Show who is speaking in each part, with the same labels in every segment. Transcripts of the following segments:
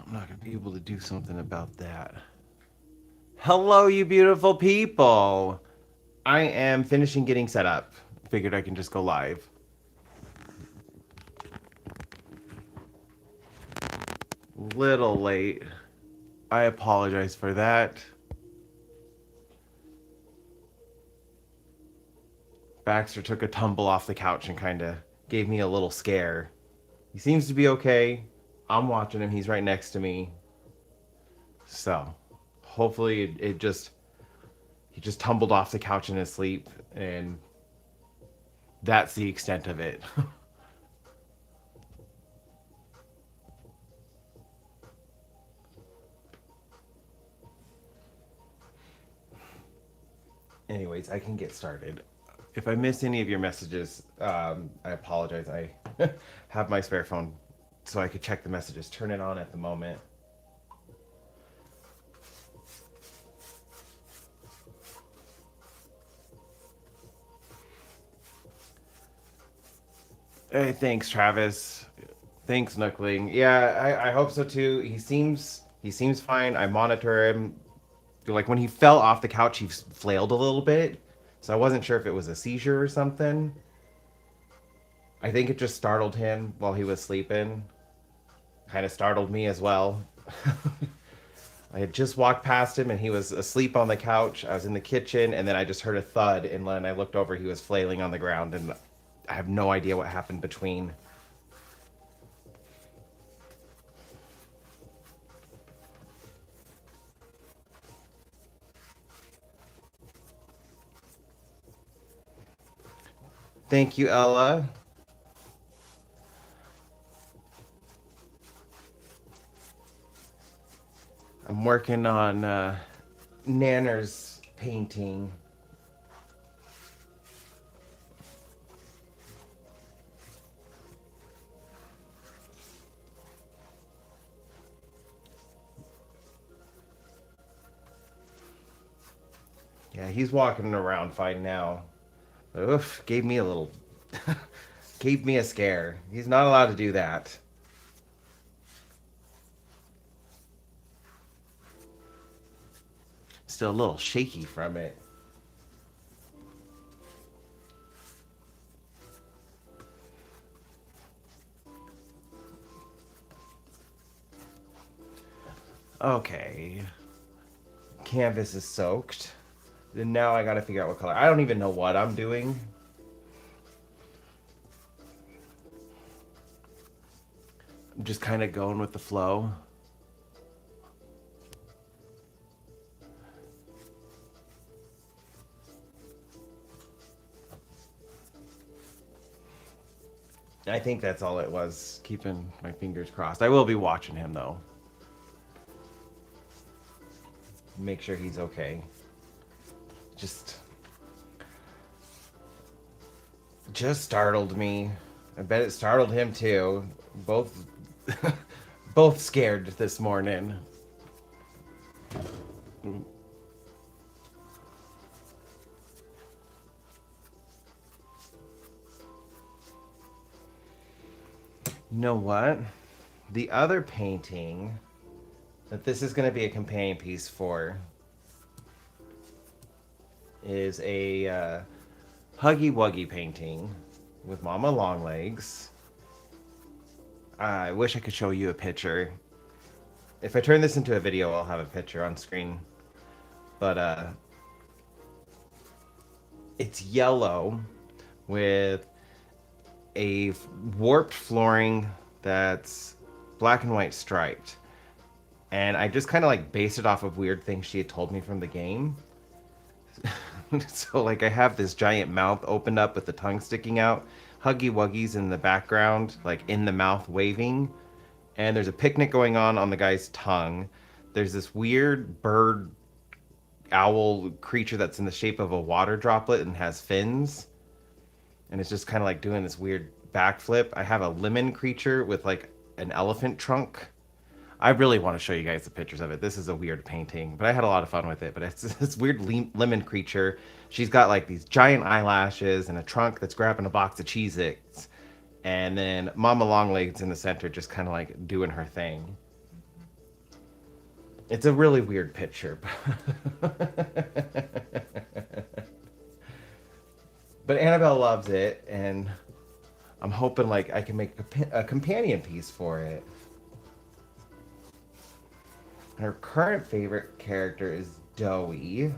Speaker 1: I'm not going to be able to do something about that. Hello, you beautiful people. I am finishing getting set up. Figured I can just go live. Little late. I apologize for that. Baxter took a tumble off the couch and kind of gave me a little scare. He seems to be okay. I'm watching him. He's right next to me. So, hopefully it just he just tumbled off the couch in his sleep and that's the extent of it. Anyways, I can get started. If I miss any of your messages, I apologize. I have my spare phone so I could check the messages. Turn it on at the moment. Hey, thanks, Travis. Thanks, Knuckling. Yeah, I hope so too. He seems fine. I monitor him. Like when he fell off the couch, he flailed a little bit, so I wasn't sure if it was a seizure or something. I think it just startled him while he was sleeping. Kind of startled me as well. I had just walked past him and he was asleep on the couch. I was in the kitchen and then I just heard a thud and when I looked over he was flailing on the ground and I have no idea what happened between. Thank you, Ella. I'm working on Nanner's painting. Yeah, he's walking around fine now. Oof, gave me a little, gave me a scare. He's not allowed to do that. Still a little shaky from it. Okay, canvas is soaked. And now I gotta figure out what color. I don't even know what I'm doing. I'm just kind of going with the flow. I think that's all it was. Keeping my fingers crossed. I will be watching him though. Make sure he's okay. Just just startled me. I bet it startled him too. Both both scared this morning. You know what? The other painting that this is going to be a companion piece for is a Huggy Wuggy painting with Mama Longlegs. I wish I could show you a picture. If I turn this into a video, I'll have a picture on screen. But it's yellow with a warped flooring that's black and white striped. And I just kind of like based it off of weird things she had told me from the game. So like I have this giant mouth opened up with the tongue sticking out, Huggy Wuggies in the background, like in the mouth waving, and there's a picnic going on the guy's tongue. There's this weird bird owl creature that's in the shape of a water droplet and has fins, and it's just kind of like doing this weird backflip. I have a lemon creature with like an elephant trunk. I really want to show you guys the pictures of it. This is a weird painting, but I had a lot of fun with it. But it's this weird lemon creature. She's got like these giant eyelashes and a trunk that's grabbing a box of Cheez-Its. And then Mama Longlegs in the center just kind of like doing her thing. It's a really weird picture. But Annabelle loves it, and I'm hoping like I can make a companion piece for it. Her current favorite character is Doey,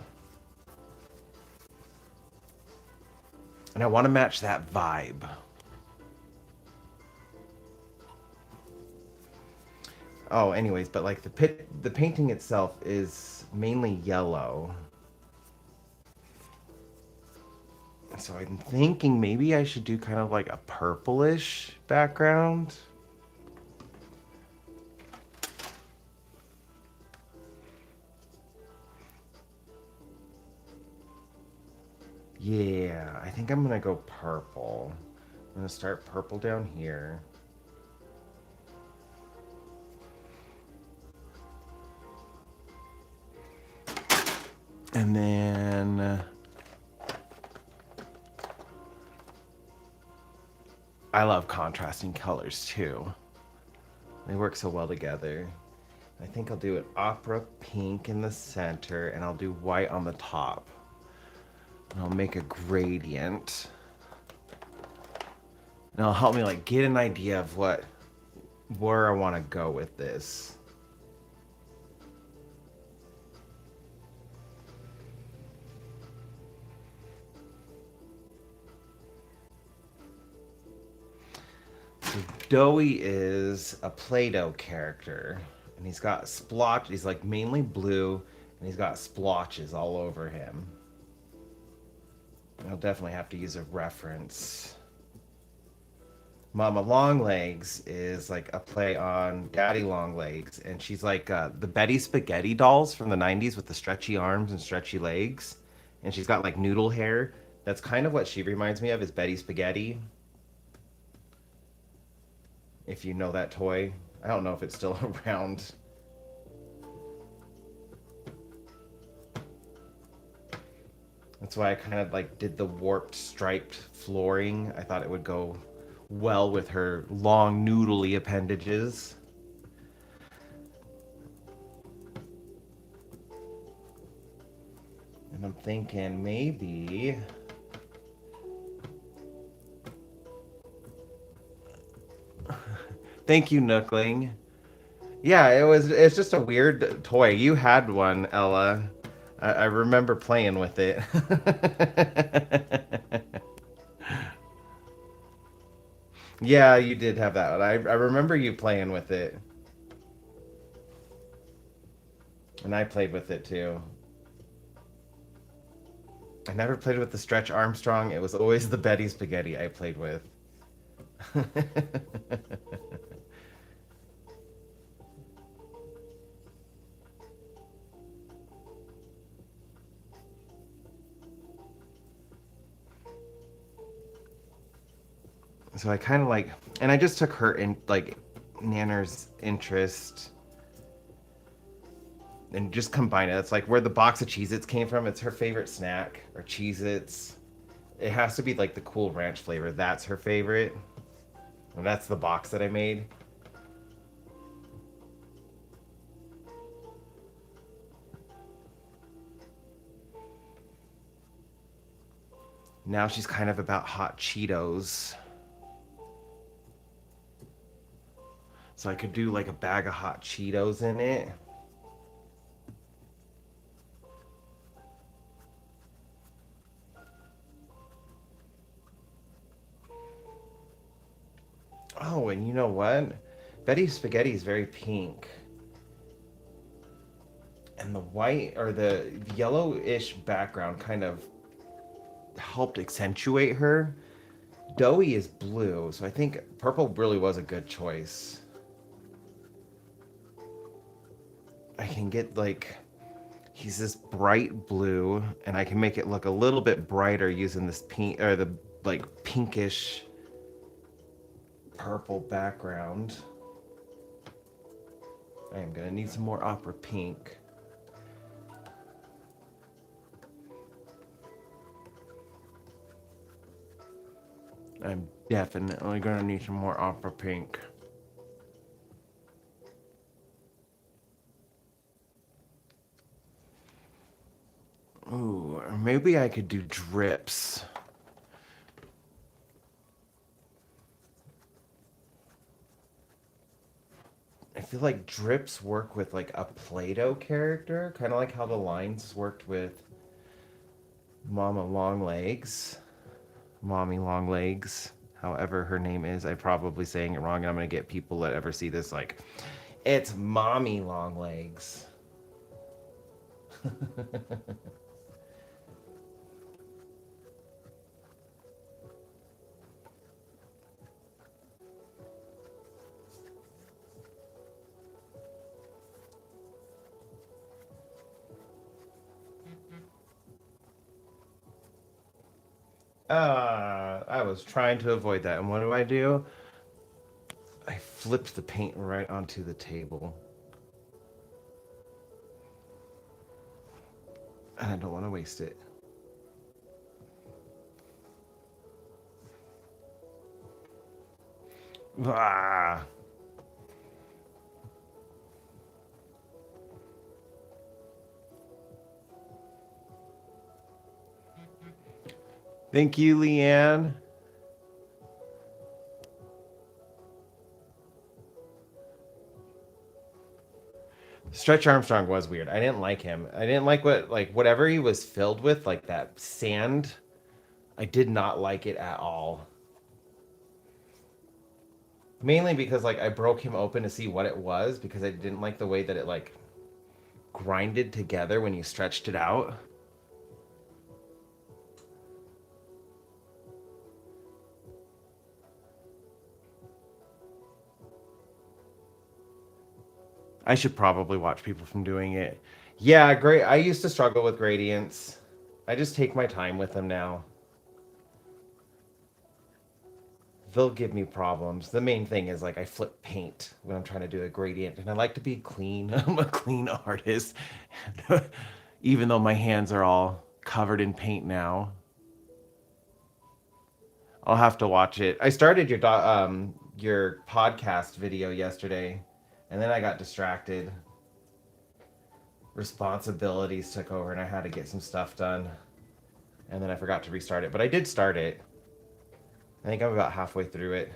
Speaker 1: and I want to match that vibe. Oh, anyways, but like the painting itself is mainly yellow. So I'm thinking maybe I should do kind of like a purplish background. Yeah, I think I'm gonna go purple. I'm gonna start purple down here. And then I love contrasting colors too. They work so well together. I think I'll do an opera pink in the center and I'll do white on the top. And I'll make a gradient. And it'll help me like get an idea of where I want to go with this. So Doey is a Play-Doh character, and he's got splotch. He's like mainly blue, and he's got splotches all over him. I'll definitely have to use a reference. Mama Longlegs is like a play on Daddy Longlegs, and she's like the Betty Spaghetti dolls from the '90s with the stretchy arms and stretchy legs, and she's got like noodle hair. That's kind of what she reminds me of is Betty Spaghetti. If you know that toy, I don't know if it's still around. That's why I kind of like did the warped striped flooring. I thought it would go well with her long noodly appendages. And I'm thinking maybe thank you, Nookling. Yeah, it's just a weird toy. You had one, Ella. I remember playing with it. Yeah, you did have that one. I remember you playing with it. And I played with it too. I never played with the Stretch Armstrong. It was always the Betty Spaghetti I played with. So I kind of like, and I just took her in, like, Nanner's interest and just combine it. It's like where the box of Cheez Its came from. It's her favorite snack, or Cheez Its. It has to be like the Cool Ranch flavor. That's her favorite. And that's the box that I made. Now she's kind of about hot Cheetos. So I could do like a bag of hot Cheetos in it. Oh, and you know what? Betty Spaghetti is very pink. And the white or the yellowish background kind of helped accentuate her. Doughy is blue, so I think purple really was a good choice. I can get like he's this bright blue, and I can make it look a little bit brighter using this pink or the like pinkish purple background. I am gonna need some more opera pink. I'm definitely gonna need some more opera pink. Maybe I could do drips. I feel like drips work with like a Play-Doh character, kind of like how the lines worked with Mama Longlegs, Mommy Longlegs, however her name is. I'm probably saying it wrong, and I'm gonna get people that ever see this like, it's Mommy Longlegs. I was trying to avoid that, and what do? I flipped the paint right onto the table. And I don't want to waste it. Ah. Thank you, Leanne. Stretch Armstrong was weird. I didn't like him. I didn't like whatever he was filled with, like that sand. I did not like it at all. Mainly because like I broke him open to see what it was because I didn't like the way that it like grinded together when you stretched it out. I should probably watch people from doing it. Yeah, great. I used to struggle with gradients. I just take my time with them now. They'll give me problems. The main thing is like I flip paint when I'm trying to do a gradient, and I like to be clean. I'm a clean artist, even though my hands are all covered in paint now. I'll have to watch it. I started your podcast video yesterday, and then I got distracted. Responsibilities took over, and I had to get some stuff done, and then I forgot to restart it. But I did start it. I think I'm about halfway through it.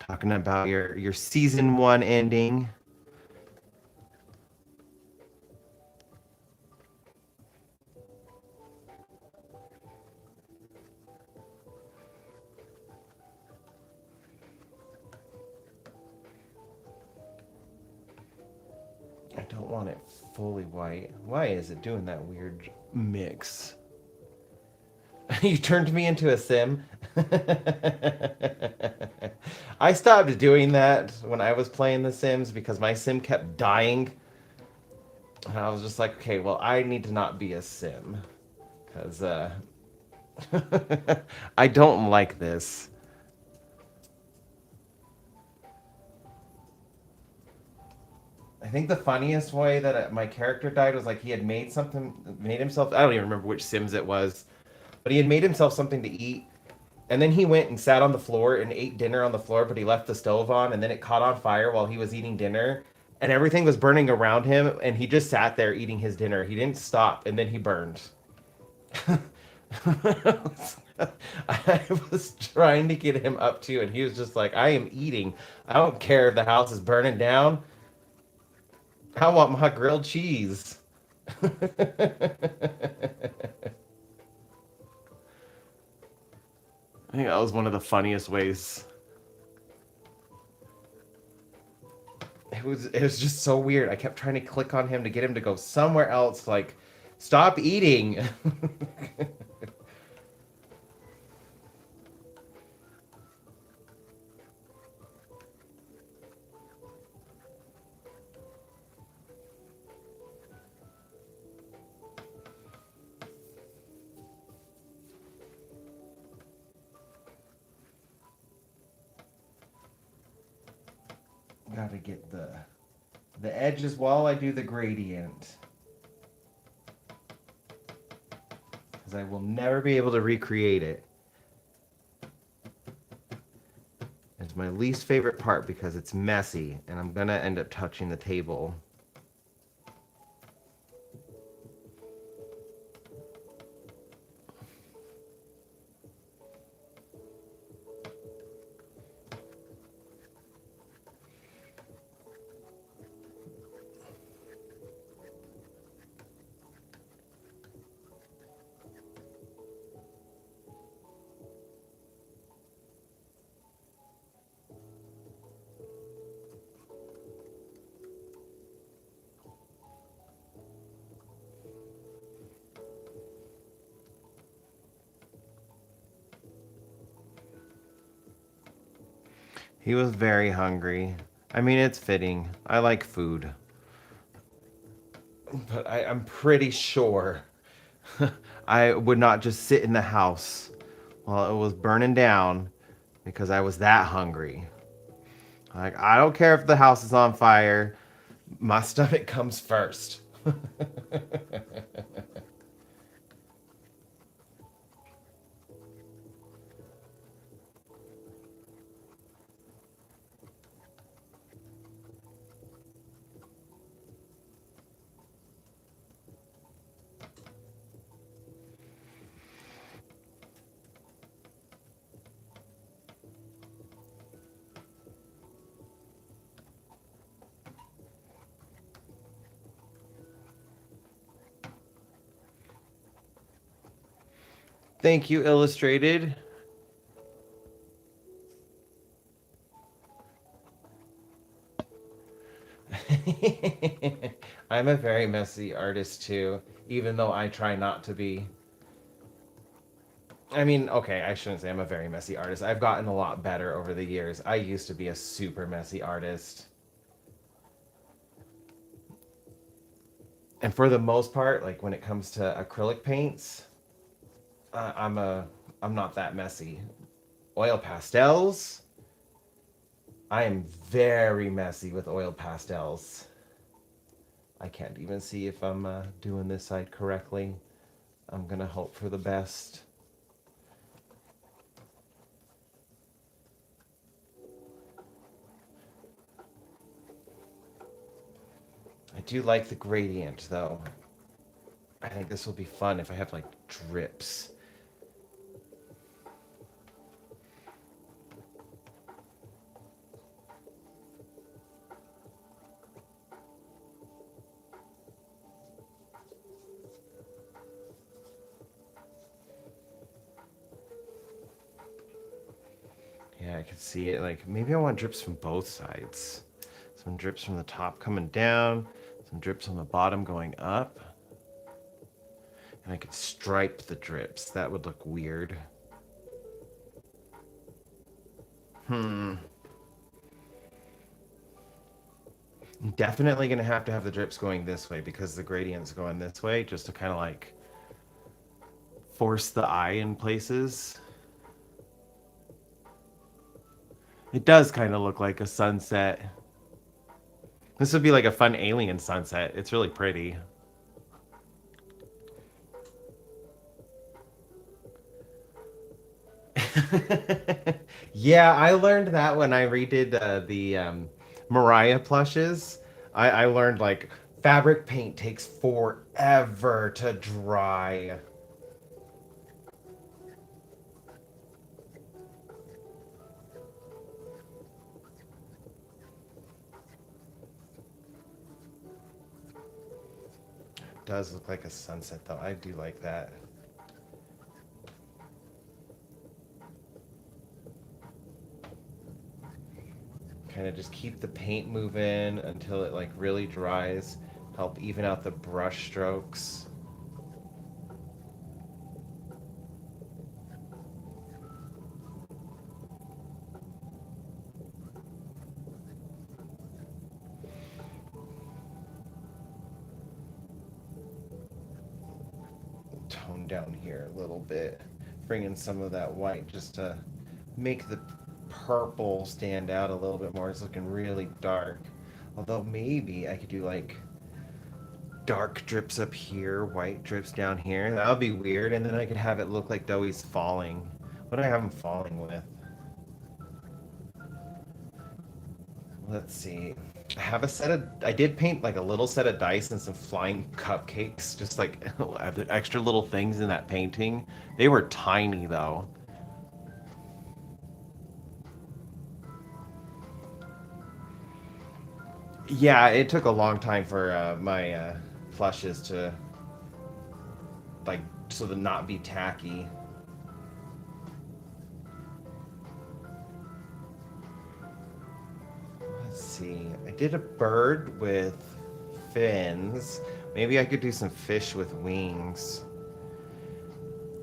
Speaker 1: Talking about your season 1 ending. I don't want it fully white. Why is it doing that weird mix? You turned me into a sim. I stopped doing that when I was playing The Sims because my sim kept dying. And I was just like, okay, well, I need to not be a sim. Because I don't like this. I think the funniest way that my character died was like he had made himself. I don't even remember which Sims it was, but he had made himself something to eat, and then he went and sat on the floor and ate dinner on the floor, but he left the stove on, and then it caught on fire while he was eating dinner, and everything was burning around him, and he just sat there eating his dinner. He didn't stop, and then he burned. I was trying to get him up to, and he was just like, I am eating. I don't care if the house is burning down. I want my grilled cheese. I think that was one of the funniest ways. It was just so weird. I kept trying to click on him to get him to go somewhere else, like, stop eating. Gotta get the edges while I do the gradient. Because I will never be able to recreate it. It's my least favorite part because it's messy and I'm gonna end up touching the table. He was very hungry. I mean, it's fitting. I like food. But I'm pretty sure I would not just sit in the house while it was burning down because I was that hungry. Like, I don't care if the house is on fire, my stomach comes first. Thank you, Illustrated. I'm a very messy artist too, even though I try not to be. I mean, okay, I shouldn't say I'm a very messy artist. I've gotten a lot better over the years. I used to be a super messy artist. And for the most part, like when it comes to acrylic paints, uh, I'm a I'm not that messy. Oil pastels, I am very messy with oil pastels. I can't even see if I'm doing this side correctly. I'm gonna hope for the best. I do like the gradient though. I think this will be fun if I have like drips. Yeah, I can see it. Like maybe I want drips from both sides. Some drips from the top coming down, some drips on the bottom going up. And I could stripe the drips. That would look weird. Hmm. Definitely gonna have to have the drips going this way because the gradient's going this way just to kind of like force the eye in places. It does kind of look like a sunset. This would be like a fun alien sunset. It's really pretty. Yeah, I learned that when I redid the Mariah plushes. I learned like fabric paint takes forever to dry. It does look like a sunset though. I do like that. Kind of just keep the paint moving until it like really dries. Help even out the brush strokes. Tone down here a little bit. Bring in some of that white just to make the purple stand out a little bit more. It's looking really dark. Although maybe I could do like dark drips up here, white drips down here. That would be weird. And then I could have it look like Doey's falling. What do I have him falling with? Let's see. I have a set of. I did paint like a little set of dice and some flying cupcakes, just like extra little things in that painting. They were tiny though. Yeah, it took a long time for my flushes to like so to not be tacky. Let's see. I did a bird with fins. Maybe I could do some fish with wings.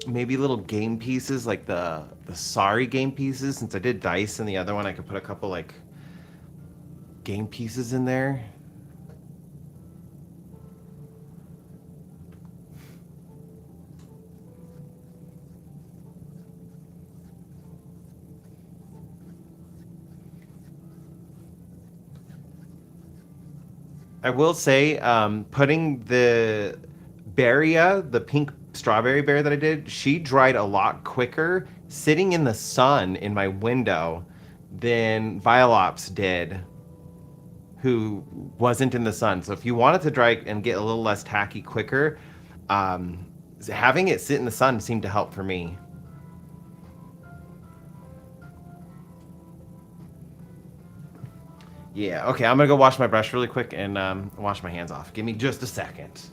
Speaker 1: maybe little game pieces like the sorry game pieces. Since I did dice in the other one, I could put a couple like game pieces in there. I will say, putting the Beria, the pink strawberry bear that I did, she dried a lot quicker sitting in the sun in my window than Violops did, who wasn't in the sun. So if you wanted to dry and get a little less tacky quicker, um, having it sit in the sun seemed to help for me. Yeah, okay, I'm gonna go wash my brush really quick and wash my hands off. Give me just a second.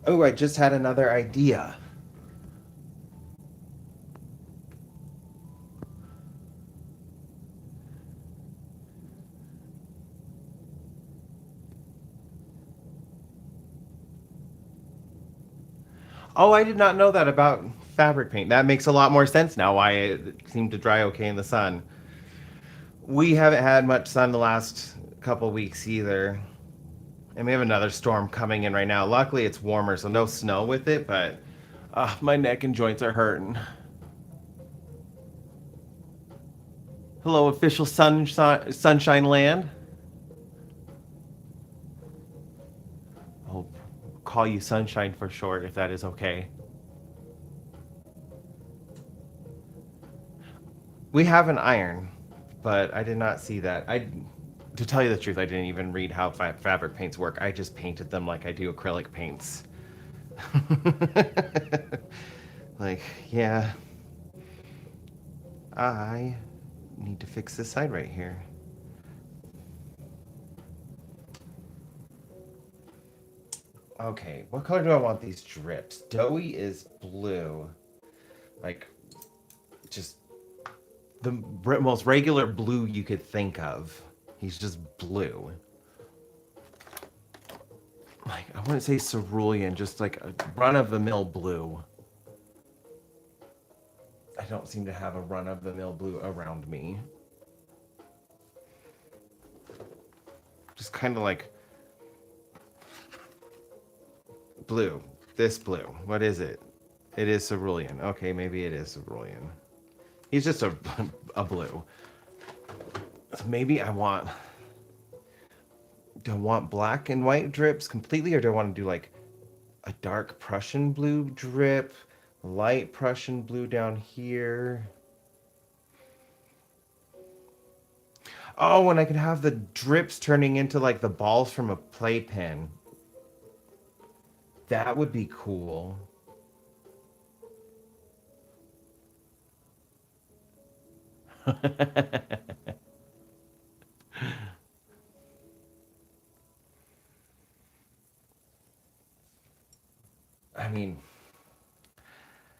Speaker 1: Oh, I just had another idea. Oh, I did not know that about fabric paint. That makes a lot more sense now why it seemed to dry okay in the sun. We haven't had much sun the last couple weeks either. And we have another storm coming in right now. Luckily, it's warmer, so no snow with it, but my neck and joints are hurting. Hello, official Sunshine Land. I'll call you Sunshine for short if that is okay. We have an iron, but I did not see that. To tell you the truth, I didn't even read how fabric paints work. I just painted them like I do acrylic paints. Like, yeah, I need to fix this side right here. Okay, what color do I want these drips? Doughy is blue. Like, just the most regular blue you could think of. He's just blue. Like, I wouldn't say cerulean, just like a run of the mill blue. I don't seem to have a run of the mill blue around me. Just kind of like blue. This blue. What is it? It is cerulean. Okay, maybe it is cerulean. He's just a blue. So maybe I want. Do I want black and white drips completely, or do I want to do like a dark Prussian blue drip, light Prussian blue down here? Oh, and I could have the drips turning into like the balls from a playpen. That would be cool. I mean,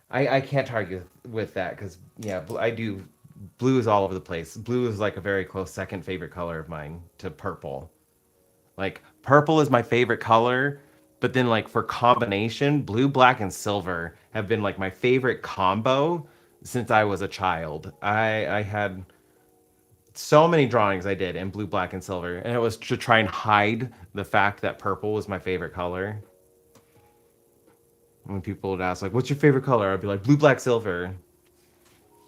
Speaker 1: I can't argue with that because yeah, I do. Blue is all over the place. Blue is like a very close second favorite color of mine to purple. Like purple is my favorite color, but then like for combination, blue, black, and silver have been like my favorite combo since I was a child. I had so many drawings I did in blue, black, and silver, and it was to try and hide the fact that purple was my favorite color. When people would ask like, "What's your favorite color?" I'd be like, "Blue, black, silver."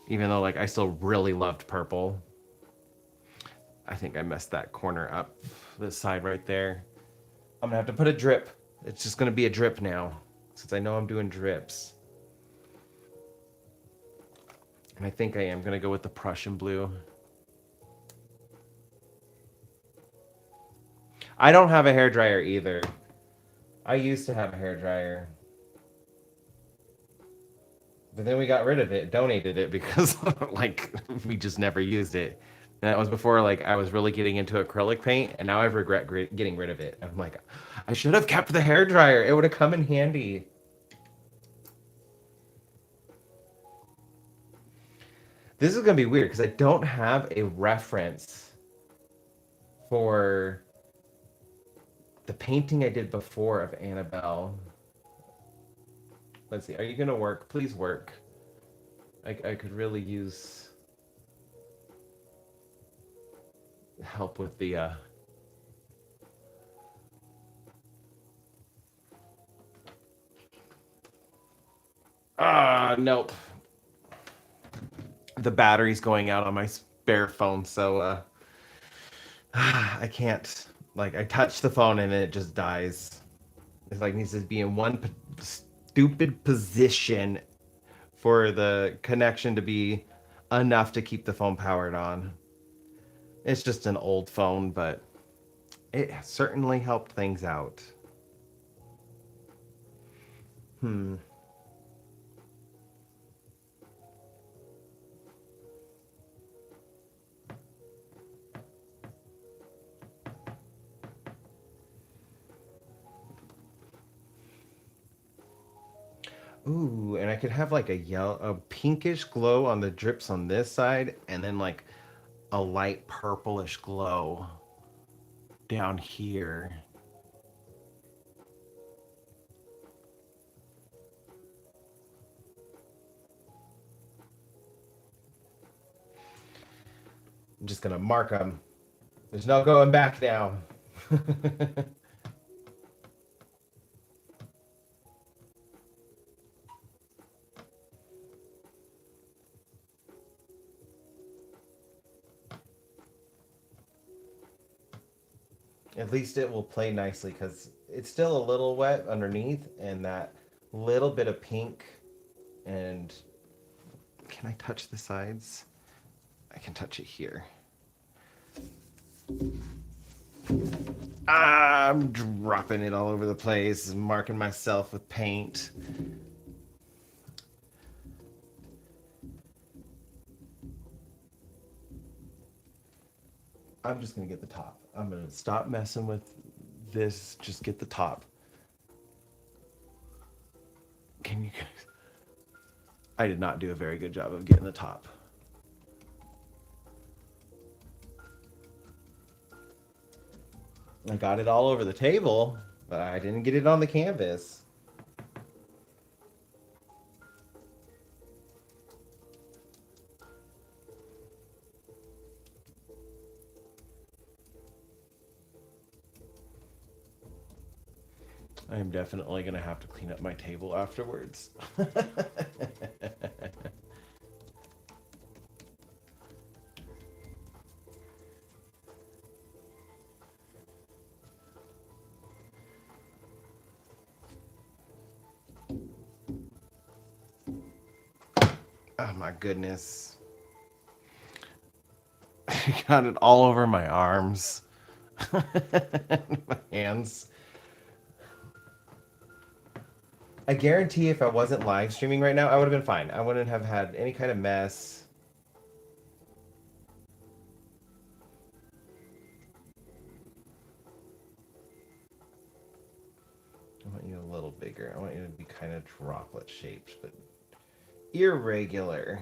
Speaker 1: Even though like I still really loved purple. I think I messed that corner up, this side right there. I'm gonna have to put a drip. It's just gonna be a drip now, since I know I'm doing drips. And I think I am going to go with the Prussian blue. I don't have a hairdryer either. I used to have a hairdryer. But then we got rid of it, donated it because like we just never used it. And that was before like I was really getting into acrylic paint, and now I regret getting rid of it. I'm like, I should have kept the hairdryer. It would have come in handy. This is gonna be weird because I don't have a reference for the painting I did before of Annabelle. Let's see. Are you gonna work? Please work. I could really use help with the nope. The battery's going out on my spare phone, so I can't. Like, I touch the phone and it just dies. It like needs to be in one stupid position for the connection to be enough to keep the phone powered on. It's just an old phone, but it certainly helped things out. Hmm. Ooh, and I could have like a pinkish glow on the drips on this side, and then like a light purplish glow down here. I'm just gonna mark them. There's no going back now. At least it will play nicely because it's still a little wet underneath, and that little bit of pink. And can I touch the sides? I can touch it here. I'm dropping it all over the place, marking myself with paint. I'm just gonna get the top. I'm gonna stop messing with this. Just get the top. Can you guys? I did not do a very good job of getting the top. I got it all over the table, but I didn't get it on the canvas. I am definitely going to have to clean up my table afterwards. Oh my goodness. I got it all over my arms. My hands. I guarantee if I wasn't live streaming right now, I would have been fine. I wouldn't have had any kind of mess. I want you a little bigger. I want you to be kind of droplet shaped, but irregular.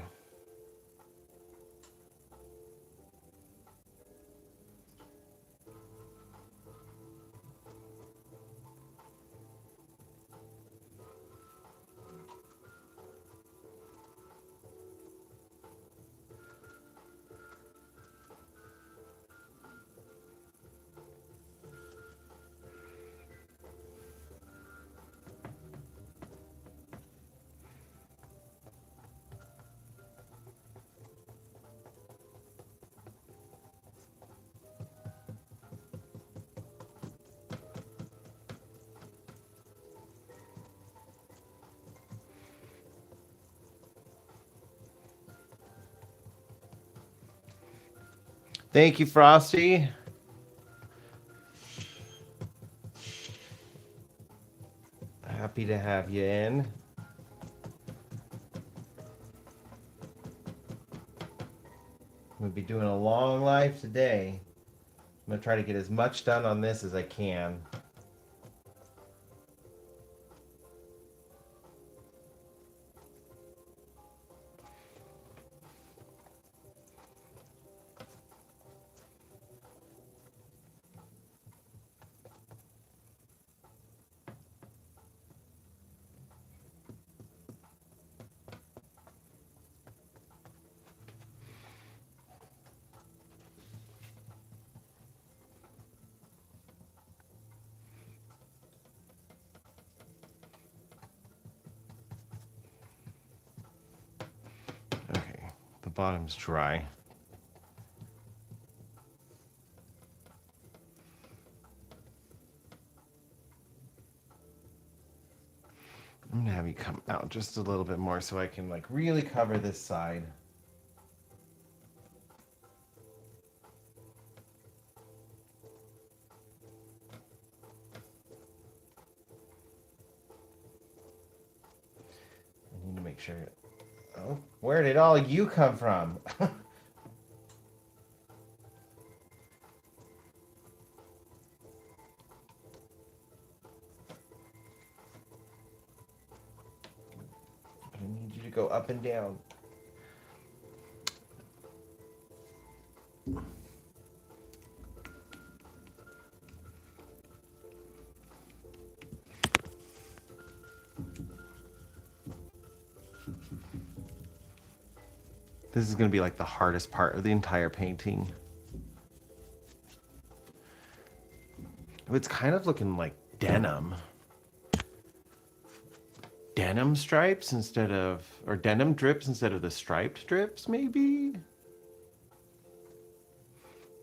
Speaker 1: Thank you, Frosty. Happy to have you in. We'll be doing a long live today. I'm going to try to get as much done on this as I can. Okay, the bottom's dry. I'm gonna have you come out just a little bit more so I can like really cover this side. I need to make sure. Oh, where did all you come from? I need you to go up and down. This is going to be like the hardest part of the entire painting. It's kind of looking like denim. Denim stripes instead of, or denim drips instead of the striped drips, maybe?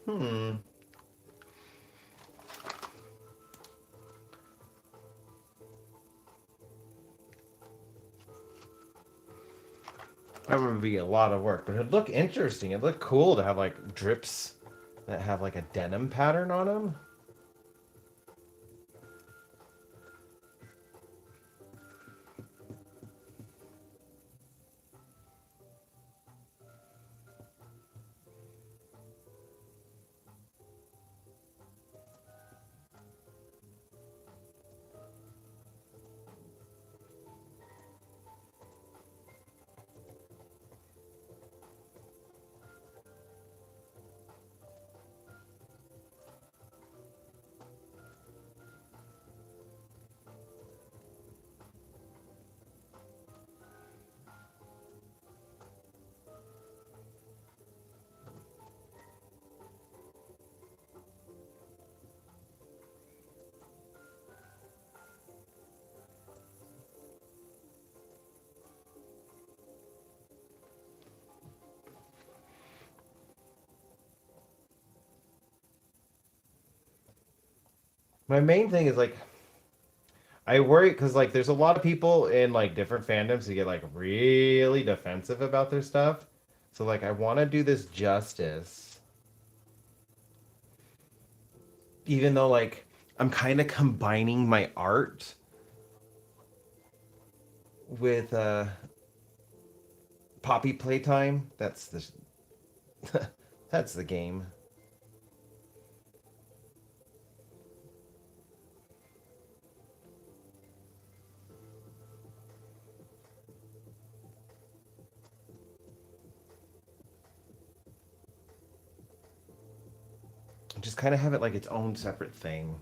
Speaker 1: Hmm. That would be a lot of work, but it'd look interesting. It'd look cool to have like drips that have like a denim pattern on them. My main thing is like I worry because like there's a lot of people in like different fandoms who get like really defensive about their stuff. So like I want to do this justice, even though like I'm kind of combining my art with Poppy Playtime. That's the that's the game. Just kind of have it like its own separate thing.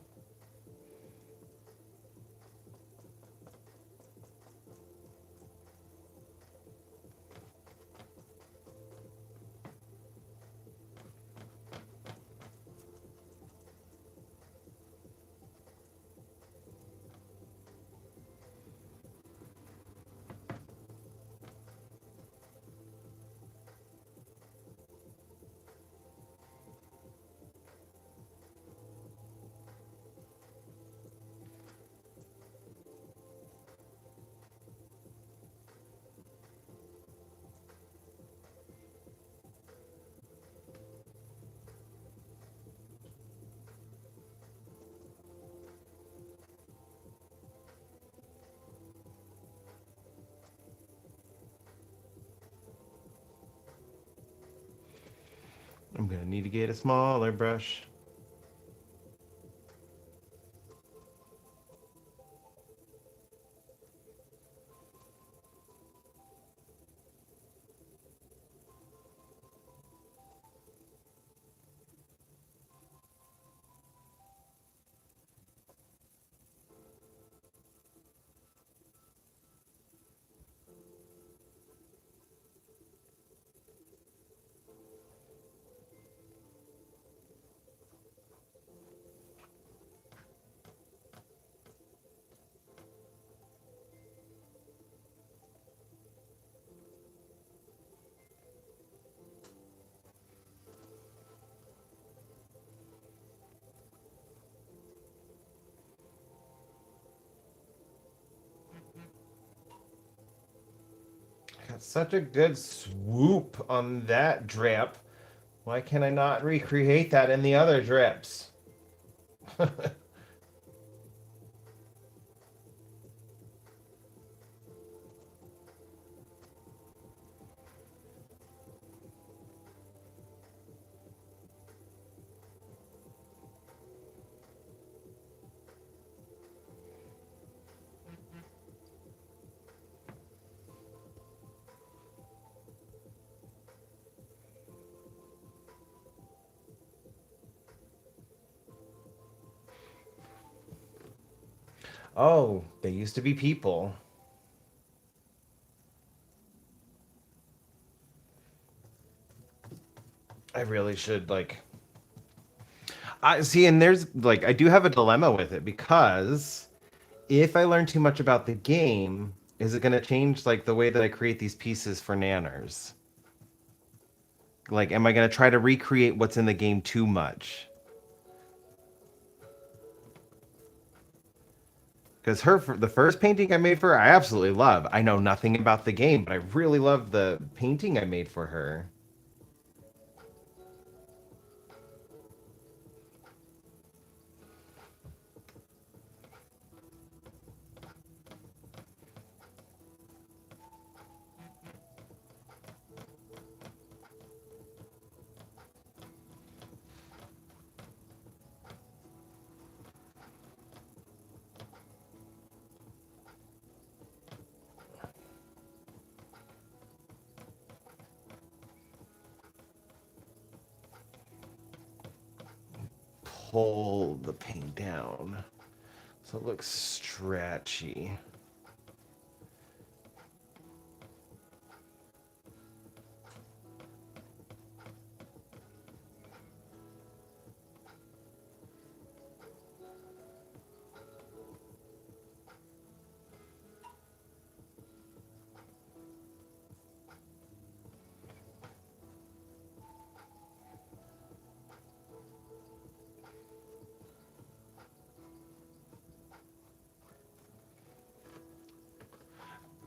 Speaker 1: gonna need to get a smaller brush. Got such a good swoop on that drip. Why can I not recreate that in the other drips? Oh, they used to be people. I really should like I see, and there's like I do have a dilemma with it because if I learn too much about the game, is it going to change like the way that I create these pieces for nanners? Like, am I going to try to recreate what's in the game too much? Because the first painting I made for her, I absolutely love. I know nothing about the game, but I really love the painting I made for her. Pull the paint down so it looks stretchy.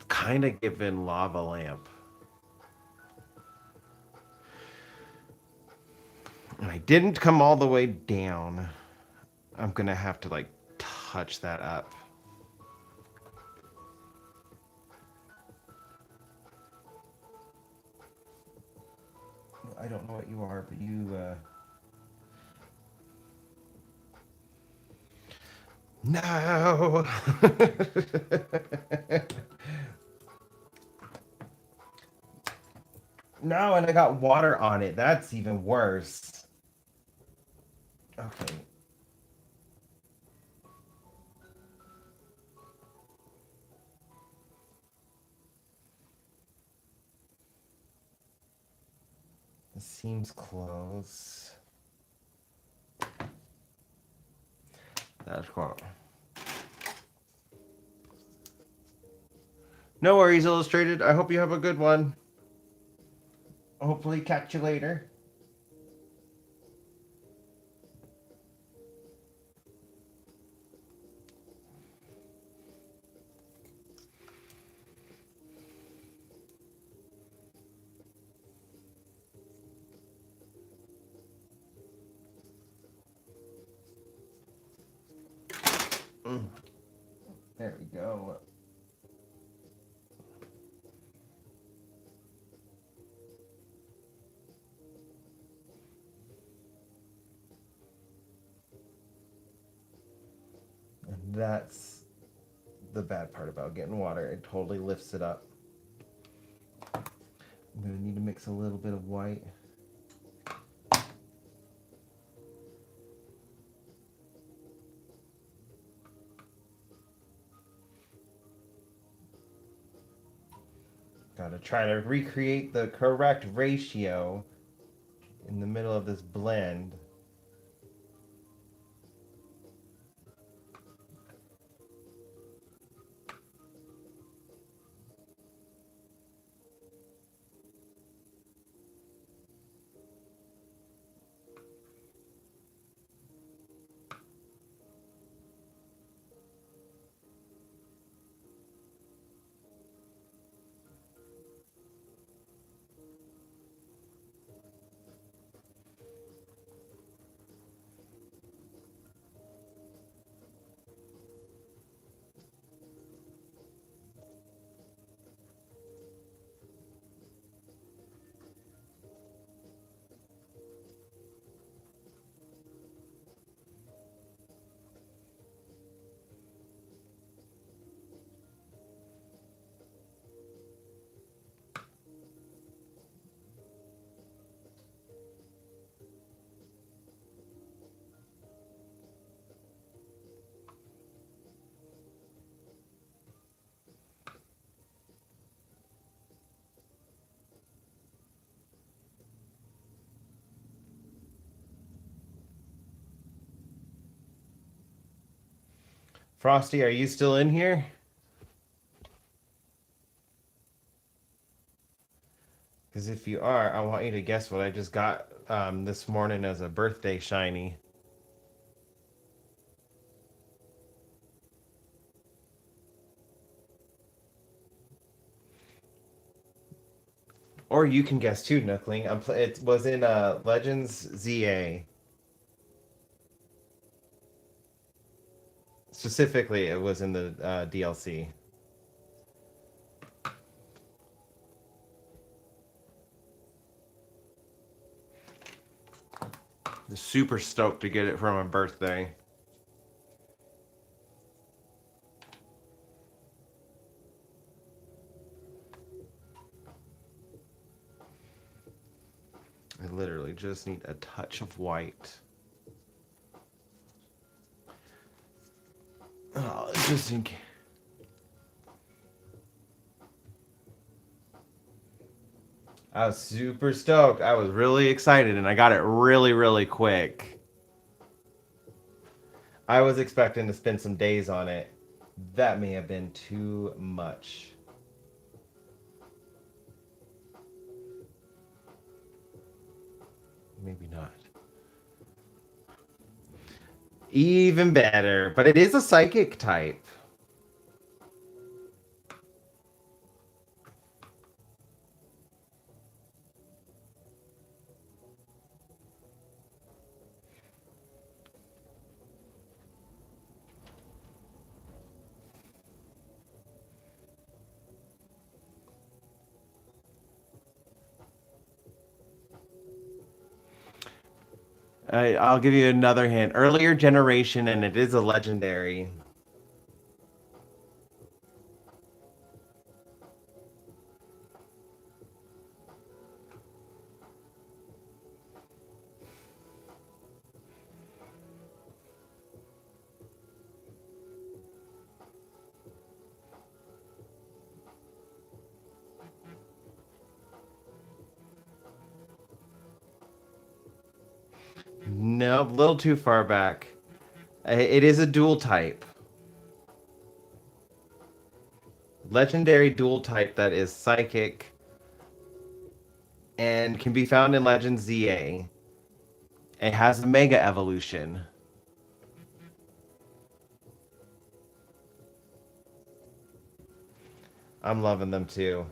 Speaker 1: Kind of given lava lamp. And I didn't come all the way down. I'm gonna have to like touch that up. I don't know what you are, but you no. No, and I got water on it. That's even worse. Okay. This seems close. That's cool. No worries, Illustrated. I hope you have a good one. Hopefully catch you later. There we go. That's the bad part about getting water. It totally lifts it up. I'm gonna need to mix a little bit of white. Gotta try to recreate the correct ratio in the middle of this blend. Frosty, are you still in here? Because if you are, I want you to guess what I just got this morning as a birthday shiny. Or you can guess too, Nookling. It was in Legends ZA. Specifically, it was in the DLC. I'm super stoked to get it for my birthday. I literally just need a touch of white. Oh, just in case. I was super stoked. I was really excited, and I got it really, really quick. I was expecting to spend some days on it. That may have been too much. Maybe not. Even better, but it is a psychic type. I'll give you another hint. Earlier generation, and it is a legendary. No, a little too far back. It is a dual type. Legendary dual type that is psychic and can be found in Legends ZA. It has a mega evolution. I'm loving them too.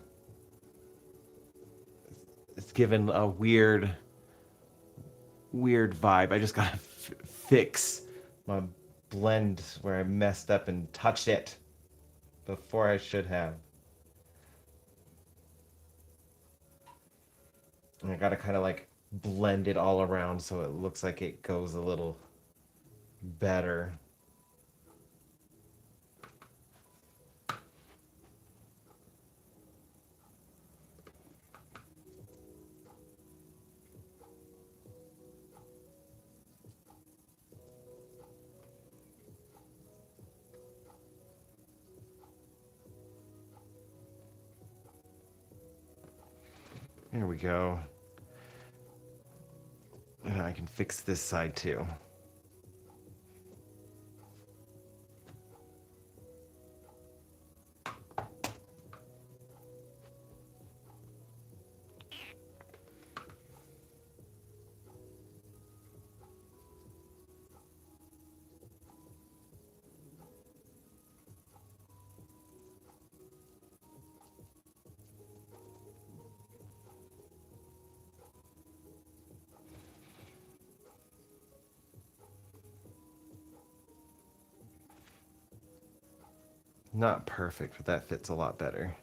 Speaker 1: It's given a weird vibe. I just gotta fix my blend where I messed up and touched it before I should have. And I gotta kind of like blend it all around so it looks like it goes a little better. we go. And I can fix this side too. Not perfect, but that fits a lot better.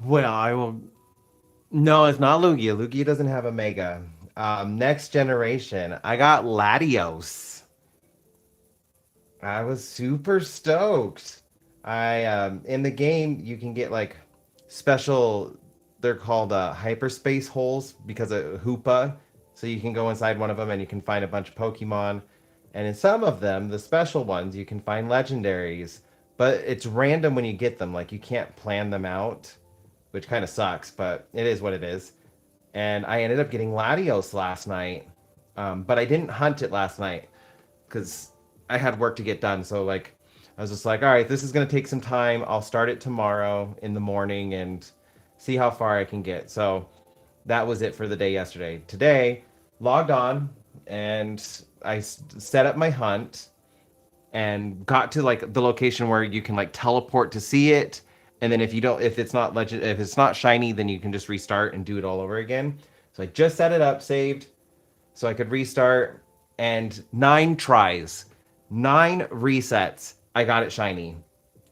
Speaker 1: Well, I will. No, it's not Lugia. Lugia doesn't have a Mega. Next generation, I got Latios. I was super stoked. I In the game you can get like special. They're called hyperspace holes because of Hoopa. So you can go inside one of them and you can find a bunch of Pokemon. And in some of them, the special ones, you can find legendaries. But it's random when you get them. Like you can't plan them out, which kind of sucks, but it is what it is. And I ended up getting Latios last night, but I didn't hunt it last night because I had work to get done. So like, I was just like, all right, this is gonna take some time. I'll start it tomorrow in the morning and see how far I can get. So that was it for the day yesterday. Today, logged on and set up my hunt and got to like the location where you can like teleport to see it. And then if it's not if it's not shiny, then you can just restart and do it all over again. So I just set it up, saved, so I could restart. And 9 tries, 9 resets, I got it shiny.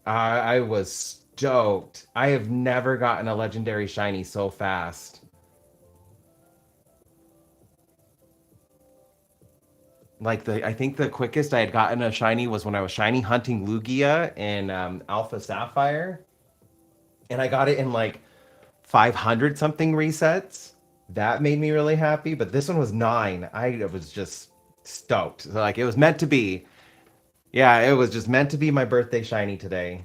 Speaker 1: I was stoked. I have never gotten a legendary shiny so fast. Like I think the quickest I had gotten a shiny was when I was shiny hunting Lugia in Alpha Sapphire, and I got it in like 500 something resets. That made me really happy. But this one was 9. I was just stoked. So, like it was meant to be. Yeah, it was just meant to be my birthday shiny today.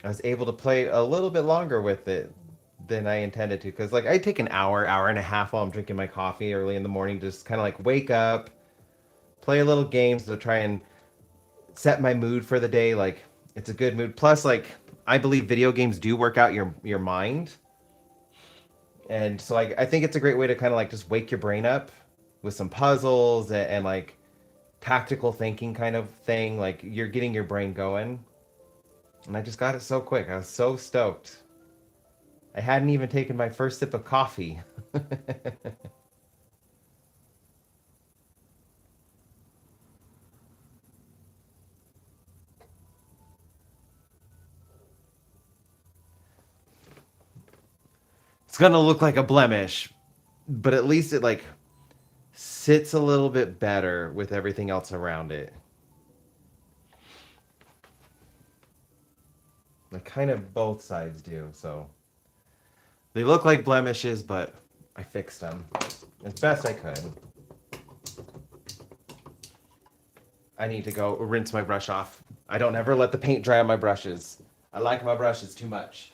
Speaker 1: I was able to play a little bit longer with it than I intended to because like I take an hour, hour and a half while I'm drinking my coffee early in the morning, just kind of like wake up, play a little games to try and set my mood for the day. Like it's a good mood. Plus, like I believe video games do work out your mind, and so like I think it's a great way to kind of like just wake your brain up with some puzzles and like tactical thinking kind of thing. Like you're getting your brain going, and I just got it so quick. I was so stoked. I hadn't even taken my first sip of coffee. It's gonna look like a blemish, but at least it like sits a little bit better with everything else around it. Like kind of both sides do. So they look like blemishes, but I fixed them as best I could. I need to go rinse my brush off. I don't ever let the paint dry on my brushes. I like my brushes too much.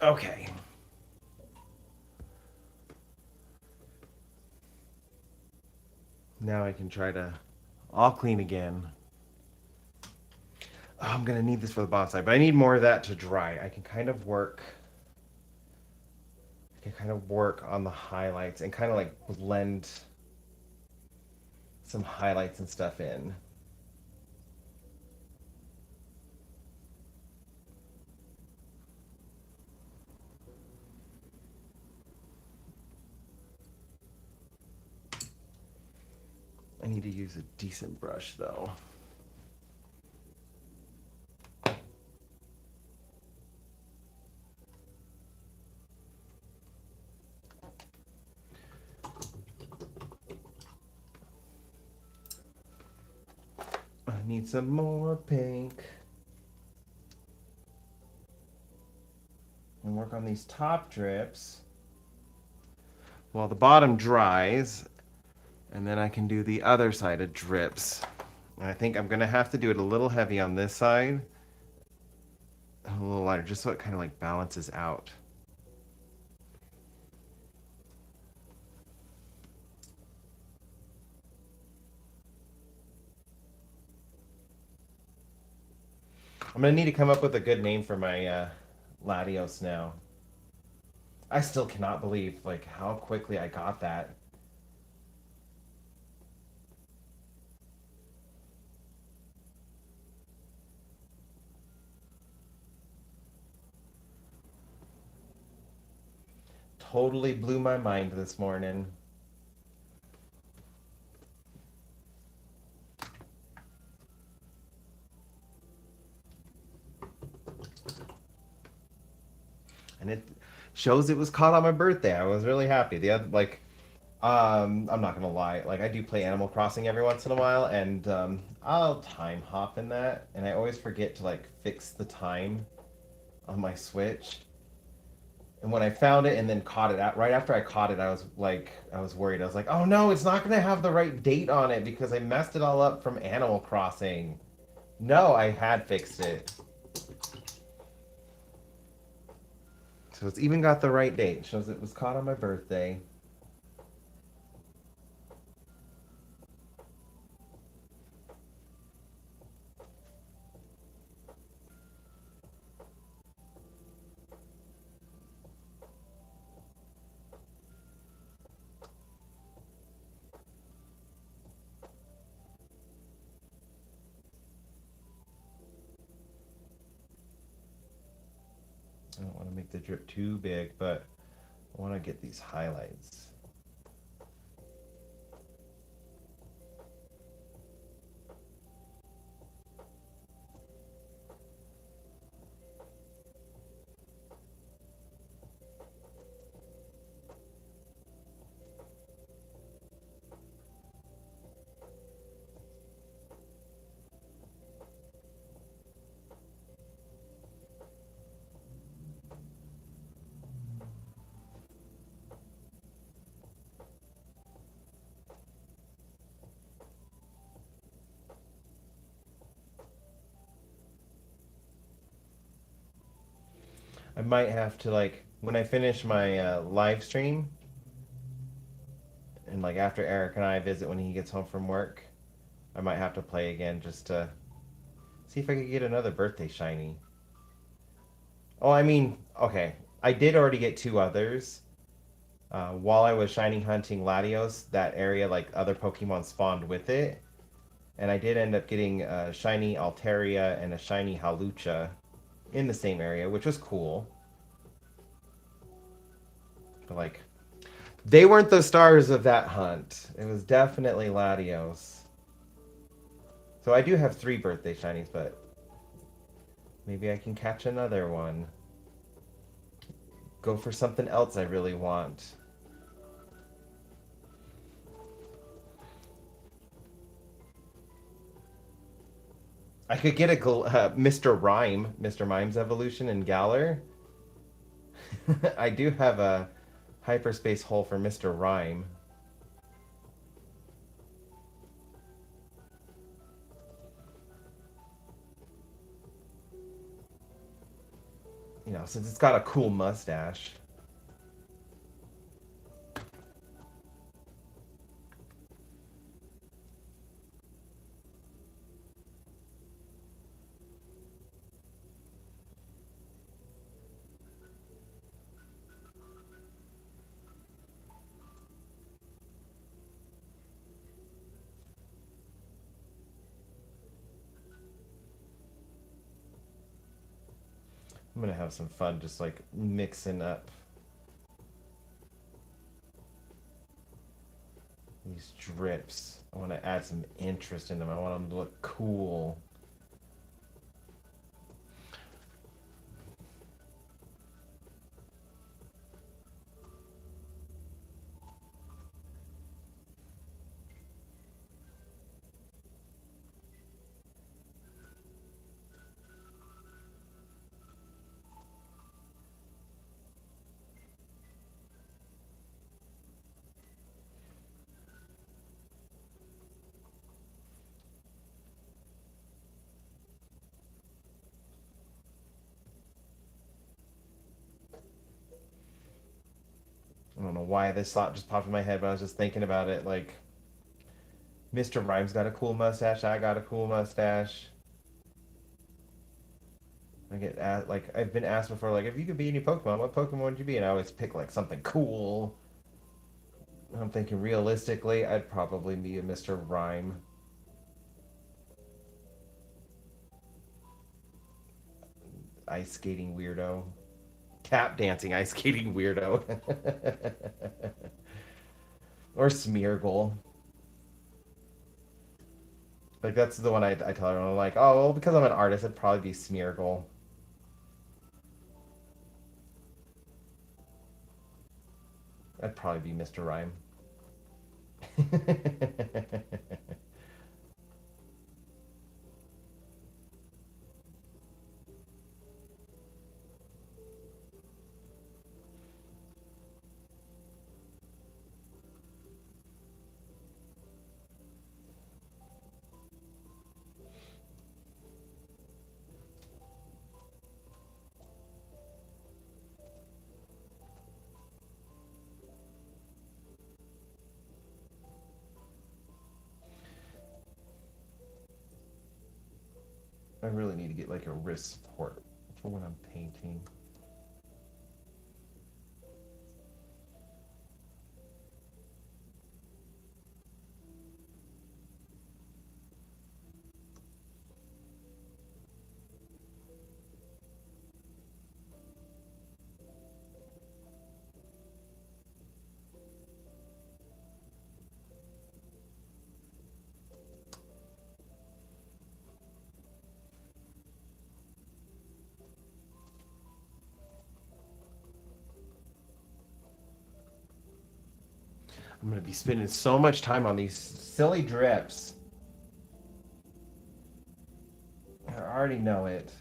Speaker 1: Okay. Now I can try to all clean again. Oh, I'm gonna need this for the bonsai, but I need more of that to dry. I can kind of work on the highlights and kind of like blend some highlights and stuff in. I need to use a decent brush though. I need some more pink. And work on these top drips while the bottom dries, and then I can do the other side of drips. And I think I'm gonna have to do it a little heavy on this side, and a little lighter, just so it kind of like balances out. I'm gonna need to come up with a good name for my Latios now. I still cannot believe like how quickly I got that. Totally blew my mind this morning. And it shows it was caught on my birthday. I was really happy. The other like I'm not gonna lie, like I do play Animal Crossing every once in a while, and I'll time hop in that, and I always forget to like fix the time on my Switch. And when I found it and then caught it out right after I caught it, I was worried. I was like, oh no, it's not gonna have the right date on it because I messed it all up from Animal Crossing. No, I had fixed it. So it's even got the right date. It shows it was caught on my birthday. I don't want to make the drip too big, but I want to get these highlights. I might have to like when I finish my live stream and like after Eric and I visit when he gets home from work, I might have to play again just to see if I could get another birthday shiny. Oh, I mean, okay. I did already get two others. While I was shiny hunting Latios, that area, like other Pokemon spawned with it. And I did end up getting a shiny Altaria and a shiny Halucha in the same area, which was cool. But like, they weren't the stars of that hunt. It was definitely Latios. So I do have three birthday shinies, but maybe I can catch another one. Go for something else I really want. I could get a Mr. Rhyme, Mr. Mime's evolution in Galar. I do have a hyperspace hole for Mr. Rhyme. You know, since it's got a cool mustache. I'm gonna have some fun just like mixing up these drips. I want to add some interest in them. I want them to look cool. I don't know why this thought just popped in my head, but I was just thinking about it. Like, Mr. Rhyme's got a cool mustache. I got a cool mustache. I get asked, like I've been asked before, like if you could be any Pokemon, what Pokemon would you be? And I always pick like something cool. I'm thinking realistically, I'd probably be a Mr. Rhyme. Ice skating weirdo. Tap dancing ice skating weirdo. Or Smeargle. Like that's the one I tell everyone. I'm like, oh well, because I'm an artist, it'd probably be Smeargle. I'd probably be Mr. Rhyme. I really need to get like a wrist support for when I'm painting. I'm gonna be spending so much time on these silly drips. I already know it.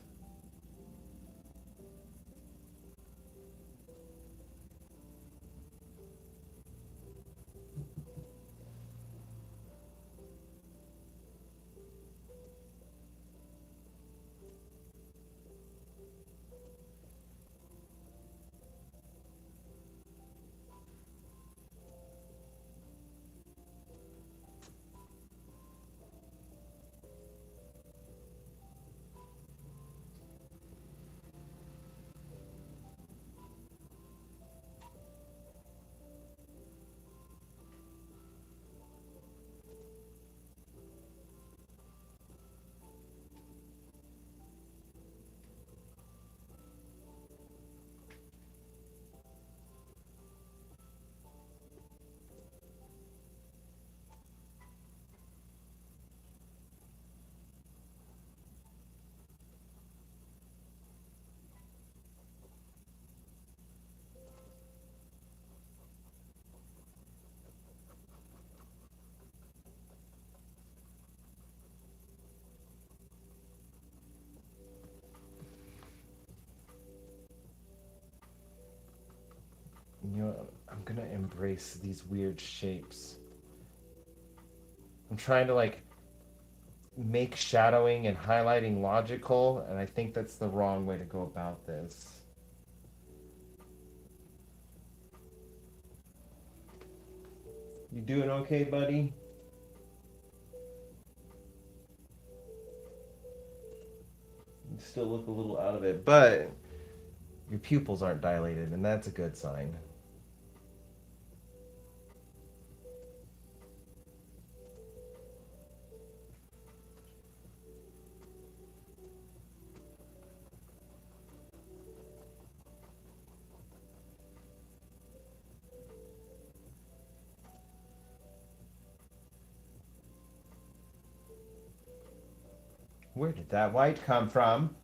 Speaker 1: gonna embrace these weird shapes. I'm trying to like make shadowing and highlighting logical, and I think that's the wrong way to go about this. You doing okay, buddy? You still look a little out of it, but your pupils aren't dilated, and that's a good sign. Where did that white come from?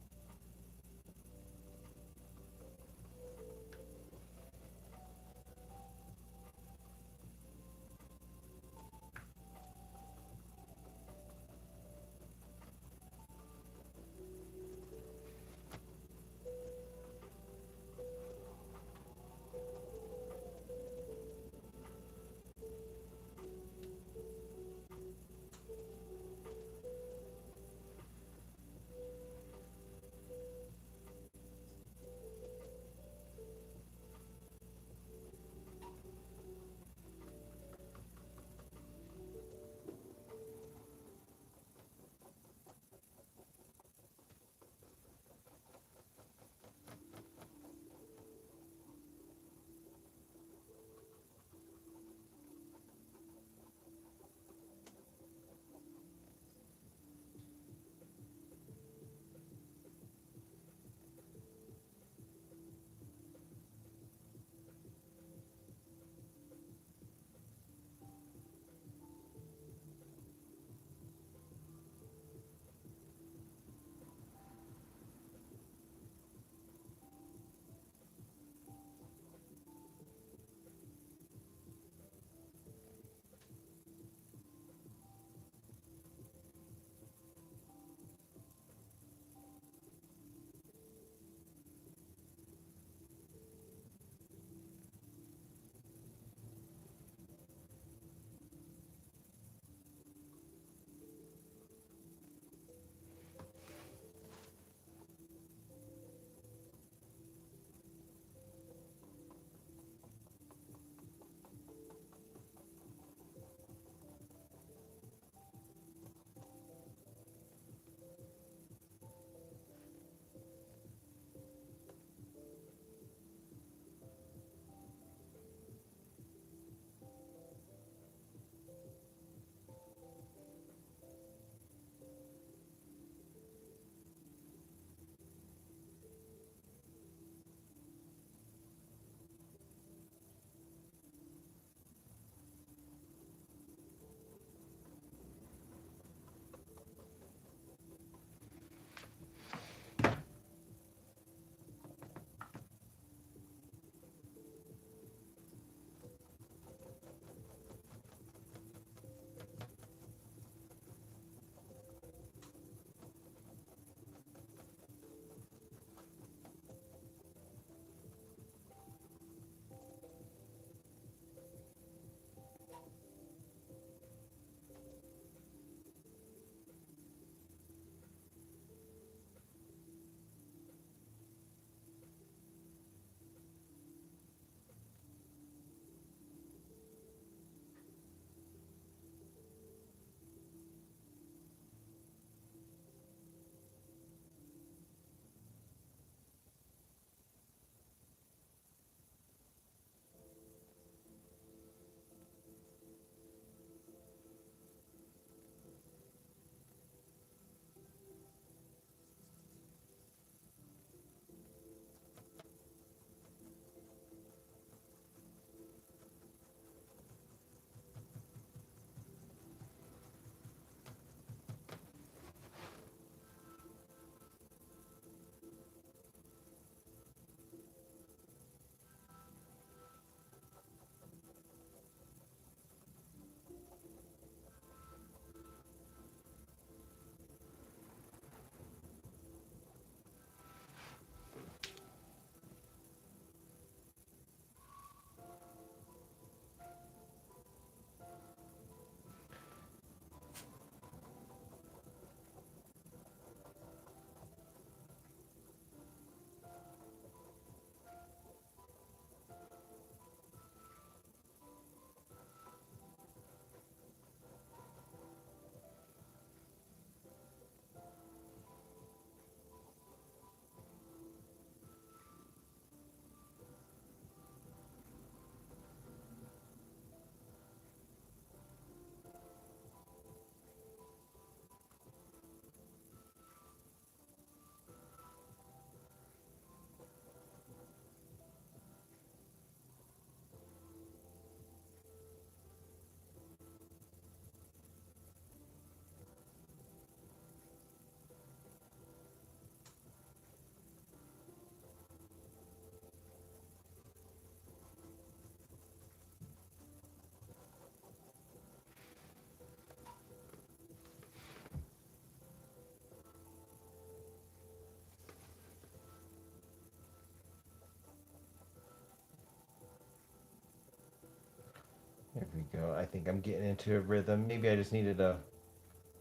Speaker 1: There we go. I think I'm getting into a rhythm. Maybe I just needed a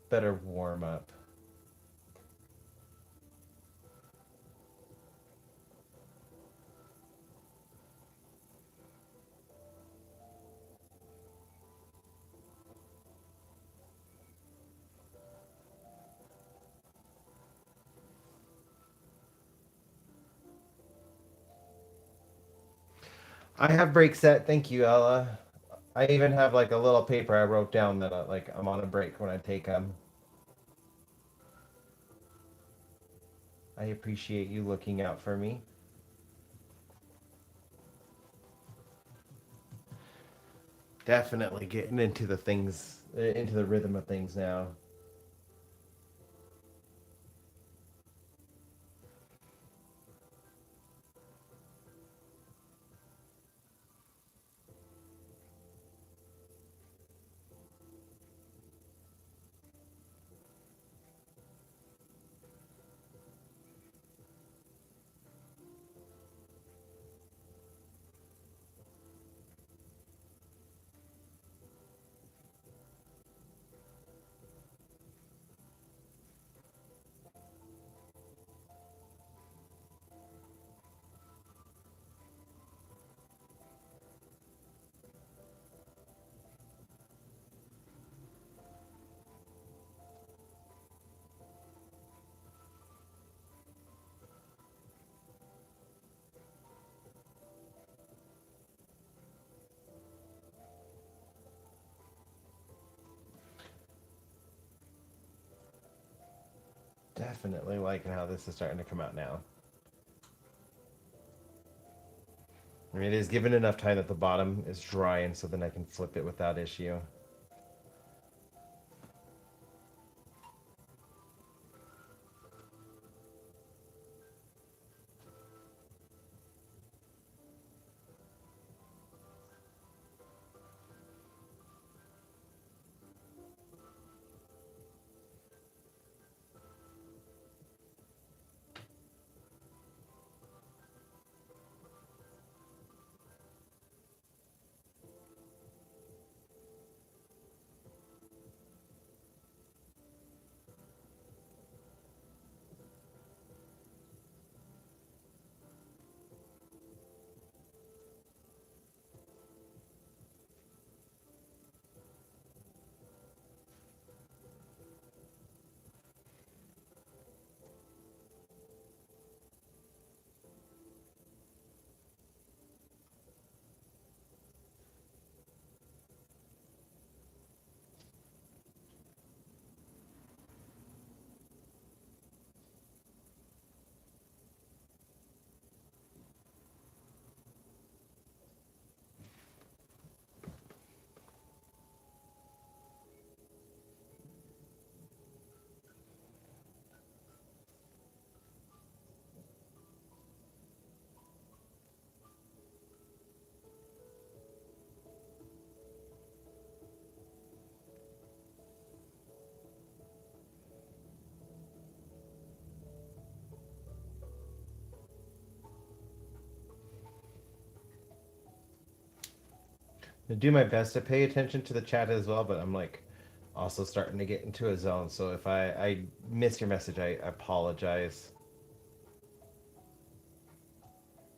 Speaker 1: better warm up. I have break set. Thank you, Ella. I even have like a little paper I wrote down that like I'm on a break when I take them. I appreciate you looking out for me. Definitely getting into the things, into the rhythm of things now. Definitely liking how this is starting to come out now. I mean, it is given enough time that the bottom is dry, and so then I can flip it without issue. I do my best to pay attention to the chat as well, but I'm like also starting to get into a zone. So if I miss your message, I apologize.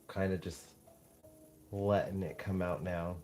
Speaker 1: Kind of just letting it come out now.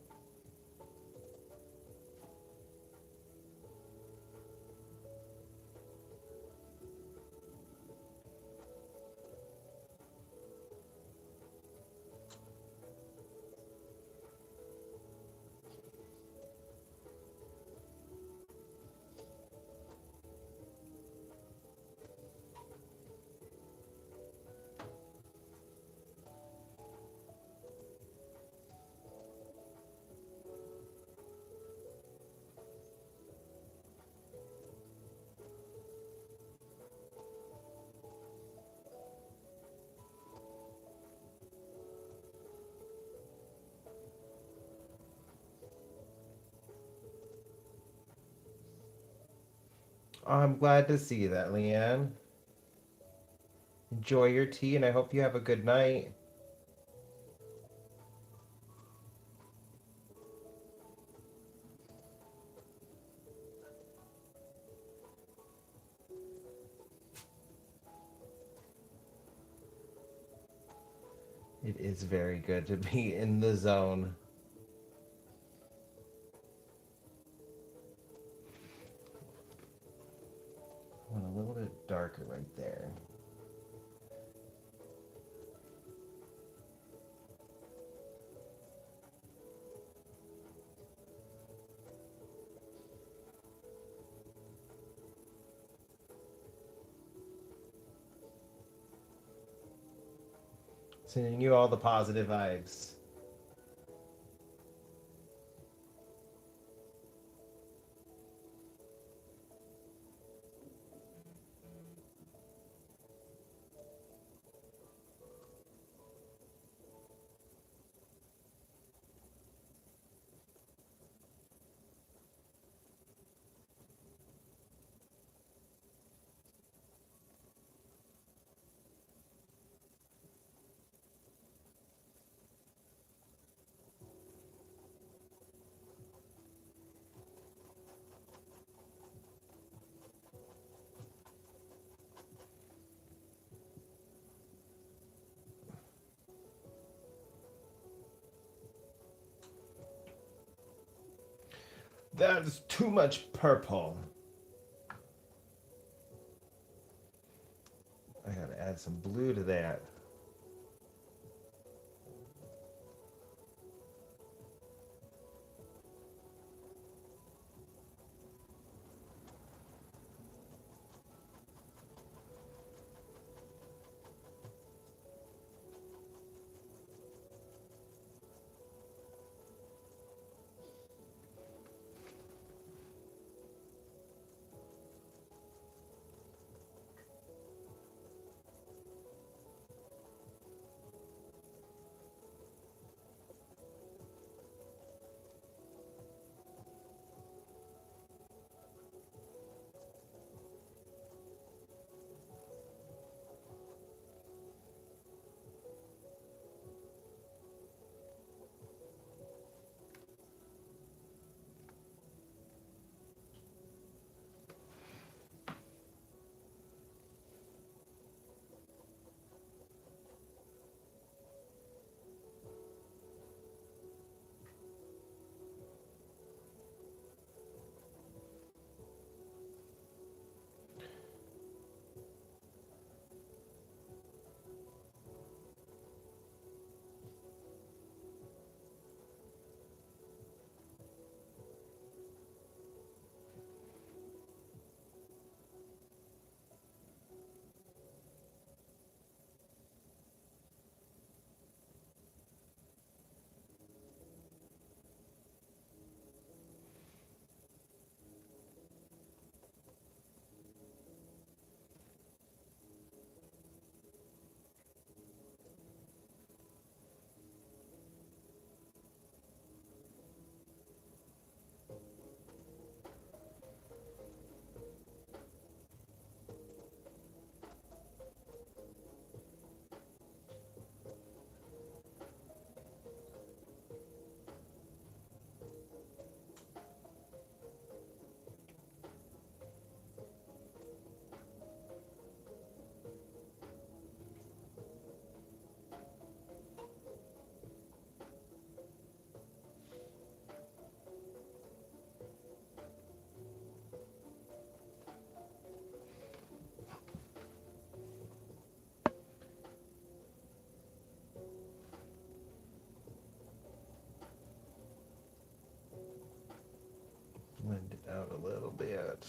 Speaker 1: I'm glad to see that, Leanne. Enjoy your tea, and I hope you have a good night. is very good to be in the zone. I want a little bit darker right there. Sending you all the positive vibes. That's too much purple. I gotta add some blue to that. Blend it out a little bit.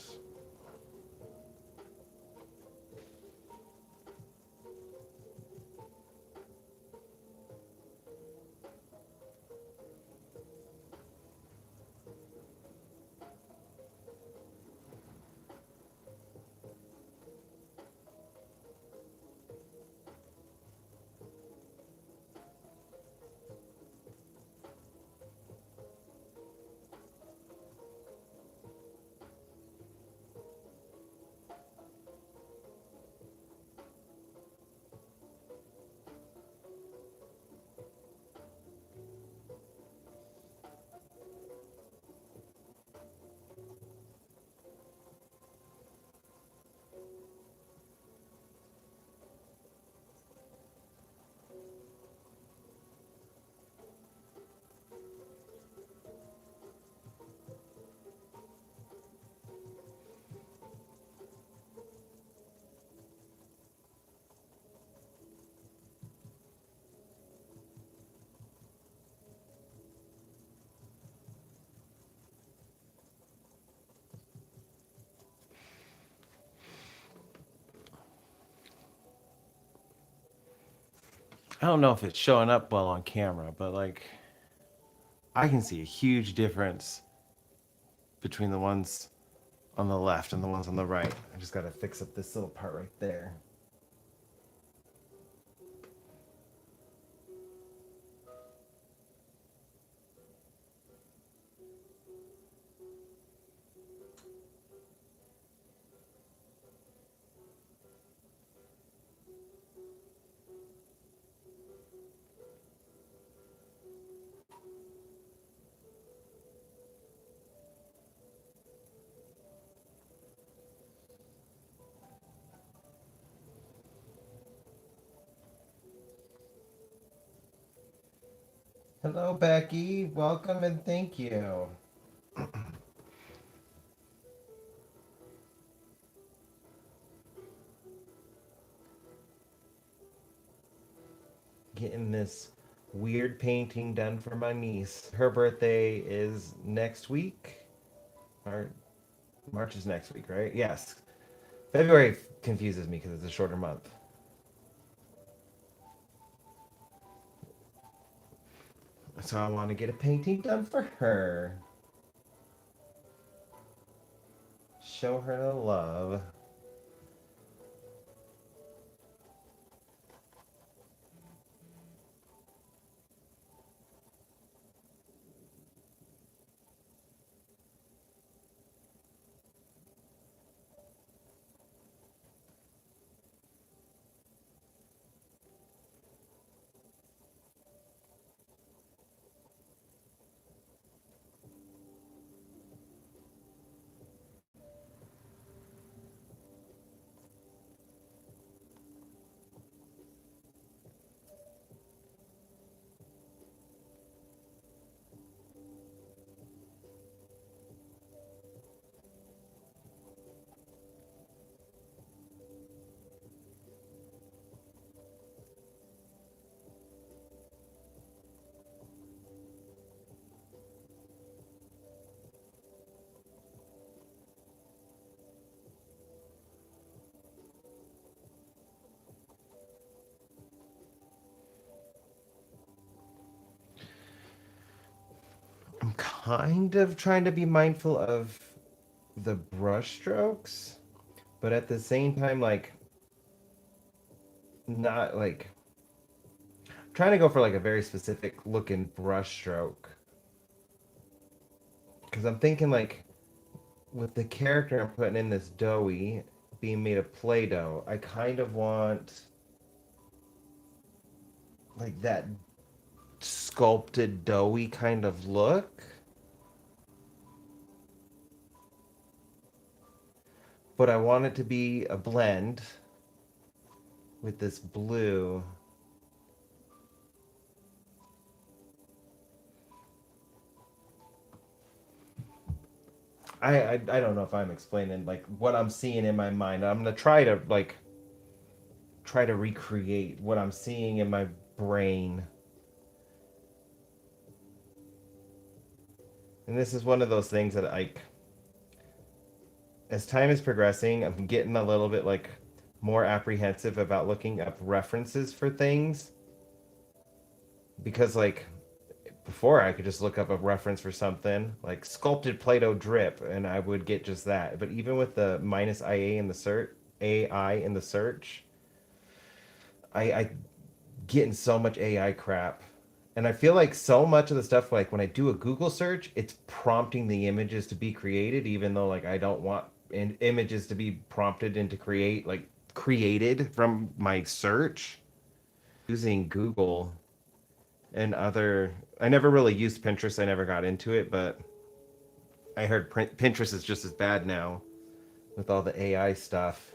Speaker 1: I don't know if it's showing up well on camera, but like I can see a huge difference between the ones on the left and the ones on the right. I just gotta fix up this little part right there. Hello, Becky. Welcome and thank you. Getting this weird painting done for my niece. Her birthday is next week. Or March is next week, right? Yes. February confuses me because it's a shorter month. So I want to get a painting done for her. Show her the love. I'm kind of trying to be mindful of the brush strokes, but at the same time, like, not like trying to go for like a very specific looking brush stroke. Because I'm thinking, like, with the character I'm putting in this doughy being made of Play Doh, I kind of want like that sculpted doughy kind of look, but I want it to be a blend with this blue. I don't know if I'm explaining like what I'm seeing in my mind. I'm gonna try to recreate what I'm seeing in my brain. And this is one of those things that like as time is progressing, I'm getting a little bit like more apprehensive about looking up references for things because like before I could just look up a reference for something like sculpted Play-Doh drip and I would get just that. But even with the minus IA in the search, AI in the search, I getting so much AI crap. And I feel like so much of the stuff, like when I do a Google search, it's prompting the images to be created, even though like I don't want images to be prompted and to create like created from my search using Google and other. I never really used Pinterest. I never got into it, but I heard Pinterest is just as bad now with all the AI stuff.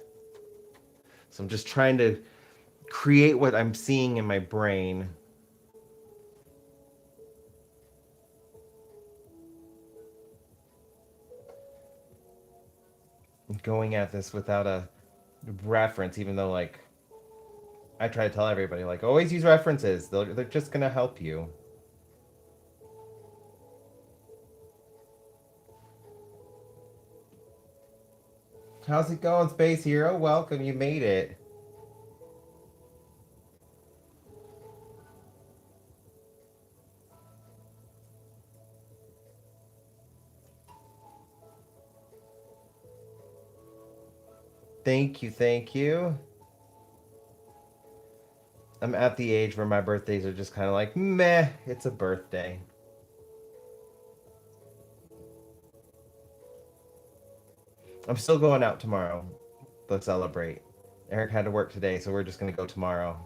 Speaker 1: So I'm just trying to create what I'm seeing in my brain, going at this without a reference, even though like I try to tell everybody like always use references. They're just gonna help you. How's it going, Space Hero? Welcome, you made it. Thank you, thank you. I'm at the age where my birthdays are just kind of like, meh, it's a birthday. I'm still going out tomorrow to celebrate. Eric had to work today, so we're just going to go tomorrow.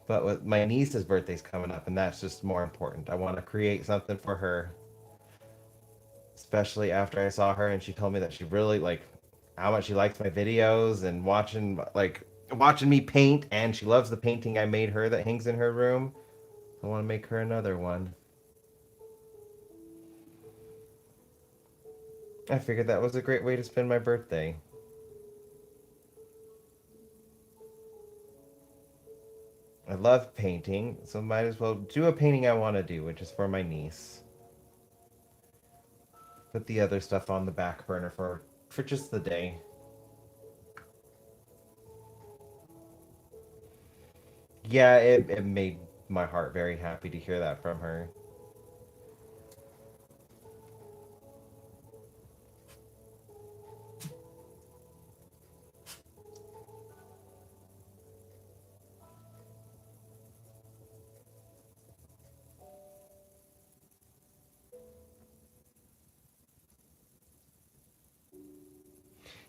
Speaker 1: But with my niece's birthday's coming up, and that's just more important. I want to create something for her, especially after I saw her and she told me that she really like how much she likes my videos and watching me paint, and she loves the painting I made her that hangs in her room. I want to make her another one. I figured that was a great way to spend my birthday. I love painting, so might as well do a painting I want to do, which is for my niece. Put the other stuff on the back burner for just the day. Yeah, it made my heart very happy to hear that from her.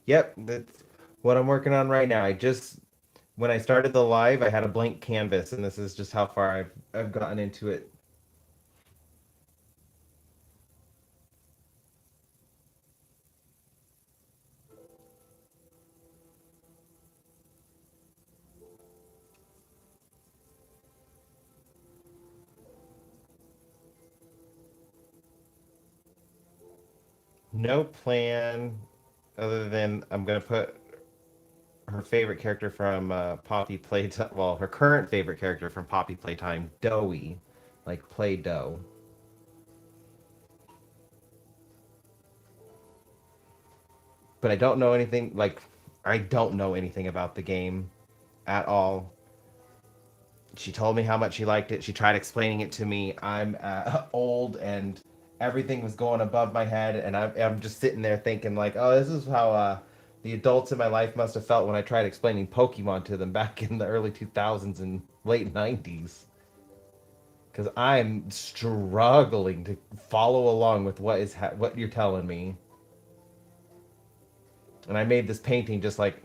Speaker 1: Yep, that's what I'm working on right now. When I started the live, I had a blank canvas, and this is just how far I've gotten into it. No plan other than I'm gonna put her favorite character from Poppy Playtime. Well, her current favorite character from Poppy Playtime, Doughy, like Play Doh. But I don't know anything about the game at all. She told me how much she liked it. She tried explaining it to me. I'm old and everything was going above my head, and I'm just sitting there thinking like, oh, this is how the adults in my life must have felt when I tried explaining Pokemon to them back in the early 2000s and late 90s. Because I'm struggling to follow along with what you're telling me. And I made this painting just like,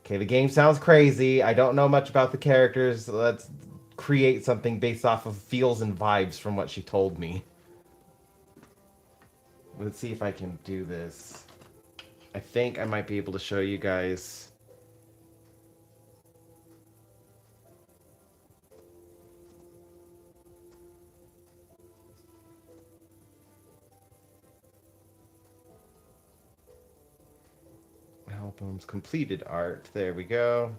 Speaker 1: okay, the game sounds crazy. I don't know much about the characters. So let's create something based off of feels and vibes from what she told me. Let's see if I can do this. I think I might be able to show you guys. Albums, completed art. There we go.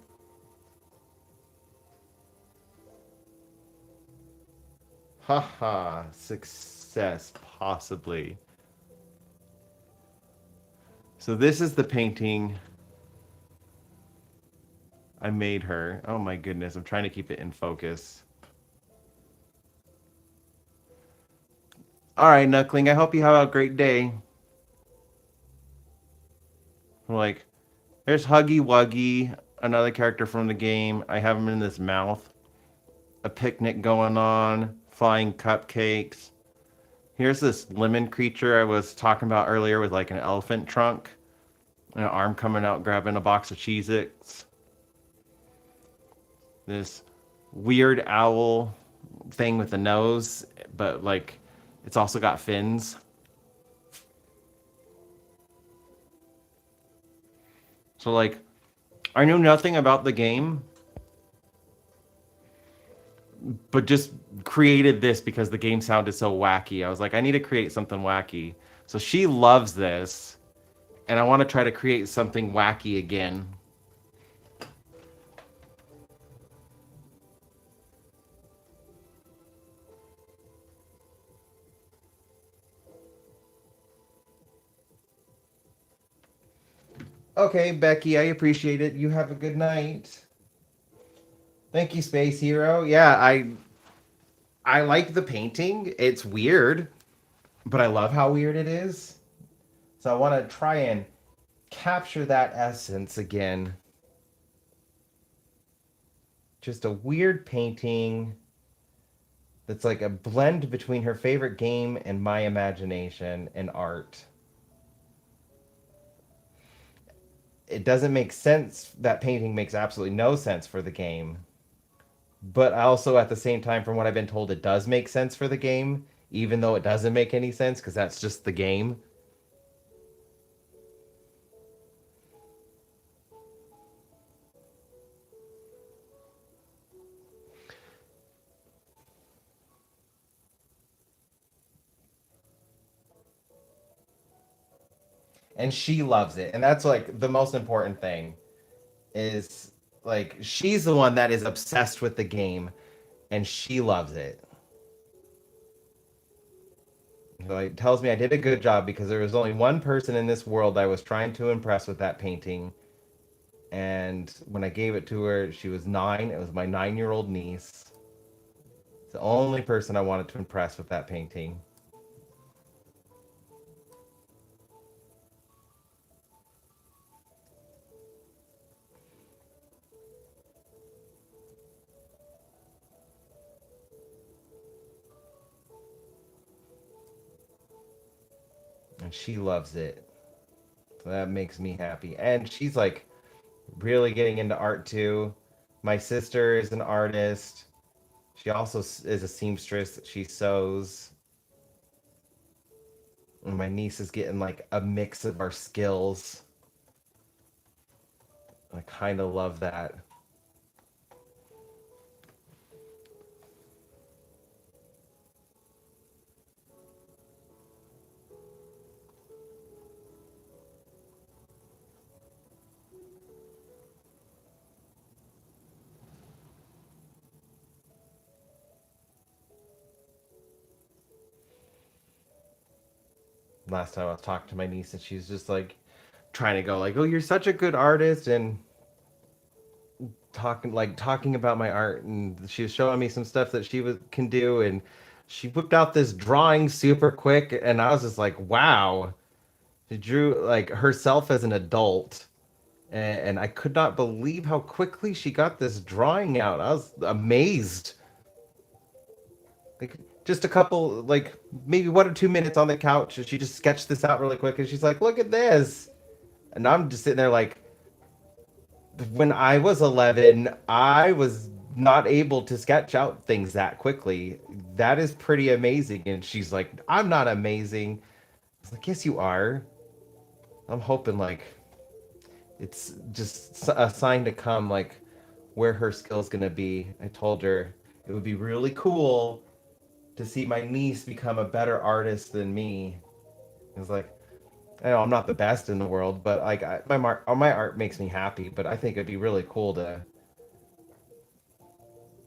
Speaker 1: Haha, success, possibly. So this is the painting I made her. Oh my goodness, I'm trying to keep it in focus. All right, Knuckling, I hope you have a great day. Like, there's Huggy Wuggy, another character from the game. I have him in this mouth. A picnic going on, flying cupcakes. Here's this lemon creature I was talking about earlier with like an elephant trunk. An arm coming out grabbing a box of Cheez-Its. This weird owl thing with a nose, but like it's also got fins. So like I knew nothing about the game, but just created this because the game sounded so wacky. I was like, I need to create something wacky. So she loves this, and I want to try to create something wacky again. Okay, Becky, I appreciate it. You have a good night. Thank you, Space Hero. Yeah, I like the painting. It's weird, but I love how weird it is. So I want to try and capture that essence again. Just a weird painting that's like a blend between her favorite game and my imagination and art. It doesn't make sense. That painting makes absolutely no sense for the game. But also at the same time, from what I've been told, it does make sense for the game, even though it doesn't make any sense because that's just the game. And she loves it. And that's like the most important thing is like she's the one that is obsessed with the game and she loves it. So it tells me I did a good job because there was only one person in this world I was trying to impress with that painting. And when I gave it to her, she was 9. It was my 9-year-old niece. It's the only person I wanted to impress with that painting. And she loves it. So that makes me happy. And she's like really getting into art too. My sister is an artist. She also is a seamstress. She sews. And my niece is getting like a mix of our skills. I kind of love that. Last time I was talking to my niece, and she's just like trying to go like, "Oh, you're such a good artist," and talking about my art, and she was showing me some stuff that can do, and she whipped out this drawing super quick, and I was just like, "Wow!" She drew like herself as an adult, and I could not believe how quickly she got this drawing out. I was amazed. Like just a couple, like maybe 1 or 2 minutes on the couch, and she just sketched this out really quick, and she's like, "Look at this," and I'm just sitting there like, when I was 11, I was not able to sketch out things that quickly. That is pretty amazing. And she's like, "I'm not amazing." I was like, "Yes, you are." I'm hoping like it's just a sign to come, like where her skill's gonna be. I told her it would be really cool to see my niece become a better artist than me. It was like, I know I'm not the best in the world, but like my art makes me happy. But I think it'd be really cool to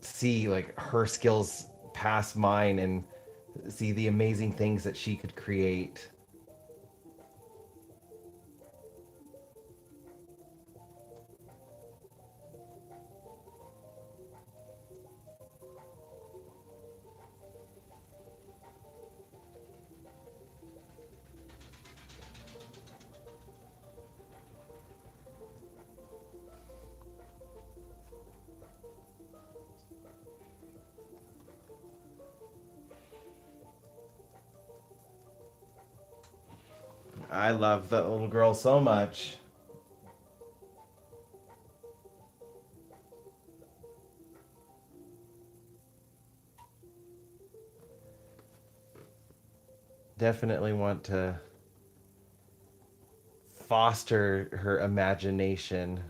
Speaker 1: see like her skills past mine and see the amazing things that she could create. I love that little girl so much. Definitely want to foster her imagination.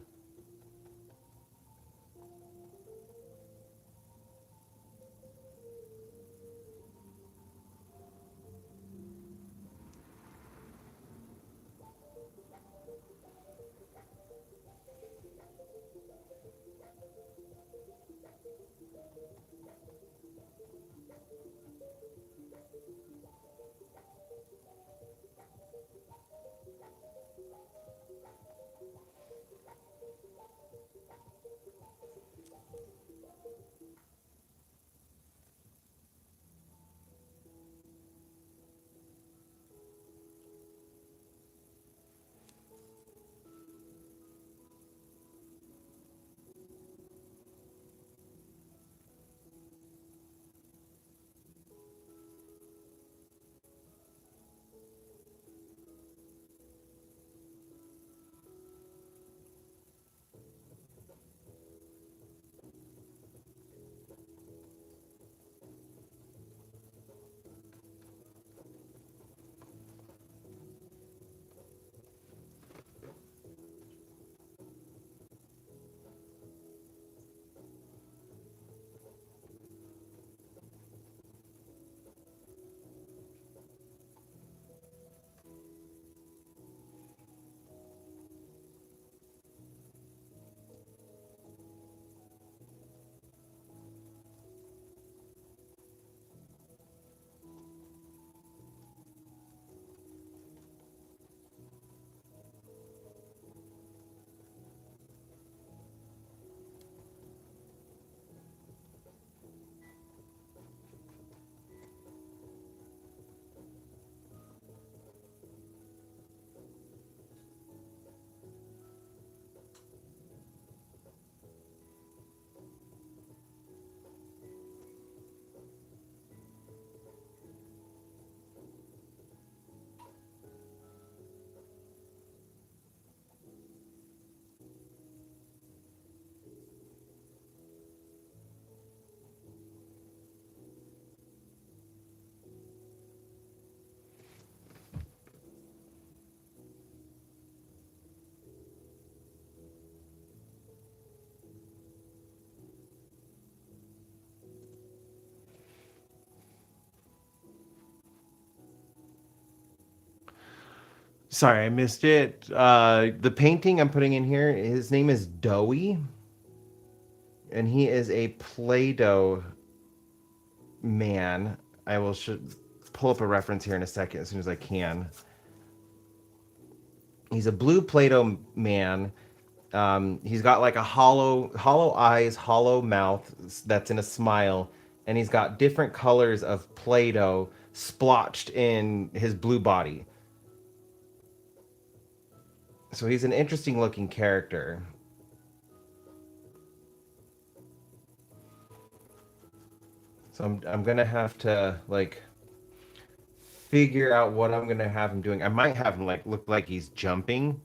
Speaker 1: Sorry, I missed it. The painting I'm putting in here, his name is Doughy, and he is a Play-Doh man. I will should pull up a reference here in a second as soon as I can. He's a blue Play-Doh man. He's got like a hollow eyes, hollow mouth that's in a smile, and he's got different colors of Play-Doh splotched in his blue body. So he's an interesting looking character. So I'm gonna have to like figure out what I'm gonna have him doing. I might have him like look like he's jumping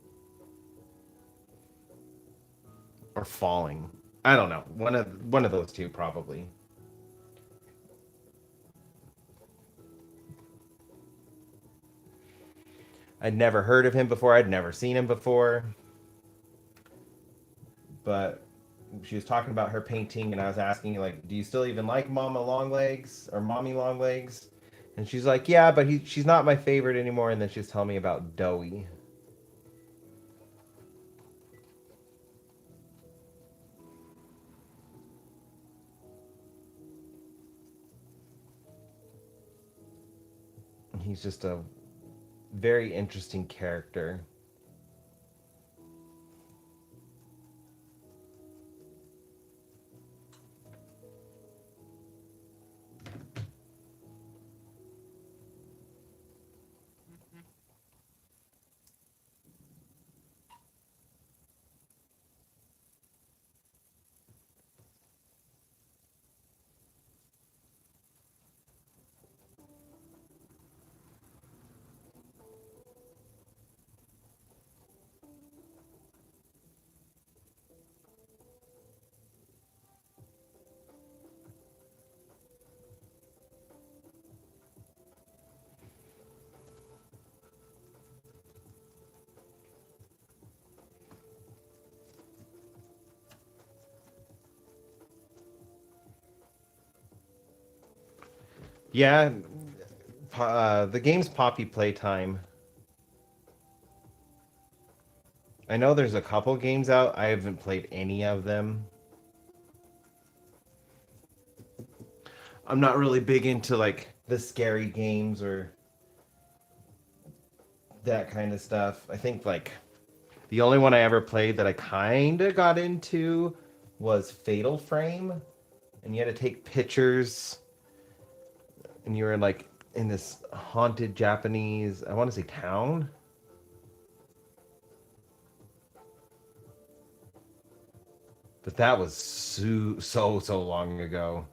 Speaker 1: or falling. I don't know. One of those two probably. I'd never heard of him before. I'd never seen him before. But she was talking about her painting, and I was asking like, "Do you still even like Mama Longlegs or Mommy Longlegs?" And she's like, "Yeah, but she's not my favorite anymore." And then she's telling me about Doughy. He's just a very interesting character. Yeah, the game's Poppy Playtime. I know there's a couple games out. I haven't played any of them. I'm not really big into like the scary games or that kind of stuff. I think like the only one I ever played that I kind of got into was Fatal Frame, and you had to take pictures, and you were like in this haunted Japanese, I want to say town. But that was so long ago.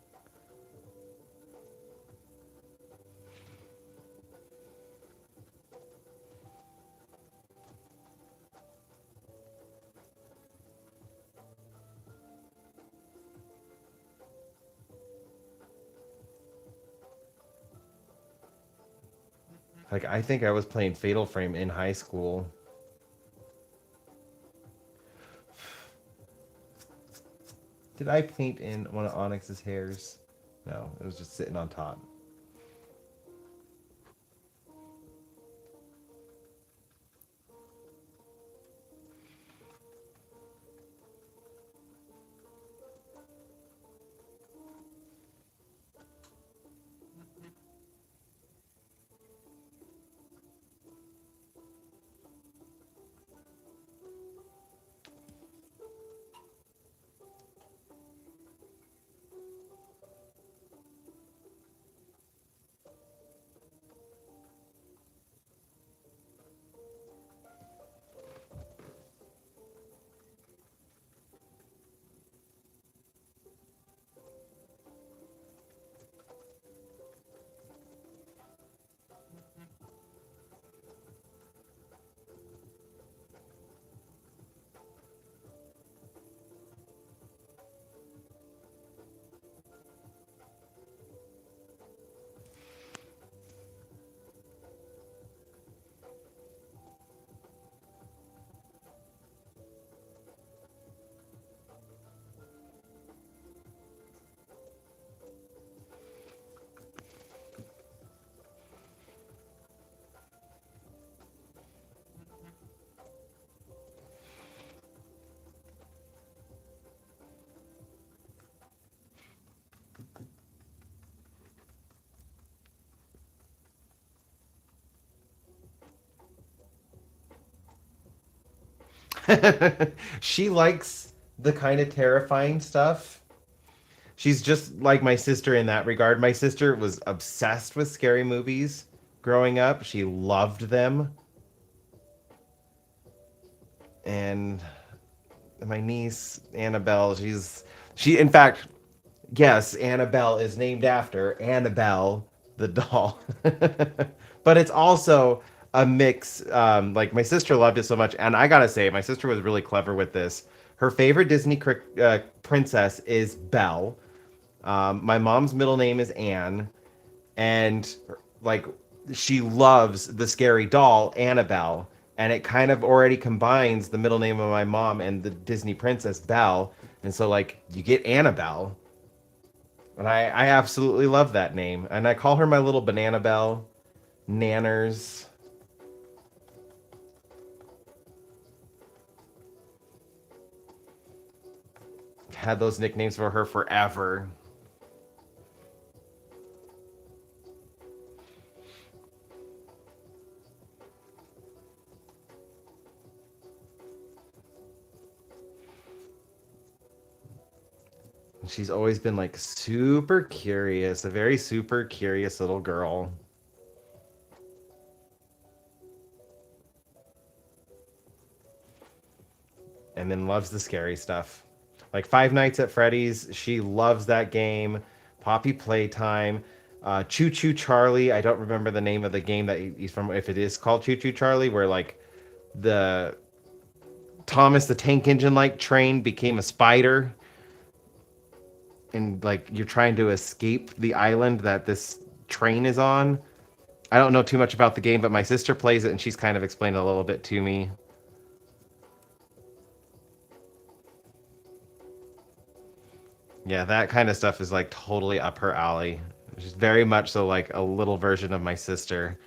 Speaker 1: Like I think I was playing Fatal Frame in high school. Did I paint in one of Onyx's hairs? No, it was just sitting on top. She likes the kind of terrifying stuff. She's just like my sister in that regard. My sister was obsessed with scary movies growing up. She loved them. And my niece, Annabelle, she in fact, yes, Annabelle is named after Annabelle the doll. But it's also a mix. Like my sister loved it so much, and I gotta say, my sister was really clever with this. Her favorite princess is Belle. My mom's middle name is Anne, and like she loves the scary doll Annabelle, and it kind of already combines the middle name of my mom and the Disney princess Belle, and so like you get Annabelle, and I absolutely love that name, and I call her my little banana bell, Nanners. Had those nicknames for her forever. She's always been like super curious, a very super curious little girl. And then loves the scary stuff. Like Five Nights at Freddy's, she loves that game. Poppy Playtime, Choo Choo Charlie. I don't remember the name of the game that he's from. If it is called Choo Choo Charlie, where like the Thomas the Tank Engine like train became a spider, and like you're trying to escape the island that this train is on. I don't know too much about the game, but my sister plays it, and she's kind of explained a little bit to me. Yeah, that kind of stuff is like totally up her alley. She's very much so like a little version of my sister.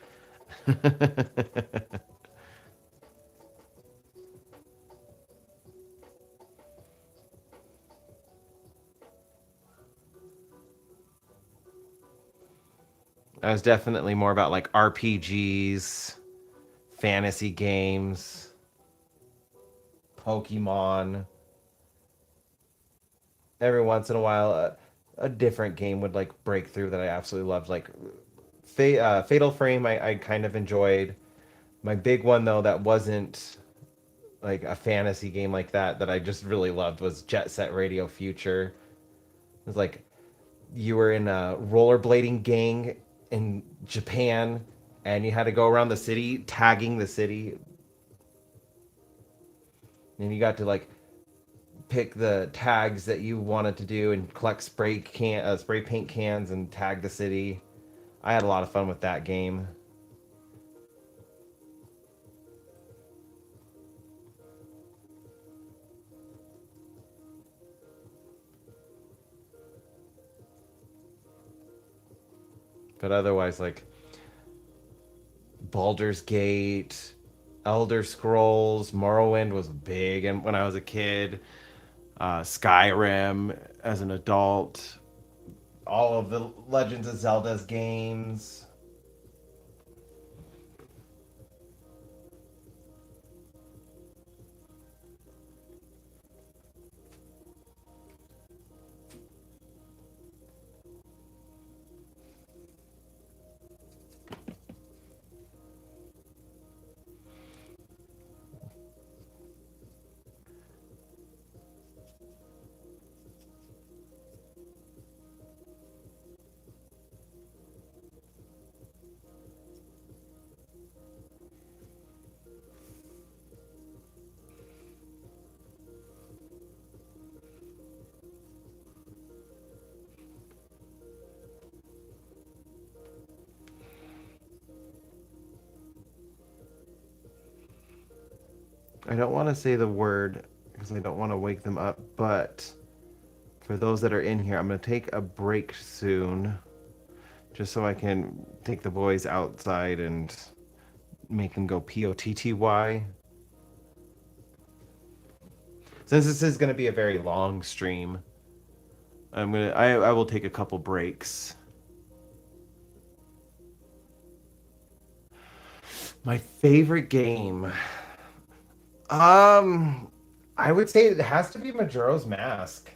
Speaker 1: I was definitely more about like RPGs, fantasy games, Pokemon. Every once in a while, a different game would like break through that I absolutely loved. Like Fatal Frame, I kind of enjoyed. My big one though that wasn't like a fantasy game like that I just really loved was Jet Set Radio Future. It was like you were in a rollerblading gang in Japan, and you had to go around the city tagging the city, and you got to like pick the tags that you wanted to do and collect spray paint cans and tag the city. I had a lot of fun with that game. But otherwise, like Baldur's Gate, Elder Scrolls, Morrowind was big, and when I was a kid, Skyrim as an adult, all of the Legends of Zelda's games. I don't want to say the word because I don't want to wake them up, but for those that are in here, I'm going to take a break soon just so I can take the boys outside and make them go POTTY. Since this is going to be a very long stream, I will take a couple breaks. My favorite game. Um, I would say it has to be Majora's Mask.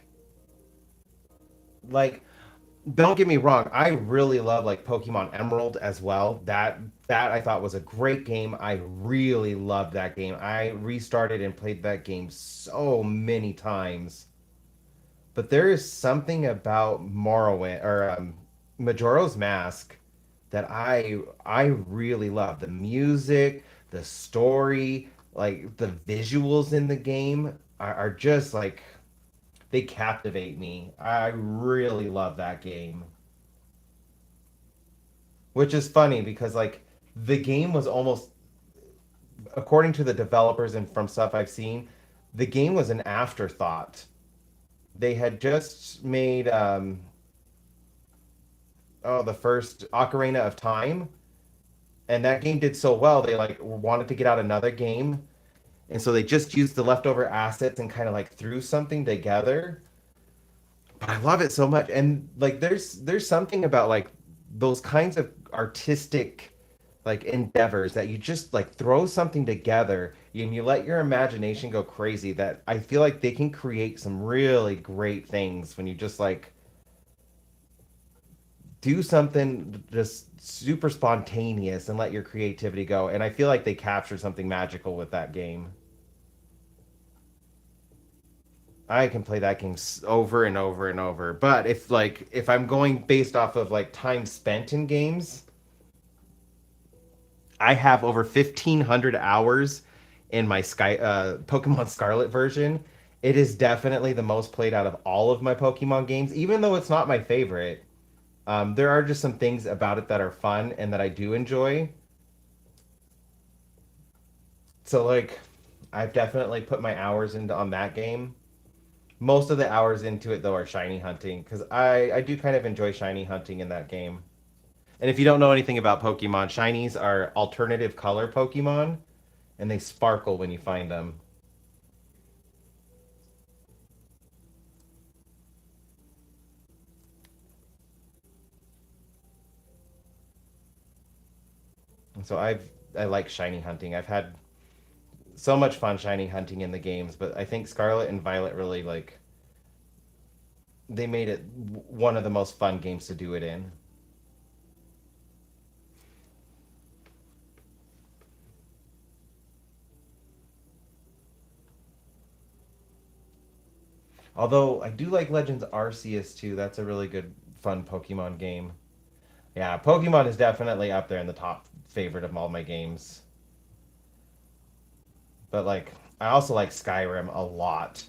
Speaker 1: Like, don't get me wrong, I really love like Pokemon Emerald as well. That I thought was a great game. I really loved that game. I restarted and played that game so many times. But there is something about Morrowind or Majora's Mask that I really love. The music, the story, like the visuals in the game are just like they captivate me. I really love that game. Which is funny because like the game was almost according to the developers and from stuff I've seen, the game was an afterthought. They had just made the first Ocarina of Time, and that game did so well they like wanted to get out another game, and so they just used the leftover assets and kind of like threw something together. But I love it so much, and like there's something about like those kinds of artistic like endeavors that you just like throw something together and you let your imagination go crazy that I feel like they can create some really great things when you just like do something just super spontaneous and let your creativity go. And I feel like they captured something magical with that game. I can play that game over and over and over. But if I'm going based off of like time spent in games, I have over 1,500 hours in my Pokemon Scarlet version. It is definitely the most played out of all of my Pokemon games, even though it's not my favorite. There are just some things about it that are fun and that I do enjoy. So like, I've definitely put my hours into on that game. Most of the hours into it though are shiny hunting because I do kind of enjoy shiny hunting in that game. And if you don't know anything about Pokemon, shinies are alternative color Pokemon and they sparkle when you find them. And so I like shiny hunting. I've had so much fun shiny hunting in the games, but I think Scarlet and Violet really like they made it one of the most fun games to do it in. Although I do like Legends Arceus too. That's a really good fun Pokemon game. Yeah, Pokemon is definitely up there in the top favorite of all my games. But like I also like Skyrim a lot.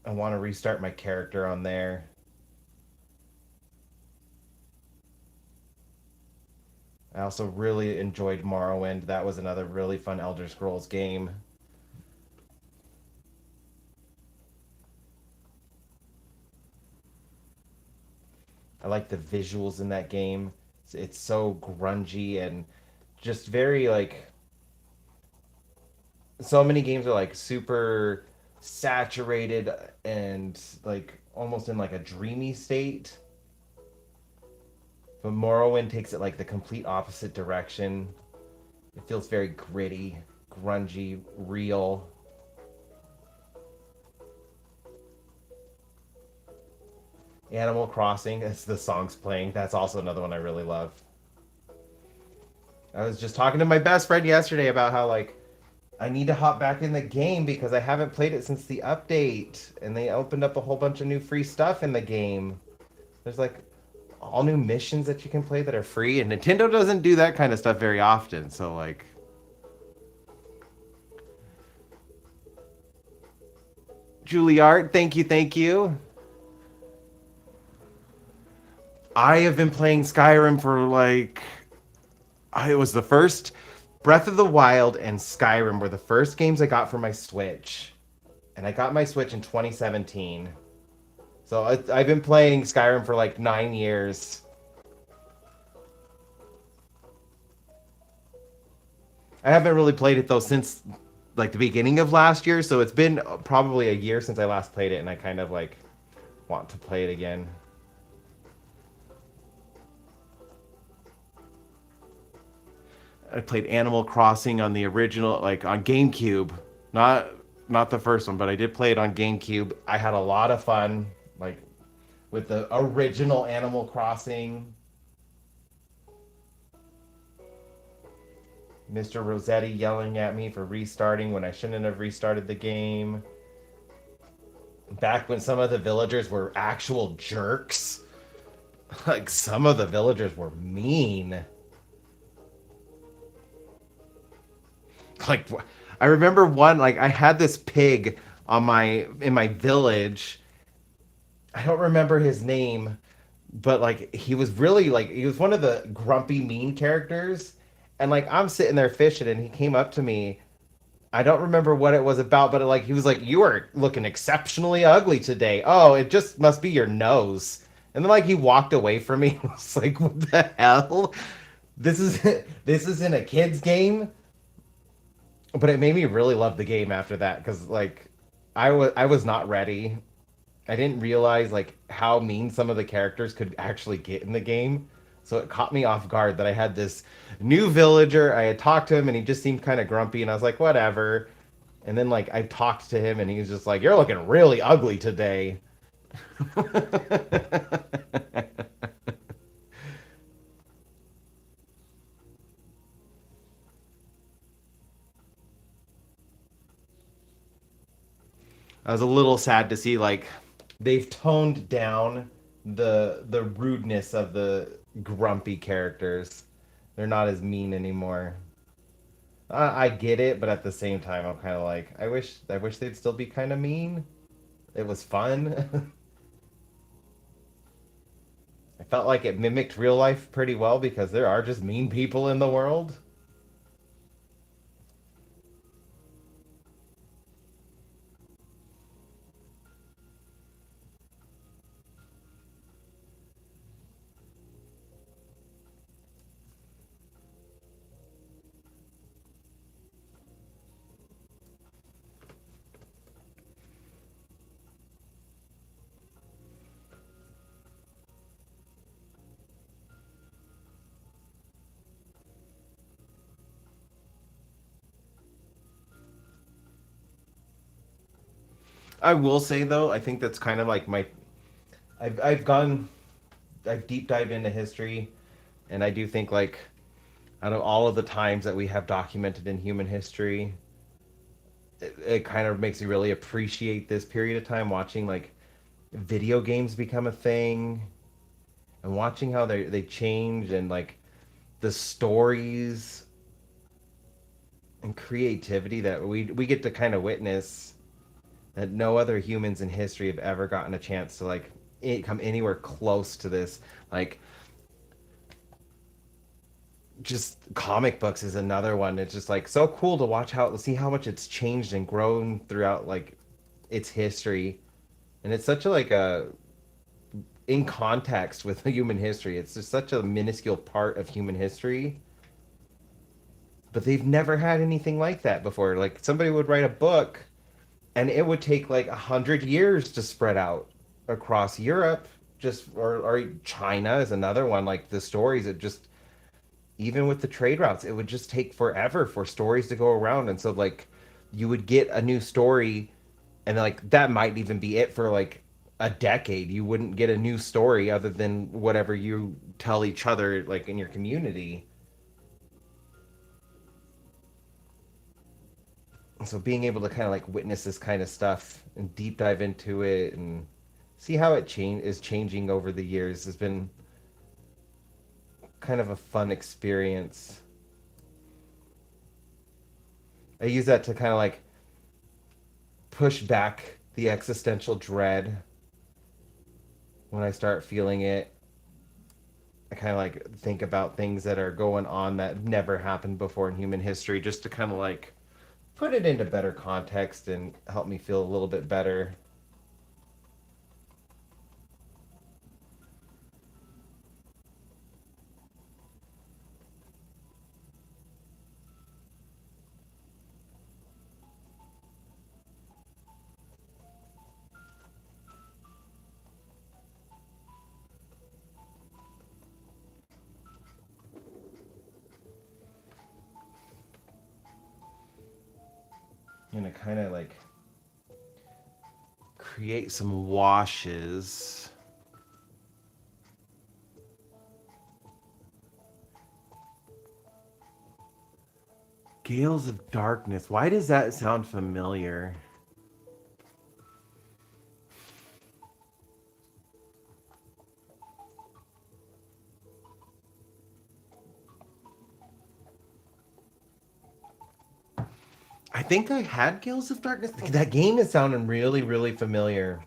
Speaker 1: I want to restart my character on there. I also really enjoyed Morrowind. That was another really fun Elder Scrolls game. I like the visuals in that game. It's so grungy and just very like so many games are like super saturated and like almost in like a dreamy state. But Morrowind takes it like the complete opposite direction. It feels very gritty, grungy, real. Animal Crossing, as the song's playing, that's also another one I really love. I was just talking to my best friend yesterday about how like I need to hop back in the game because I haven't played it since the update and they opened up a whole bunch of new free stuff in the game. There's like all new missions that you can play that are free and Nintendo doesn't do that kind of stuff very often. So like Juilliard, thank you, thank you. I have been playing Skyrim for like it was the first Breath of the Wild and Skyrim were the first games I got for my Switch. And I got my Switch in 2017. So I've been playing Skyrim for like 9 years. I haven't really played it though since like the beginning of last year. So it's been probably a year since I last played it, and I kind of like want to play it again. I played Animal Crossing on the original, like on GameCube. Not not the first one, but I did play it on GameCube. I had a lot of fun, like with the original Animal Crossing. Mr. Rossetti yelling at me for restarting when I shouldn't have restarted the game. Back when some of the villagers were actual jerks. Like some of the villagers were mean. Like I remember one, like I had this pig on my in my village. I don't remember his name, but like he was really like he was one of the grumpy mean characters. And like I'm sitting there fishing and he came up to me. I don't remember what it was about, but like he was like, "You are looking exceptionally ugly today. Oh, it just must be your nose." And then like he walked away from me. I was like, "What the hell? This is this is in a kids game." But it made me really love the game after that because like I was not ready. I didn't realize like how mean some of the characters could actually get in the game. So it caught me off guard that I had this new villager. I had talked to him and he just seemed kind of grumpy and I was like, whatever. And then like I talked to him and he was just like, "You're looking really ugly today." I was a little sad to see like they've toned down the rudeness of the grumpy characters. They're not as mean anymore. I get it, but at the same time, I'm kind of like, I wish they'd still be kind of mean. It was fun. I felt like it mimicked real life pretty well because there are just mean people in the world. I will say though, I think that's kind of like my I've deep dived into history, and I do think like out of all of the times that we have documented in human history, it kind of makes me really appreciate this period of time watching like video games become a thing and watching how they change and like the stories and creativity that we get to kind of witness that no other humans in history have ever gotten a chance to like come anywhere close to this. Like just comic books is another one. It's just like so cool to watch how see how much it's changed and grown throughout like its history. And it's such a like a in context with human history. It's just such a minuscule part of human history. But they've never had anything like that before. Like somebody would write a book and it would take like 100 years to spread out across Europe. Just or China is another one. Like the stories, it just even with the trade routes, it would just take forever for stories to go around. And so like you would get a new story and like that might even be it for like a decade. You wouldn't get a new story other than whatever you tell each other like in your community. And so being able to kind of like witness this kind of stuff and deep dive into it and see how it is changing over the years has been kind of a fun experience. I use that to kind of like push back the existential dread when I start feeling it. I kind of like think about things that are going on that never happened before in human history just to kind of like put it into better context and help me feel a little bit better. I'm gonna kind of like create some washes. Gales of Darkness. Why does that sound familiar? I think I had Gales of Darkness. That game is sounding really, really familiar.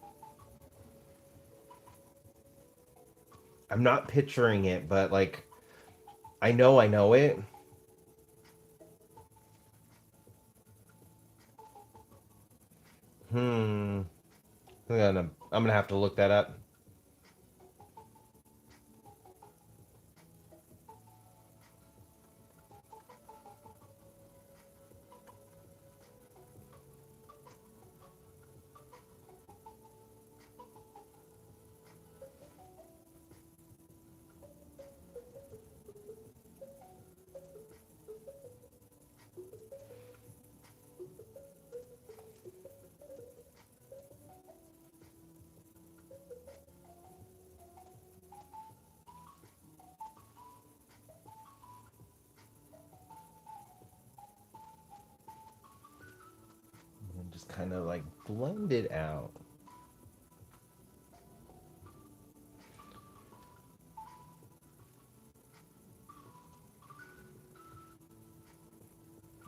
Speaker 1: I'm not picturing it, but like I know it. Hmm. I'm gonna have to look that up. And just kind of like blend it out.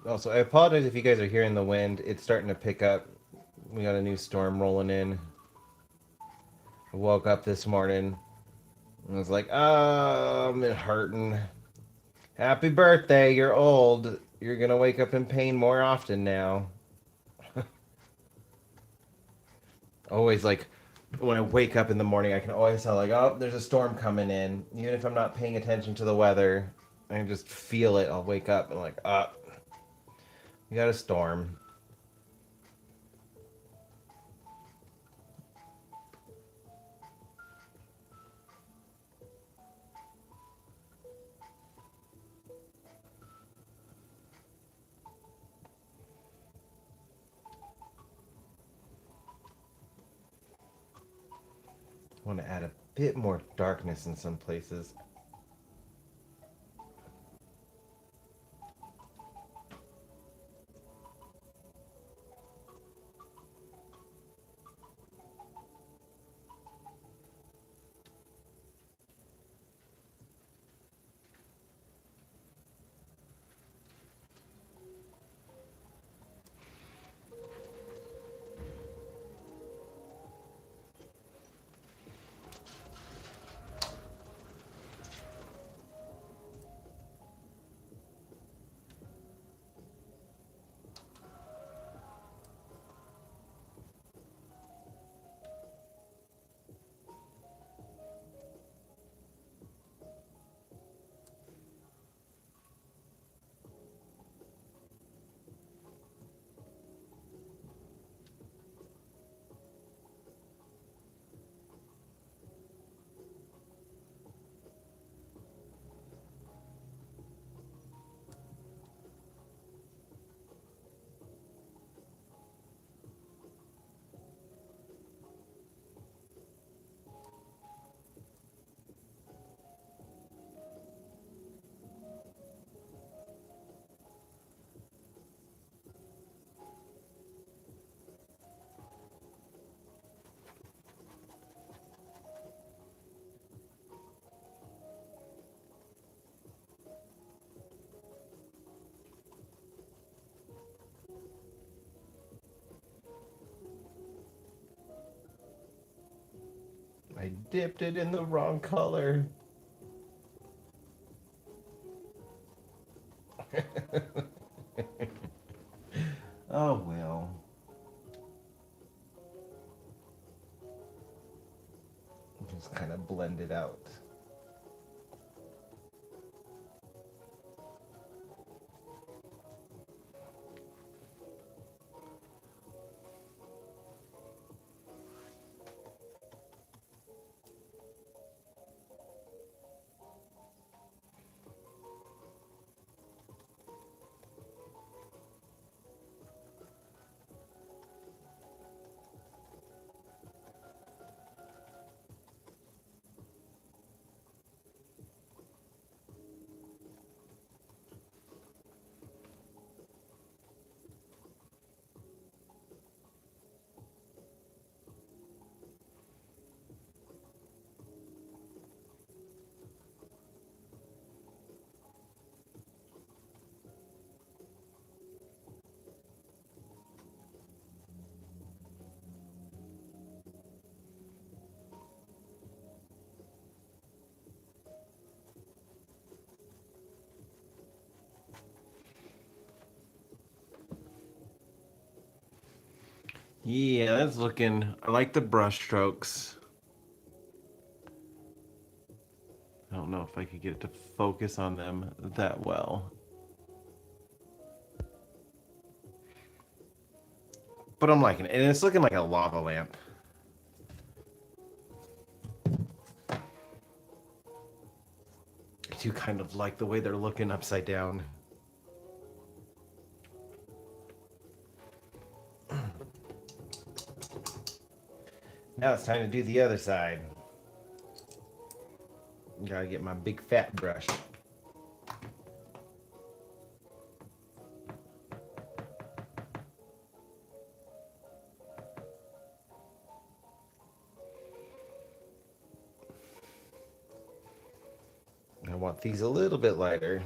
Speaker 1: Also, I apologize if you guys are hearing the wind. It's starting to pick up. We got a new storm rolling in. I woke up this morning and was like, oh, I'm hurting. Happy birthday, you're old. You're gonna wake up in pain more often now. Always like when I wake up in the morning, I can always tell like, oh, there's a storm coming in. Even if I'm not paying attention to the weather, I can just feel it. I'll wake up and like, we got a storm. I want to add a bit more darkness in some places. I dipped it in the wrong color. Oh well. Just kind of blend it out. Yeah, that's looking. I like the brush strokes. I don't know if I could get it to focus on them that well. But I'm liking it. And it's looking like a lava lamp. I do kind of like the way they're looking upside down. Now it's time to do the other side. Gotta get my big fat brush. I want these a little bit lighter.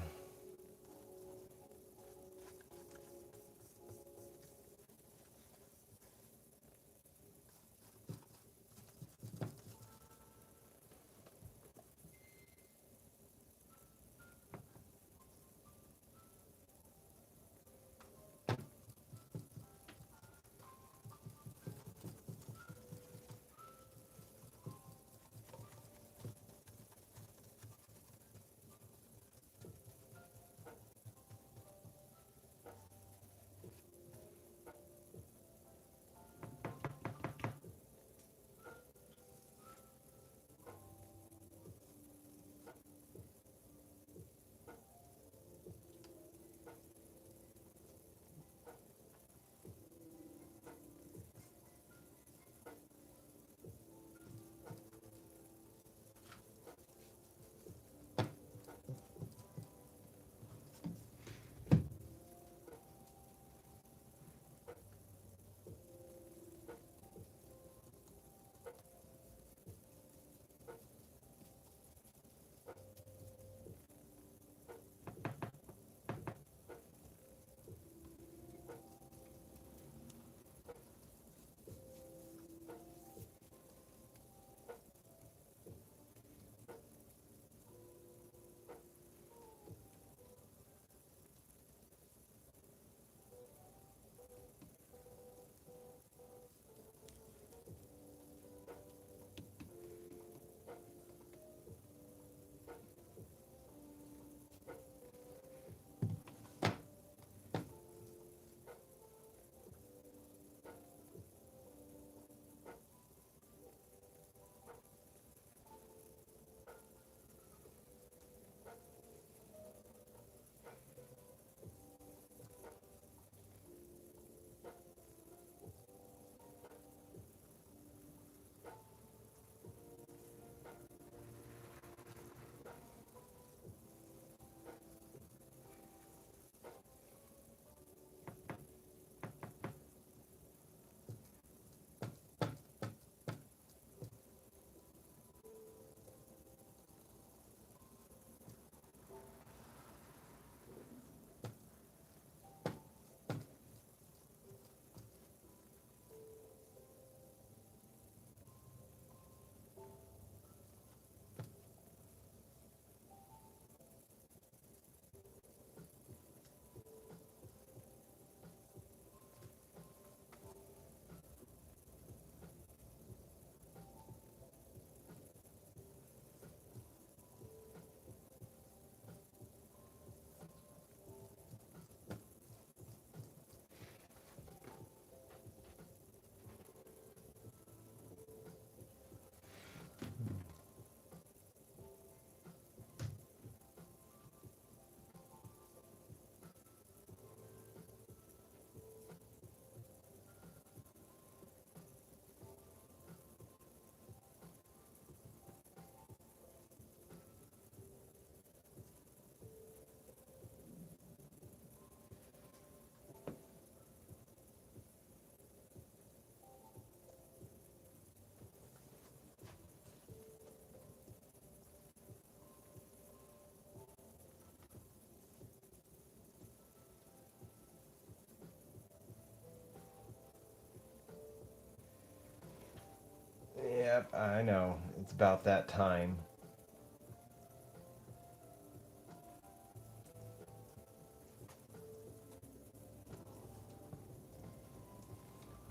Speaker 1: Yep, I know. It's about that time.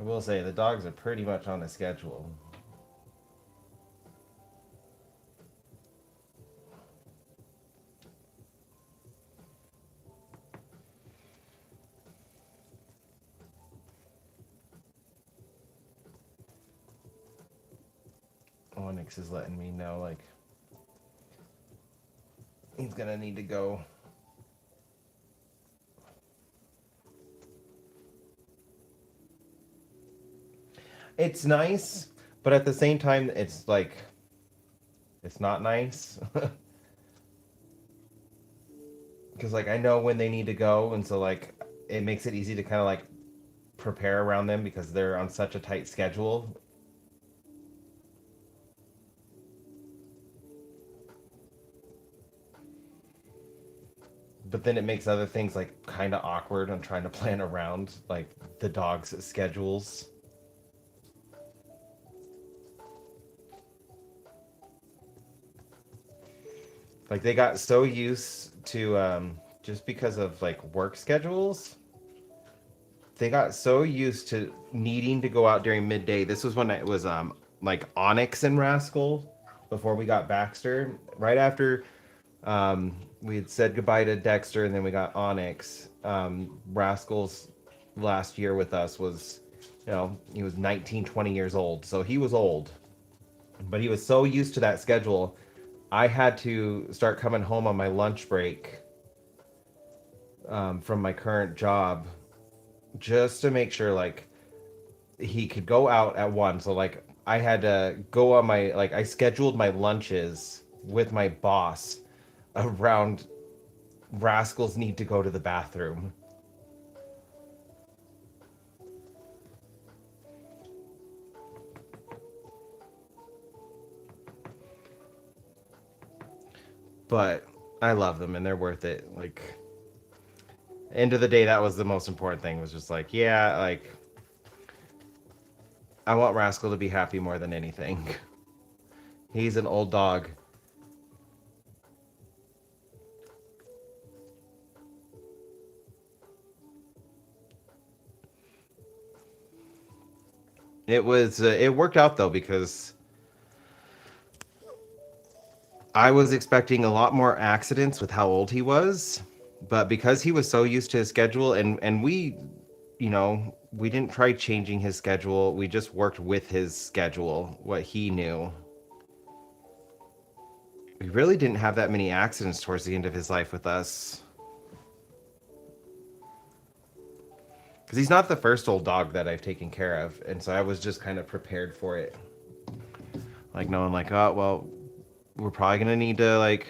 Speaker 1: I will say the dogs are pretty much on a schedule. Onyx is letting me know, like, he's gonna need to go. It's nice, but at the same time, it's like, it's not nice. Because, like, I know when they need to go, and so, like, it makes it easy to kind of, like, prepare around them because they're on such a tight schedule. But then it makes other things, like, kind of awkward on trying to plan around, like, the dogs' schedules. Like, they got so used to, just because of, like, work schedules, they got so used to needing to go out during midday. This was when it was, like, Onyx and Rascal before we got Baxter. Right after we had said goodbye to Dexter and then we got Onyx. Rascal's last year with us was, he was 19, 20 years old. So he was old. But he was so used to that schedule. I had to start coming home on my lunch break from my current job just to make sure, like, he could go out at 1. So, like, I had to go on my, like, I scheduled my lunches with my boss around Rascals need to go to the bathroom. But I love them and they're worth it. Like, end of the day, that was the most important thing. Was just like, yeah, like, I want Rascal to be happy more than anything. He's an old dog. It worked out though because I was expecting a lot more accidents with how old he was, but because he was so used to his schedule, and we, we didn't try changing his schedule. We just worked with his schedule, what he knew. We really didn't have that many accidents towards the end of his life with us. Because he's not the first old dog that I've taken care of, and so I was just kind of prepared for it. Like knowing, like, oh well, we're probably gonna need to, like,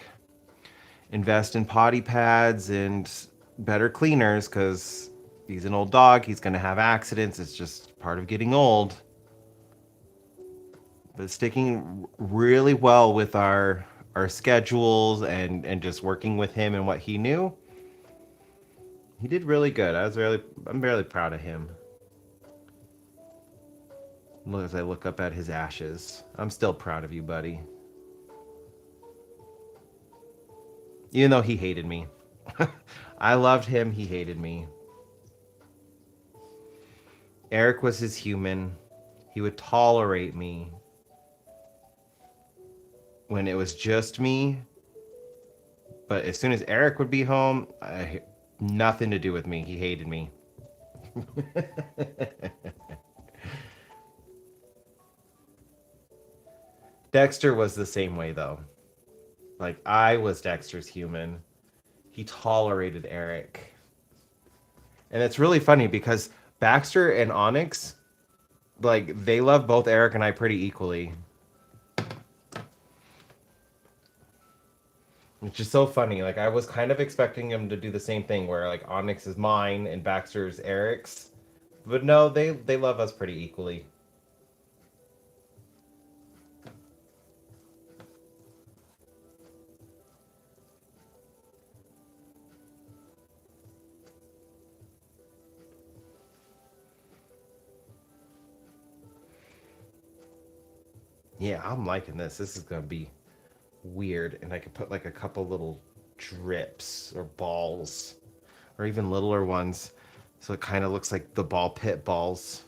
Speaker 1: invest in potty pads and better cleaners because he's an old dog. He's gonna have accidents. It's just part of getting old. But sticking really well with our schedules and just working with him and what he knew, he did really good. I'm really proud of him. As I look up at his ashes, I'm still proud of you, buddy. Even though he hated me. I loved him, he hated me. Eric was his human. He would tolerate me when it was just me. But as soon as Eric would be home, nothing to do with me. He hated me. Dexter was the same way, though. Like, I was Dexter's human. He tolerated Eric. And it's really funny because Baxter and Onyx, like, they love both Eric and I pretty equally. Which is so funny. Like, I was kind of expecting him to do the same thing where, like, Onyx is mine and Baxter's Eric's. But no, they love us pretty equally. Yeah, I'm liking this. This is gonna be weird. And I could put, like, a couple little drips or balls or even littler ones. So it kind of looks like the ball pit balls.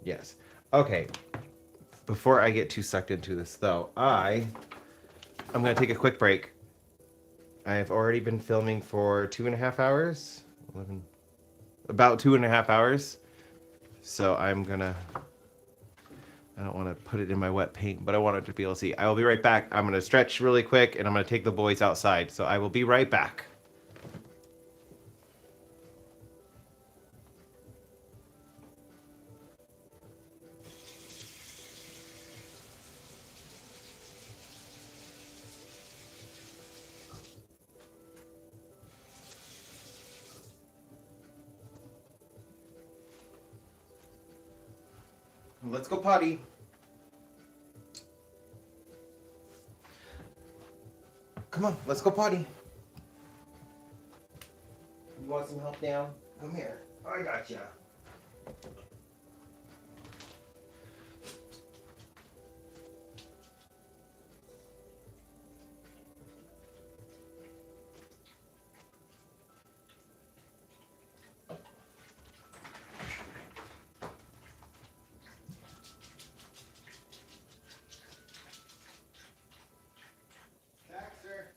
Speaker 1: Yes. Okay. Before I get too sucked into this, though, I'm gonna take a quick break. I've already been filming for 2.5 hours. 11, about 2.5 hours. So I'm gonna. I don't want to put it in my wet paint, but I want it to be able to see. I will be right back. I'm gonna stretch really quick, and I'm gonna take the boys outside. So I will be right back. Let's go potty. Come on, let's go potty. You want some help down? Come here. I got ya. Baxter.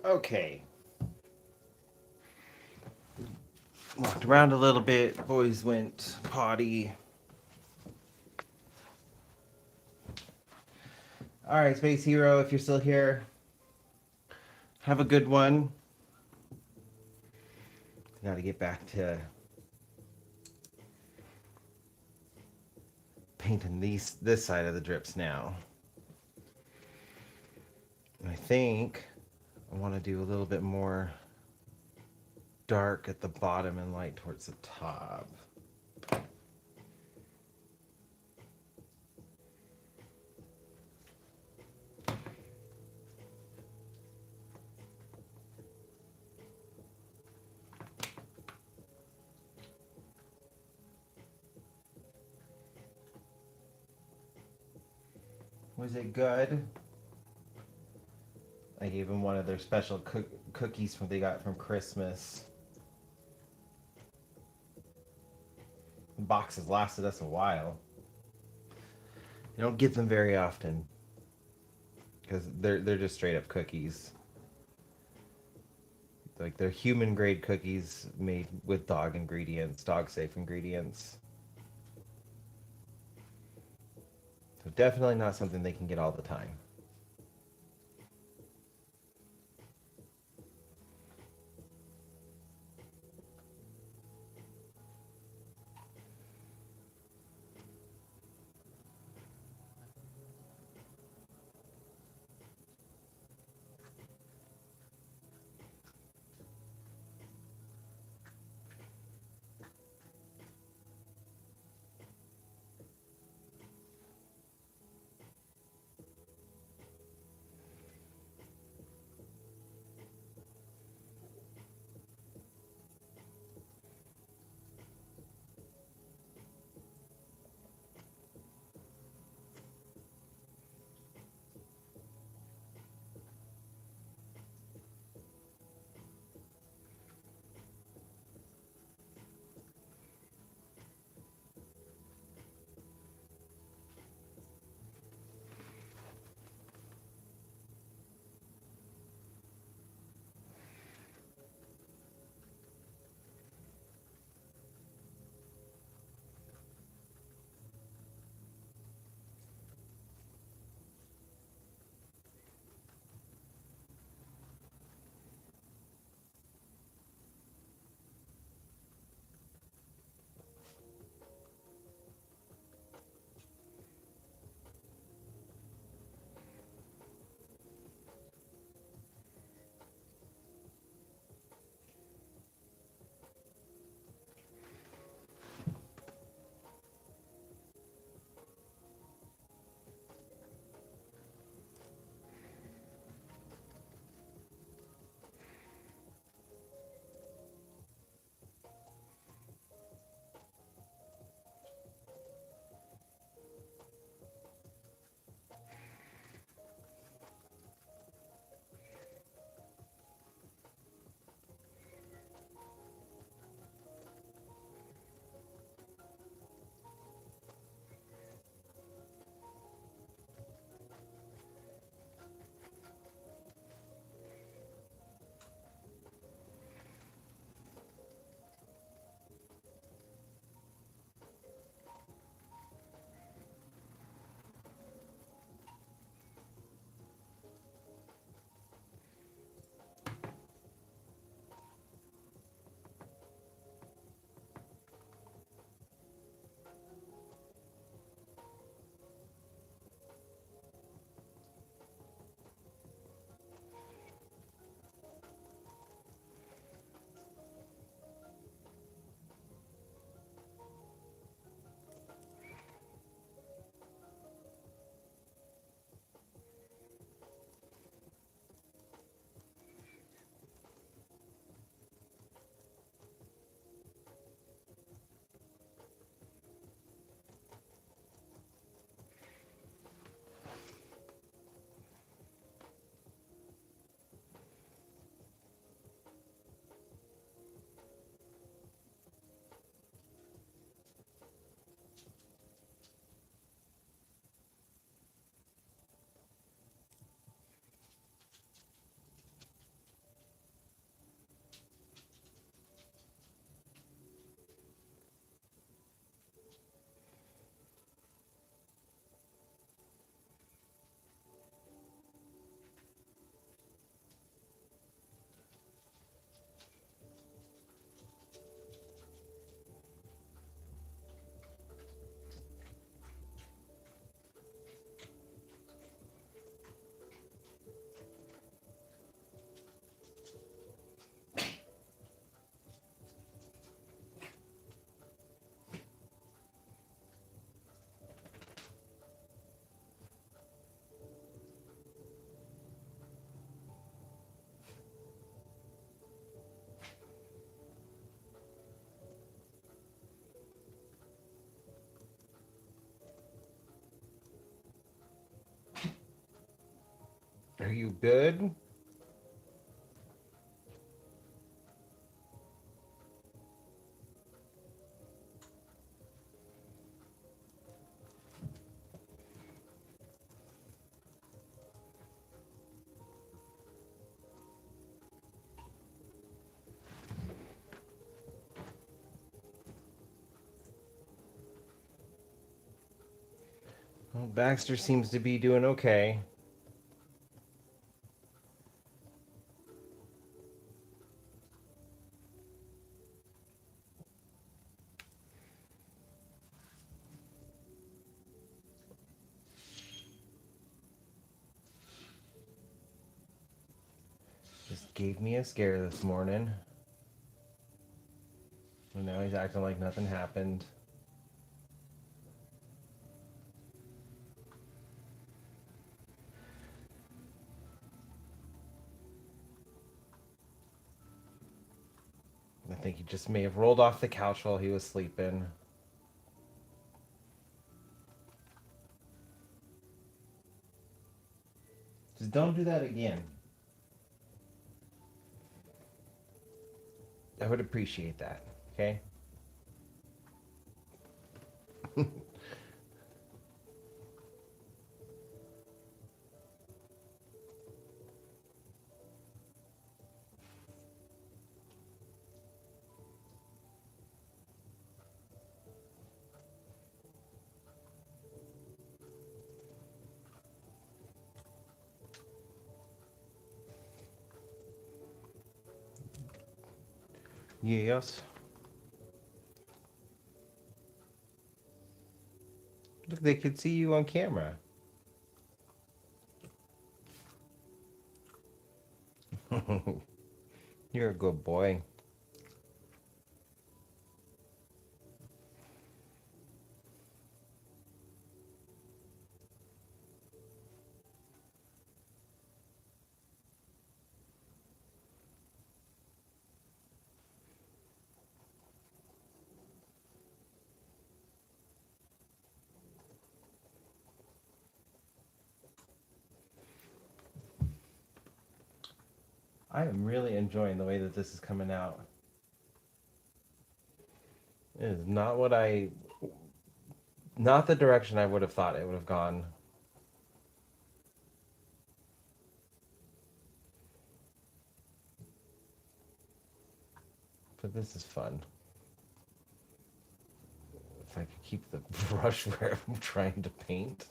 Speaker 1: Okay. Walked around a little bit. Boys went potty. All right, Space Hero, if you're still here, have a good one. Got to get back to painting this side of the drips now. I think I want to do a little bit more dark at the bottom and light towards the top. Was it good? I gave them one of their special cookies from they got from Christmas. The boxes lasted us a while. You don't get them very often because they're just straight up cookies. Like they're human grade cookies made with dog ingredients, dog safe ingredients. So definitely not something they can get all the time. Are you good? Well, Baxter seems to be doing okay. Just gave me a scare this morning. And now he's acting like nothing happened. I think he just may have rolled off the couch while he was sleeping. Just don't do that again. I would appreciate that. Okay? Yes. Look, they could see you on camera. You're a good boy. I am really enjoying the way that this is coming out. It is not the direction I would have thought it would have gone. But this is fun. If I could keep the brush where I'm trying to paint.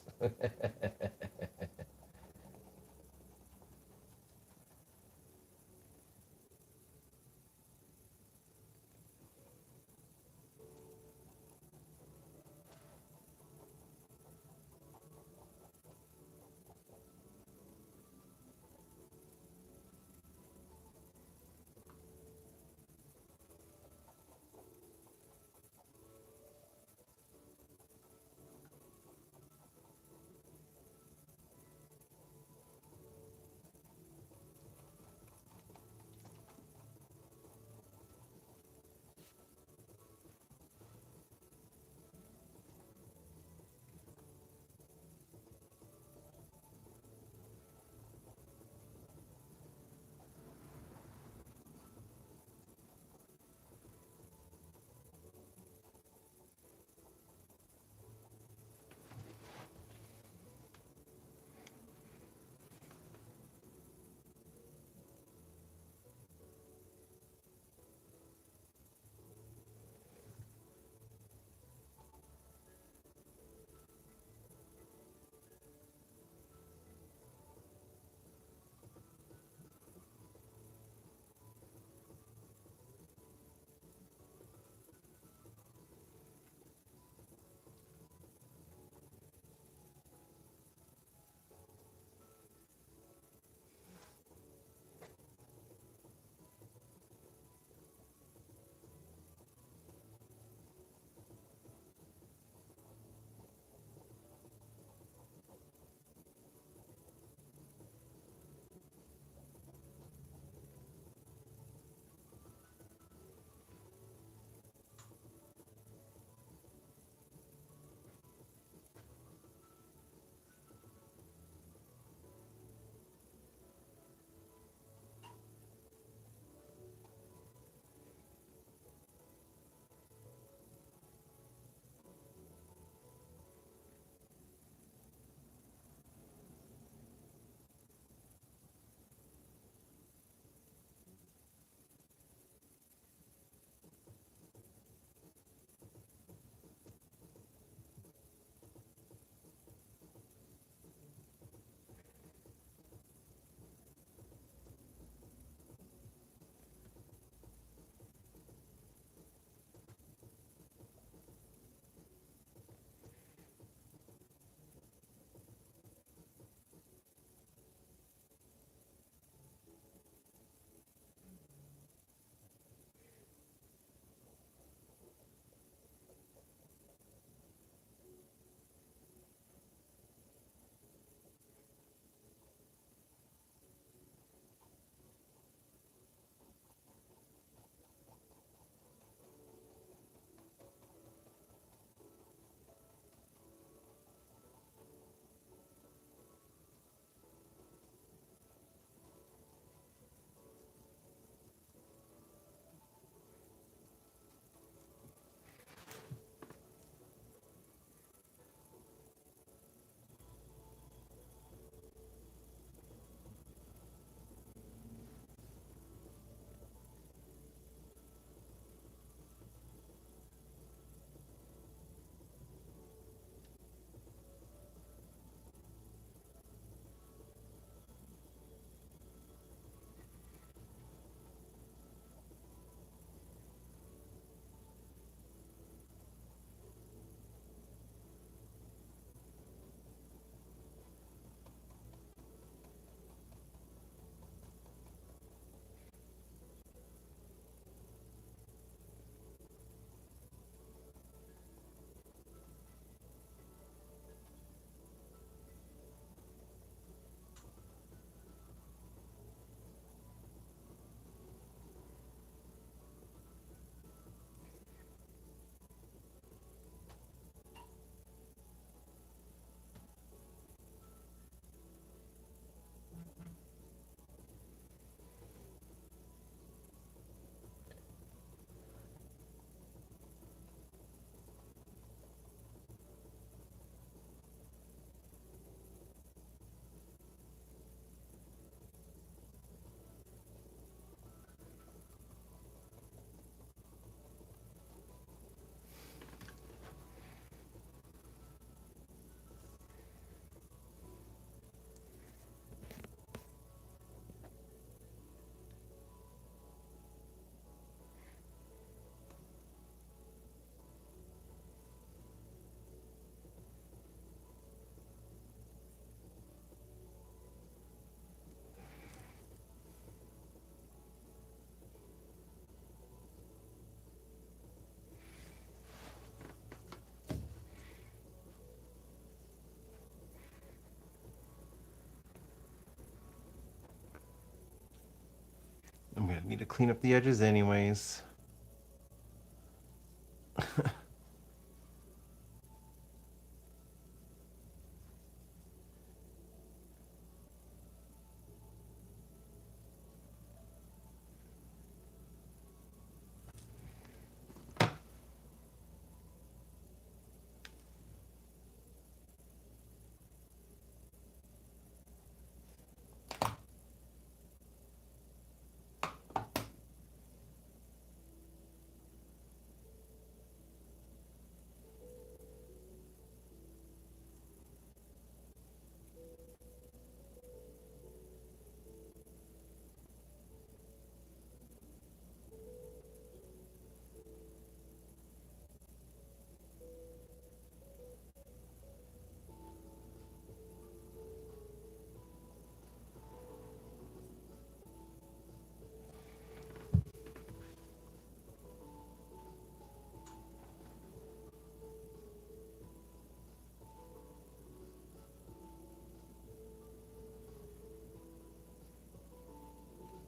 Speaker 1: need to clean up the edges anyways.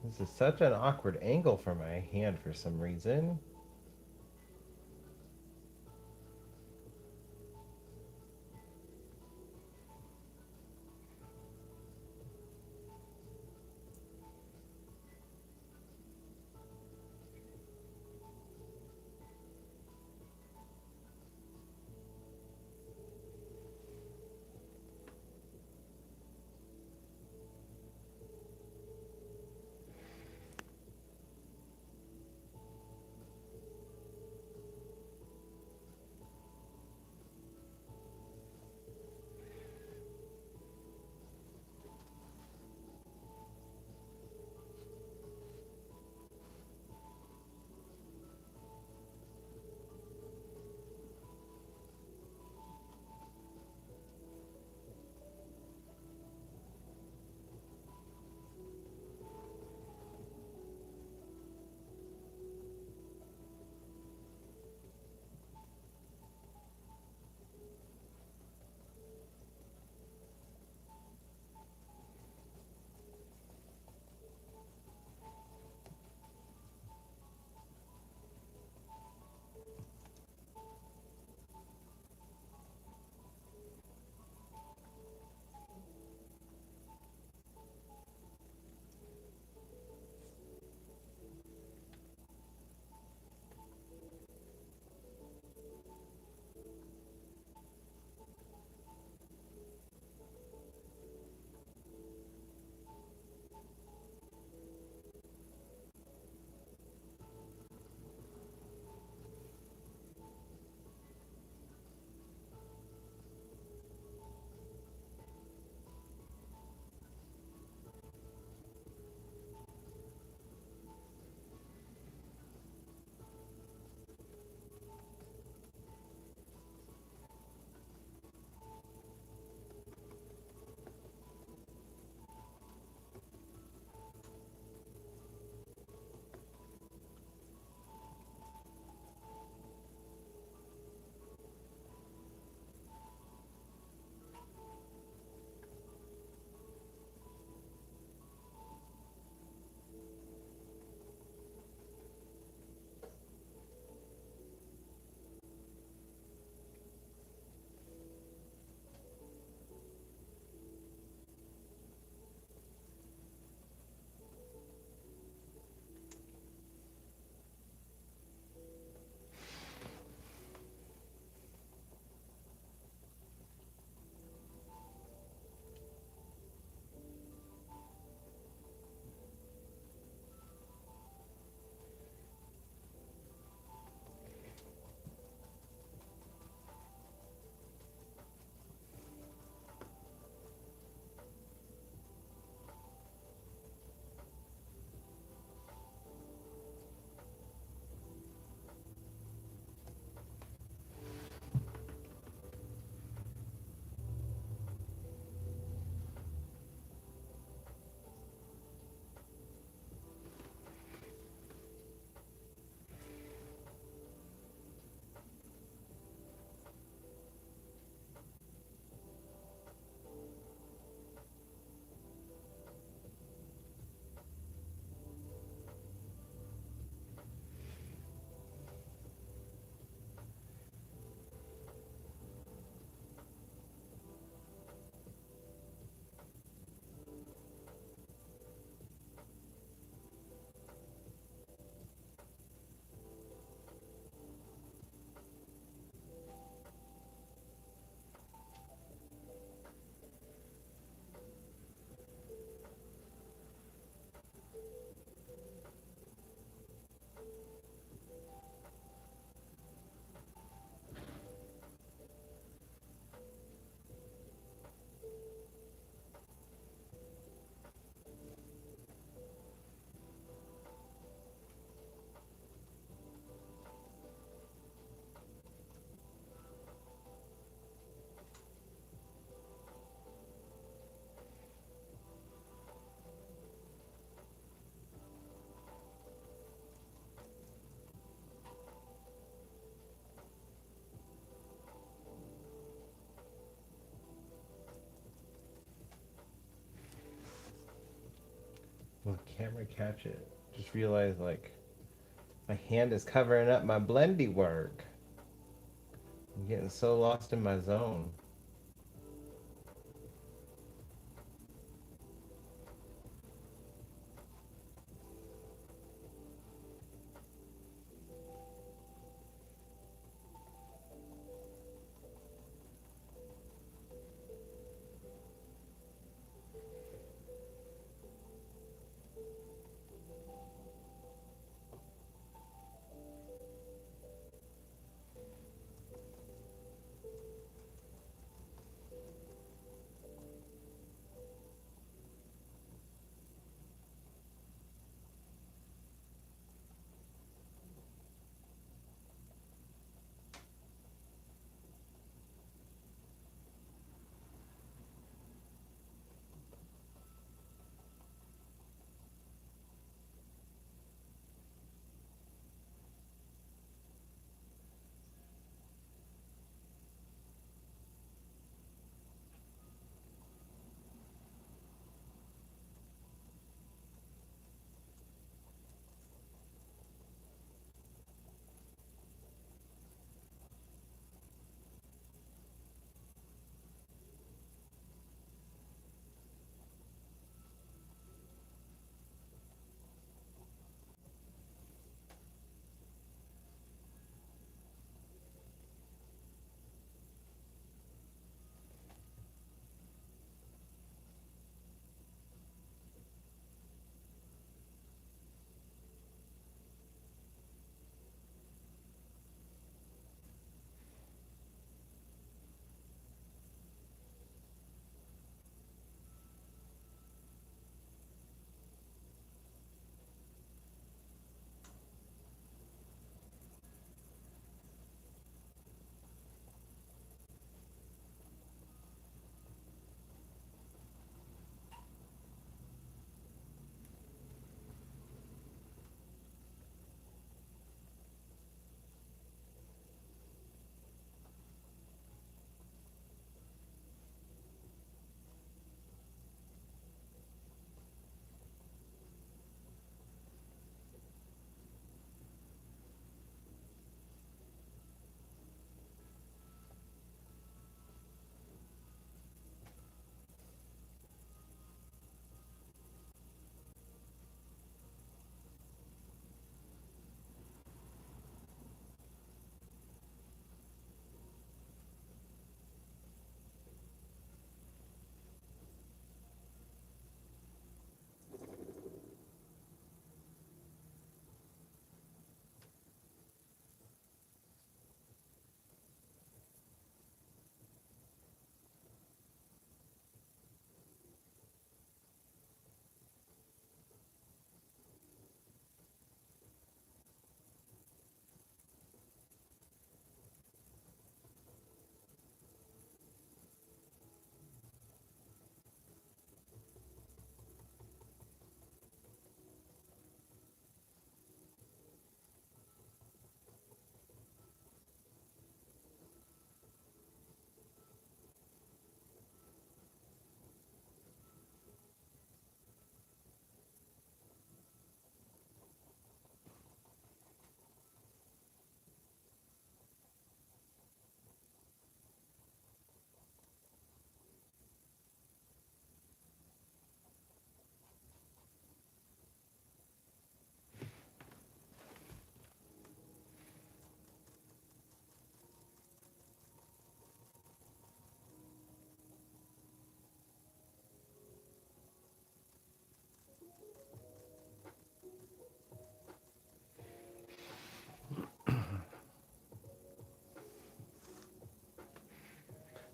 Speaker 1: This is such an awkward angle for my hand for some reason. camera catch it. Just realized like my hand is covering up my blendy work. I'm getting so lost in my zone.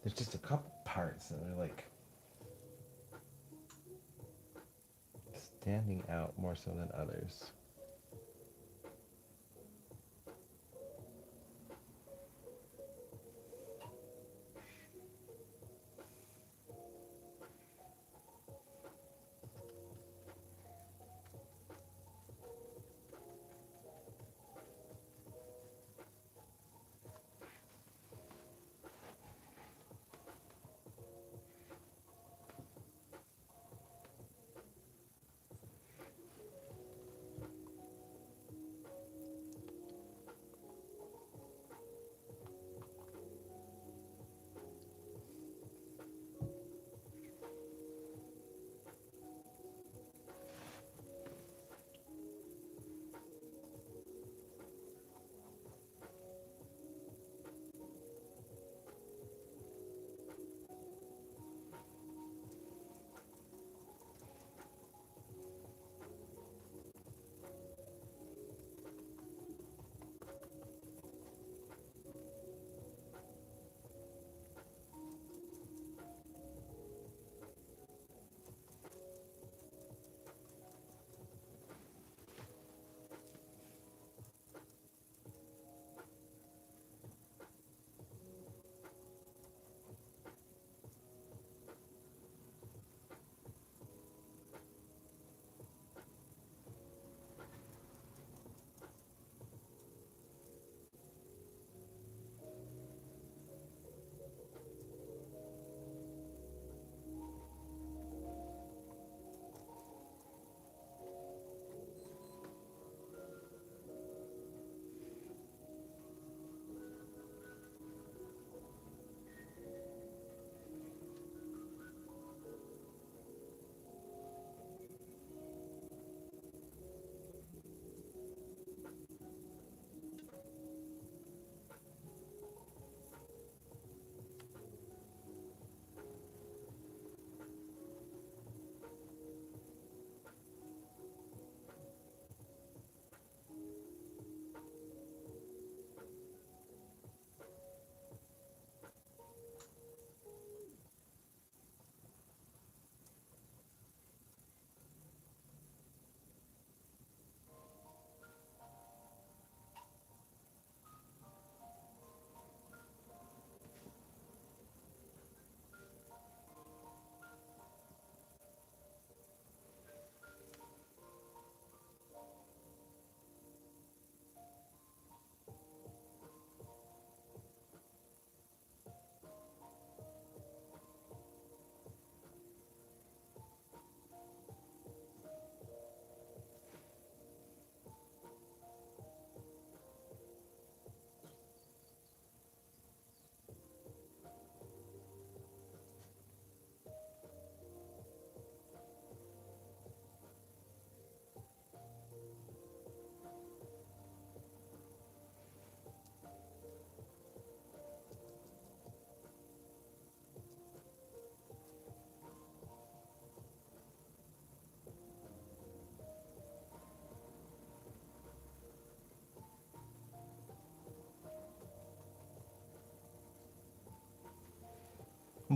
Speaker 1: There's just a couple parts that are like standing out more so than others.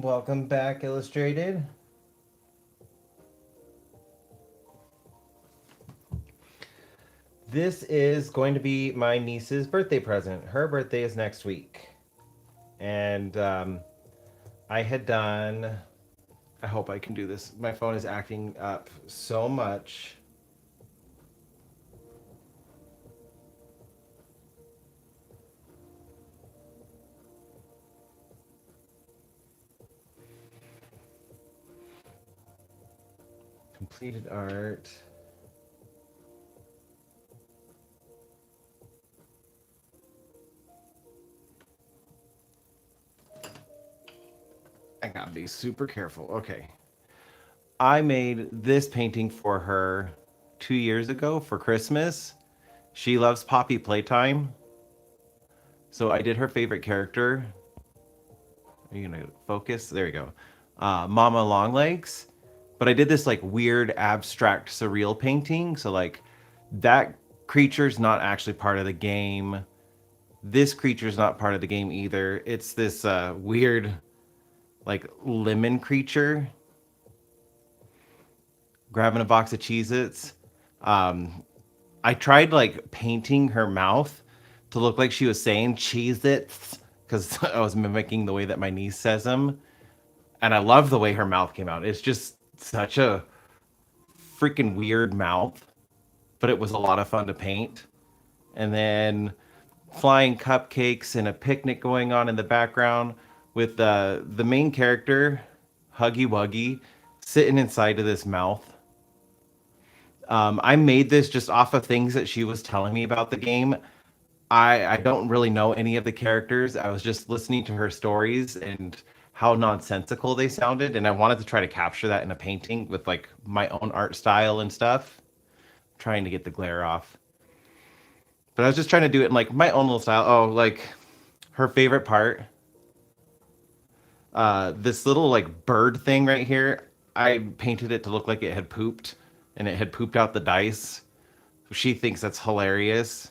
Speaker 1: Welcome back, Illustrated. This is going to be my niece's birthday present. Her birthday is next week. And I had done. I hope I can do this. My phone is acting up so much. Completed art. I gotta be super careful. Okay. I made this painting for her 2 years ago for Christmas. She loves Poppy Playtime. So I did her favorite character. Are you gonna focus? There you go. Mama Longlegs. But I did this like weird abstract surreal painting. So like that creature's not actually part of the game. This creature's not part of the game either. It's this weird like lemon creature grabbing a box of Cheez-Its. I tried like painting her mouth to look like she was saying Cheez-Its because I was mimicking the way that my niece says them. And I love the way her mouth came out. It's just such a freaking weird mouth, but it was a lot of fun to paint. And then flying cupcakes and a picnic going on in the background with the main character, Huggy Wuggy, sitting inside of this mouth. I made this just off of things that she was telling me about the game. I don't really know any of the characters. I was just listening to her stories and how nonsensical they sounded, and I wanted to try to capture that in a painting with like my own art style and stuff. Trying to get the glare off. But I was just trying to do it in like my own little style. Oh, like her favorite part, this little like bird thing right here. I painted it to look like it had pooped, and it had pooped out the dice. She thinks that's hilarious.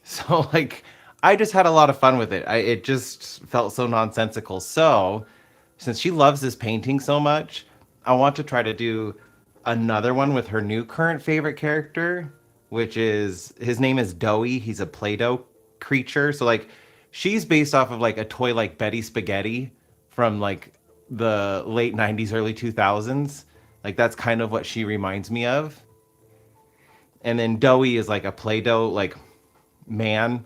Speaker 1: So like I just had a lot of fun with it. It just felt so nonsensical. So since she loves this painting so much, I want to try to do another one with her new current favorite character, which is his name is Doughy. He's a Play-Doh creature. So like she's based off of like a toy like Betty Spaghetti from like the late 90s, early 2000s. Like that's kind of what she reminds me of. And then Doughy is like a Play-Doh like man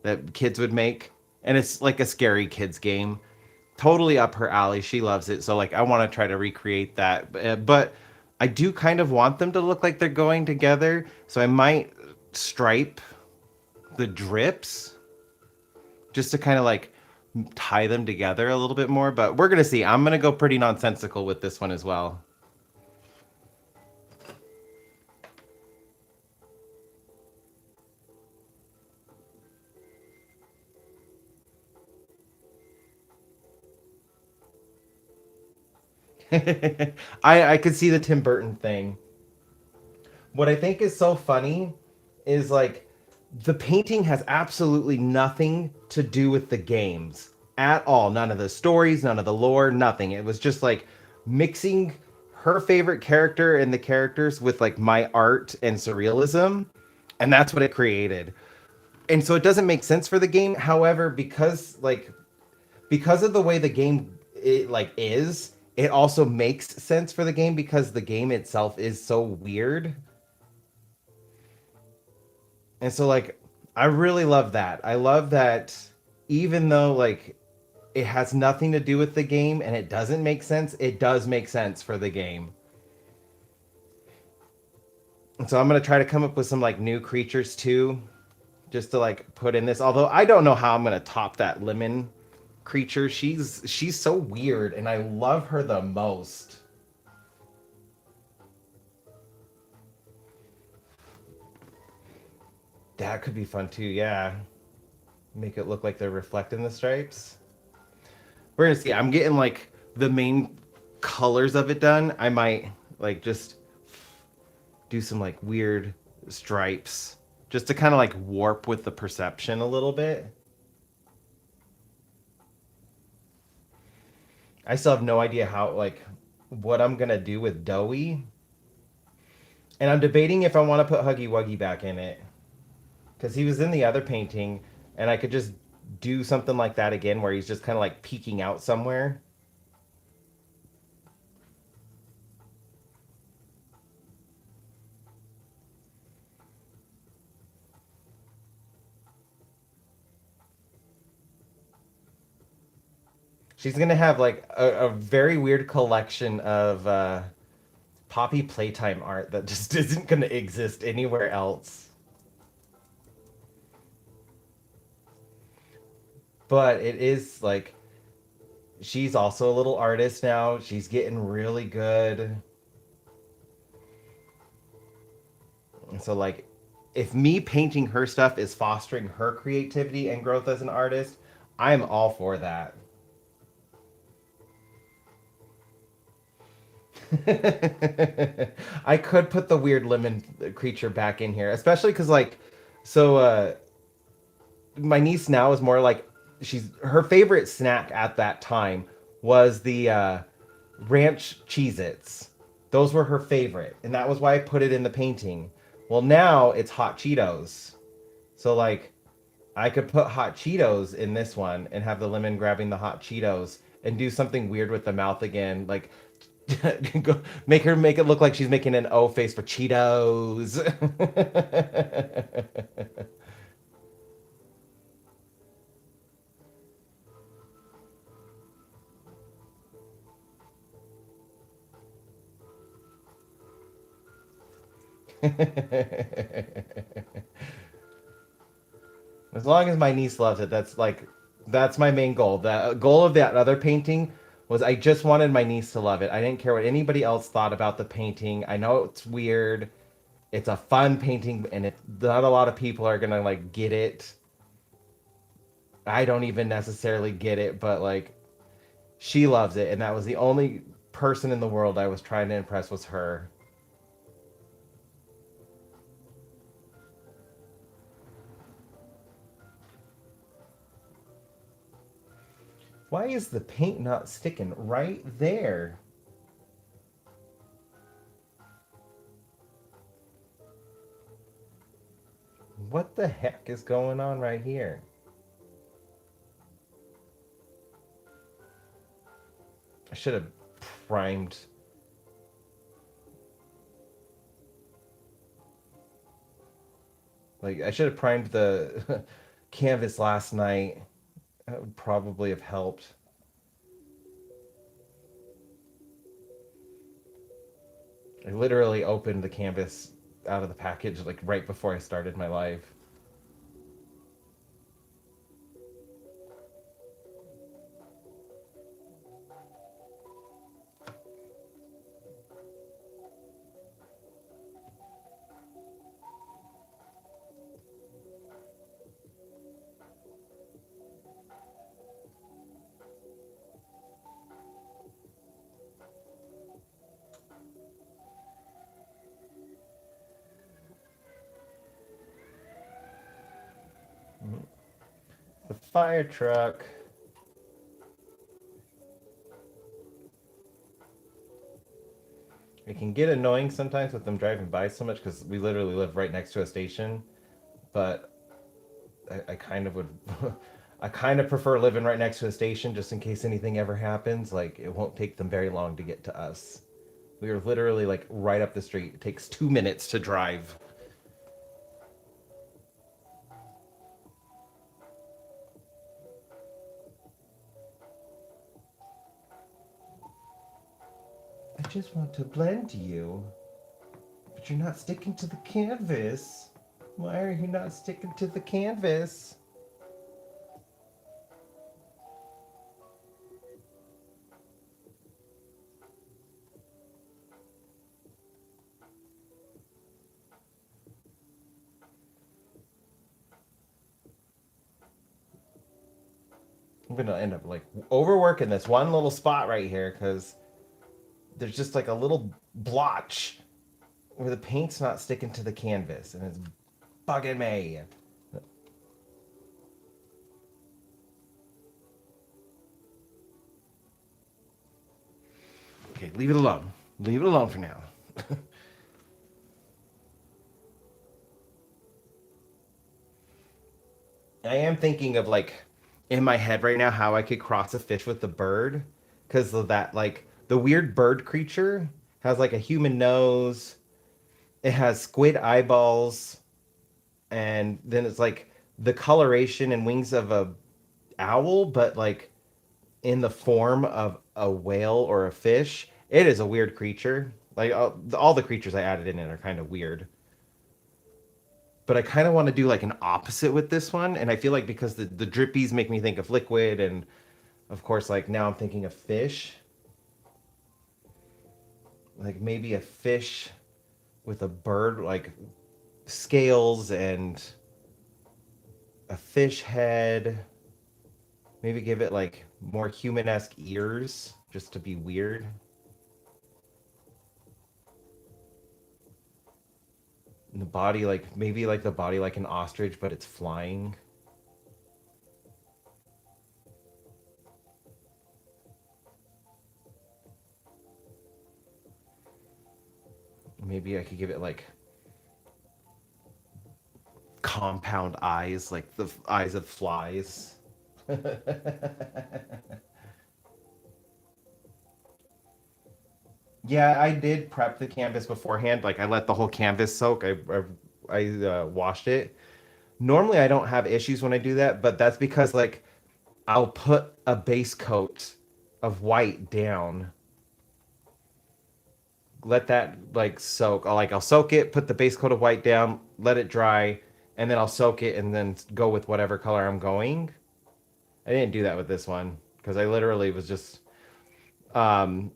Speaker 1: that kids would make. And it's like a scary kids game. Totally up her alley. She loves it. So like I want to try to recreate that. But I do kind of want them to look like they're going together. So I might stripe the drips just to kind of like tie them together a little bit more. But we're gonna see. I'm gonna go pretty nonsensical with this one as well. I could see the Tim Burton thing. What I think is so funny is like the painting has absolutely nothing to do with the games at all. None of the stories, none of the lore, nothing. It was just like mixing her favorite character and the characters with like my art and surrealism, and that's what it created. And so it doesn't make sense for the game. However, because of the way the game it like is, it also makes sense for the game because the game itself is so weird. And so like I really love that. I love that even though like it has nothing to do with the game and it doesn't make sense, it does make sense for the game. And so I'm going to try to come up with some like new creatures too just to like put in this. Although I don't know how I'm going to top that lemon creature. She's so weird and I love her the most. That could be fun too. Yeah. Make it look like they're reflecting the stripes. We're gonna see. I'm getting like the main colors of it done. I might like just do some like weird stripes just to kind of like warp with the perception a little bit. I still have no idea how, like, what I'm gonna do with Doughy. And I'm debating if I want to put Huggy Wuggy back in it. Because he was in the other painting, and I could just do something like that again where he's just kind of like peeking out somewhere. She's gonna have like a very weird collection of Poppy Playtime art that just isn't gonna exist anywhere else. But it is like she's also a little artist now. She's getting really good. And so like if me painting her stuff is fostering her creativity and growth as an artist, I'm all for that. I could put the weird lemon creature back in here, especially because like, so my niece now is more like she's her favorite snack at that time was the ranch Cheez-Its. Those were her favorite, and that was why I put it in the painting. Well, now it's hot Cheetos. So like I could put hot Cheetos in this one and have the lemon grabbing the hot Cheetos and do something weird with the mouth again, like make it look like she's making an O face for Cheetos. As long as my niece loves it, that's my main goal. The goal of that other painting was I just wanted my niece to love it. I didn't care what anybody else thought about the painting. I know it's weird. It's a fun painting, and not a lot of people are gonna like get it. I don't even necessarily get it, but like she loves it, and that was the only person in the world I was trying to impress was her. Why is the paint not sticking right there? What the heck is going on right here? I should have primed. Like, I should have primed the canvas last night. That would probably have helped. I literally opened the canvas out of the package like right before I started my live. The fire truck. It can get annoying sometimes with them driving by so much because we literally live right next to a station. But I kind of would, I kind of prefer living right next to a station just in case anything ever happens. Like it won't take them very long to get to us. We are literally like right up the street. It takes 2 minutes to drive. I just want to blend you, but you're not sticking to the canvas. Why are you not sticking to the canvas? I'm gonna end up like overworking this one little spot right here because there's just like a little blotch where the paint's not sticking to the canvas and it's bugging me. Okay, leave it alone. Leave it alone for now. I am thinking of like in my head right now how I could cross a fish with the bird because of that like the weird bird creature has like a human nose. It has squid eyeballs, and then it's like the coloration and wings of a owl, but like in the form of a whale or a fish. It is a weird creature. Like all the creatures I added in it are kind of weird. But I kind of want to do like an opposite with this one, and I feel like because the drippies make me think of liquid, and of course, like now I'm thinking of fish. Like maybe a fish with a bird, like scales and a fish head. Maybe give it like more human-esque ears, just to be weird. And the body, like maybe like the body like an ostrich, but it's flying. Maybe I could give it like compound eyes, like the eyes of flies. Yeah, I did prep the canvas beforehand. Like I let the whole canvas soak. I washed it. Normally I don't have issues when I do that, but that's because like I'll put a base coat of white down, let that like soak. I'll soak it, put the base coat of white down, let it dry, and then I'll soak it and then go with whatever color I'm going. I didn't do that with this one because I literally was just um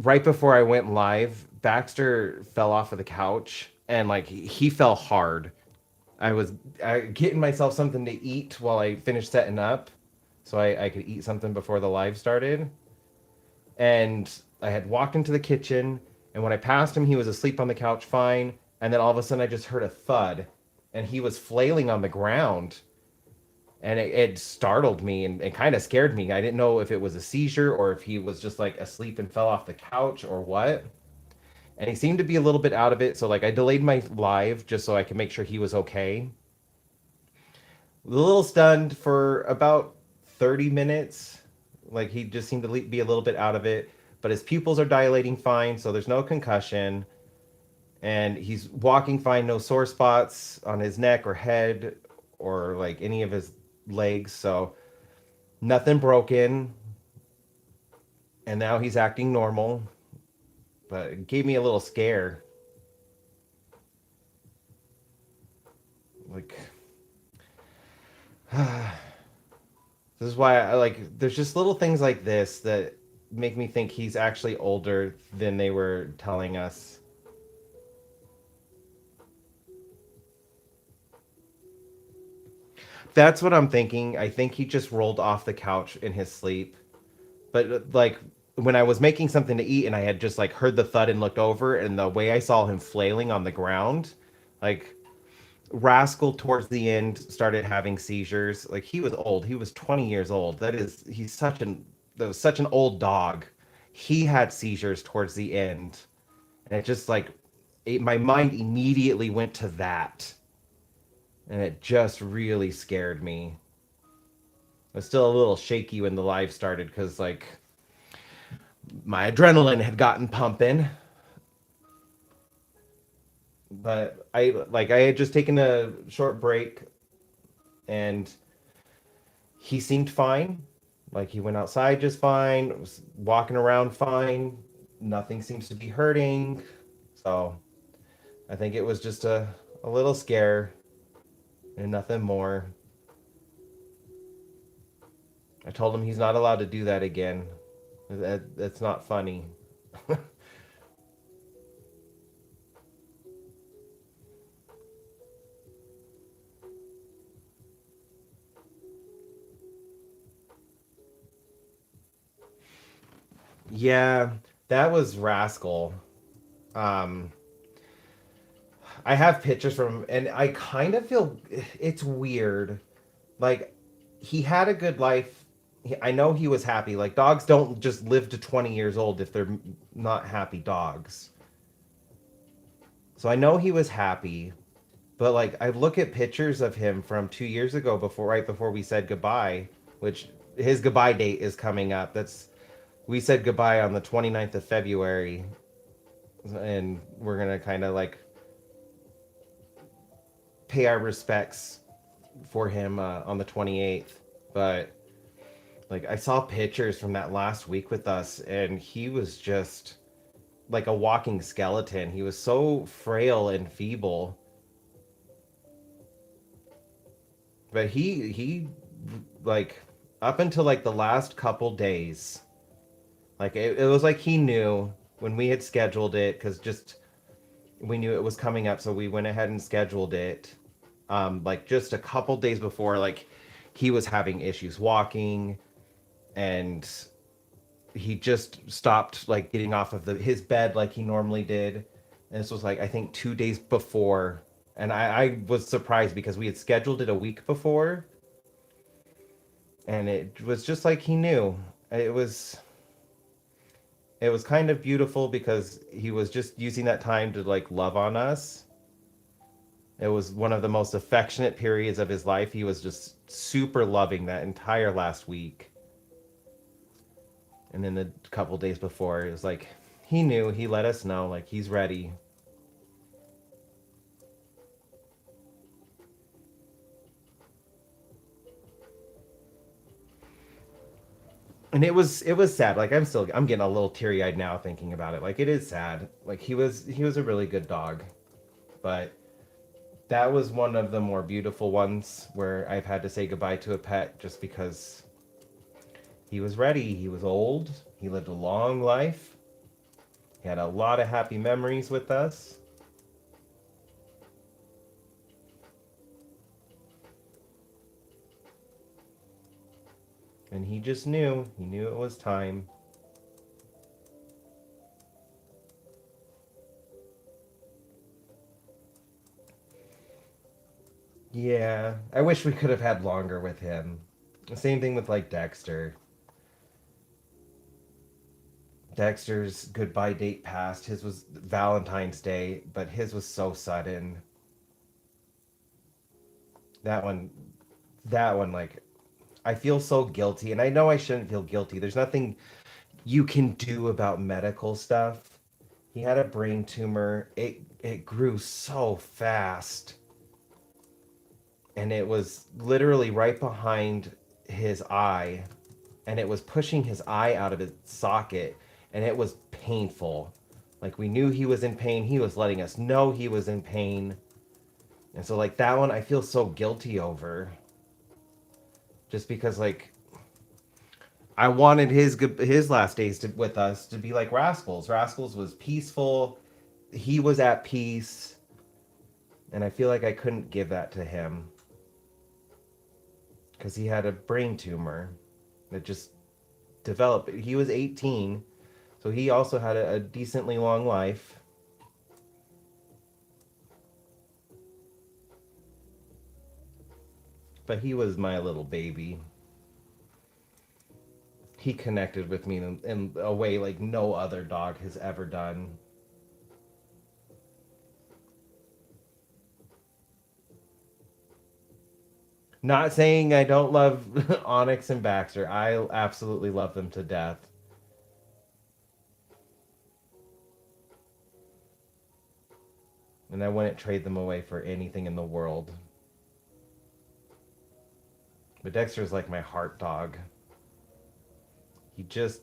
Speaker 1: right before I went live, Baxter fell off of the couch and like he fell hard. I was getting myself something to eat while I finished setting up so I could eat something before the live started. And I had walked into the kitchen, and when I passed him, he was asleep on the couch fine. And then all of a sudden, I just heard a thud, and he was flailing on the ground. And it startled me and it kind of scared me. I didn't know if it was a seizure or if he was just like asleep and fell off the couch or what. And he seemed to be a little bit out of it. So, like, I delayed my live just so I could make sure he was okay. A little stunned for about 30 minutes. Like he just seemed to be a little bit out of it, but his pupils are dilating fine, so there's no concussion. And he's walking fine, no sore spots on his neck or head or like any of his legs. So nothing broken. And now he's acting normal, but it gave me a little scare. Like, this is why I like there's just little things like this that make me think he's actually older than they were telling us. That's what I'm thinking. I think he just rolled off the couch in his sleep. But like when I was making something to eat and I had just like heard the thud and looked over and the way I saw him flailing on the ground, like Rascal towards the end started having seizures. Like he was old. He was 20 years old. He's such an that was such an old dog. He had seizures towards the end. And it just like my mind immediately went to that. And it just really scared me. I was still a little shaky when the live started because like my adrenaline had gotten pumping. But I had just taken a short break and he seemed fine. Like he went outside just fine, was walking around fine. Nothing seems to be hurting. So I think it was just a little scare and nothing more. I told him he's not allowed to do that again. That's not funny. Yeah, that was Rascal. Um, I have pictures from him, and I kind of feel it's weird. Like, he had a good life. I know he was happy. Like, dogs don't just live to 20 years old if they're not happy dogs. So I know he was happy, but like I look at pictures of him from 2 years ago before right before we said goodbye, which his goodbye date is coming up. That's we said goodbye on the 29th of February and we're going to kind of like pay our respects for him on the 28th. But like I saw pictures from that last week with us and he was just like a walking skeleton. He was so frail and feeble. But he like up until like the last couple days, like it was like he knew when we had scheduled it because just we knew it was coming up, so we went ahead and scheduled it. Like just a couple days before, like he was having issues walking, and he just stopped like getting off of his bed like he normally did. And this was like I think 2 days before, and I was surprised because we had scheduled it a week before, and it was just like he knew. It was it was kind of beautiful because he was just using that time to like love on us. It was one of the most affectionate periods of his life. He was just super loving that entire last week. And then the couple days before, it was like he knew, he let us know like he's ready. And it was sad. Like I'm getting a little teary-eyed now thinking about it. Like it is sad. Like he was a really good dog. But that was one of the more beautiful ones where I've had to say goodbye to a pet just because he was ready. He was old. He lived a long life. He had a lot of happy memories with us. And he just knew. He knew it was time. Yeah, I wish we could have had longer with him. Same thing with like Dexter. Dexter's goodbye date passed. His was Valentine's Day, but his was so sudden. That one, that one, like, I feel so guilty, and I know I shouldn't feel guilty. There's nothing you can do about medical stuff. He had a brain tumor. It grew so fast, and it was literally right behind his eye, and it was pushing his eye out of its socket, and it was painful. Like we knew he was in pain. He was letting us know he was in pain. And so like that one I feel so guilty over just because like I wanted his last days with us to be like Rascals. Rascals was peaceful. He was at peace, and I feel like I couldn't give that to him cuz he had a brain tumor that just developed. He was 18, so he also had a decently long life. But he was my little baby. He connected with me in a way like no other dog has ever done. Not saying I don't love Onyx and Baxter. I absolutely love them to death. And I wouldn't trade them away for anything in the world. But Dexter's like my heart dog. He just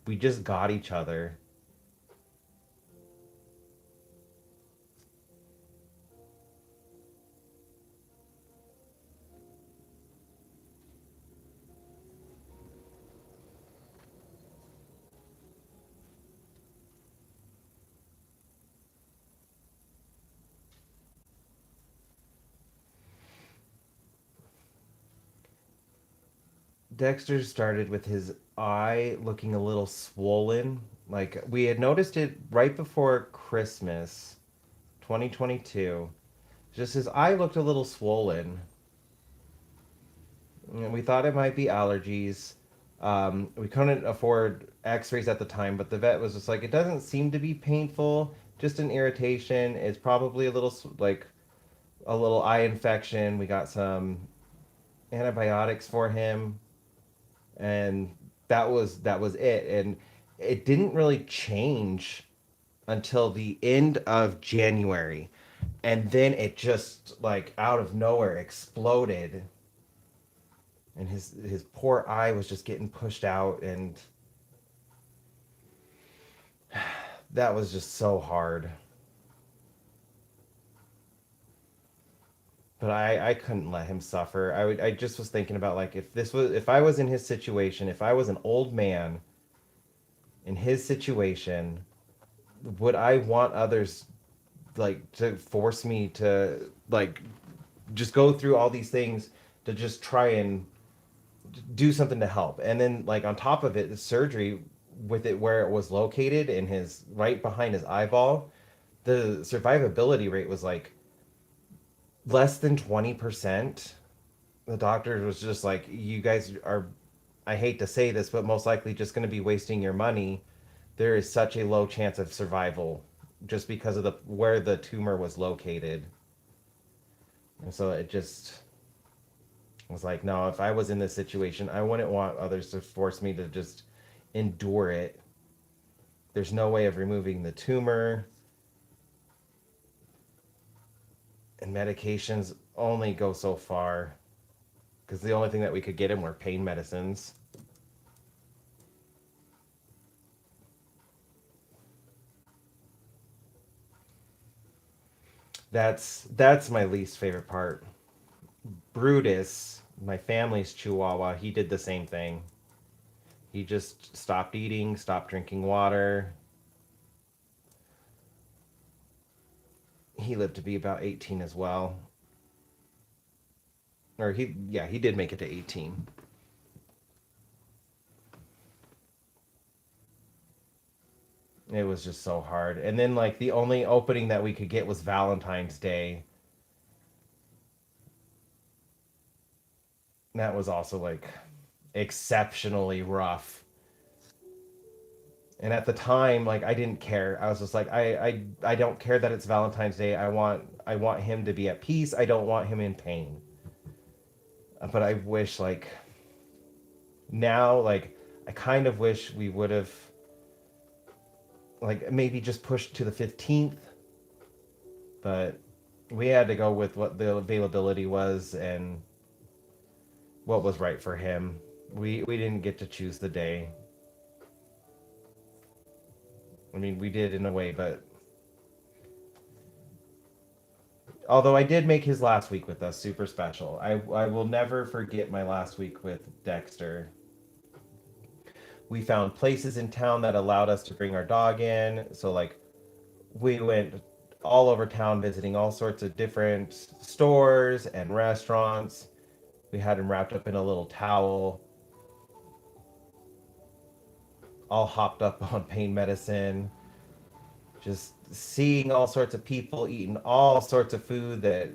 Speaker 1: we just got each other. Dexter started with his eye looking a little swollen. Like we had noticed it right before Christmas 2022. Just his eye looked a little swollen. And we thought it might be allergies. We couldn't afford X-rays at the time, but the vet was just like, it doesn't seem to be painful, just an irritation. It's probably a little like a little eye infection. We got some antibiotics for him, and that was it. And it didn't really change until the end of January. And then it just like out of nowhere exploded, and his poor eye was just getting pushed out, and that was just so hard. But I couldn't let him suffer. I just was thinking about like if I was in his situation, if I was an old man in his situation, would I want others like to force me to like just go through all these things to just try and do something to help? And then like on top of it, the surgery with it where it was located in his right behind his eyeball, the survivability rate was like less than 20%. The doctor was just like, you guys are, I hate to say this, but most likely just going to be wasting your money. There is such a low chance of survival just because of the where the tumor was located. And so it just was like, no, if I was in this situation, I wouldn't want others to force me to just endure it. There's no way of removing the tumor, and medications only go so far because the only thing that we could get him were pain medicines. That's my least favorite part. Brutus, my family's chihuahua, he did the same thing. He just stopped eating, stopped drinking water. He lived to be about 18 as well. Or he did make it to 18. It was just so hard. And then like the only opening that we could get was Valentine's Day. That was also like exceptionally rough. And at the time, like I didn't care. I was just like, I don't care that it's Valentine's Day. I want him to be at peace. I don't want him in pain. But I wish like now, like I kind of wish we would have like maybe just pushed to the 15th, but we had to go with what the availability was and what was right for him. We didn't get to choose the day. I mean, we did in a way, but although I did make his last week with us super special. I will never forget my last week with Dexter. We found places in town that allowed us to bring our dog in. So like we went all over town visiting all sorts of different stores and restaurants. We had him wrapped up in a little towel, all hopped up on pain medicine, just seeing all sorts of people eating all sorts of food that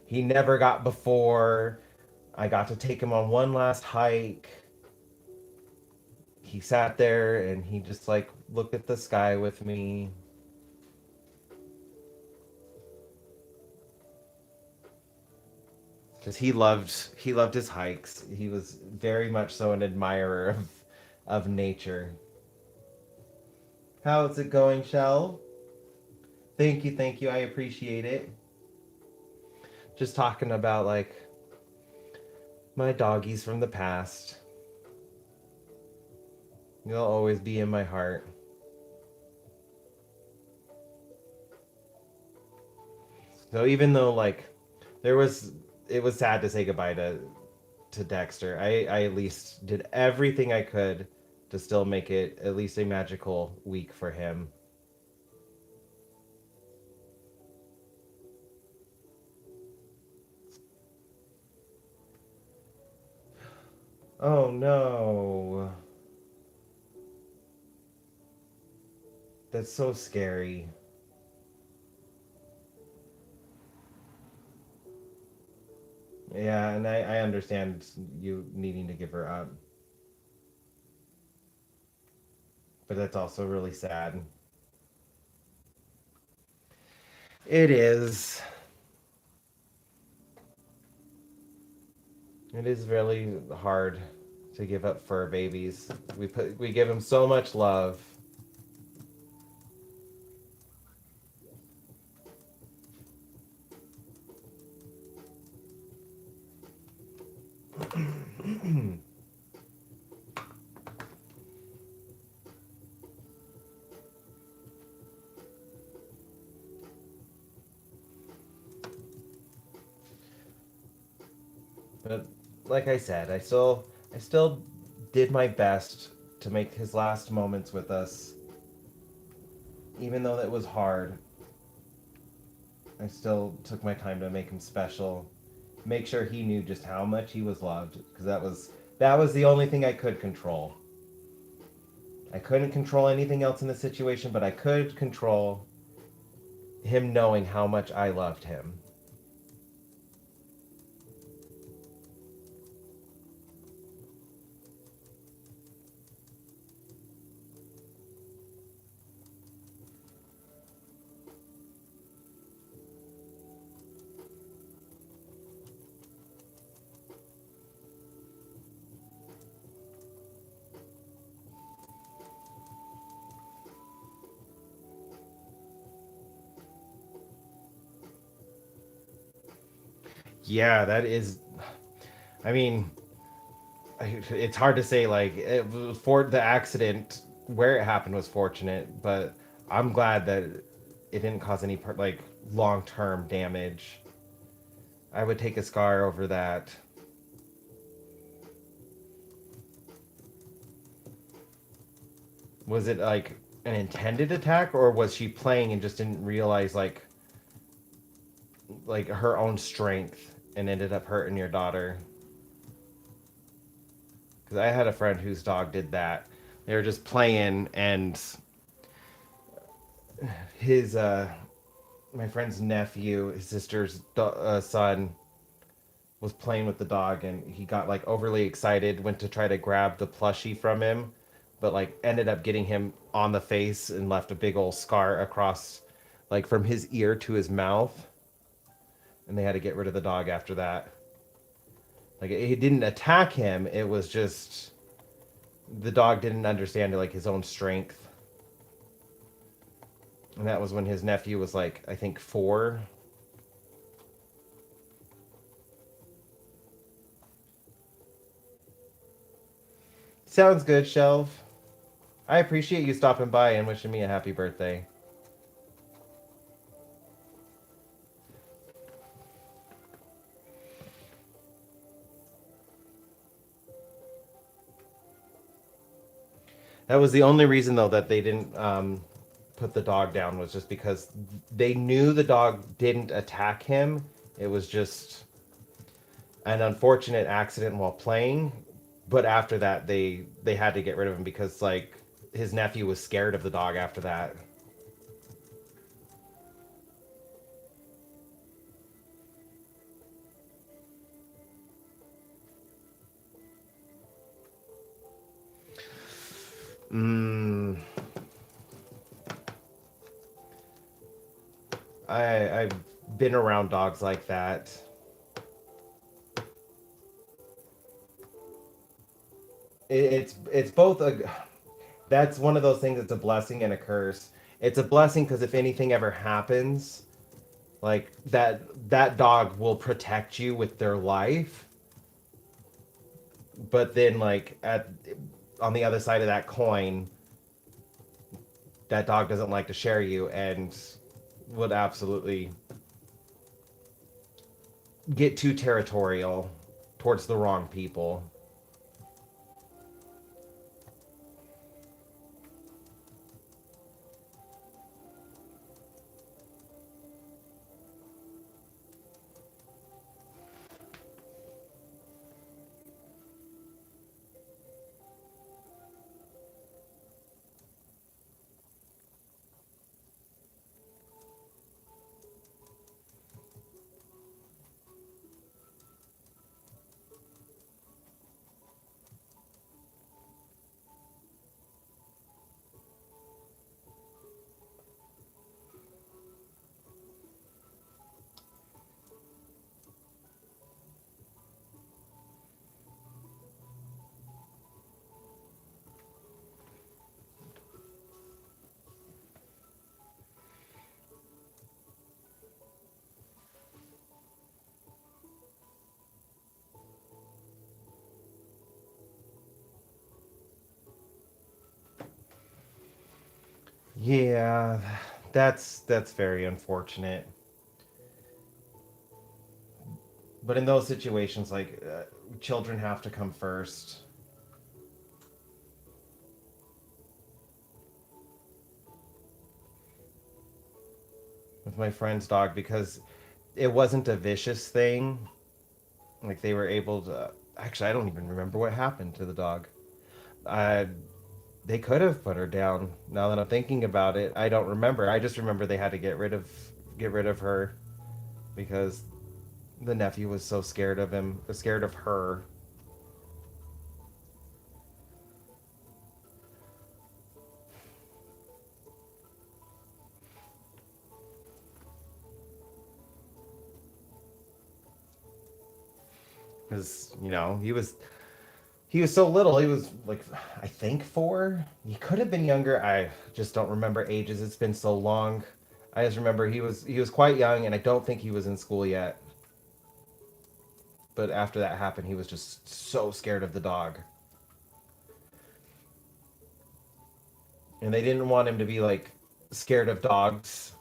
Speaker 1: he never got before. I got to take him on one last hike. He sat there and he just like looked at the sky with me. Because he loved his hikes. He was very much so an admirer of nature. How's it going, Shell? Thank you. I appreciate it. Just talking about like my doggies from the past. They'll always be in my heart. So even though like there was it was sad to say goodbye to Dexter. I at least did everything I could to still make it at least a magical week for him. Oh no. That's so scary. Yeah, and I understand you needing to give her up. but that's also really sad. It is. It is really hard to give up fur babies. We give them so much love. But like I said, I still did my best to make his last moments with us, even though that was hard. I still took my time to make him special, make sure he knew just how much he was loved, because that was the only thing I could control. I couldn't control anything else in the situation, but I could control him knowing how much I loved him. Yeah, that is. I mean, it's hard to say. Like, for the accident where it happened was fortunate, but I'm glad that it didn't cause any like long term damage. I would take a scar over that. Was it like an intended attack, or was she playing and just didn't realize like her own strength and ended up hurting your daughter? Because I had a friend whose dog did that. They were just playing, and his my friend's nephew, his sister's son, was playing with the dog, and he got like overly excited, went to try to grab the plushie from him, but like ended up getting him on the face and left a big old scar across, like from his ear to his mouth, and they had to get rid of the dog after that. Like it didn't attack him; it was just the dog didn't understand like his own strength, and that was when his nephew was like I think 4. Sounds good, Shelf. I appreciate you stopping by and wishing me a happy birthday. That was the only reason though that they didn't put the dog down, was just because they knew the dog didn't attack him. It was just an unfortunate accident while playing. But after that, they had to get rid of him because like his nephew was scared of the dog after that. Mm, I've been around dogs like that. It's both a that's one of those things that's a blessing and a curse. It's a blessing because if anything ever happens, like that dog will protect you with their life. But then like at on the other side of that coin, that dog doesn't like to share you and would absolutely get too territorial towards the wrong people. Yeah, that's very unfortunate. But in those situations, like children have to come first with my friend's dog because it wasn't a vicious thing. Like they were able to. Actually, I don't even remember what happened to the dog. I They could have put her down. Now that I'm thinking about it, I don't remember. I just remember they had to get rid of her because the nephew was so scared of him, scared of her. Because he was so little. He was like, I think 4. He could have been younger. I just don't remember ages. It's been so long. I just remember he was quite young, and I don't think he was in school yet. But after that happened, he was just so scared of the dog, and they didn't want him to be like scared of dogs.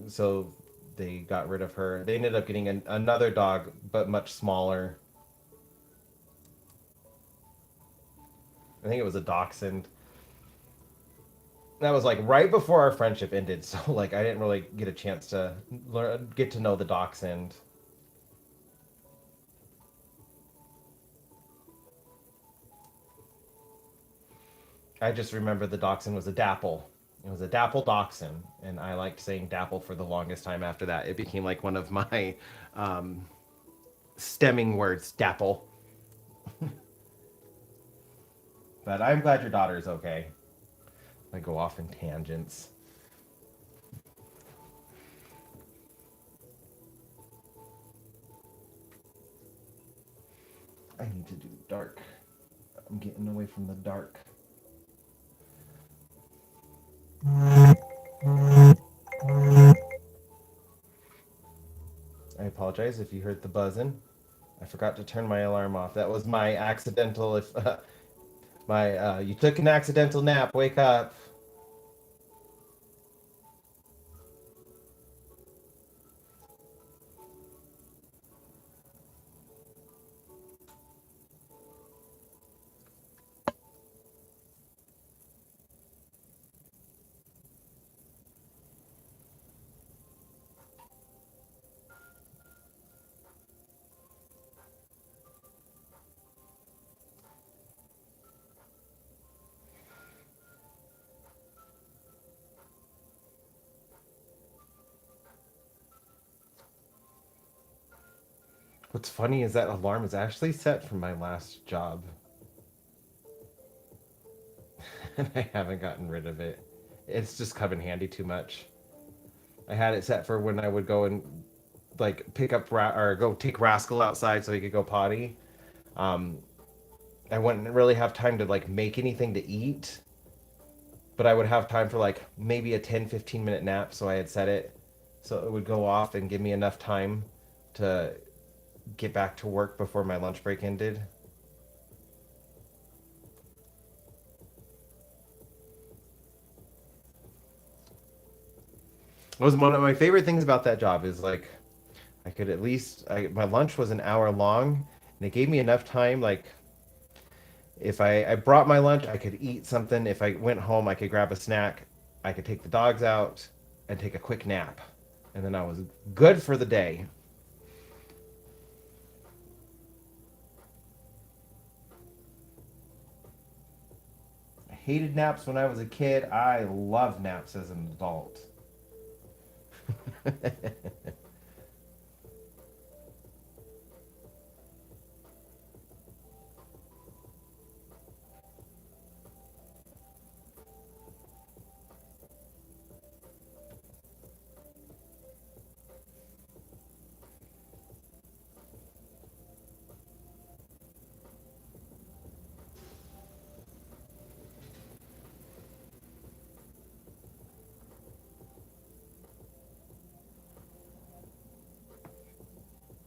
Speaker 1: So they got rid of her. They ended up getting another dog, but much smaller. I think it was a dachshund. That was like right before our friendship ended, so like I didn't really get a chance to get to know the dachshund. I just remember the dachshund was a dapple. It was a dapple dachshund, and I liked saying dapple for the longest time after that. It became like one of my um, stemming words, dapple. But I'm glad your daughter's okay. I go off in tangents. I need to do dark. I'm getting away from the dark. I apologize if you heard the buzzing. I forgot to turn my alarm off. That was my accidental. If my you took an accidental nap, wake up. What's funny is that alarm is actually set from my last job, and I haven't gotten rid of it. It's just come in handy too much. I had it set for when I would go and like pick up or go take Rascal outside so he could go potty. Um, I wouldn't really have time to like make anything to eat, but I would have time for like maybe a 10-15 minute nap. So I had set it so it would go off and give me enough time to get back to work before my lunch break ended. It was one of my favorite things about that job is like I could at least my lunch was an hour long and it gave me enough time like if I brought my lunch I could eat something. If I went home I could grab a snack. I could take the dogs out and take a quick nap. And then I was good for the day. I hated naps when I was a kid. I love naps as an adult.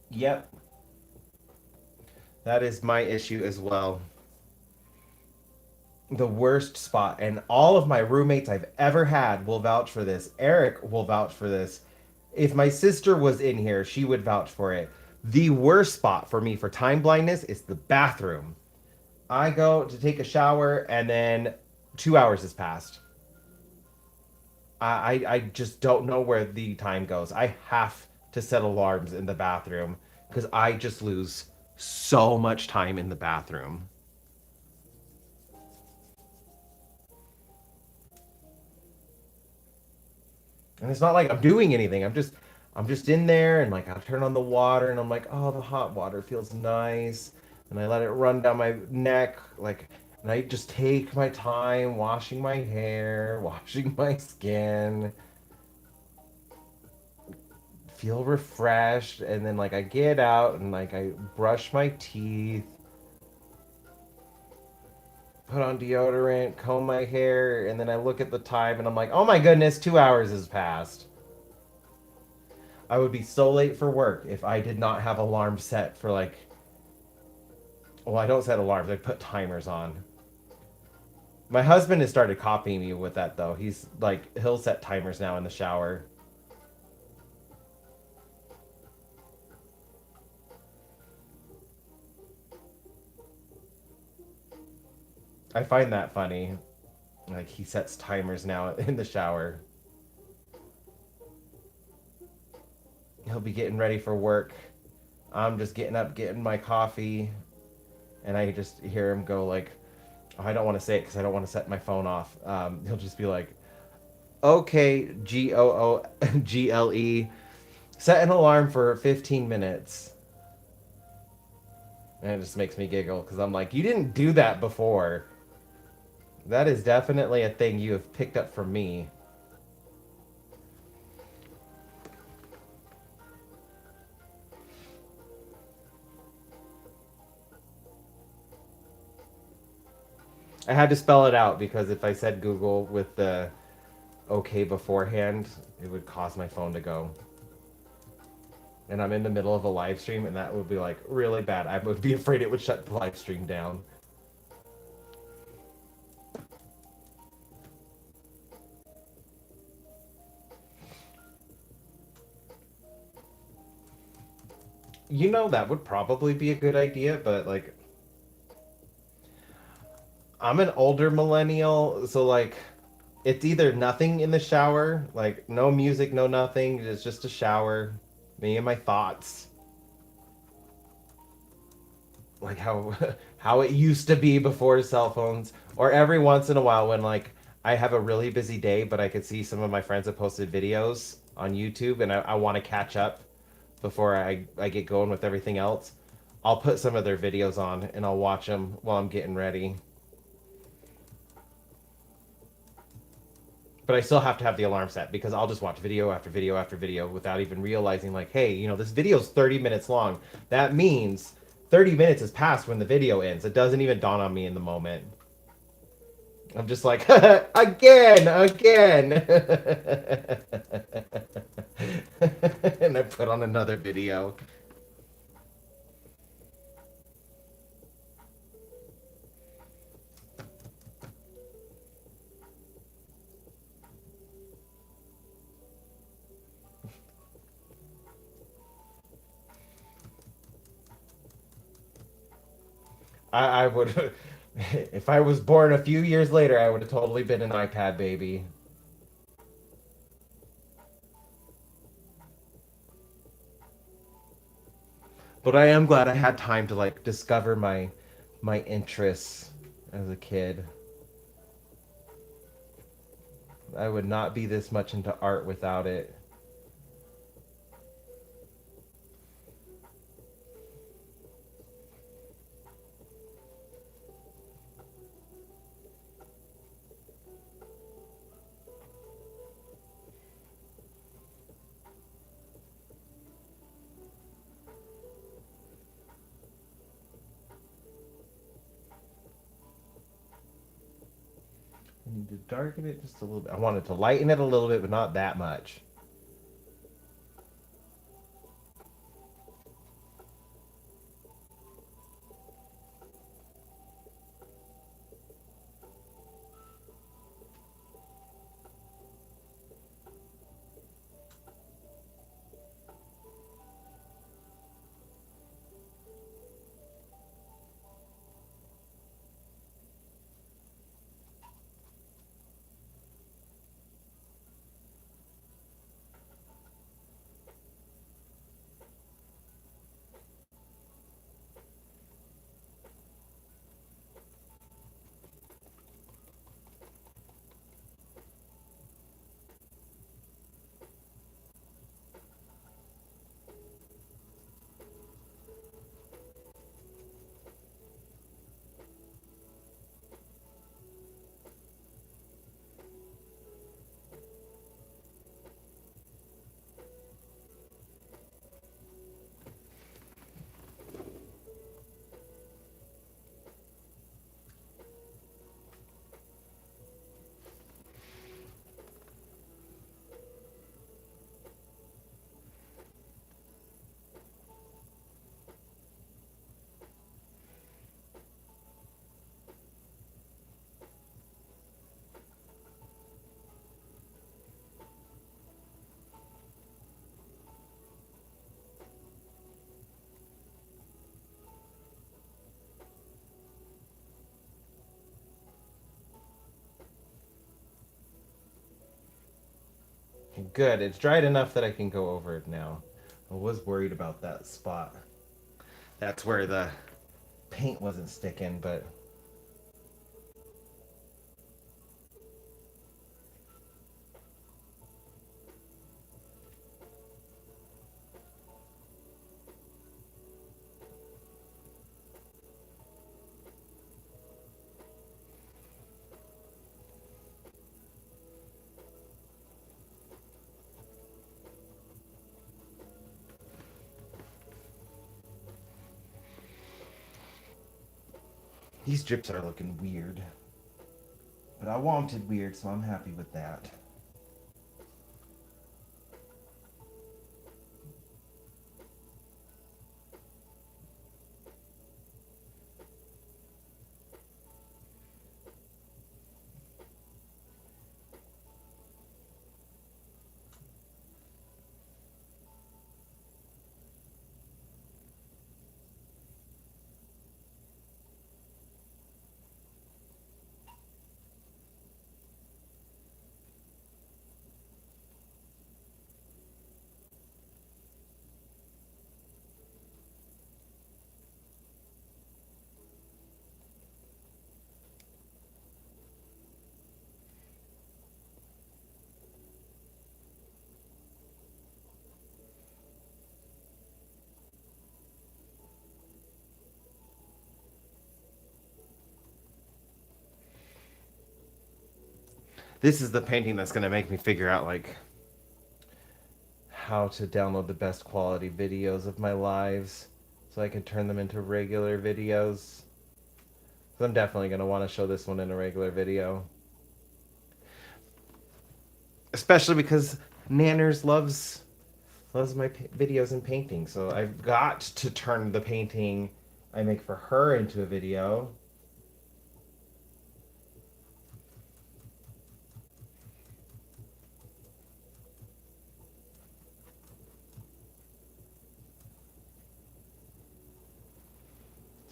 Speaker 1: Yep, that is my issue as well. The worst spot, and all of my roommates I've ever had will vouch for this. Eric will vouch for this. If my sister was in here, she would vouch for it. The worst spot for me for time blindness is the bathroom. I go to take a shower, and then 2 hours has passed. I just don't know where the time goes. I have to set alarms in the bathroom because I just lose so much time in the bathroom. And it's not like I'm doing anything. I'm just in there, and like I'll turn on the water, and I'm like, oh, the hot water feels nice. And I let it run down my neck, like, and I just take my time washing my hair, washing my skin, feel refreshed, and then like I get out and like I brush my teeth, put on deodorant, comb my hair, and then I look at the time and I'm like, oh my goodness, 2 hours has passed. I would be so late for work if I did not have alarms set for like, well, I don't set alarms, I put timers on. My husband has started copying me with that though. He's like, he'll set timers now in the shower. I find that funny. Like, he sets timers now in the shower. He'll be getting ready for work. I'm just getting up, getting my coffee, and I just hear him go like, oh, I don't want to say it because I don't want to set my phone off. He'll just be like, okay, GOOGLE, set an alarm for 15 minutes. And it just makes me giggle because I'm like, you didn't do that before. That is definitely a thing you have picked up from me. I had to spell it out because if I said Google with the okay beforehand, it would cause my phone to go. And I'm in the middle of a live stream, and that would be like really bad. I would be afraid it would shut the live stream down. You know, that would probably be a good idea, but like, I'm an older millennial, so like, it's either nothing in the shower, like no music, no nothing, it's just a shower, me and my thoughts, like how how it used to be before cell phones, or every once in a while when like I have a really busy day, but I could see some of my friends have posted videos on YouTube, and I want to catch up before I get going with everything else. I'll put some of their videos on and I'll watch them while I'm getting ready. But I still have to have the alarm set because I'll just watch video after video after video without even realizing, like, hey, this video's 30 minutes long. That means 30 minutes has passed when the video ends. It doesn't even dawn on me in the moment. I'm just like, again, again. And I put on another video. I would, if I was born a few years later, I would have totally been an iPad baby. But I am glad I had time to like discover my interests as a kid. I would not be this much into art without it. I need to darken it just a little bit. I wanted to lighten it a little bit, but not that much. Good. It's dried enough that I can go over it now. I was worried about that spot. That's where the paint wasn't sticking, but these drips are looking weird. But I wanted weird, so I'm happy with that. This is the painting that's going to make me figure out like how to download the best quality videos of my lives so I can turn them into regular videos. So I'm definitely going to want to show this one in a regular video. Especially because Nanners loves my videos and painting. So I've got to turn the painting I make for her into a video.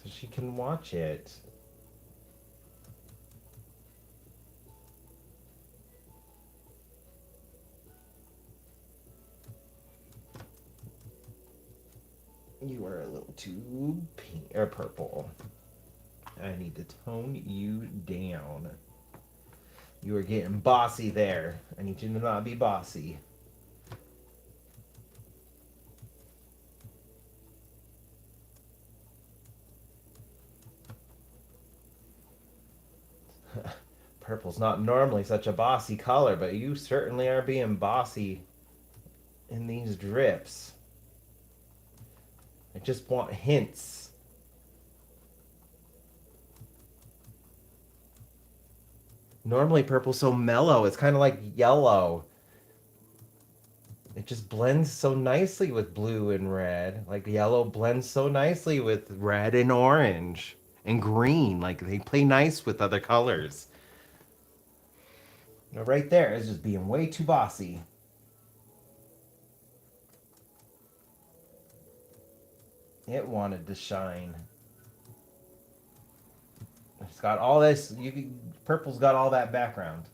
Speaker 1: So she can watch it. You are a little too pink or purple. I need to tone you down. You are getting bossy there. I need you to not be bossy. Purple's not normally such a bossy color, but you certainly are being bossy in these drips. I just want hints. Normally purple's so mellow. It's kind of like yellow. It just blends so nicely with blue and red. Like yellow blends so nicely with red and orange and green. Like they play nice with other colors. Now, right there is just being way too bossy. It wanted to shine. It's got all this. Purple's got all that background.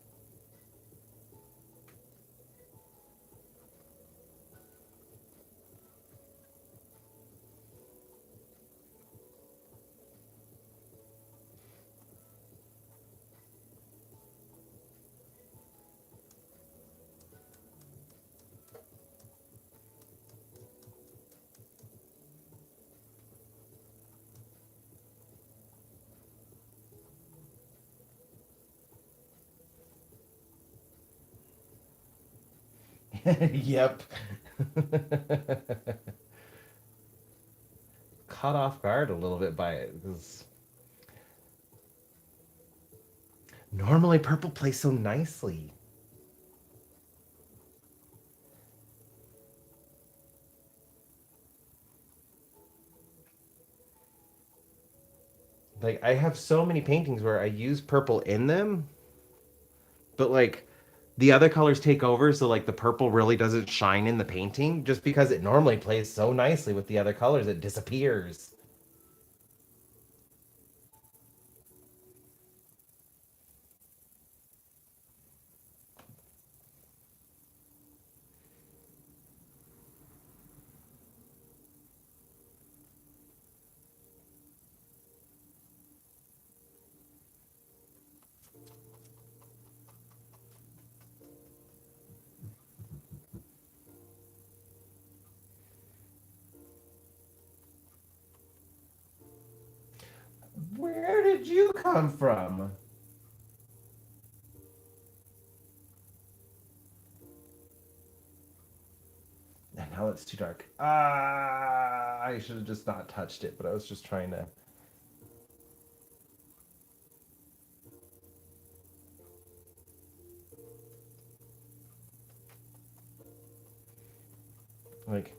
Speaker 1: Yep. Caught off guard a little bit by it because normally purple plays so nicely. Like I have so many paintings where I use purple in them, but like the other colors take over, so like the purple really doesn't shine in the painting just because it normally plays so nicely with the other colors, it disappears. come from? And now it's too dark. Ah, I should have just not touched it, but I was just trying to like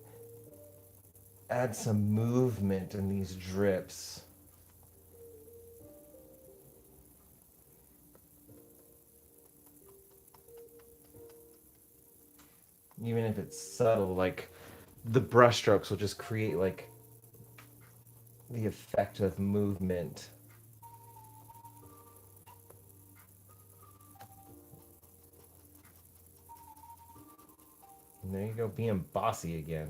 Speaker 1: add some movement in these drips. Even if it's subtle, like the brushstrokes will just create like the effect of movement. And there you go, being bossy again.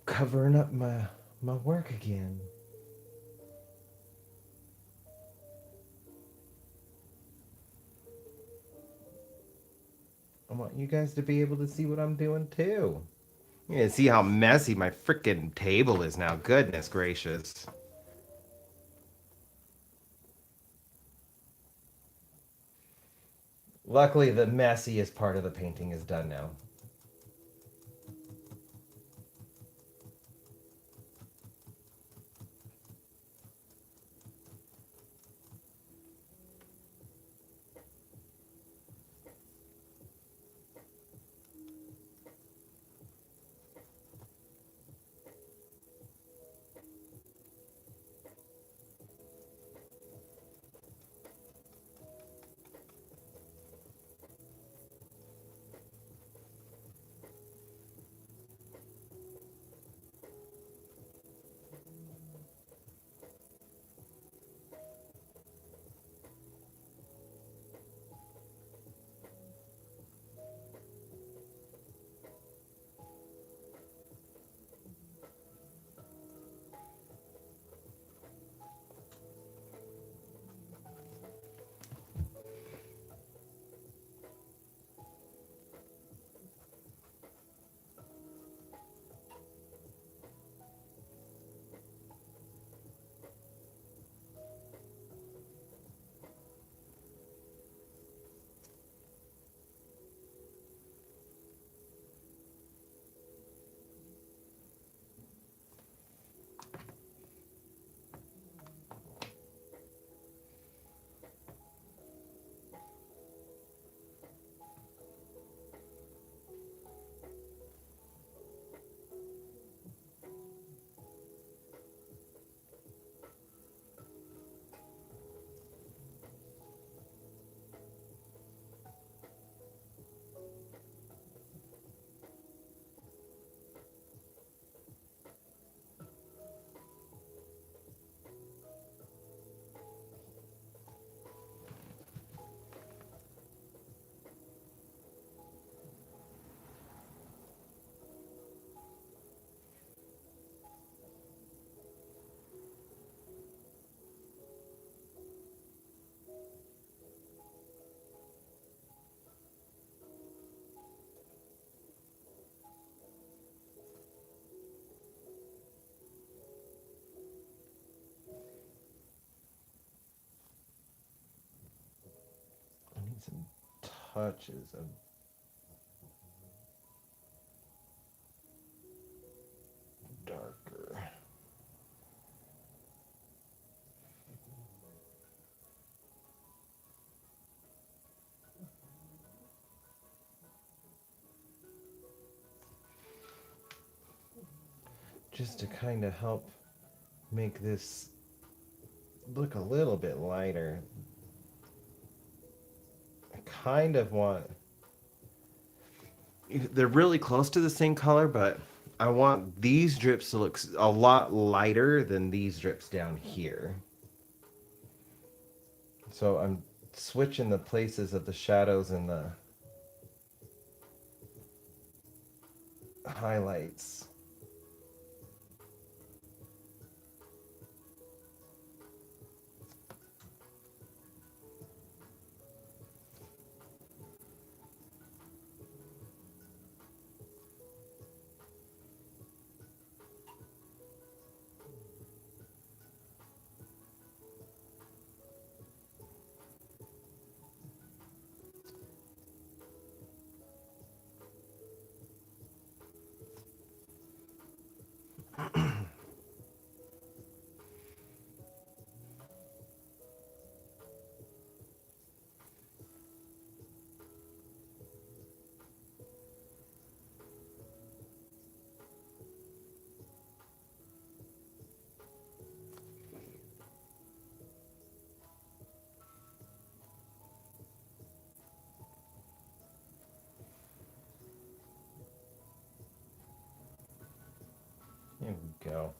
Speaker 1: Covering up my work again. I want you guys to be able to see what I'm doing too. You can see how messy my freaking table is now. Goodness gracious. Luckily, the messiest part of the painting is done now. I need some touches of darker. just to kind of help make this look a little bit lighter. I kind of want, they're really close to the same color, but I want these drips to look a lot lighter than these drips down here. So I'm switching the places of the shadows and the highlights. There we go.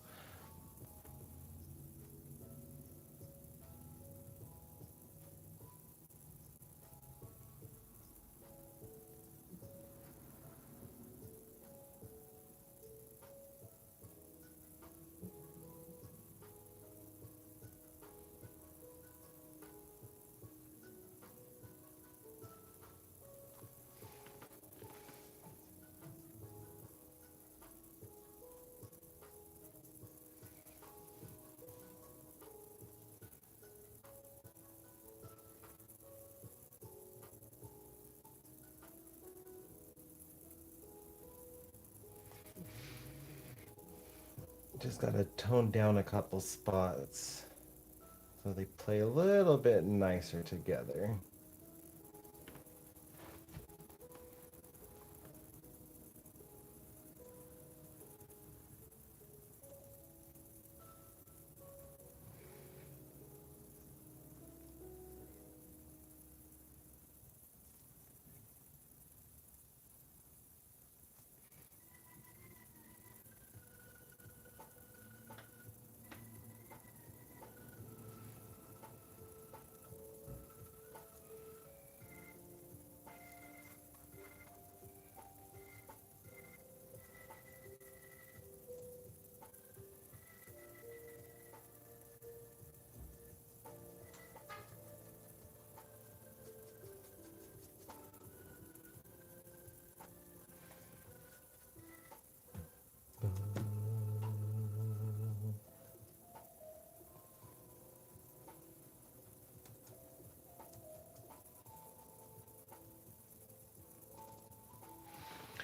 Speaker 1: Just gotta tone down a couple spots so they play a little bit nicer together.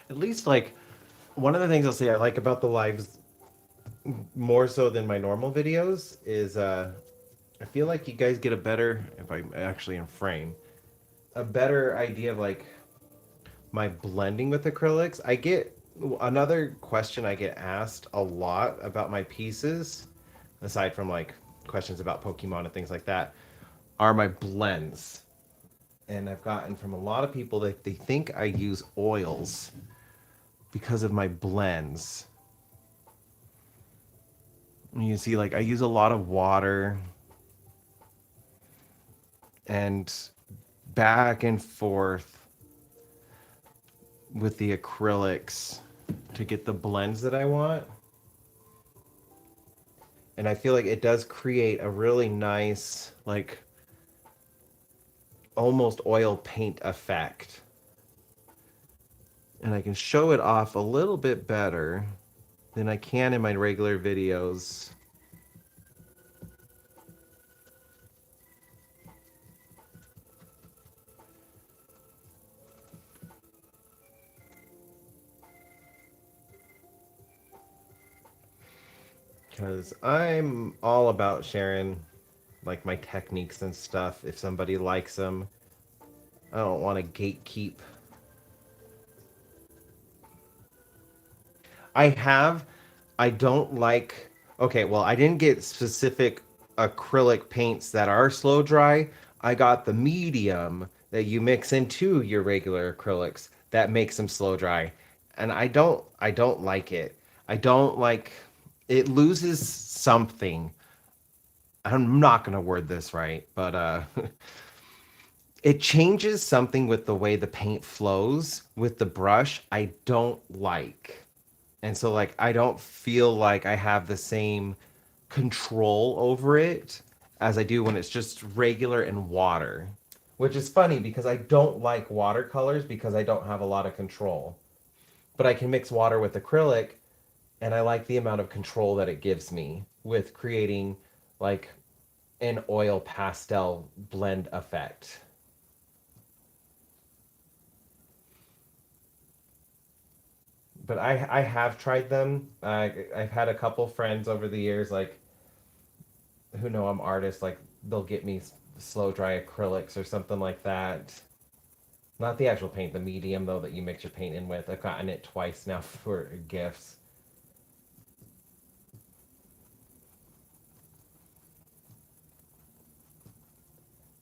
Speaker 1: At least, like, one of the things I'll say I like about the lives more so than my normal videos is I feel like you guys get a better, if I'm actually in frame, a better idea of like my blending with acrylics. I get another question I get asked a lot about my pieces, aside from like questions about Pokemon and things like that, are my blends. And I've gotten from a lot of people that they think I use oils because of my blends. And you see, like, I use a lot of water and back and forth with the acrylics to get the blends that I want. And I feel like it does create a really nice, like, almost oil paint effect. And I can show it off a little bit better than I can in my regular videos. Because I'm all about sharing like my techniques and stuff if somebody likes them. I don't want to gatekeep. I have I don't like. Okay, well, I didn't get specific acrylic paints that are slow dry. I got the medium that you mix into your regular acrylics that makes them slow dry. And I don't like it. I don't like it loses something. I'm not going to word this right, but it changes something with the way the paint flows with the brush I don't like. And so like I don't feel like I have the same control over it as I do when it's just regular and water. Which is funny because I don't like watercolors because I don't have a lot of control. But I can mix water with acrylic and I like the amount of control that it gives me with creating like an oil pastel blend effect. But I have tried them. I've had a couple friends over the years like who know I'm artists, like they'll get me slow dry acrylics or something like that. Not the actual paint, the medium though that you mix your paint in with. I've gotten it twice now for gifts.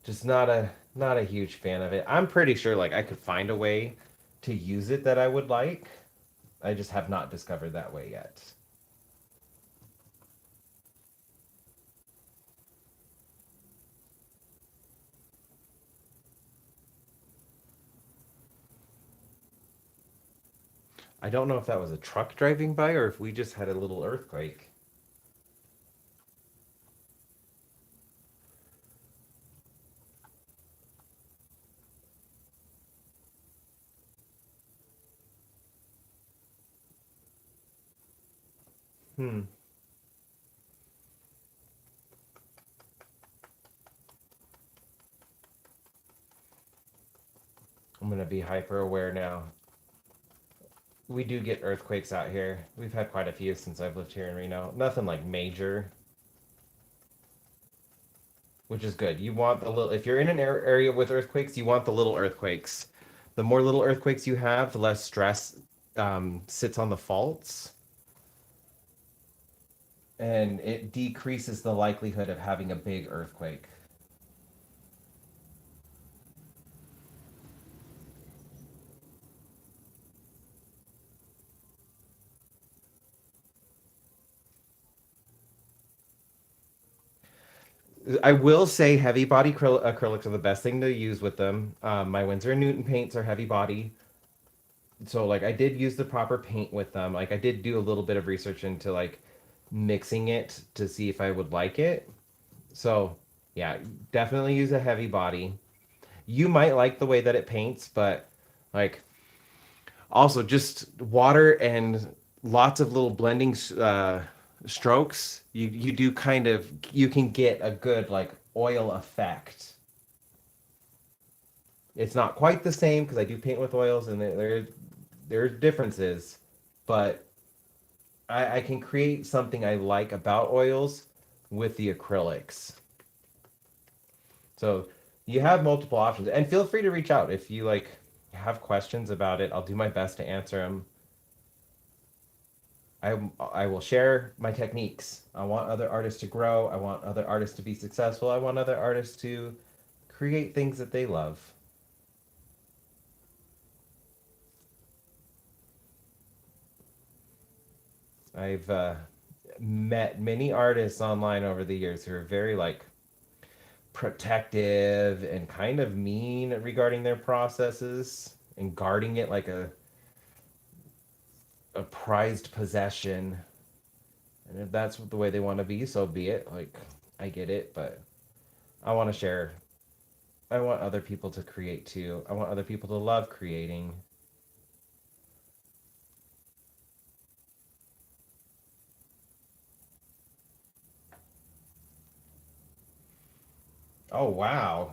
Speaker 1: Just not a huge fan of it. I'm pretty sure like I could find a way to use it that I would like. I just have not discovered that way yet. I don't know if that was a truck driving by or if we just had a little earthquake. Hmm. I'm gonna be hyper aware now. We do get earthquakes out here. We've had quite a few since I've lived here in Reno. Nothing like major, which is good. You want the little, if you're in an area with earthquakes, you want the little earthquakes. The more little earthquakes you have, the less stress sits on the faults, and it decreases the likelihood of having a big earthquake. I will say heavy body acrylics are the best thing to use with them. My Winsor and Newton paints are heavy body. So like I did use the proper paint with them. Like I did do a little bit of research into like mixing it to see if I would like it. So yeah, definitely use a heavy body. You might like the way that it paints, but like also just water and lots of little blending strokes. You do kind of you can get a good like oil effect. It's not quite the same because I do paint with oils and there's differences, but I can create something I like about oils with the acrylics. So you have multiple options, and feel free to reach out if you like have questions about it. I'll do my best to answer them. I will share my techniques. I want other artists to grow. I want other artists to be successful. I want other artists to create things that they love. I've met many artists online over the years who are very like protective and kind of mean regarding their processes and guarding it like a prized possession. And if that's the way they want to be, so be it. Like, I get it, but I want to share. I want other people to create too. I want other people to love creating. Oh, wow.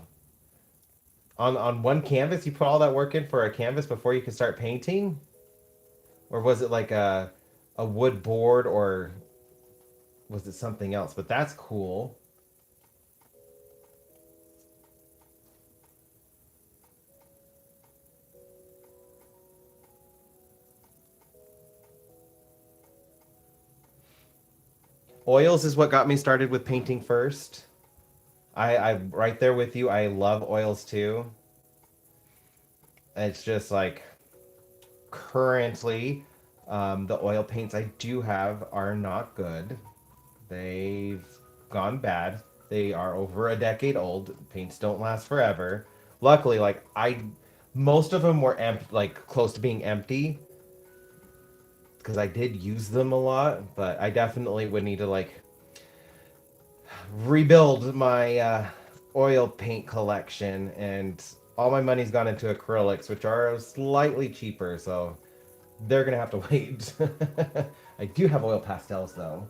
Speaker 1: On one canvas, you put all that work in for a canvas before you could start painting? Or was it like a wood board or was it something else? But that's cool. Oils is what got me started with painting first. I'm right there with you. I love oils too. It's just like currently, the oil paints I do have are not good. They've gone bad. They are over a decade old. Paints don't last forever. Luckily, most of them were like close to being empty because I did use them a lot. But I definitely would need to like rebuild my oil paint collection, and all my money's gone into acrylics, which are slightly cheaper. So they're gonna have to wait. I do have oil pastels though.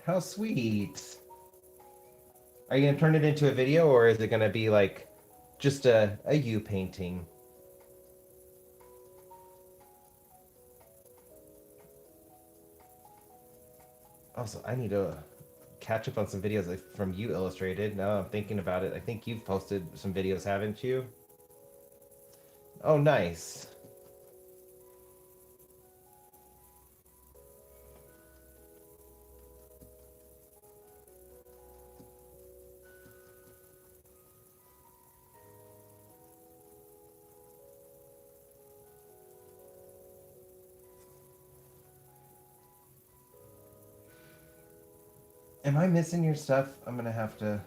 Speaker 1: How sweet. Are you gonna turn it into a video, or is it gonna be like just a you painting? Also, I need to catch up on some videos from you illustrated. Now I'm thinking about it. I think you've posted some videos, haven't you? Oh, nice. Am I missing your stuff? I'm gonna have to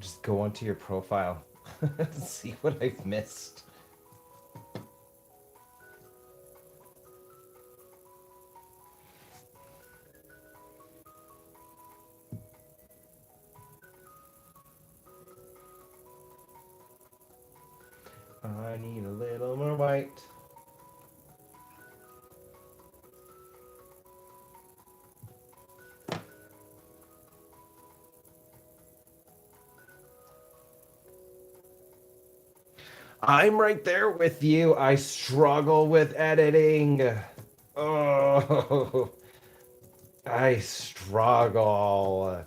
Speaker 1: just go onto your profile and see what I've missed. I need a little more white. I'm right there with you. I struggle with editing. Oh, I struggle.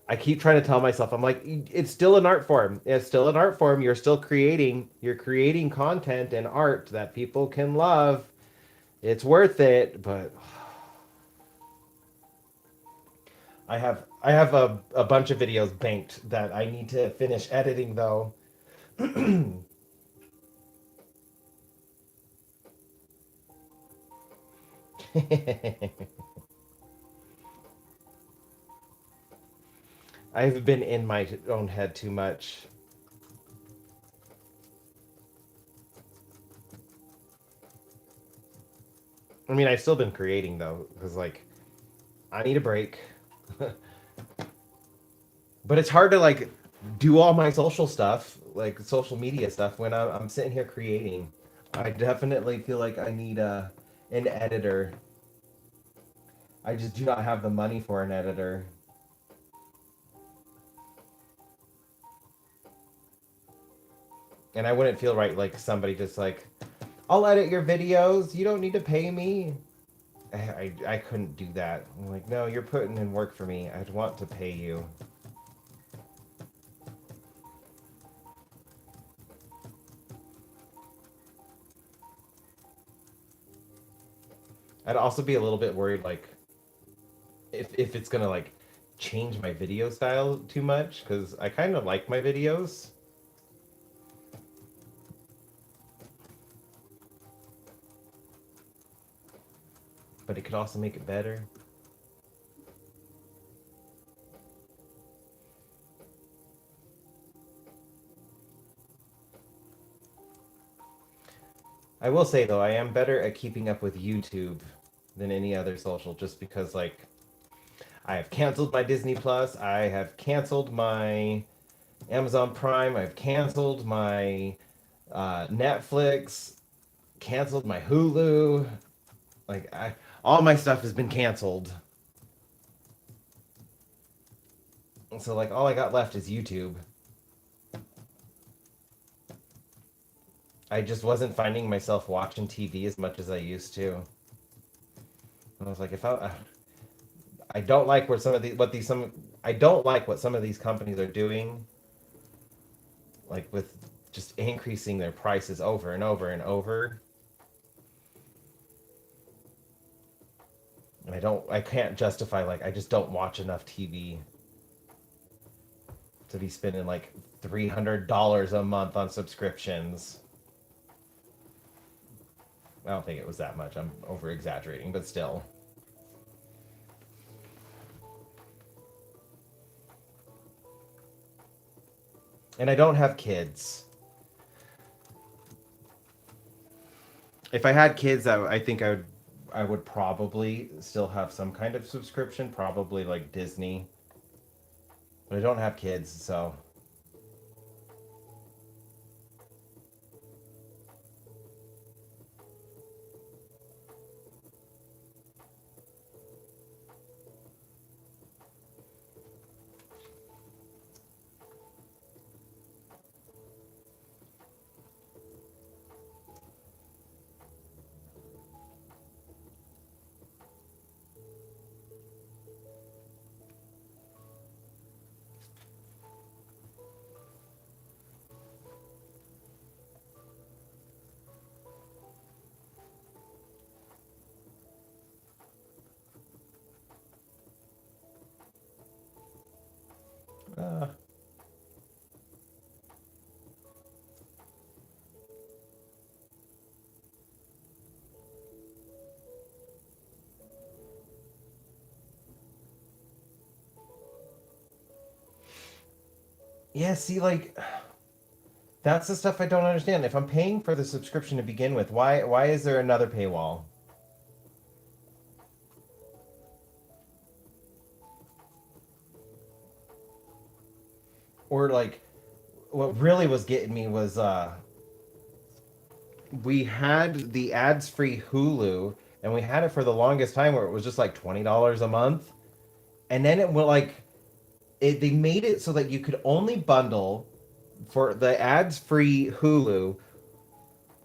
Speaker 1: I keep trying to tell myself, I'm like, it's still an art form. It's still an art form. You're still creating. You're creating content and art that people can love. It's worth it. But I have a bunch of videos banked that I need to finish editing though. I've been in my own head too much. I mean, I've still been creating though, because like I need a break. But it's hard to like do all my social stuff, like social media stuff, when I'm sitting here creating. I definitely feel like I need an editor. I just do not have the money for an editor. And I wouldn't feel right like somebody just like, I'll edit your videos. You don't need to pay me. I couldn't do that. I'm like, no, you're putting in work for me. I'd want to pay you. I'd also be a little bit worried, like, if it's gonna like change my video style too much, because I kind of like my videos, but it could also make it better. I will say though, I am better at keeping up with YouTube than any other social, just because like I have canceled my Disney Plus, I have canceled my Amazon Prime, I've canceled my Netflix, canceled my Hulu. Like all my stuff has been canceled. So like all I got left is YouTube. I just wasn't finding myself watching TV as much as I used to. I was like, I don't like where some of the what these some I don't like what some of these companies are doing, like with just increasing their prices over and over and over. And I can't justify, like, I just don't watch enough TV to be spending like $300 a month on subscriptions. I don't think it was that much. I'm over exaggerating, but still. And I don't have kids. If I had kids, I think I would probably still have some kind of subscription, probably like Disney. But I don't have kids, so uh, yeah. See, like that's the stuff I don't understand. If I'm paying for the subscription to begin with, why is there another paywall? Or like, what really was getting me was we had the ads free Hulu, and we had it for the longest time where it was just like $20 a month, and then it will like they made it so that you could only bundle for the ads free Hulu.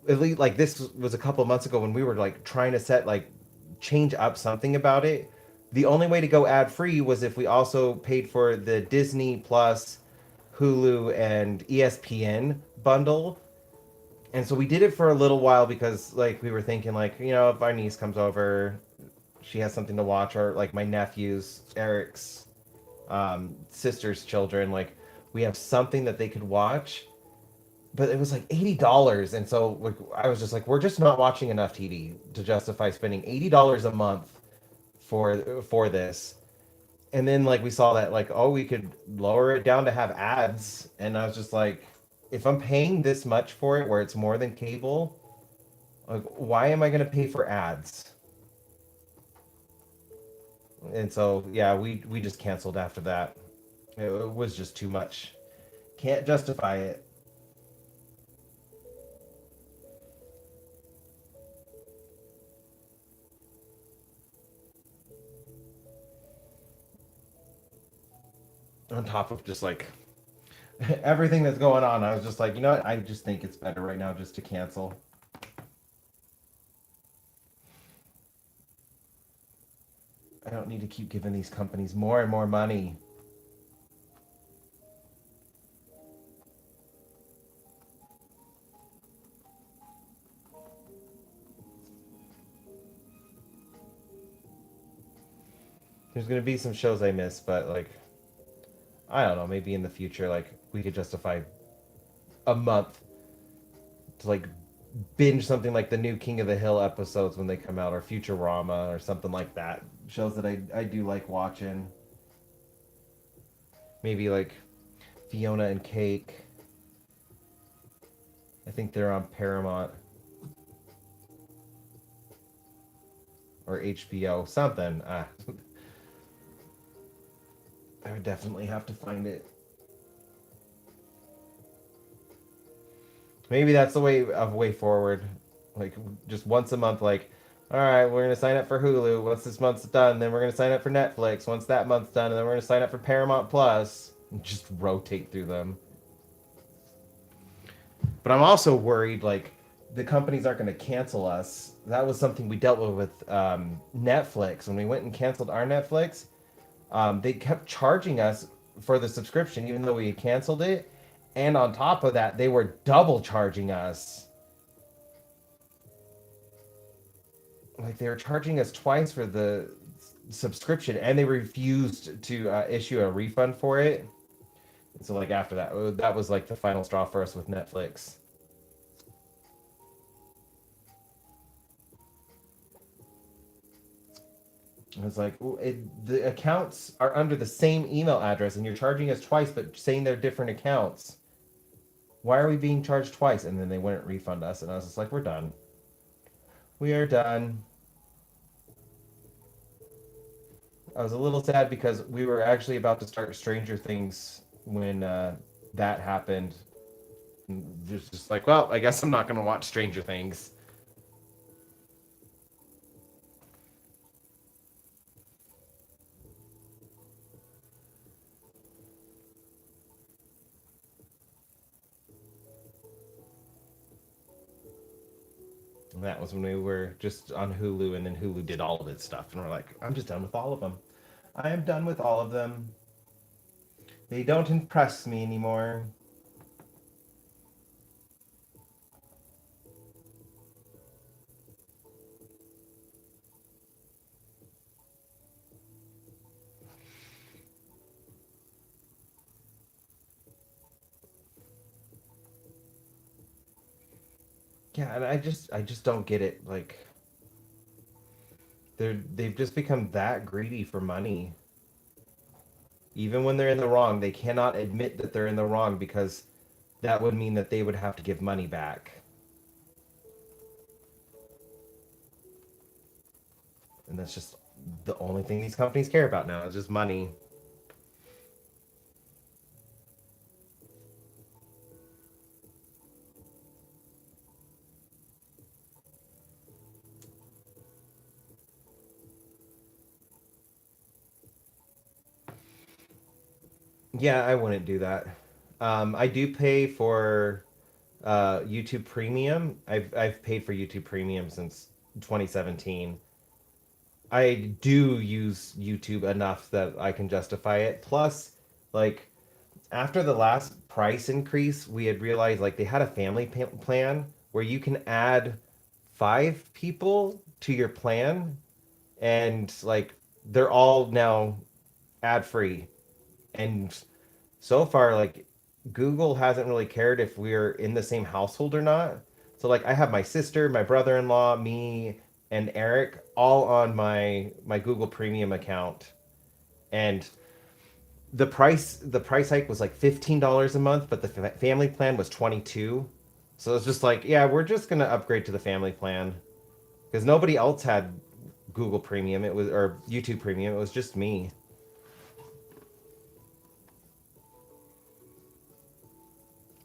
Speaker 1: At least like this was a couple of months ago when we were like trying to set like change up something about it. The only way to go ad free was if we also paid for the Disney Plus, Hulu, and ESPN bundle. And so we did it for a little while because like we were thinking like, if our niece comes over, she has something to watch, or like my nephews, Eric's sister's children, like we have something that they could watch. But it was like $80, and so like I was just like, we're just not watching enough TV to justify spending $80 a month for this. And then like we saw that like, oh, we could lower it down to have ads, and I was just like, if I'm paying this much for it where it's more than cable, like why am I going to pay for ads? And so yeah, we just canceled after that. It was just too much. Can't justify it. On top of just like everything that's going on, I was just like, you know what? I just think it's better right now just to cancel. I don't need to keep giving these companies more and more money. There's gonna be some shows I miss, but like I don't know, maybe in the future, like we could justify a month to like binge something like the new King of the Hill episodes when they come out, or Futurama, or something like that. Shows that I do like watching. Maybe like Fiona and Cake. I think they're on Paramount or HBO, something. I would definitely have to find it. Maybe that's the way forward. Like just once a month, like, all right, we're gonna sign up for Hulu. Once this month's done, then we're gonna sign up for Netflix. Once that month's done, and then we're gonna sign up for Paramount Plus. And just rotate through them. But I'm also worried, like, the companies aren't gonna cancel us. That was something we dealt with Netflix when we went and canceled our Netflix. They kept charging us for the subscription, even though we had canceled it. And on top of that, they were double charging us. Like they were charging us twice for the subscription, and they refused to issue a refund for it. So like after that, that was like the final straw for us with Netflix. I was like, the accounts are under the same email address, and you're charging us twice, but saying they're different accounts. Why are we being charged twice? And then they wouldn't refund us, and I was just like, we're done. We are done. I was a little sad because we were actually about to start Stranger Things when that happened. Just like, well, I guess I'm not going to watch Stranger Things. And that was when we were just on Hulu, and then Hulu did all of its stuff, and we're like, I'm just done with all of them. I am done with all of them. They don't impress me anymore. Yeah, and I just don't get it. Like they've just become that greedy for money. Even when they're in the wrong, they cannot admit that they're in the wrong because that would mean that they would have to give money back. And that's just the only thing these companies care about now is just money. Yeah, I wouldn't do that. I do pay for YouTube Premium. I've paid for YouTube Premium since 2017. I do use YouTube enough that I can justify it. Plus, like after the last price increase, we had realized like they had a family plan where you can add 5 people to your plan, and like they're all now ad free. And so far, like Google hasn't really cared if we're in the same household or not. So like I have my sister, my brother-in-law, me, and Eric all on my Google Premium account. And the price hike was like $15 a month, but the family plan was 22. So it's just like, yeah, we're just gonna upgrade to the family plan because nobody else had Google Premium. It was or YouTube Premium. It was just me.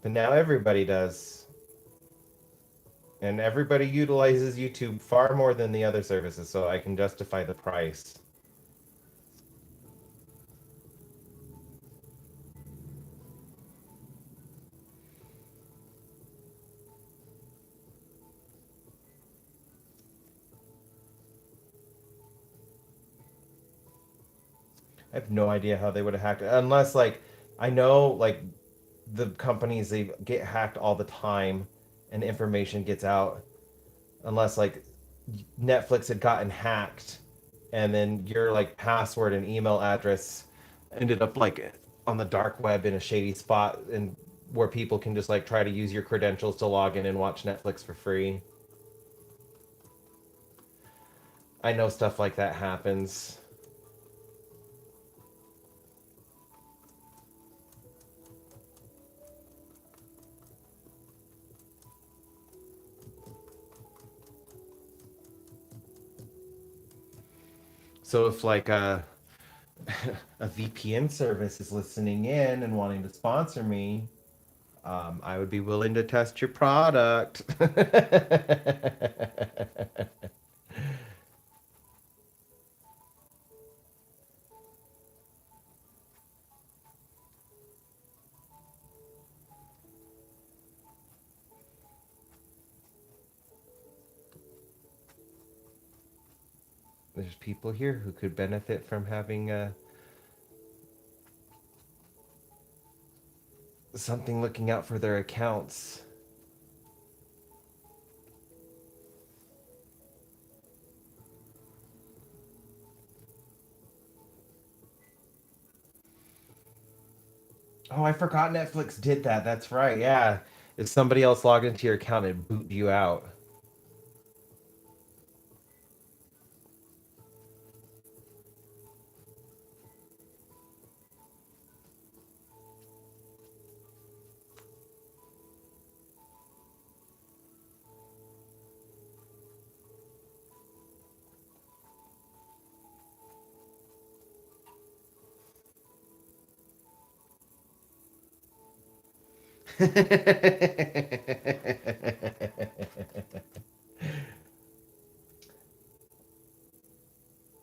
Speaker 1: But now everybody does. And everybody utilizes YouTube far more than the other services, so I can justify the price. I have no idea how they would have hacked it, unless like I know like the companies they get hacked all the time, and information gets out. Unless like Netflix had gotten hacked, and then your like password and email address ended up like on the dark web in a shady spot, and where people can just like try to use your credentials to log in and watch Netflix for free. I know stuff like that happens. So if like a VPN service is listening in and wanting to sponsor me, I would be willing to test your product. There's people here who could benefit from having something looking out for their accounts. Oh, I forgot Netflix did that. That's right. Yeah. If somebody else logged into your account, it boot you out.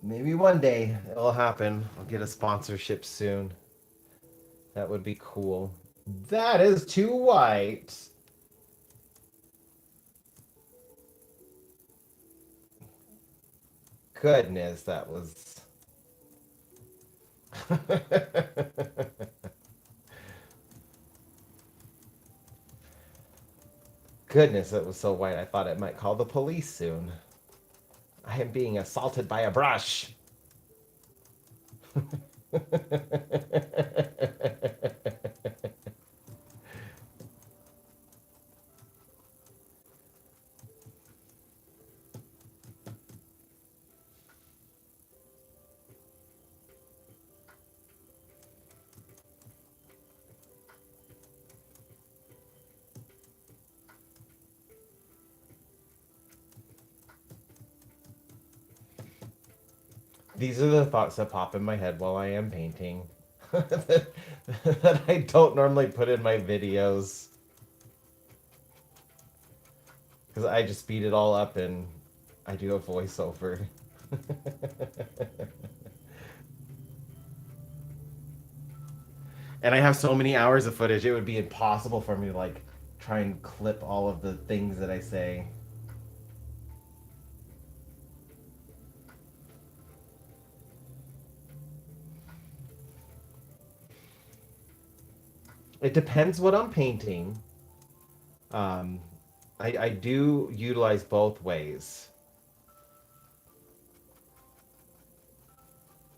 Speaker 1: Maybe one day it'll happen. I'll get a sponsorship soon. That would be cool. That is too white. Goodness, that was. Goodness, it was so white. I thought it might call the police soon. I am being assaulted by a brush. These are the thoughts that pop in my head while I am painting that I don't normally put in my videos because I just speed it all up and I do a voiceover. And I have so many hours of footage, it would be impossible for me to like try and clip all of the things that I say. It depends what I'm painting. Um, I do utilize both ways,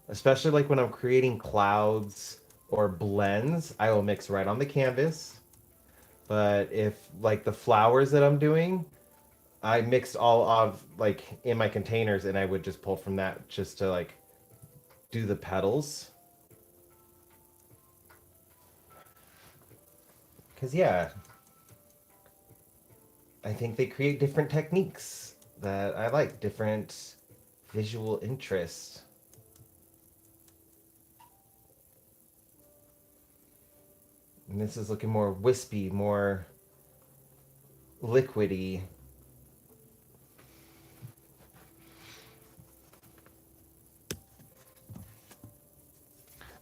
Speaker 1: especially like when I'm creating clouds or blends. I will mix right on the canvas. But if like the flowers that I'm doing, I mixed all of like in my containers and I would just pull from that just to like do the petals. Because yeah, I think they create different techniques that I like, different visual interests. And this is looking more wispy, more liquidy.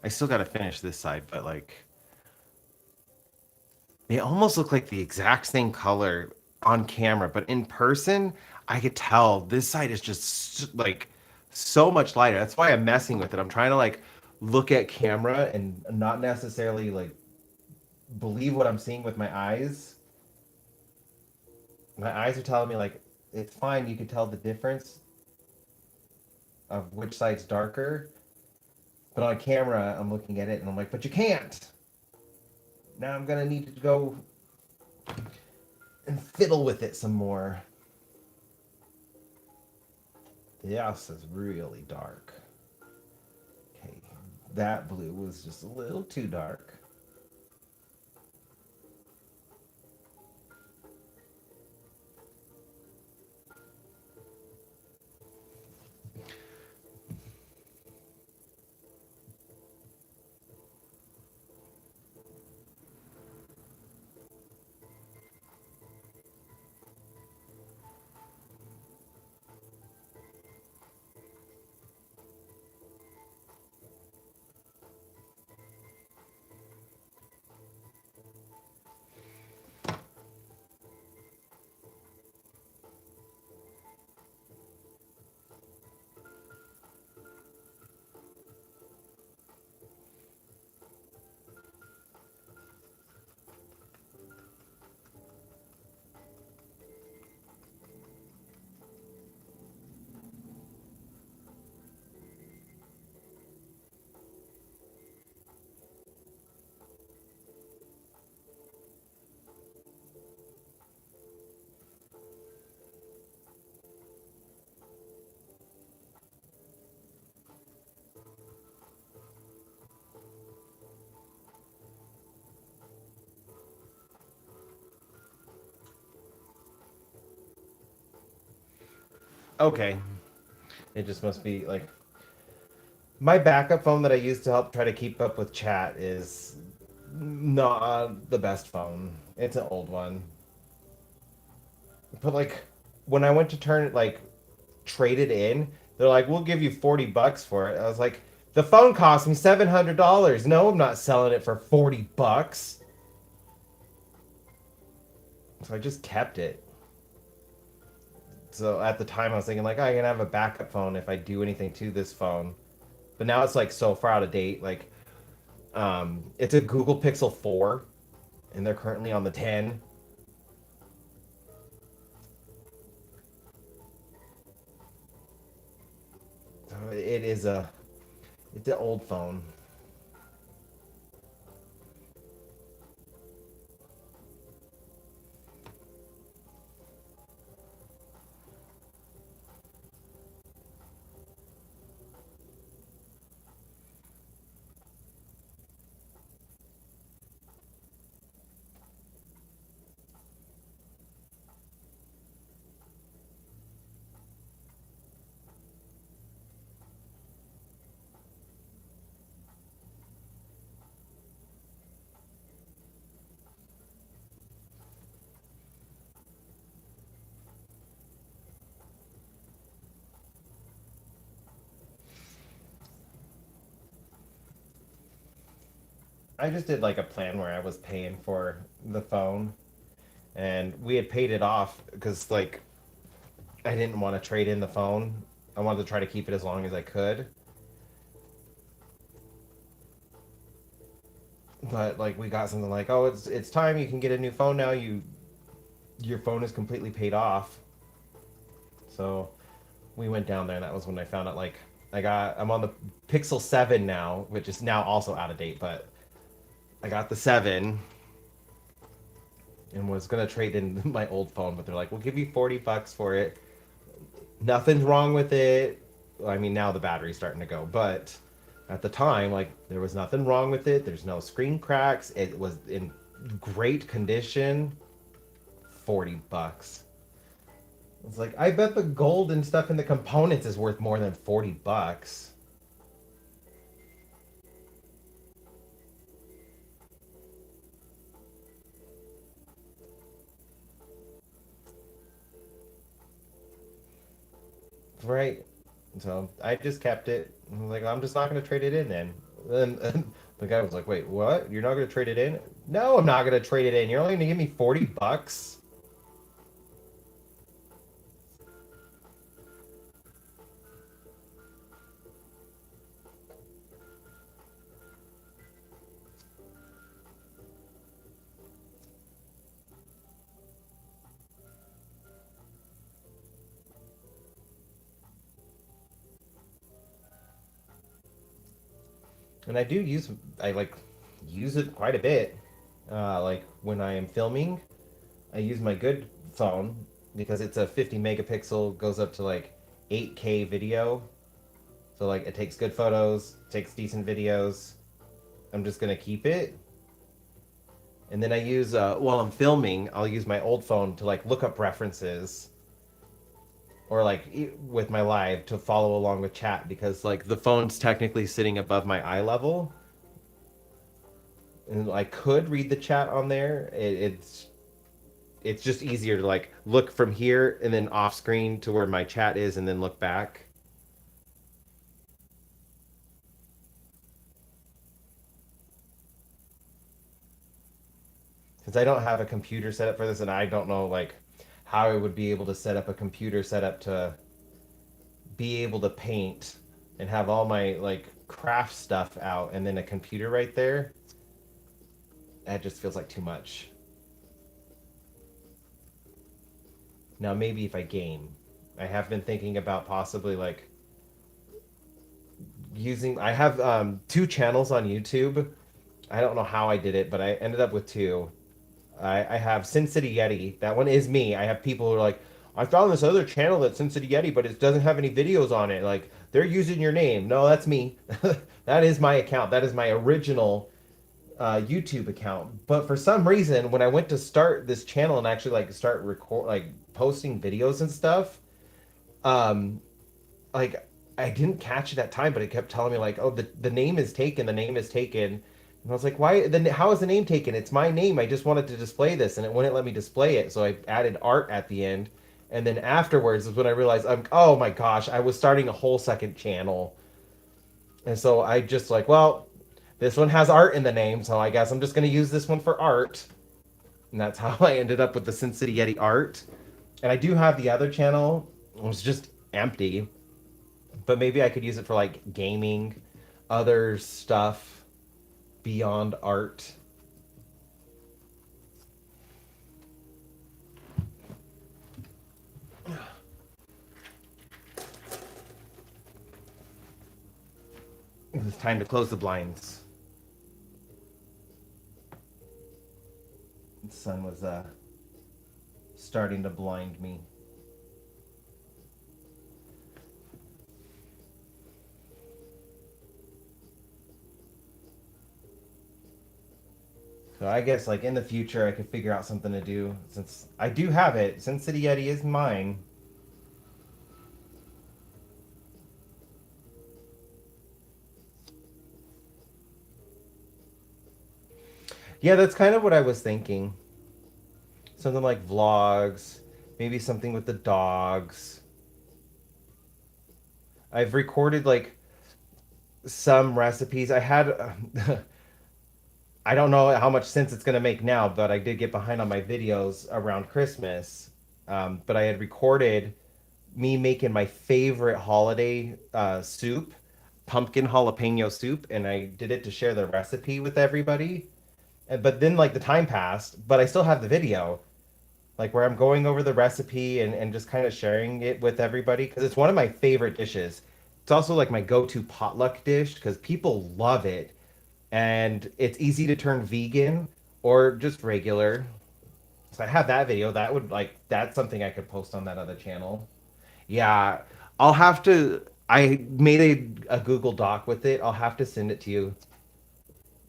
Speaker 1: I still got to finish this side, but like they almost look like the exact same color on camera, but in person, I could tell this side is just like so much lighter. That's why I'm messing with it. I'm trying to like look at camera and not necessarily like believe what I'm seeing with my eyes. My eyes are telling me like it's fine. You could tell the difference of which side's darker, but on camera, I'm looking at it and I'm like, but you can't. Now I'm gonna need to go and fiddle with it some more. This is really dark. Okay, that blue was just a little too dark. Okay. It just must be like my backup phone that I use to help try to keep up with chat is not the best phone. It's an old one. But like when I went to turn it like trade it in, they're like, "We'll give you $40 for it." I was like, "The phone cost me $700. No, I'm not selling it for $40." So I just kept it. So at the time, I was thinking like, I can have a backup phone if I do anything to this phone. But now it's like so far out of date. Like, it's a Google Pixel 4, and they're currently on the 10. So it's an old phone. I just did like a plan where I was paying for the phone, and we had paid it off because like I didn't want to trade in the phone. I wanted to try to keep it as long as I could. But like we got something like, "Oh, it's time you can get a new phone now. Your phone is completely paid off." So we went down there, and that was when I found out like I'm on the Pixel 7 now, which is now also out of date, but I got the 7 and was gonna trade in my old phone, but they're like, "We'll give you $40 for it. Nothing's wrong with it." Well, I mean, now the battery's starting to go, but at the time, like there was nothing wrong with it. There's no screen cracks. It was in great condition. $40. It's like I bet the gold and stuff in the components is worth more than $40. Right. So I just kept it. I was like, I'm just not going to trade it in then. And the guy was like, "Wait, what? You're not going to trade it in?" No, I'm not going to trade it in. You're only going to give me $40. And I like use it quite a bit. Like when I am filming, I use my good phone because it's a 50 megapixel, goes up to like 8K video. So like it takes good photos, takes decent videos. I'm just gonna keep it. And then I use while I'm filming, I'll use my old phone to like look up references or like with my live to follow along with chat because like the phone's technically sitting above my eye level, and I could read the chat on there. It's just easier to like look from here and then off screen to where my chat is and then look back. Since I don't have a computer set up for this, and I don't know like how I would be able to set up a computer setup to be able to paint and have all my like craft stuff out and then a computer right there, that just feels like too much. Now maybe if I game, I have been thinking about possibly like using. I have two channels on YouTube. I don't know how I did it, but I ended up with two. I have Sin City Yeti. That one is me. I have people who are like, I found this other channel that's Sin City Yeti, but it doesn't have any videos on it. Like they're using your name. No, that's me. That is my account. That is my original YouTube account. But for some reason, when I went to start this channel and actually like start record like posting videos and stuff, Um, like I didn't catch it at time, but it kept telling me like, "Oh, the name is taken. The name is taken." And I was like, "Why? Then how is the name taken? It's my name. I just wanted to display this, and it wouldn't let me display it. So I added art at the end, and then afterwards is when I realized oh my gosh, I was starting a whole second channel, and so I just like, well, this one has art in the name, so I guess I'm just gonna use this one for art, and that's how I ended up with the Sin City Yeti art. And I do have the other channel. It was just empty, but maybe I could use it for like gaming, other stuff beyond art. It's time to close the blinds. The sun was starting to blind me. So I guess like in the future I could figure out something to do since I do have it. Sin City Yeti is mine. Yeah, that's kind of what I was thinking. Something like vlogs, maybe something with the dogs. I've recorded like some recipes. I had I don't know how much sense it's going to make now, but I did get behind on my videos around Christmas. But I had recorded me making my favorite holiday soup, pumpkin jalapeno soup, and I did it to share the recipe with everybody. But then, like, the time passed, but I still have the video, like, where I'm going over the recipe and just kind of sharing it with everybody because it's one of my favorite dishes. It's also like my go-to potluck dish because people love it and it's easy to turn vegan or just regular. So I have that video. That would like that's something I could post on that other channel. Yeah, I'll have to. I made a Google Doc with it. I'll have to send it to you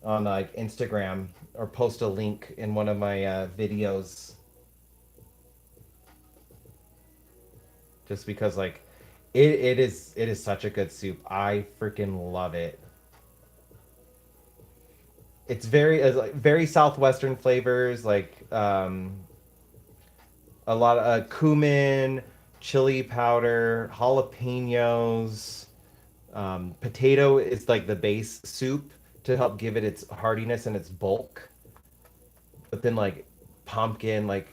Speaker 1: on like Instagram or post a link in one of my videos. Just because like it is such a good soup. I freaking love it. It's like very southwestern flavors like a lot of cumin, chili powder, jalapenos. Potato is like the base soup to help give it its hardiness and its bulk. But then like pumpkin like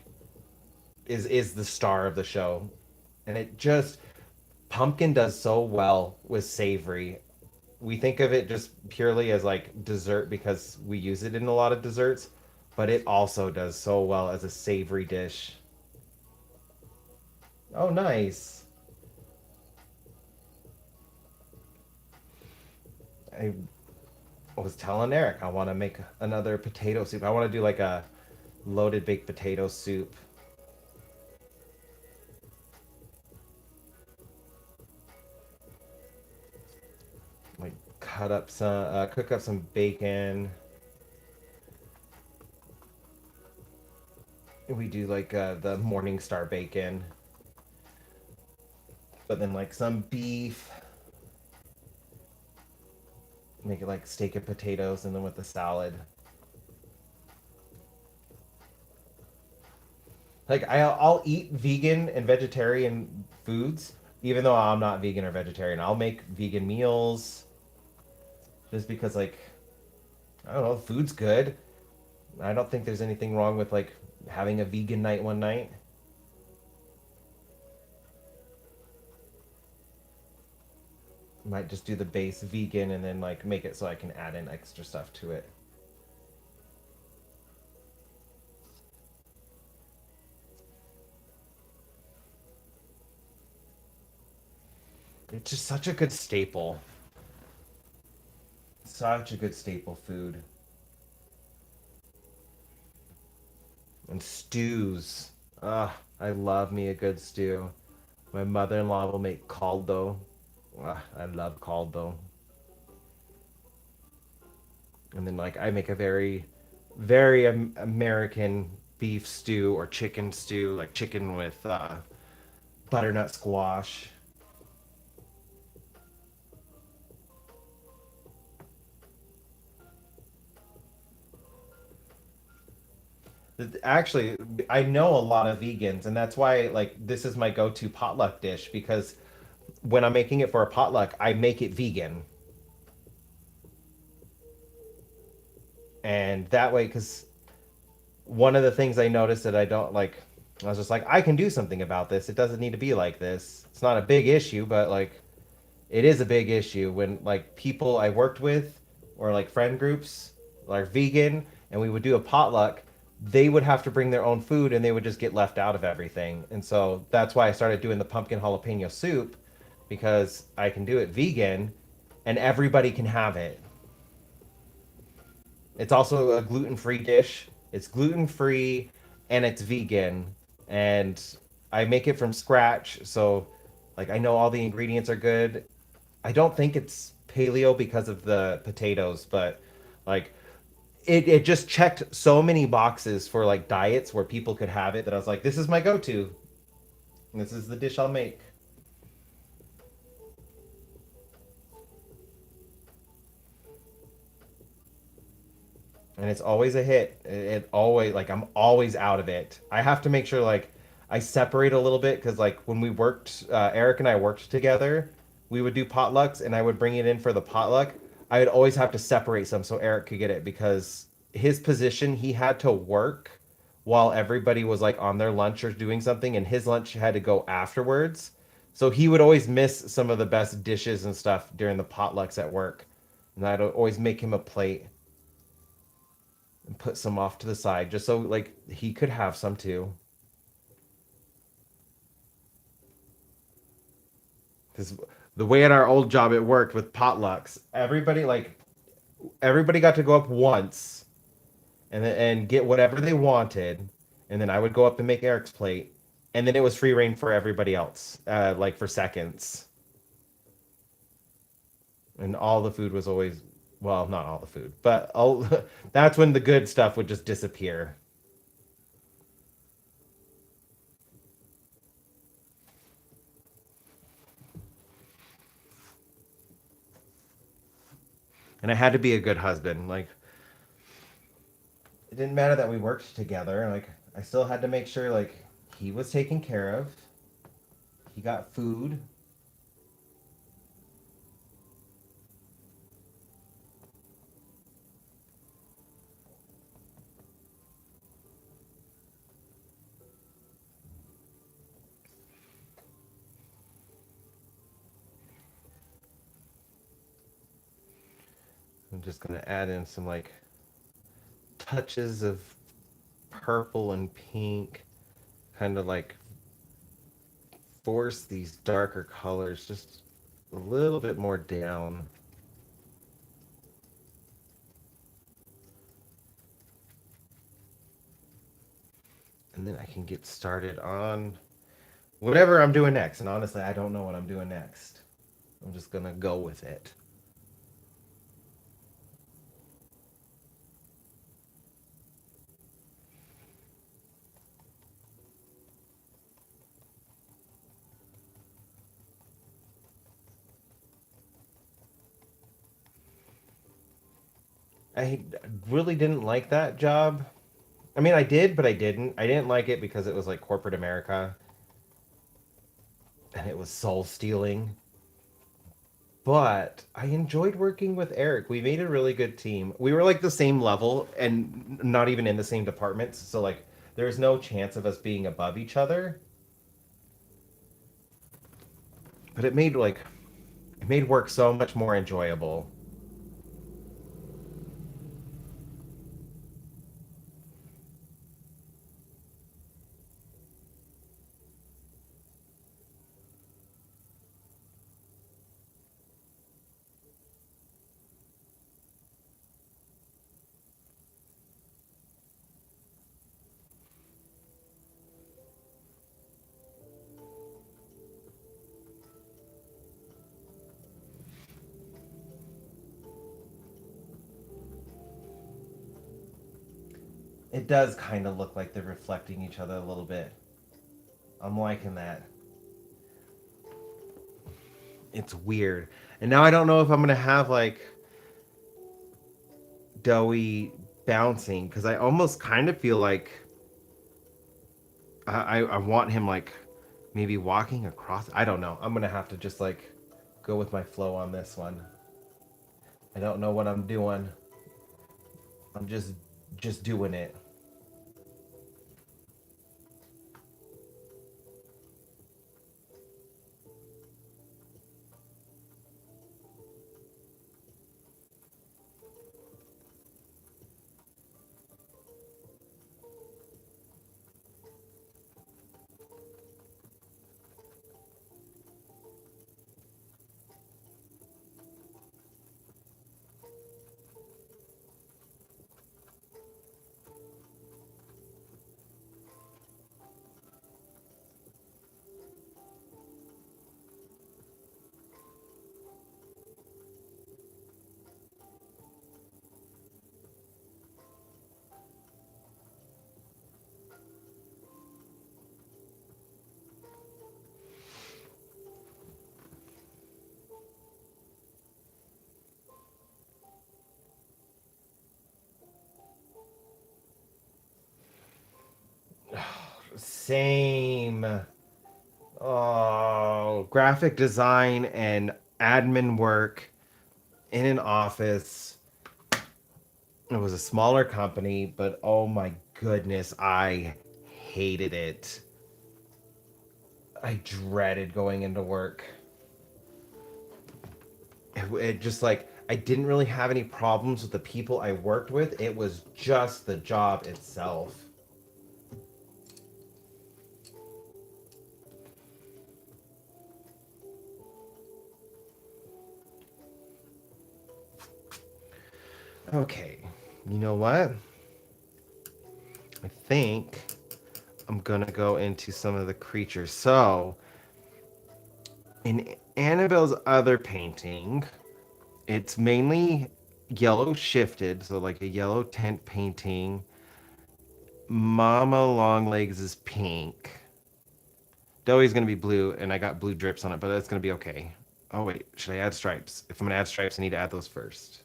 Speaker 1: is the star of the show, and it just pumpkin does so well with savory. We think of it just purely as like dessert because we use it in a lot of desserts, but it also does so well as a savory dish. Oh, nice. I was telling Eric I want to make another potato soup. I want to do like a loaded baked potato soup. Like cook up some bacon. We do like the Morning Star bacon, but then like some beef. Make it like steak and potatoes, and then with the salad. Like I'll eat vegan and vegetarian foods, even though I'm not vegan or vegetarian. I'll make vegan meals just because like I don't know, food's good. I don't think there's anything wrong with like having a vegan night one night. Might just do the base vegan and then like make it so I can add in extra stuff to it. It's just such a good staple. Such a good staple food. And stews. Ah, I love me a good stew. My mother-in-law will make caldo. Ah, I love caldo. And then like I make a very American beef stew or chicken stew, like chicken with butternut squash. Actually, I know a lot of vegans, and that's why like this is my go-to potluck dish because when I'm making it for a potluck, I make it vegan, and that way, because one of the things I noticed that I don't like, I was just like, I can do something about this. It doesn't need to be like this. It's not a big issue, but like it is a big issue when like people I worked with or like friend groups like vegan and we would do a potluck, they would have to bring their own food and they would just get left out of everything. And so that's why I started doing the pumpkin jalapeno soup because I can do it vegan and everybody can have it. It's also a gluten-free dish. It's gluten-free and it's vegan and I make it from scratch, so like I know all the ingredients are good. I don't think it's paleo because of the potatoes, but like it just checked so many boxes for like diets where people could have it that I was like, this is my go-to. This is the dish I'll make. And it's always a hit. It always like I'm always out of it. I have to make sure like I separate a little bit because like when we worked, Eric and I worked together, we would do potlucks and I would bring it in for the potluck. I would always have to separate some so Eric could get it because his position he had to work while everybody was like on their lunch or doing something, and his lunch had to go afterwards. So he would always miss some of the best dishes and stuff during the potlucks at work, and I'd always make him a plate and put some off to the side just so like he could have some too. Because the way at our old job it worked with potlucks, everybody got to go up once and get whatever they wanted, and then I would go up and make Eric's plate, and then it was free reign for everybody else, like for seconds, and all the food was always well, not all the food, but all that's when the good stuff would just disappear. And I had to be a good husband. Like it didn't matter that we worked together. Like I still had to make sure like he was taken care of. He got food. I'm just gonna add in some like touches of purple and pink, kind of like force these darker colors just a little bit more down. And then I can get started on whatever I'm doing next. And honestly, I don't know what I'm doing next. I'm just gonna go with it. I really didn't like that job. I mean, I did, but I didn't. I didn't like it because it was like corporate America and it was soul stealing. But I enjoyed working with Eric. We made a really good team. We were like the same level and not even in the same departments. So like there's no chance of us being above each other. But it made work so much more enjoyable. It does kind of look like they're reflecting each other a little bit. I'm liking that. It's weird. And now I don't know if I'm gonna have like doughy bouncing because I almost kind of feel like I want him like maybe walking across. I don't know. I'm gonna have to just like go with my flow on this one. I don't know what I'm doing. I'm just doing it. Same. Oh, graphic design and admin work in an office. It was a smaller company, but oh my goodness, I hated it. I dreaded going into work. It just like I didn't really have any problems with the people I worked with. It was just the job itself. Okay, you know what? I think I'm gonna go into some of the creatures. So, in Annabelle's other painting, it's mainly yellow shifted, so like a yellow tint painting. Mama Longlegs is pink. Doughy's gonna be blue, and I got blue drips on it, but that's gonna be okay. Oh wait, should I add stripes? If I'm gonna add stripes, I need to add those first.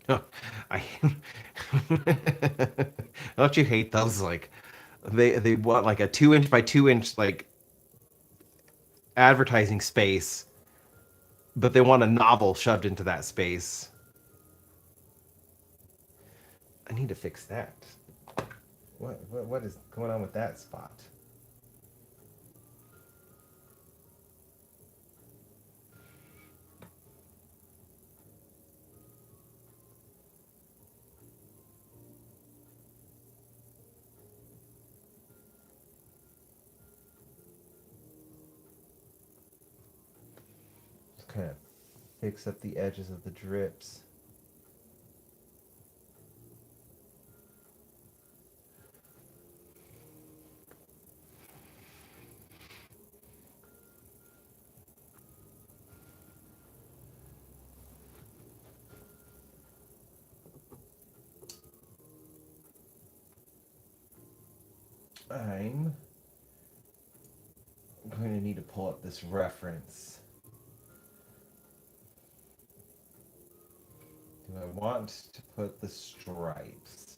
Speaker 1: Oh, I don't you hate those like they want like a 2 inch by 2 inch like advertising space, but they want a novel shoved into that space. I need to fix that. What is going on with that spot? Just kind of fix up the edges of the drips. I'm going to need to pull up this reference. Do I want to put the stripes?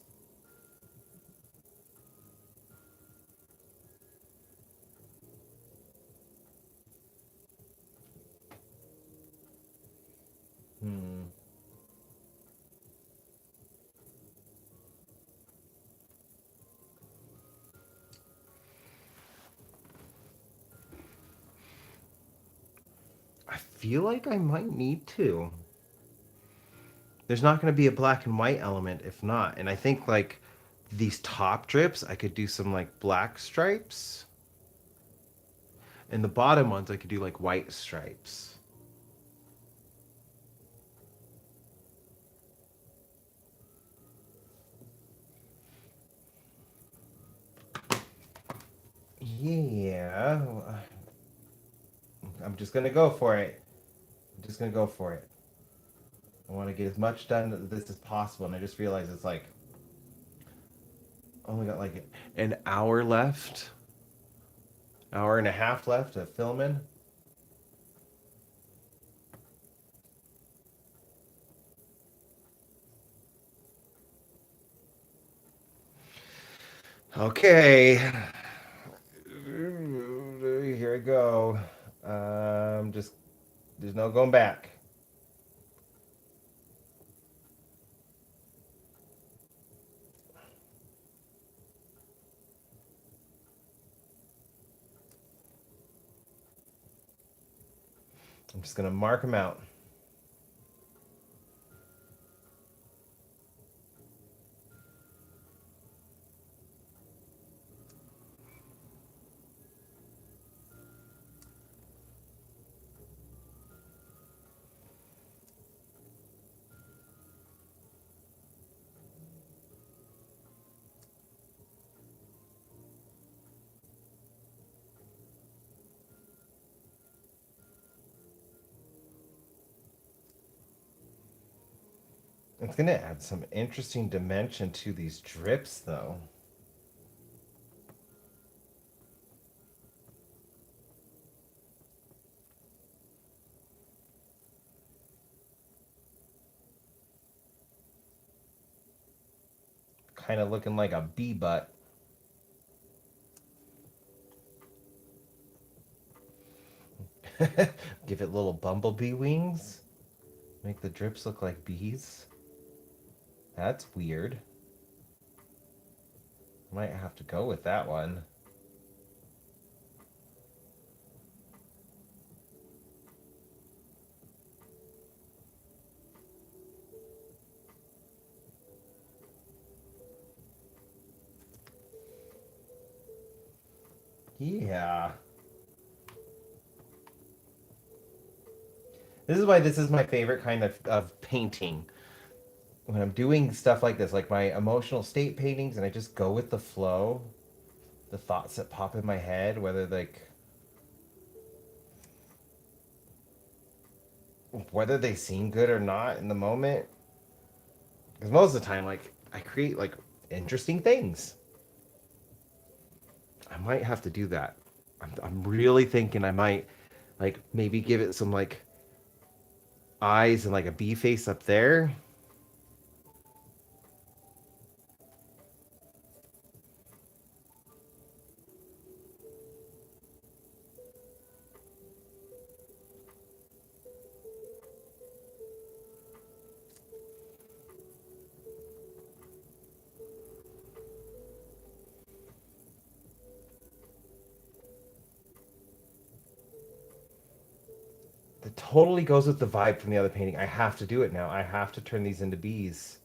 Speaker 1: Hmm. I feel like I might need to. There's not going to be a black and white element if not. And I think like these top drips, I could do some like black stripes. And the bottom ones, I could do like white stripes. Yeah. I'm just going to go for it. I'm just going to go for it. I want to get as much done of this as possible. And I just realized it's like only got like an hour left, hour and a half left to film in. Okay, here I go. Just there's no going back. I'm just gonna mark them out. It's gonna add some interesting dimension to these drips, though. Kind of looking like a bee butt. Give it little bumblebee wings. Make the drips look like bees. That's weird. Might have to go with that one. Yeah. This is why this is my favorite kind of painting. When I'm doing stuff like this, like my emotional state paintings, and I just go with the flow, the thoughts that pop in my head, whether they seem good or not in the moment. Because most of the time, like I create like interesting things. I might have to do that. I'm really thinking I might like maybe give it some like eyes and like a bee face up there. That totally goes with the vibe from the other painting. I have to do it now. I have to turn these into bees.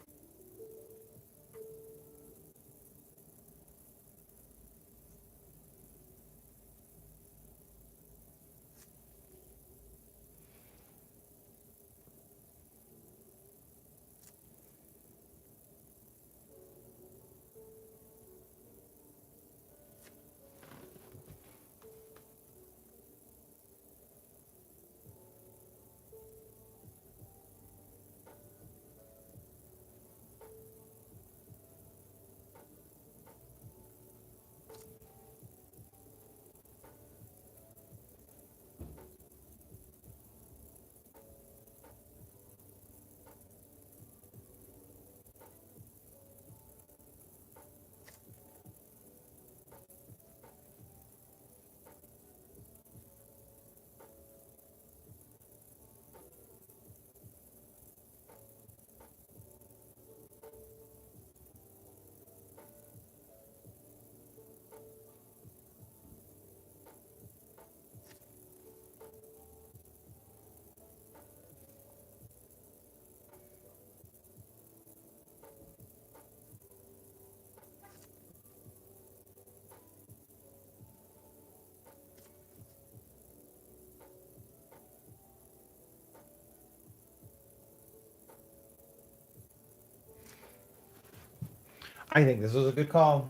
Speaker 1: I think this was a good call.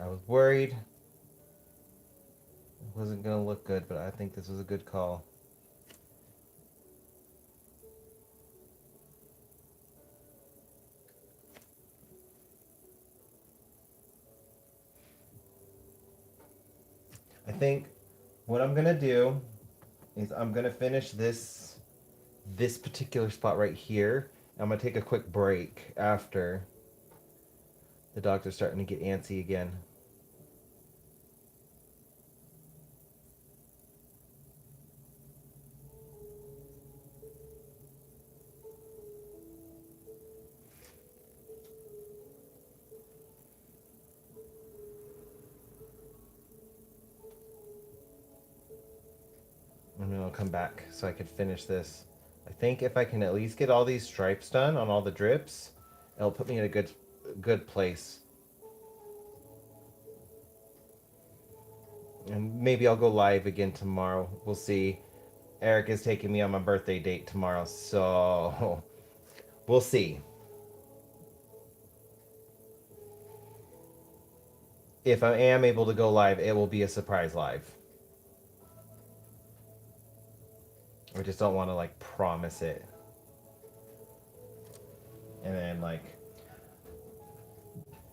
Speaker 1: I was worried it wasn't going to look good, but I think this was a good call. I think what I'm going to do is I'm going to finish this particular spot right here. I'm going to take a quick break after The dogs are starting to get antsy again. And then I'll come back so I can finish this. I think if I can at least get all these stripes done on all the drips, it'll put me in a good place. And maybe I'll go live again tomorrow. We'll see. Eric is taking me on my birthday date tomorrow, so we'll see. If I am able to go live, it will be a surprise live. I just don't want to like promise it. And then like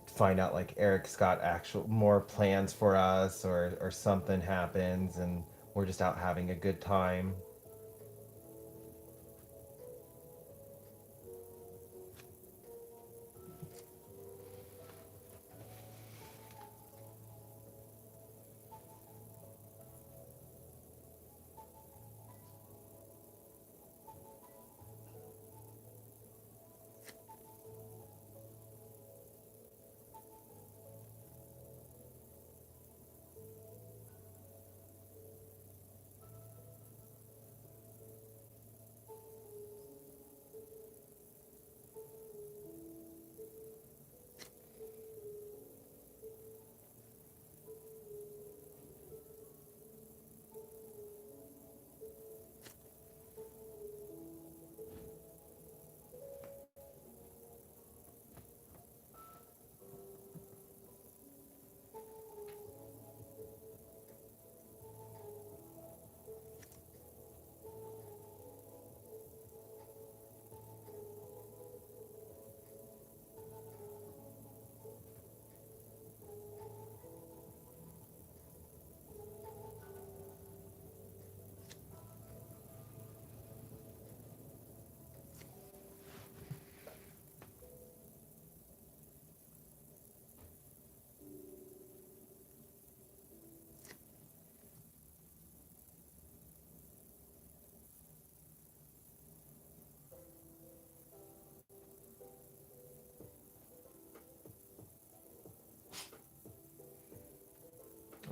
Speaker 1: find out like Eric's got actual more plans for us or something happens and we're just out having a good time.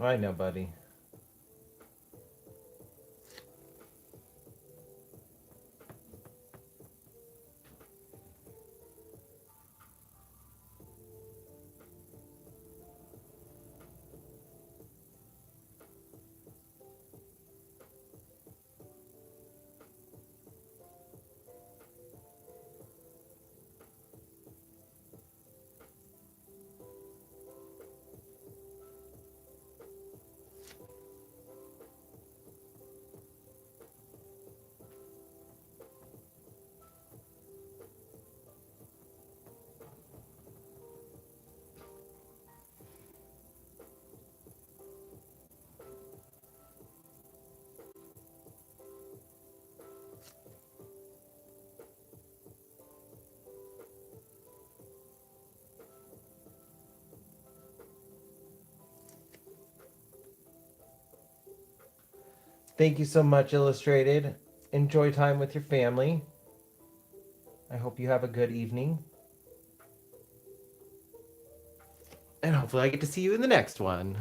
Speaker 1: I know, buddy. Thank you so much, Illustrated. Enjoy time with your family. I hope you have a good evening. And hopefully I get to see you in the next one.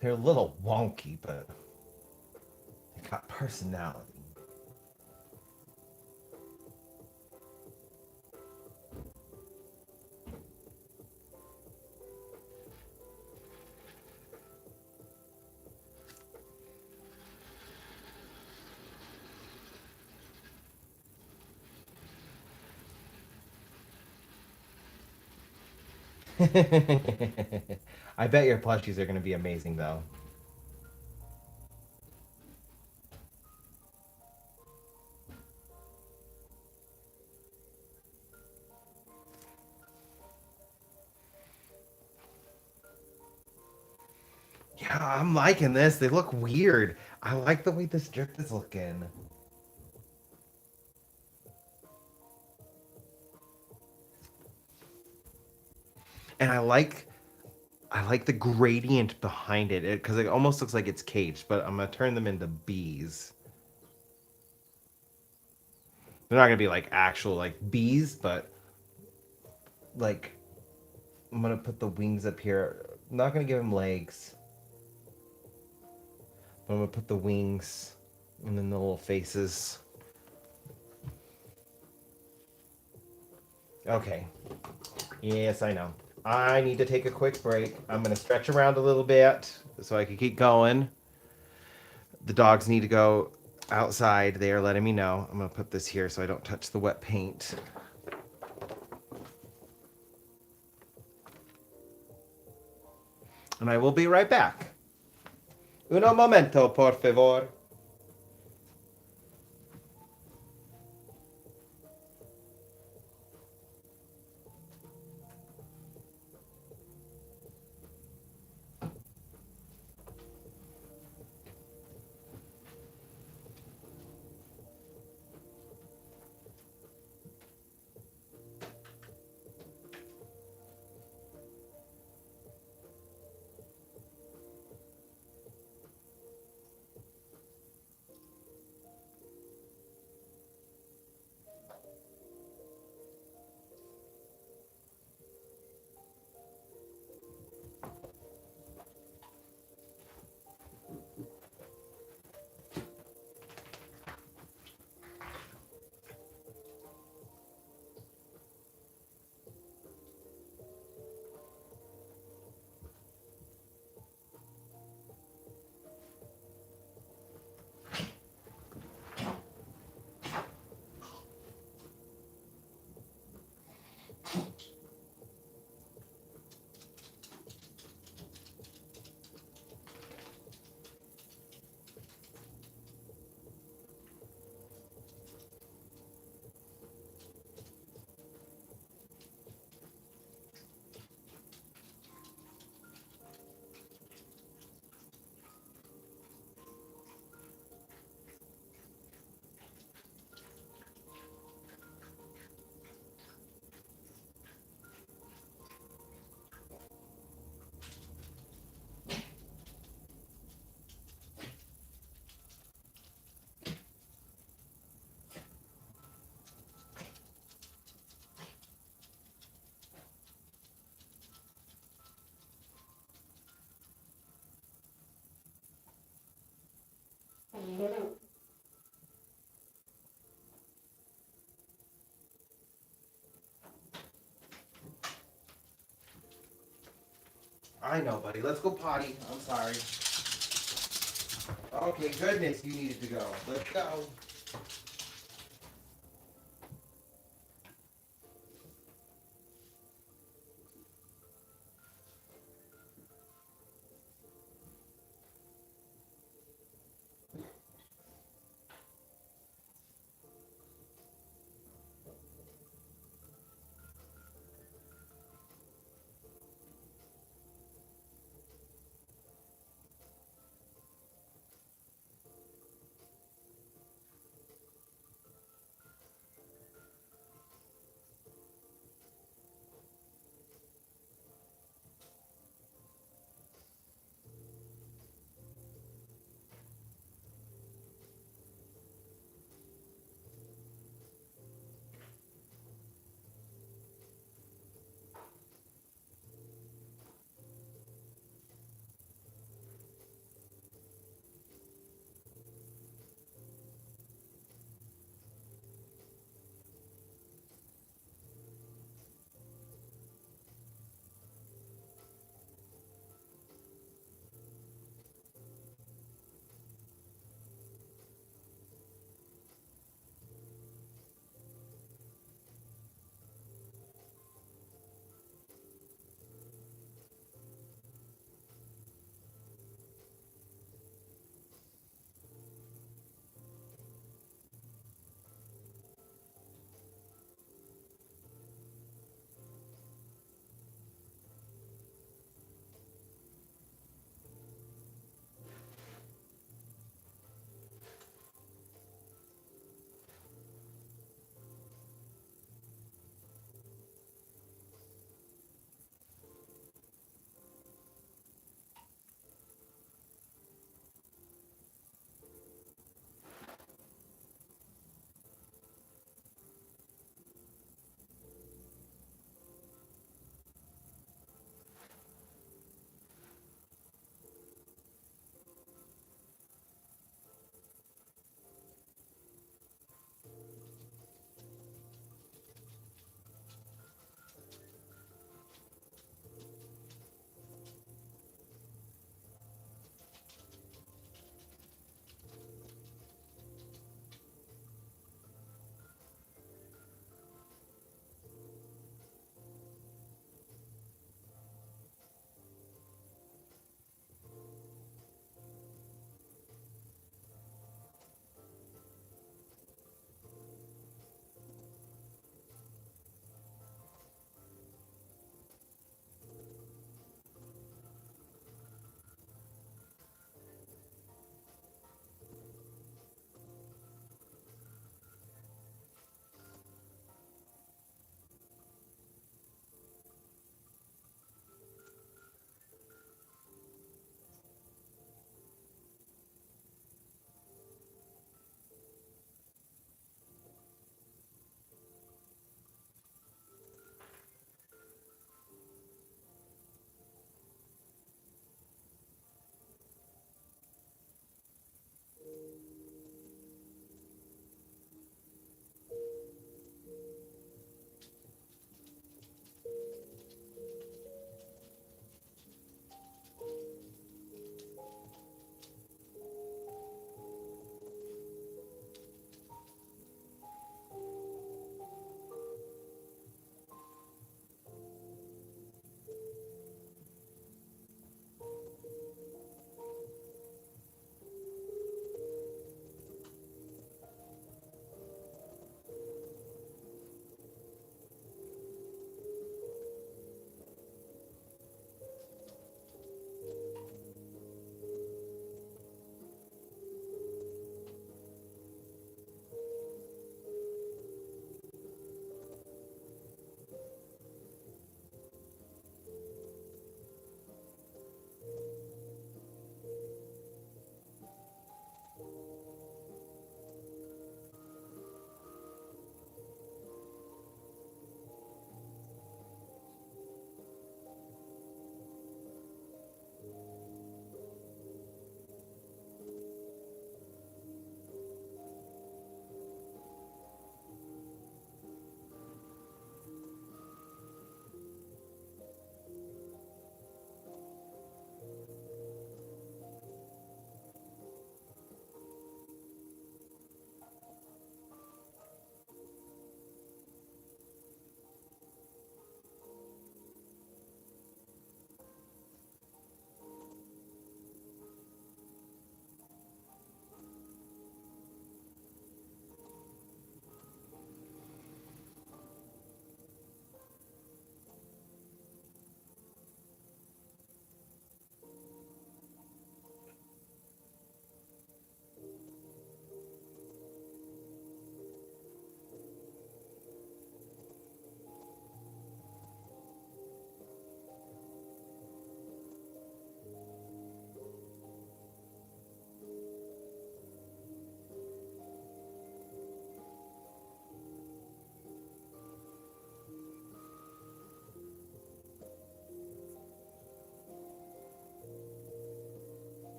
Speaker 1: They're a little wonky, but they got personality. I bet your plushies are going to be amazing, though. Yeah, I'm liking this. They look weird. I like the way this drip is looking. And I like the gradient behind it because it almost looks like it's caged, but I'm gonna turn them into bees. They're not gonna be like actual like bees, but like I'm gonna put the wings up here. I'm not gonna give them legs, but I'm gonna put the wings and then the little faces. Okay. Yes, I know. I need to take a quick break. I'm gonna stretch around a little bit so I can keep going. The dogs need to go outside. They are letting me know. I'm gonna put this here so I don't touch the wet paint. And I will be right back. Uno momento, por favor. I know, buddy. Let's go potty. I'm sorry. Okay, goodness, you needed to go. Let's go.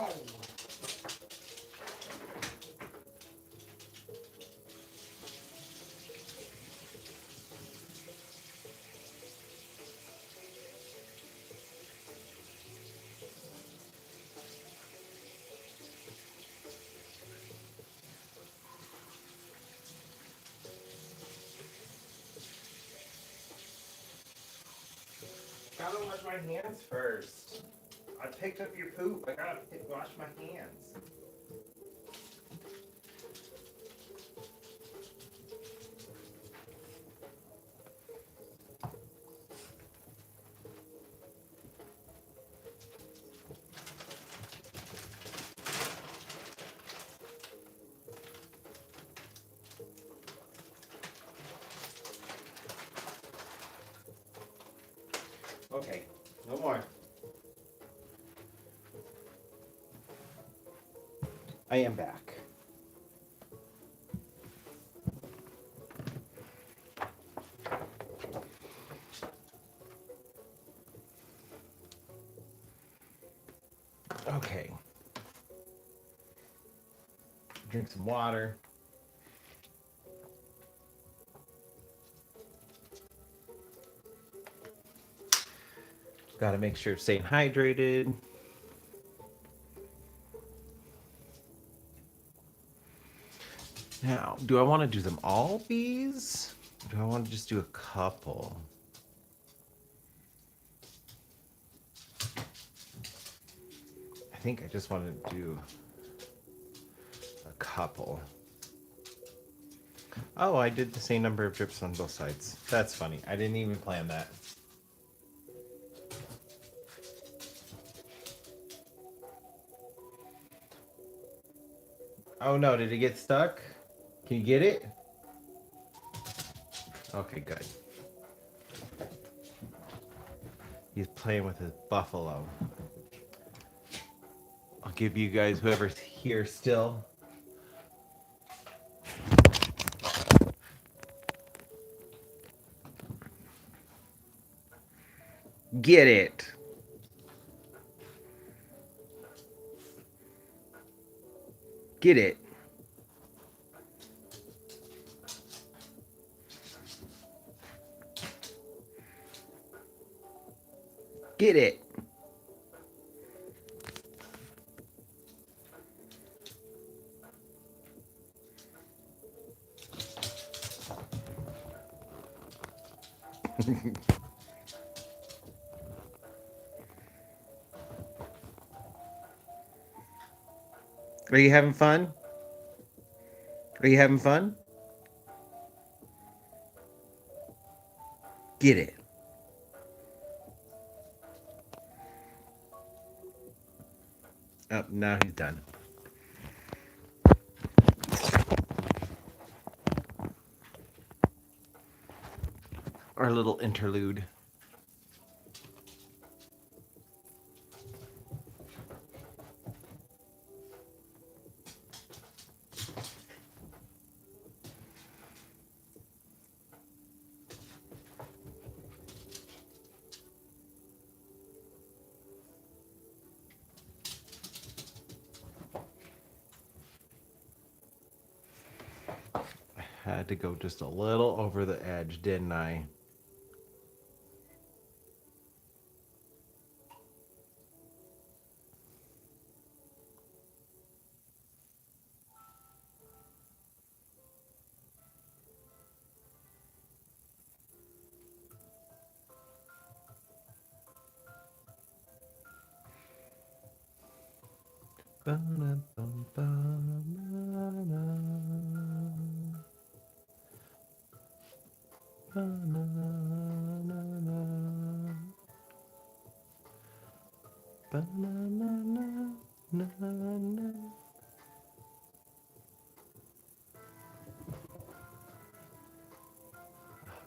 Speaker 1: Gotta wash my hands first. I picked up your poop. I gotta wash my hands. Okay, no more. I am back. Okay. Drink some water. Gotta make sure it's staying hydrated. Now, do I want to do them all these? Do I want to just do a couple? I think I just want to do a couple. Oh, I did the same number of drips on both sides. That's funny. I didn't even plan that. Oh no, did it get stuck? Can you get it? Okay, good. He's playing with his buffalo. I'll give you guys, whoever's here still. Get it. Get it. Get it. Are you having fun? Are you having fun? Get it. Oh, now he's done. Our little interlude. Had to go just a little over the edge, didn't I?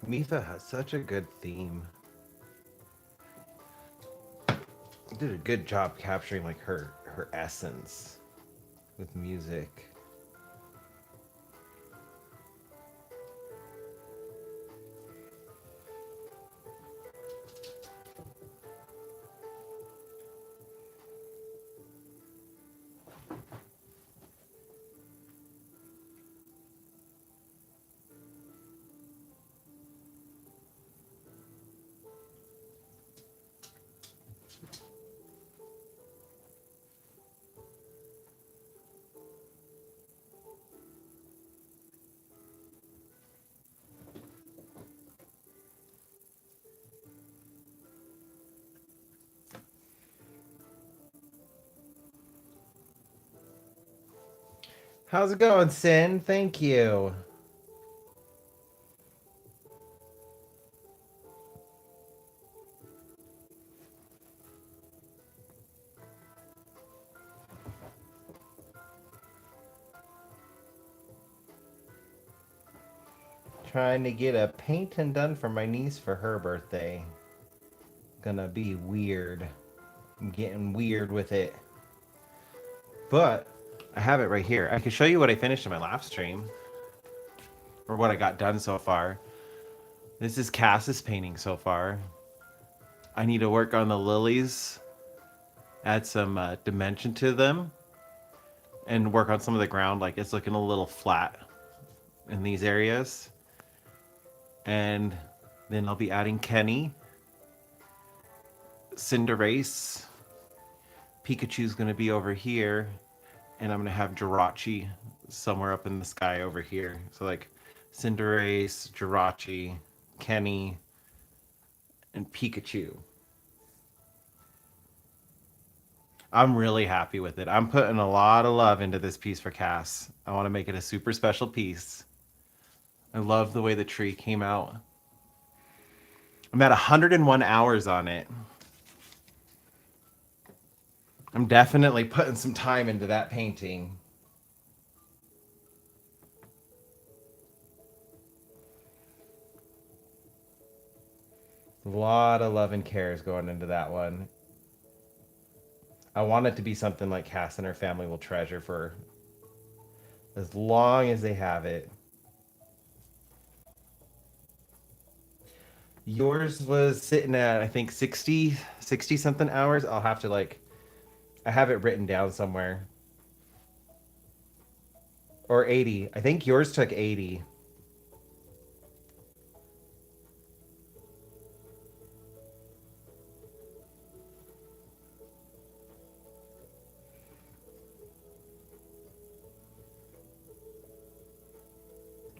Speaker 1: Mitha has such a good theme. Did a good job capturing like her essence with music. How's it going, Sin? Thank you. Trying to get a painting done for my niece for her birthday. Gonna be weird. I'm getting weird with it. But I have it right here. I can show you what I finished in my live stream. Or what I got done so far. This is Cass's painting so far. I need to work on the lilies. Add some dimension to them. And work on some of the ground. Like it's looking a little flat in these areas. And then I'll be adding Kenny. Cinderace. Pikachu's going to be over here. And I'm going to have Jirachi somewhere up in the sky over here. So like Cinderace, Jirachi, Kenny, and Pikachu. I'm really happy with it. I'm putting a lot of love into this piece for Cass. I want to make it a super special piece. I love the way the tree came out. I'm at 101 hours on it. I'm definitely putting some time into that painting. A lot of love and care is going into that one. I want it to be something like Cass and her family will treasure for as long as they have it. Yours was sitting at, I think, 60 something hours. I'll have to, like, I have it written down somewhere. Or 80. I think yours took 80.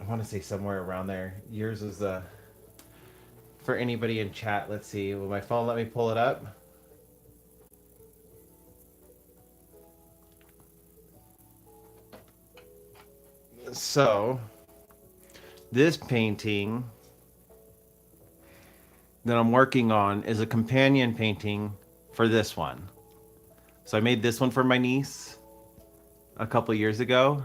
Speaker 1: I want to say somewhere around there. Yours was for anybody in chat. Let's see. Will my phone let me pull it up? So, this painting that I'm working on is a companion painting for this one. So I made this one for my niece a couple years ago.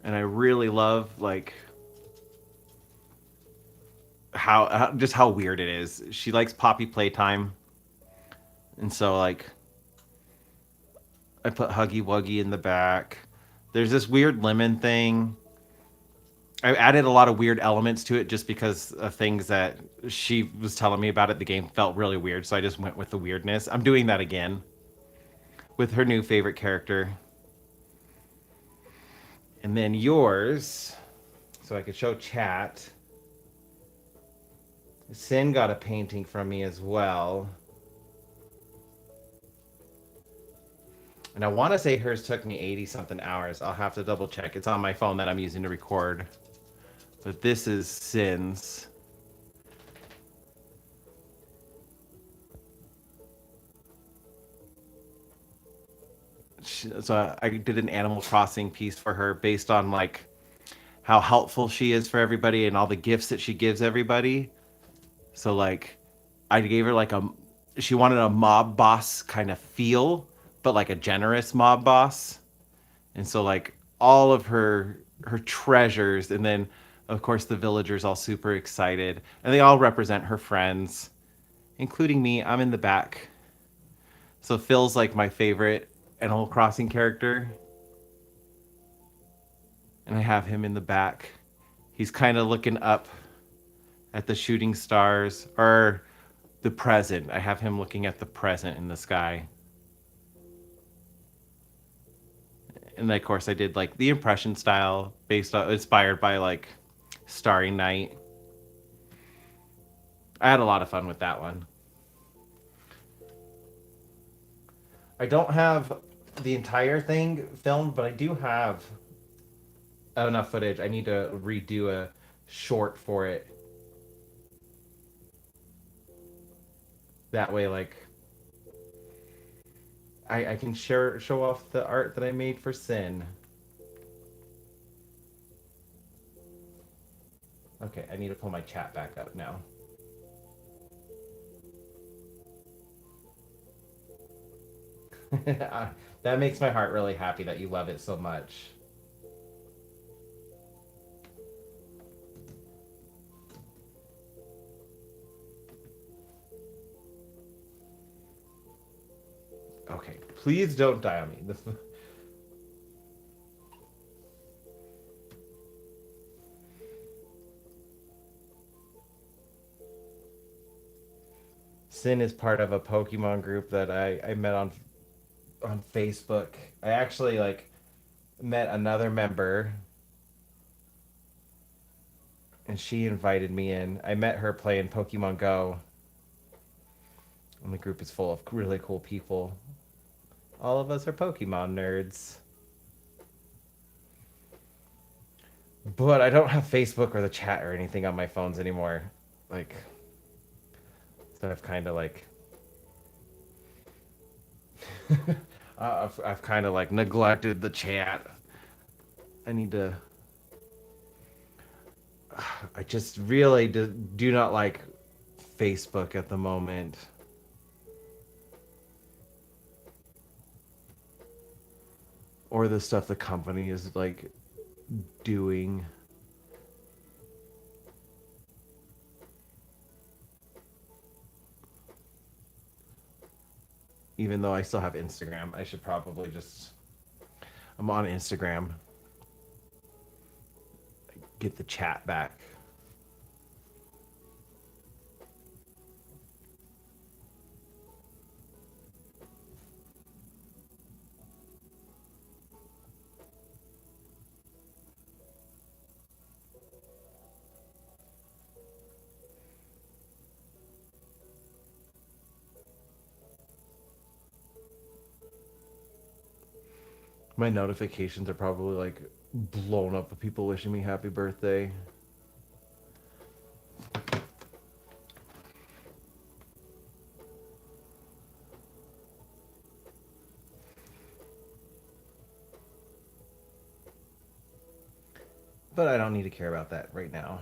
Speaker 1: And I really love like how just how weird it is. She likes Poppy Playtime. And so like I put Huggy Wuggy in the back. There's this weird lemon thing. I added a lot of weird elements to it just because of things that she was telling me about it. The game felt really weird, so I just went with the weirdness. I'm doing that again with her new favorite character. And then yours, so I could show chat. Sin got a painting from me as well. And I want to say hers took me 80 something hours. I'll have to double check. It's on my phone that I'm using to record. But this is Sin's. So I did an Animal Crossing piece for her based on like how helpful she is for everybody and all the gifts that she gives everybody. So like I gave her like she wanted a mob boss kind of feel, but like a generous mob boss. And so like all of her treasures, and then of course the villagers all super excited, and they all represent her friends, including me. I'm in the back. So Phil's like my favorite Animal Crossing character. And I have him in the back. He's kind of looking up at the shooting stars, or the present. I have him looking at the present in the sky. And then, of course, I did like the impression style based on inspired by like Starry Night. I had a lot of fun with that one. I don't have the entire thing filmed, but I do have enough footage. I need to redo a short for it. That way, like, I can show off the art that I made for Sin. Okay, I need to pull my chat back up now. That makes my heart really happy that you love it so much. Okay, please don't die on me. Sin is part of a Pokemon group that I met on Facebook. I actually like met another member and she invited me in. I met her playing Pokemon Go, and the group is full of really cool people. All of us are Pokemon nerds. But I don't have Facebook or the chat or anything on my phones anymore. Like, so I've kind of like, I've kind of like neglected the chat. I need to. I just really do not like Facebook at the moment. Or the stuff the company is like doing. Even though I still have Instagram, I should probably just. I'm on Instagram. Get the chat back. My notifications are probably like blown up with people wishing me happy birthday. But I don't need to care about that right now.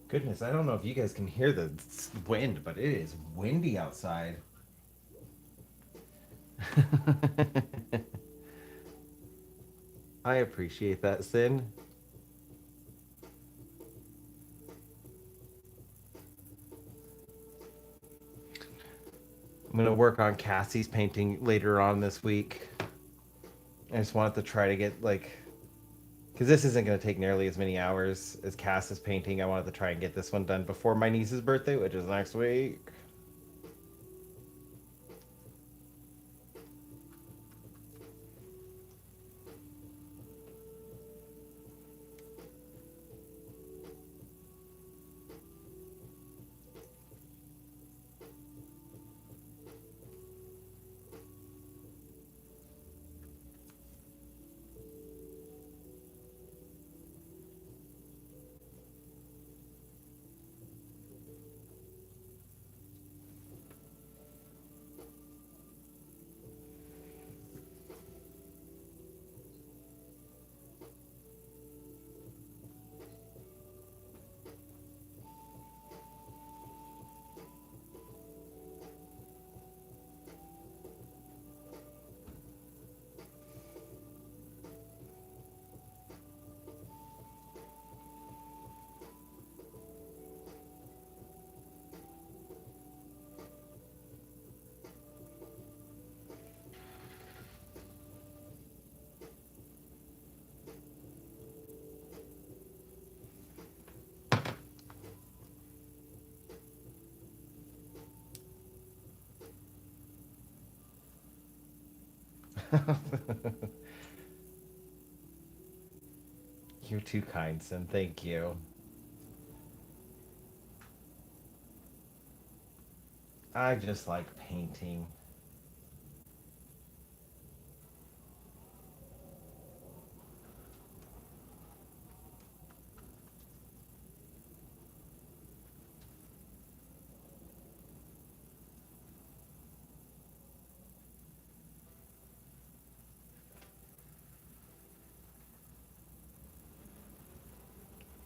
Speaker 1: Goodness, I don't know if you guys can hear the wind, but it is windy outside. I appreciate that, Sin. I'm gonna work on Cassie's painting later on this week. I just wanted to try to get like, because this isn't gonna take nearly as many hours as Cass's painting. I wanted to try and get this one done before my niece's birthday, which is next week. You're too kind, Sin. Thank you. I just like painting.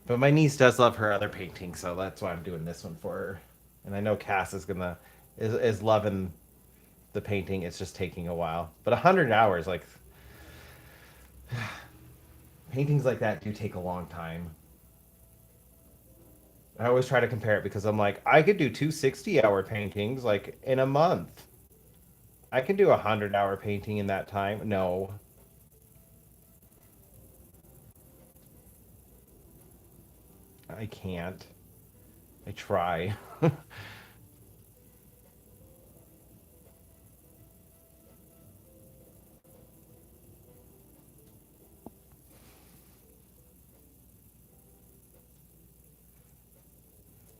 Speaker 1: But my niece does love her other painting, so that's why I'm doing this one for her. And I know Cass is loving the painting. It's just taking a while. But 100 hours, like paintings like that do take a long time. I always try to compare it because I'm like, I could do two 60-hour paintings like in a month. I can do a 100-hour painting in that time. No, I can't. I try.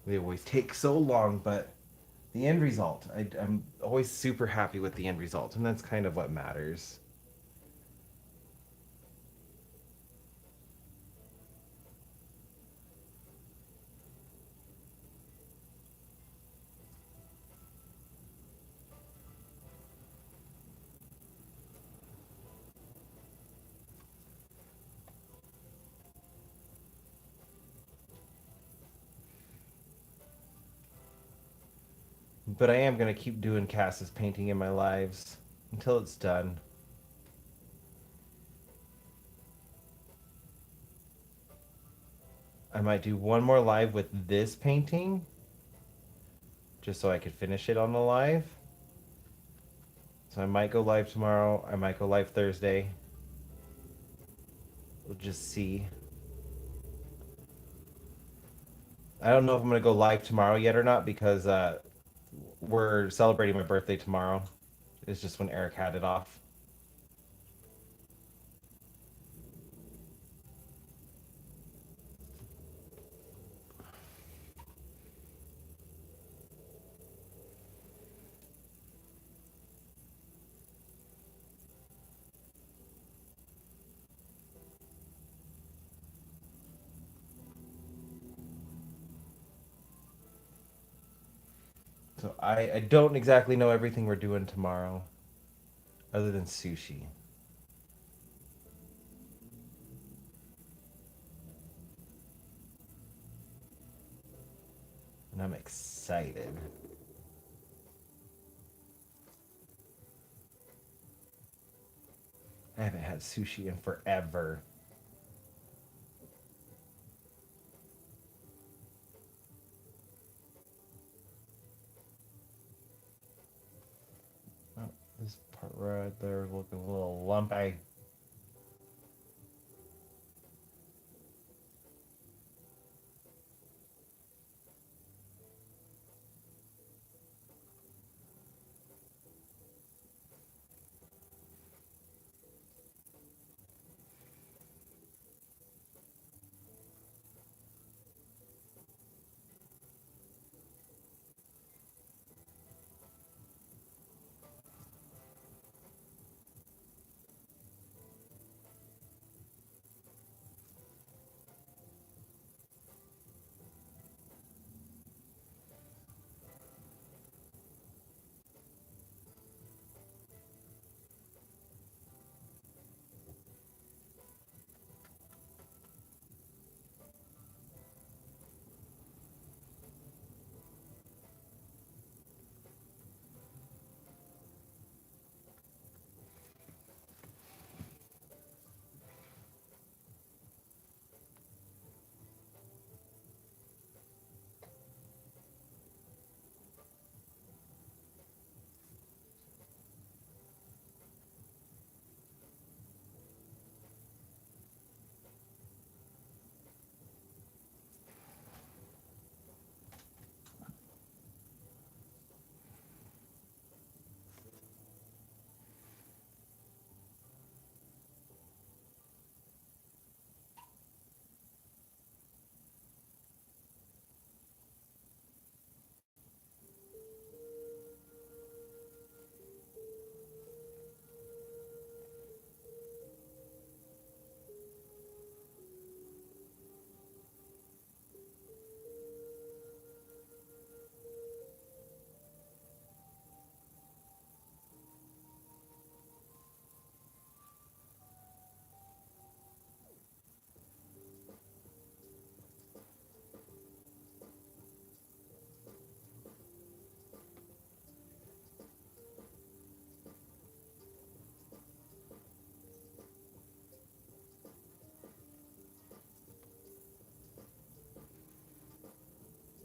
Speaker 1: They always take so long, but the end result, I'm always super happy with the end result, and that's kind of what matters. But I am gonna keep doing Cass's painting in my lives until it's done. I might do one more live with this painting, just so I could finish it on the live. So I might go live tomorrow. I might go live Thursday. We'll just see. I don't know if I'm gonna go live tomorrow yet or not because we're celebrating my birthday tomorrow. It's just when Eric had it off. So I don't exactly know everything we're doing tomorrow, other than sushi, and I'm excited. I haven't had sushi in forever. Oh, this part right there looking a little lumpy.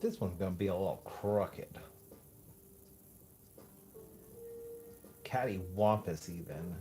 Speaker 1: This one's gonna be a little crooked. Cattywampus even.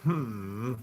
Speaker 1: Hmm.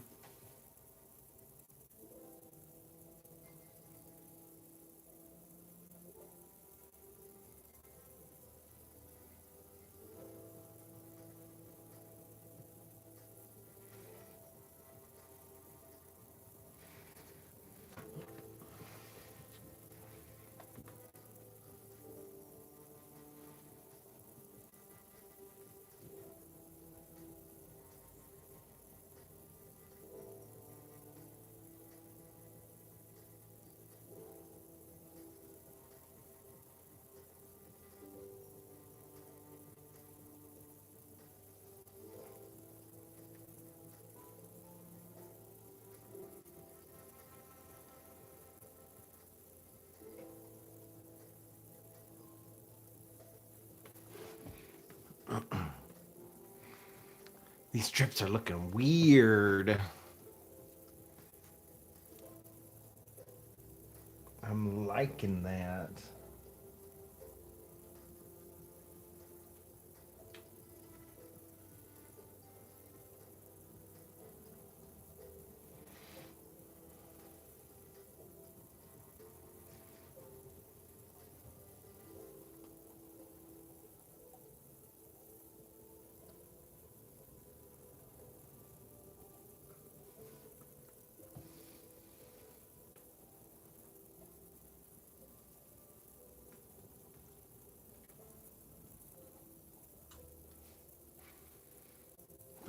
Speaker 1: These strips are looking weird. I'm liking that.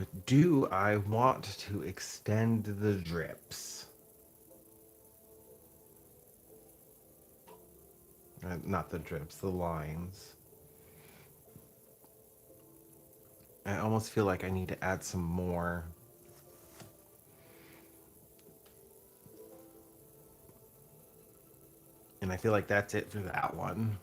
Speaker 1: But do I want to extend the drips? Not the drips, the lines. I almost feel like I need to add some more. And I feel like that's it for that one.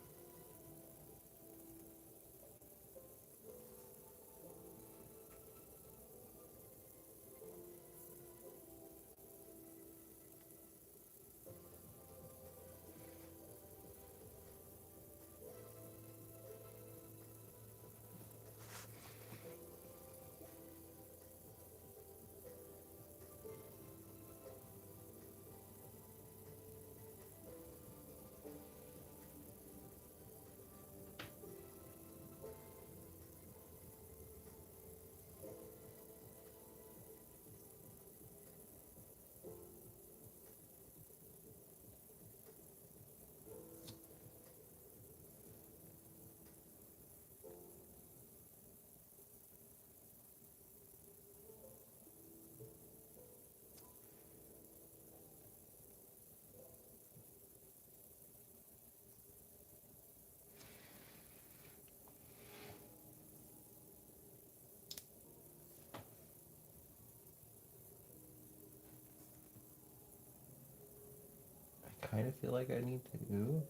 Speaker 1: kind of feel like I need to.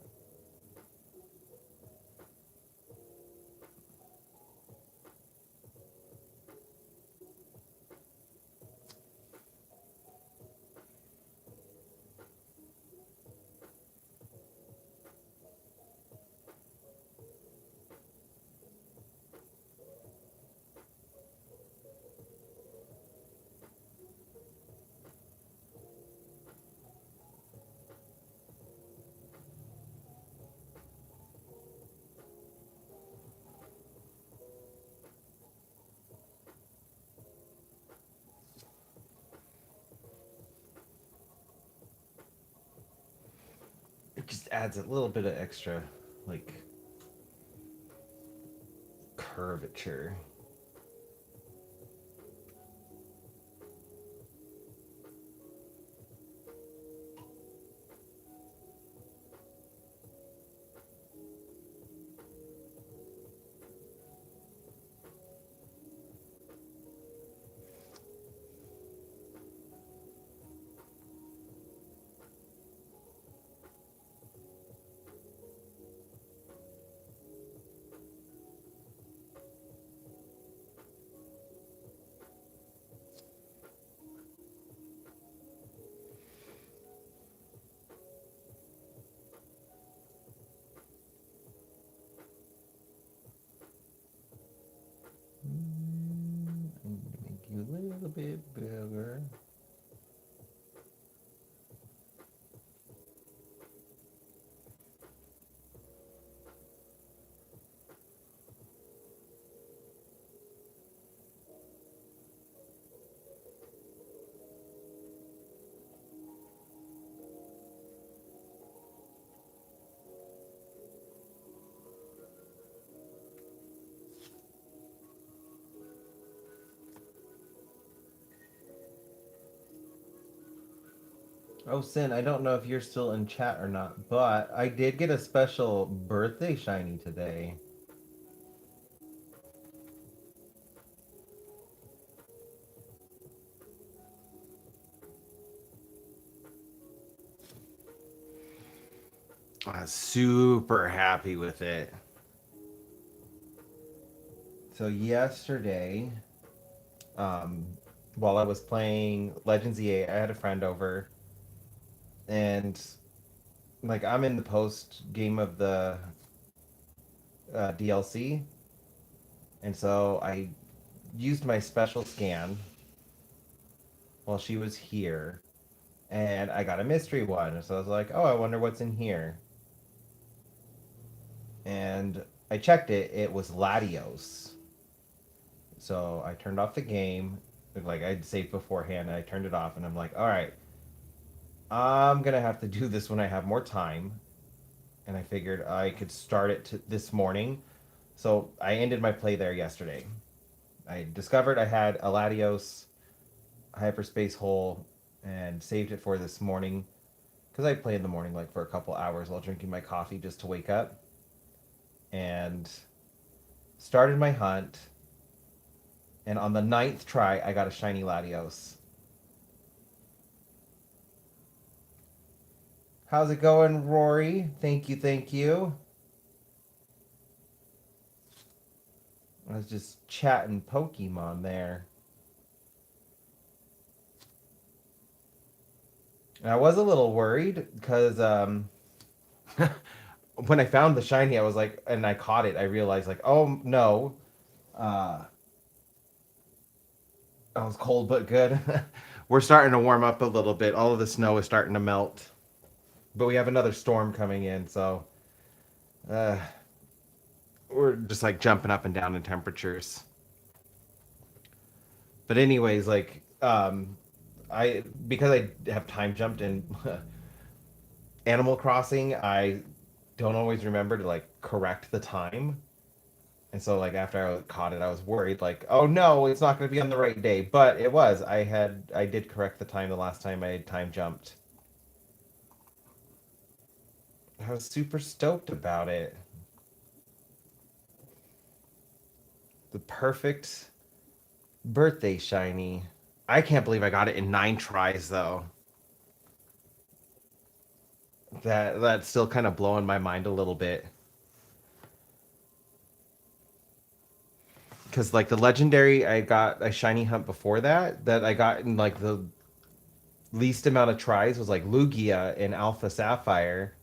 Speaker 1: It just adds a little bit of extra, like, curvature. I'm gonna make you a little bit bigger. Oh, Sin, I don't know if you're still in chat or not, but I did get a special birthday shiny today. I was super happy with it. So yesterday, um, while I was playing Legends EA, I had a friend over, and like I'm in the post game of the DLC, and so I used my special scan while she was here, and I got a mystery one. So I was like, "Oh, I wonder what's in here." And I checked it; it was Latios. So I turned off the game, like I'd saved beforehand. And I turned it off, and I'm like, "All right, I'm gonna have to do this when I have more time." And I figured I could start it this morning. So I ended my play there yesterday. I discovered I had a Latios hyperspace hole and saved it for this morning because I play in the morning like for a couple hours while drinking my coffee just to wake up, and started my hunt. And on the ninth try, I got a shiny Latios. How's it going, Rory? Thank you, thank you. I was just chatting Pokemon there. And I was a little worried because when I found the shiny, I was like, and I caught it, I realized, like, oh no, uh, I was cold but good. We're starting to warm up a little bit. All of the snow is starting to melt, but we have another storm coming in, so uh, we're just like jumping up and down in temperatures. But anyways, like I because I have time jumped in Animal Crossing, I don't always remember to like correct the time. And so like after I caught it, I was worried like, "Oh no, it's not going to be on the right day." But it was. I did correct the time the last time I had time jumped. I was super stoked about it. The perfect birthday shiny. I can't believe I got it in 9 tries though. That's still kind of blowing my mind a little bit. Because like the legendary, I got a shiny hunt before that I got in like the least amount of tries was like Lugia in Alpha Sapphire,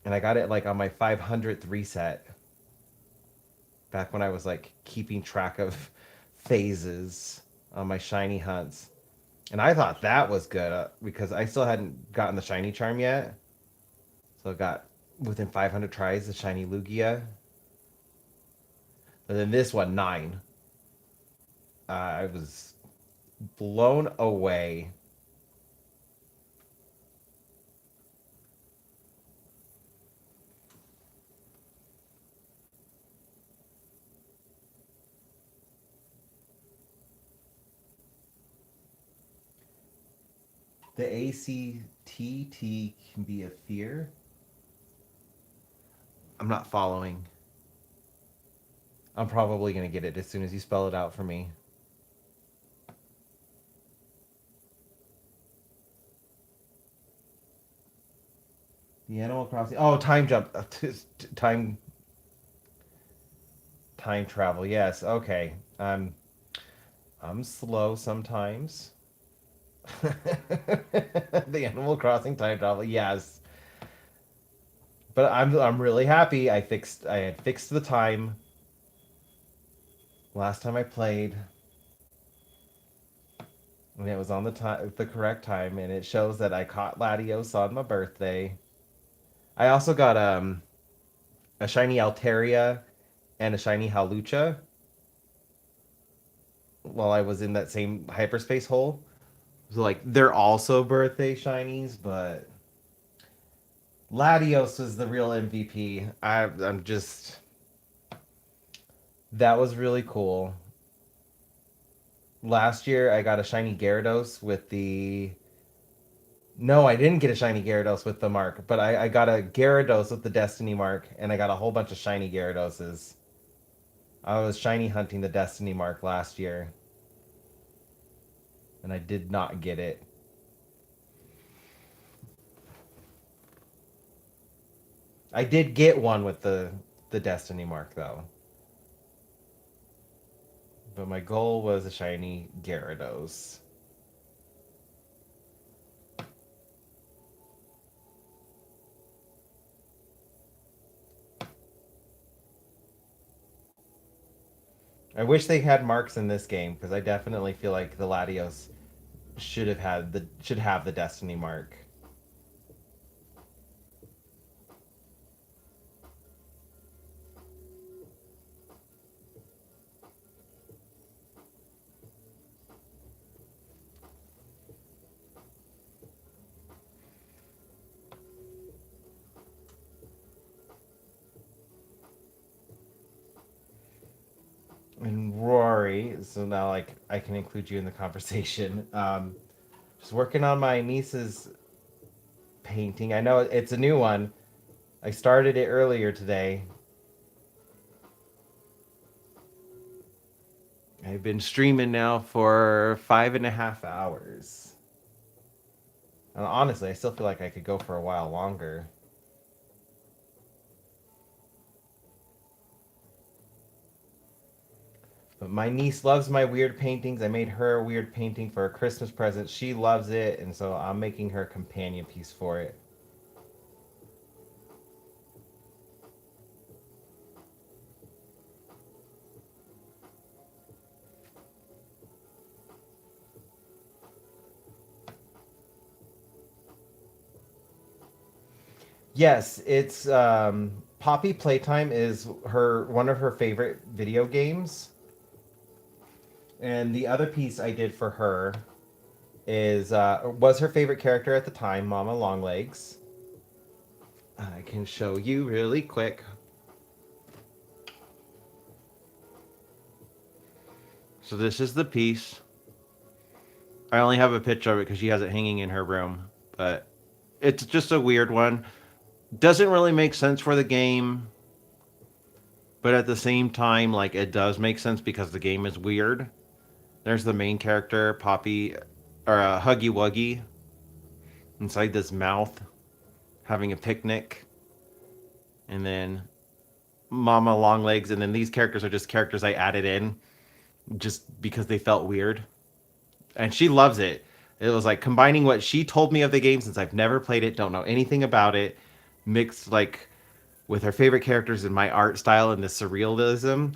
Speaker 1: and I got it like on my 500th reset back when I was like keeping track of phases on my shiny hunts. And I thought that was good because I still hadn't gotten the shiny charm yet. So I got within 500 tries the shiny Lugia. But then this one, 9. I was blown away. The ACTT can be a fear. I'm not following. I'm probably going to get it as soon as you spell it out for me. The Animal Crossing. Oh, time jump. Time time travel. Yes. Okay. I'm slow sometimes. The Animal Crossing time travel. Yes. But I'm really happy. I had fixed the time last time I played, and it was on the correct time, and it shows that I caught Latios on my birthday. I also got a shiny Altaria and a shiny Halucha while I was in that same hyperspace hole. So like they're also birthday shinies, but Latios was the real MVP. I'm just that was really cool. Last year I got a shiny Gyarados with the no, I didn't get a shiny Gyarados with the mark, but I got a Gyarados with the Destiny mark, and I got a whole bunch of shiny Gyaradoses. I was shiny hunting the Destiny mark last year, and I did not get it. I did get one with the Destiny mark though, but my goal was a shiny Gyarados. I wish they had marks in this game because I definitely feel like the Latios should have the Destiny mark. And Rory, so now like I can include you in the conversation. Just working on my niece's painting. I know it's a new one. I started it earlier today. I've been streaming now for 5.5 hours. And honestly, I still feel like I could go for a while longer. But my niece loves my weird paintings. I made her a weird painting for a Christmas present. She loves it, and so I'm making her a companion piece for it. Yes, it's Poppy Playtime is her one of her favorite video games. And the other piece I did for her is was her favorite character at the time, Mama Longlegs. I can show you really quick. So this is the piece. I only have a picture of it because she has it hanging in her room, but it's just a weird one. Doesn't really make sense for the game, but at the same time, like it does make sense because the game is weird. There's the main character, Poppy, or Huggy Wuggy, inside this mouth. having a picnic, and then Mama Longlegs, and then these characters are just characters I added in just because they felt weird. And she loves it. It was like combining what she told me of the game since I've never played it, don't know anything about it, mixed like with her favorite characters and my art style and the surrealism.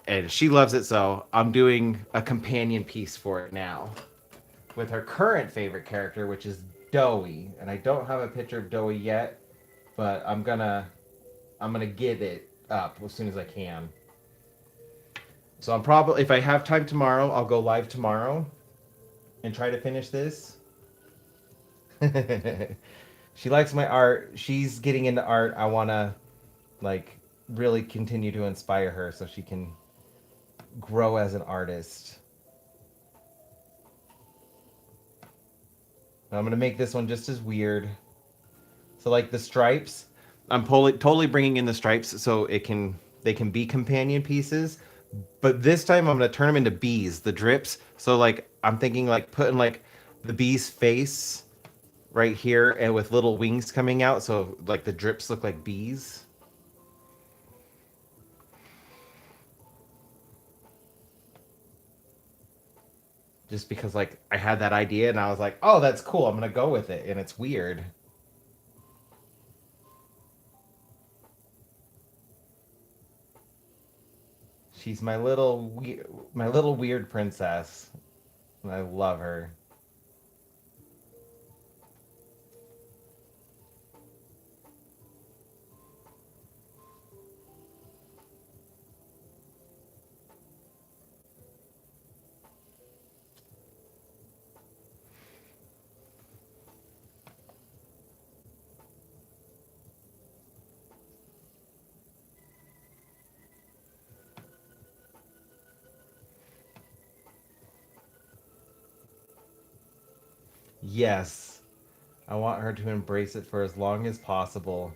Speaker 1: And she loves it, so I'm doing a companion piece for it now with her current favorite character, which is Doey. And I don't have a picture of Doey yet, but I'm gonna get it up as soon as I can. So I'm probably if I have time tomorrow, I'll go live tomorrow and try to finish this. She likes my art. She's getting into art. I want to like really continue to inspire her so she can grow as an artist. I'm going to make this one just as weird. So like the stripes, I'm totally bringing in the stripes so it can they can be companion pieces. But this time I'm going to turn them into bees, the drips. So like I'm thinking like putting like the bee's face right here and with little wings coming out so like the drips look like bees. Just because like I had that idea and I was like, "Oh, that's cool. I'm going to go with it." And it's weird. She's my little weird princess. And I love her. Yes. I want her to embrace it for as long as possible.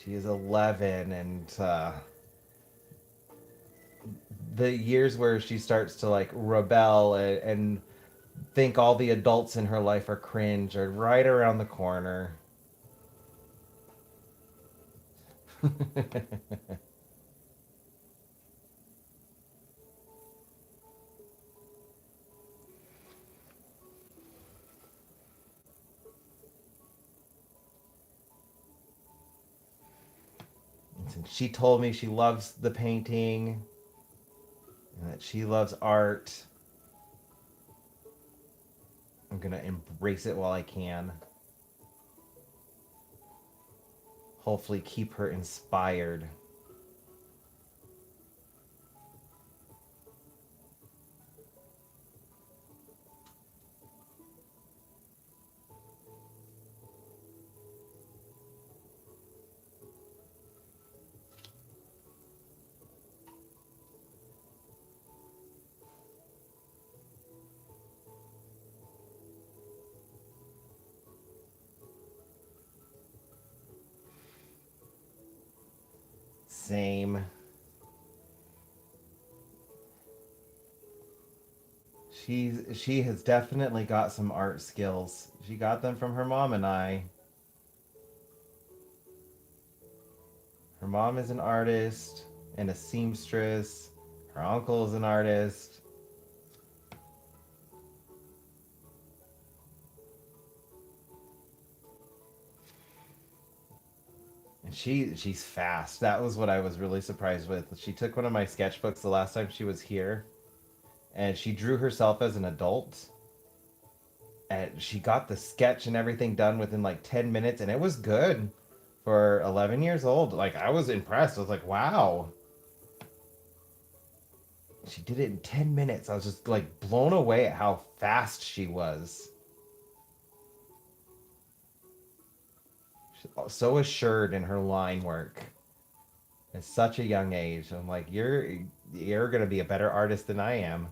Speaker 1: She is 11 and the years where she starts to like rebel and think all the adults in her life are cringe are right around the corner. She told me she loves the painting and that she loves art. I'm going to embrace it while I can. Hopefully, keep her inspired. Same. She has definitely got some art skills. She got them from her mom and I. Her mom is an artist and a seamstress. Her uncle is an artist. And she's fast. That was what I was really surprised with. She took one of my sketchbooks the last time she was here and she drew herself as an adult. And she got the sketch and everything done within like 10 minutes and it was good for 11 years old. Like I was impressed. I was like, "Wow." She did it in 10 minutes. I was just like blown away at how fast she was. So assured in her line work at such a young age. I'm like, you're gonna be a better artist than I am,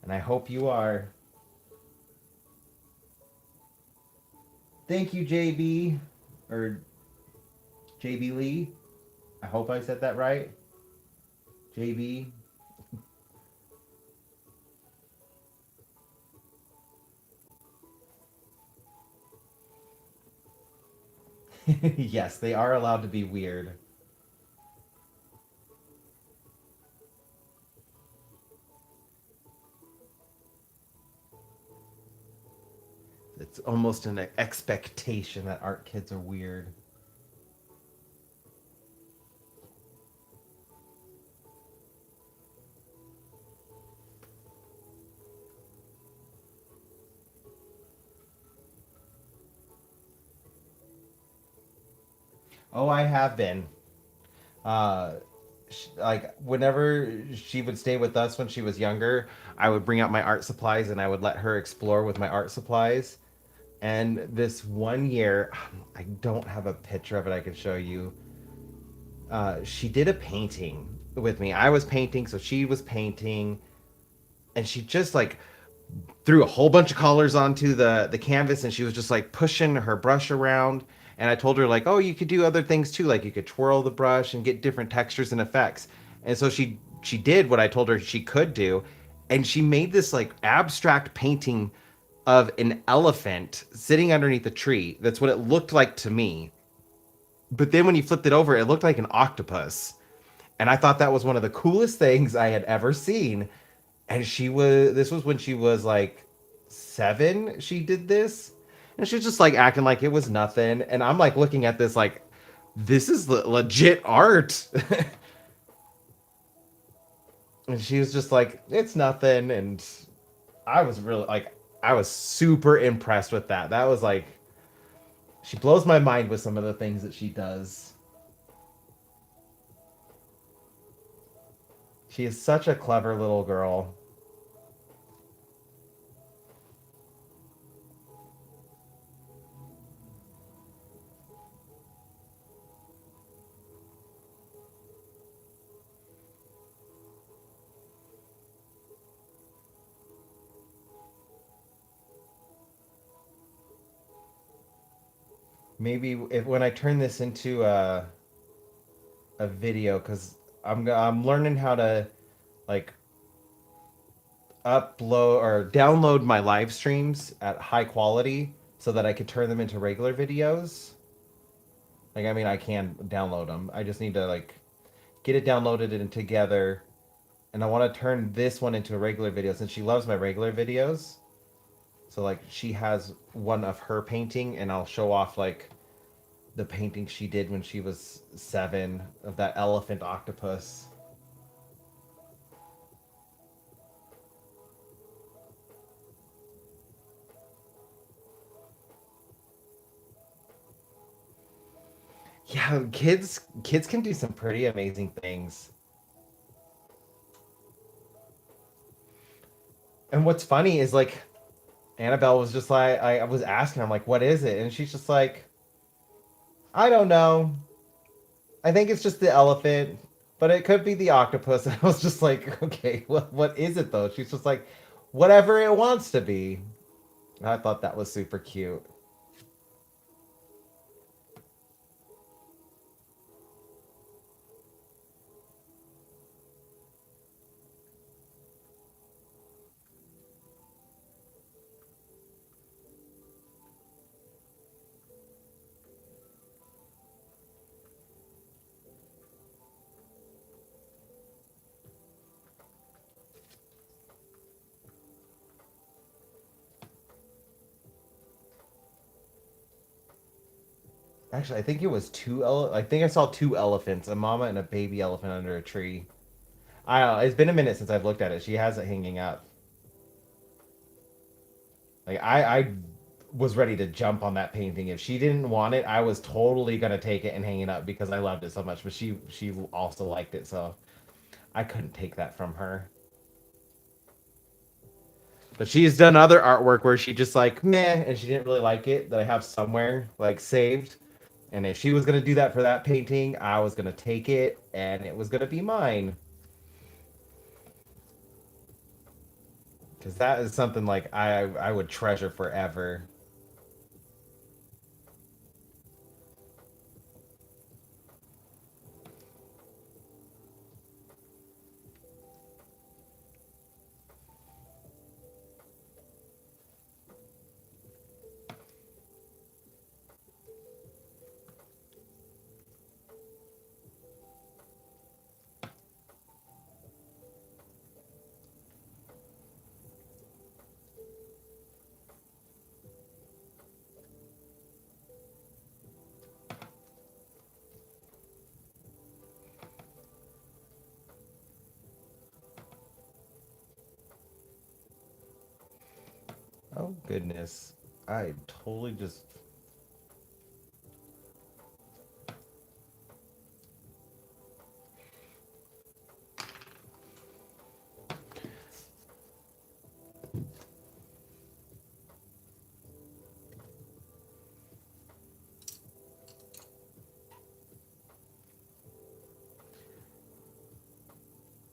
Speaker 1: and I hope you are. Thank you, JB or JB Lee. I hope I said that right. JB. Yes, they are allowed to be weird. It's almost an expectation that art kids are weird. Oh, I have been. Uh, like whenever she would stay with us when she was younger, I would bring out my art supplies and I would let her explore with my art supplies. And this one year, I don't have a picture of it I can show you. She did a painting with me. I was painting, so she was painting, and she just like threw a whole bunch of colors onto the canvas, and she was just like pushing her brush around. And I told her like, oh, you could do other things too, like you could twirl the brush and get different textures and effects. And so she did what I told her she could do, and she made this like abstract painting of an elephant sitting underneath a tree. That's what it looked like to me. But then when you flipped it over, it looked like an octopus. And I thought that was one of the coolest things I had ever seen. And this was when she was like 7, she did this. And she was just like acting like it was nothing. And I'm like looking at this like, this is legit art. And she was just like, it's nothing. And I was really like, I was super impressed with that. That was like, she blows my mind with some of the things that she does. She is such a clever little girl. Maybe if when I turn this into a video, because I'm learning how to like upload or download my live streams at high quality so that I could turn them into regular videos. Like I mean, I can download them. I just need to like get it downloaded and together. And I want to turn this one into a regular video since she loves my regular videos. So like she has one of her painting, and I'll show off like the painting she did when she was 7 of that elephant octopus. Yeah, kids can do some pretty amazing things. And what's funny is like Annabelle was just like I was asking, I'm like, what is it? And she's just like, I don't know. I think it's just the elephant, but it could be the octopus. And I was just like, okay, what is it though? She's just like, whatever it wants to be. I thought that was super cute. Actually, I think it was I think I saw 2 elephants, a mama and a baby elephant under a tree. I don't know. It's been a minute since I've looked at it. She has it hanging up. Like I was ready to jump on that painting. If she didn't want it, I was totally gonna take it and hang it up because I loved it so much. But she also liked it, so I couldn't take that from her. But she's done other artwork where she just like meh, and she didn't really like it that I have somewhere like saved. And if she was gonna do that for that painting, I was gonna take it and it was gonna be mine because that is something like I would treasure forever. Oh goodness. I totally just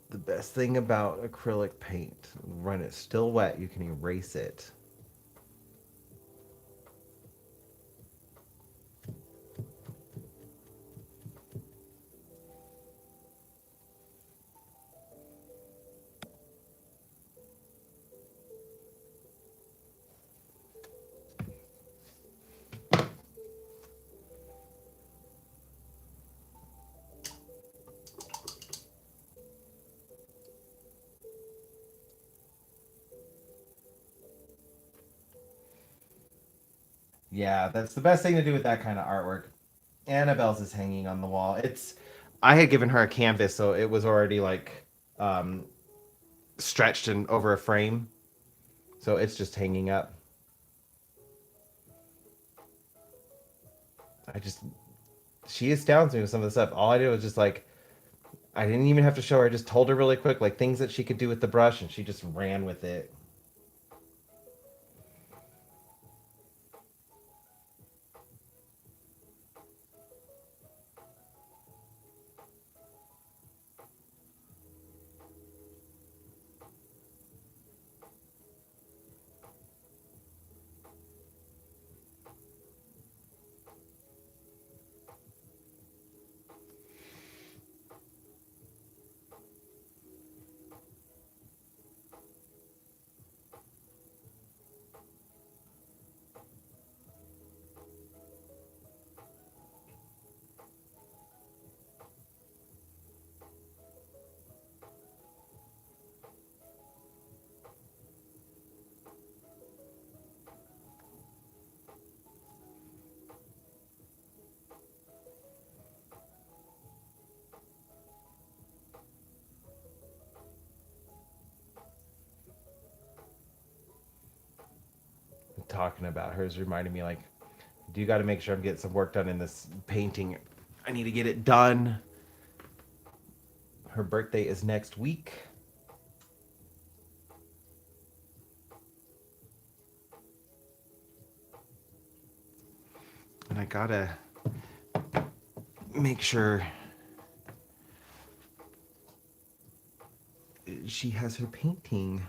Speaker 1: the best thing about acrylic paint, when it's still wet, you can erase it. Yeah, that's the best thing to do with that kind of artwork. Annabelle's is hanging on the wall. It's I had given her a canvas, so it was already like um, stretched and over a frame, so it's just hanging up. I just she astounds me with some of the stuff. All I did was just like I didn't even have to show her. I just told her really quick like things that she could do with the brush, and she just ran with it. Talking about her is reminding me like, do you got to make sure I'm getting some work done in this painting. I need to get it done. Her birthday is next week, and I gotta make sure she has her painting.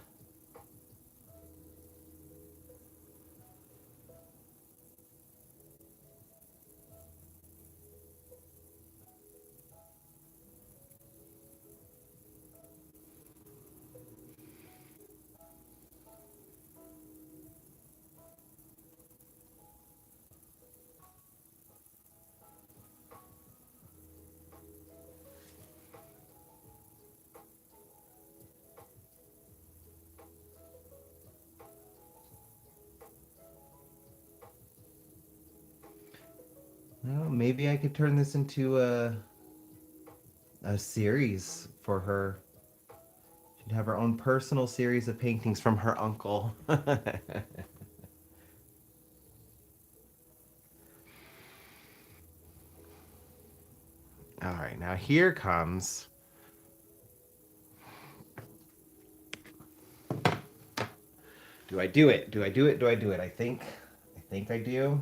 Speaker 1: Well, maybe I could turn this into a series for her. She'd have her own personal series of paintings from her uncle. All right, now here comes. Do I do it? Do I do it? Do I do it? I think I do.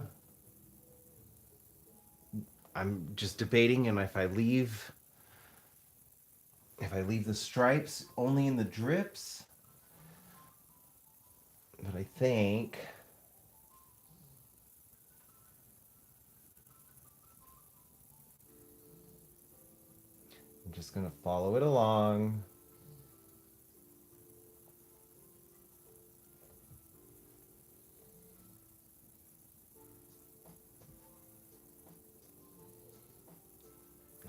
Speaker 1: I'm just debating, and if I leave the stripes only in the drips, but I think I'm just gonna follow it along.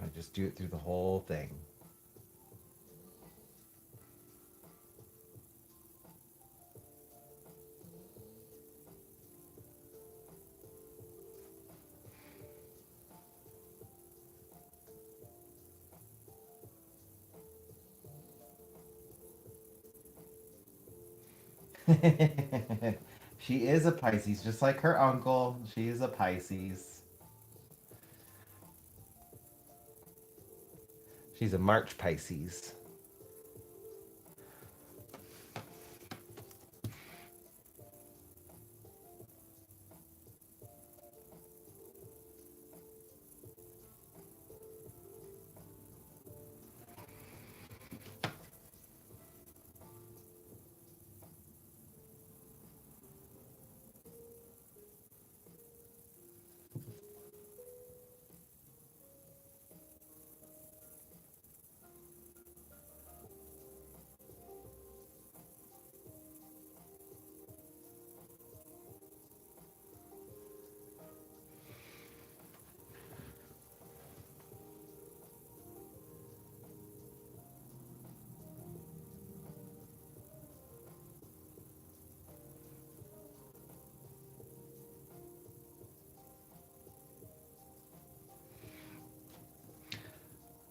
Speaker 1: I just do it through the whole thing. She is a Pisces, just like her uncle. She is a Pisces. She's a March Pisces.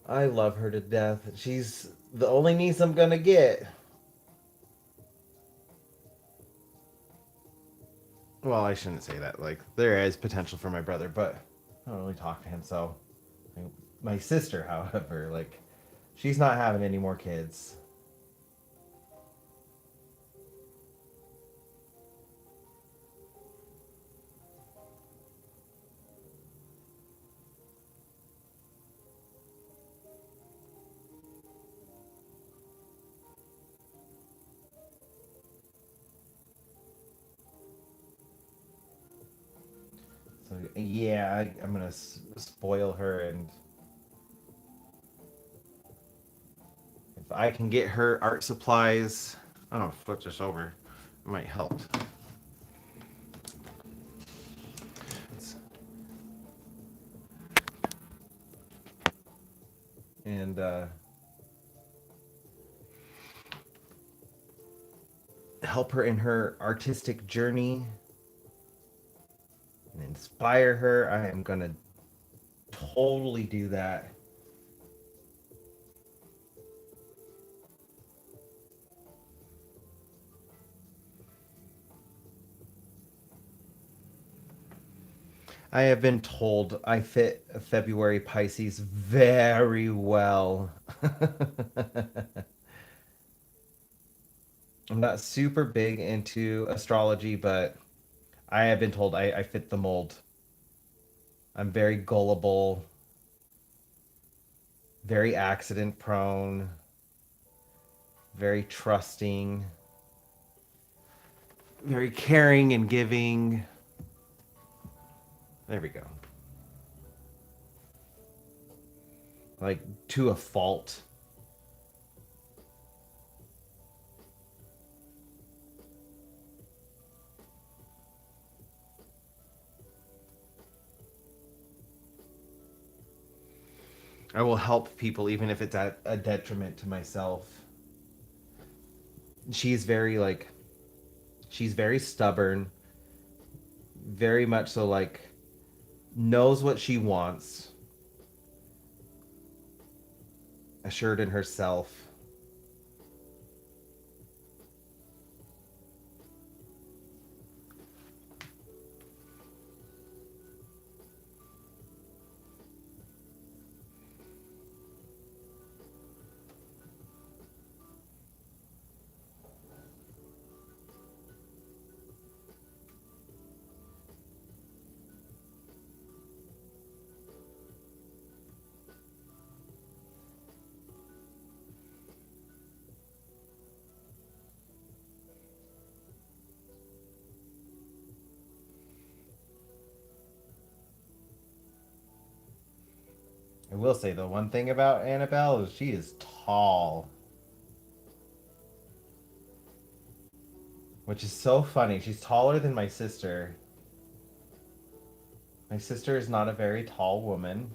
Speaker 1: I love her to death. She's the only niece I'm gonna get. Well, I shouldn't say that. Like, there is potential for my brother, but I don't really talk to him. So, my sister, however, like, she's not having any more kids. So, yeah, I'm gonna spoil her, and if I can get her art supplies, I don't know, flip this over. It might help. And help her in her artistic journey and inspire her. I am gonna totally do that. I have been told I fit a February Pisces very well. I'm not super big into astrology, but I have been told I fit the mold. I'm very gullible, very accident prone, very trusting, very caring and giving. There we go. Like, to a fault. I will help people even if it's at a detriment to myself. She's very like she's very stubborn, very much so, like, knows what she wants, assured in herself. I will say the one thing about Annabelle is she is tall, which is so funny. She's taller than my sister. My sister is not a very tall woman,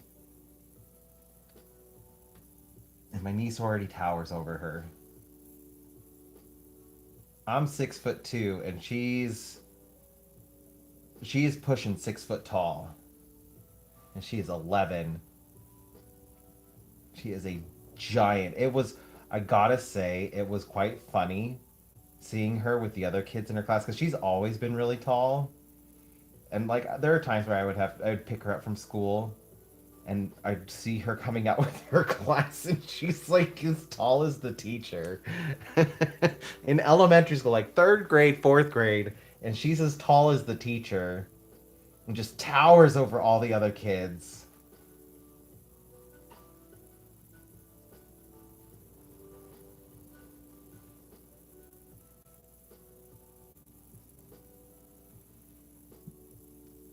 Speaker 1: and my niece already towers over her. I'm 6'2", and she's pushing 6 foot tall, and she is 11. She is a giant. I gotta say, it was quite funny seeing her with the other kids in her class because she's always been really tall. And like there are times where I would pick her up from school and I'd see her coming out with her class and she's like as tall as the teacher. In elementary school, like third grade, fourth grade, and she's as tall as the teacher and just towers over all the other kids.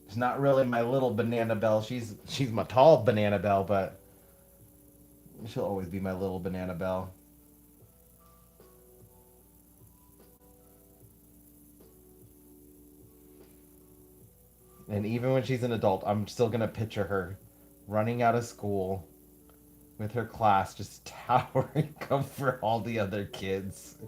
Speaker 1: She's not really my little banana bell. She's my tall banana bell, but she'll always be my little banana bell. And even when she's an adult, I'm still gonna picture her running out of school with her class just towering over all the other kids.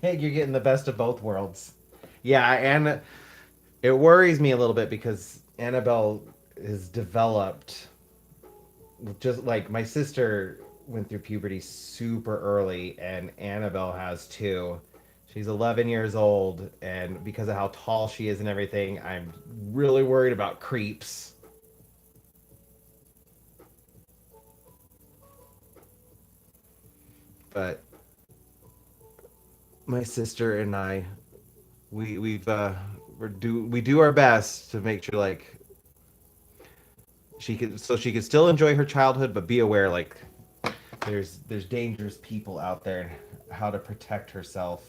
Speaker 1: Hey, you're getting the best of both worlds. Yeah, and it worries me a little bit because Annabelle has developed just like my sister went through puberty super early, and Annabelle has too. She's 11 years old, and because of how tall she is and everything, I'm really worried about creeps. But my sister and I, we've we do our best to make sure like she could still enjoy her childhood, but be aware like there's dangerous people out there, how to protect herself.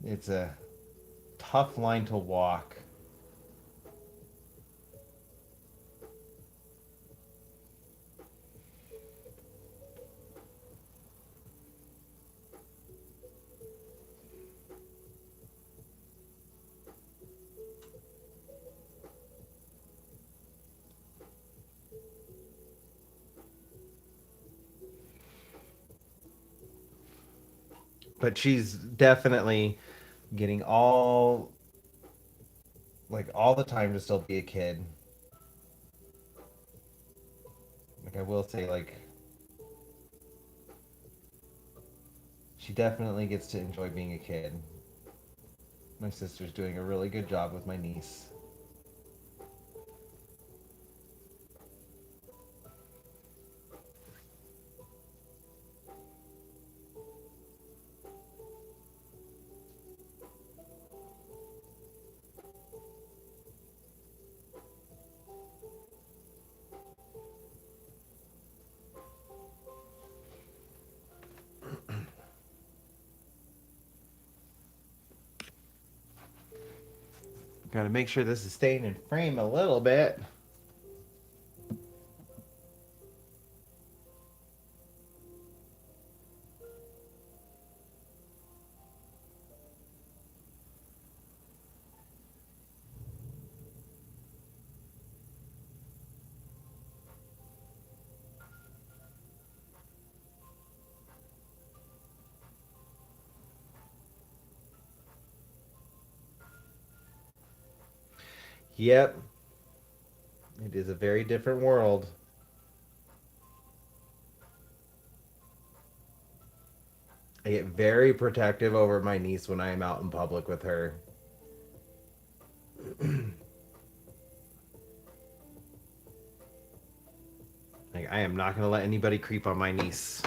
Speaker 1: It's a tough line to walk. But she's definitely getting all the time to still be a kid. Like I will say, like she definitely gets to enjoy being a kid. My sister's doing a really good job with my niece. Got to make sure this is staying in frame a little bit. Yep, it is a very different world. I get very protective over my niece when I am out in public with her. Like I am not going to let anybody creep on my niece.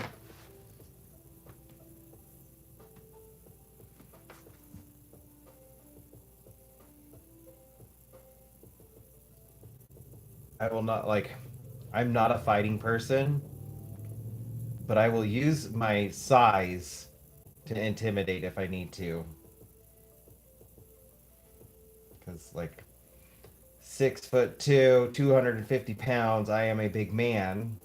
Speaker 1: I will not like I'm not a fighting person, but I will use my size to intimidate if I need to. Cuz like 6'2", 250 pounds. I am a big man.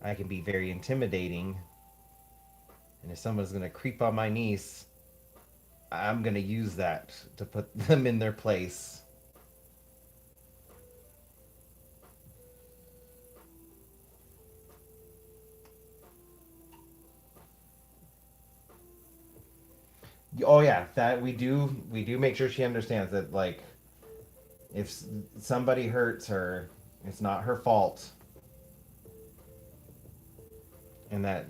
Speaker 1: I can be very intimidating. And if someone's gonna creep on my niece, I'm gonna use that to put them in their place. Oh yeah, that we do make sure she understands that like if somebody hurts her, it's not her fault, and that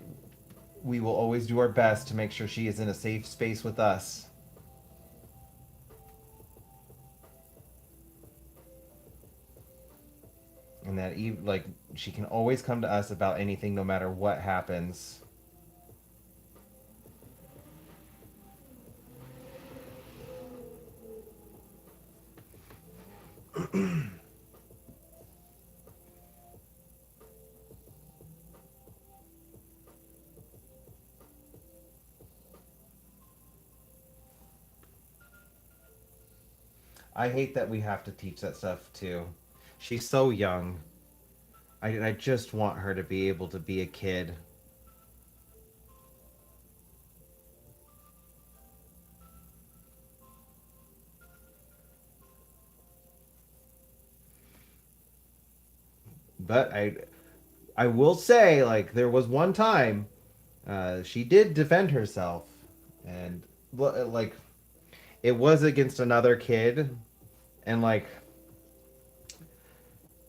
Speaker 1: we will always do our best to make sure she is in a safe space with us, and that like she can always come to us about anything, no matter what happens. I hate that we have to teach that stuff too. She's so young. I just want her to be able to be a kid. But I will say, like, there was one time she did defend herself, and like it was against another kid, and like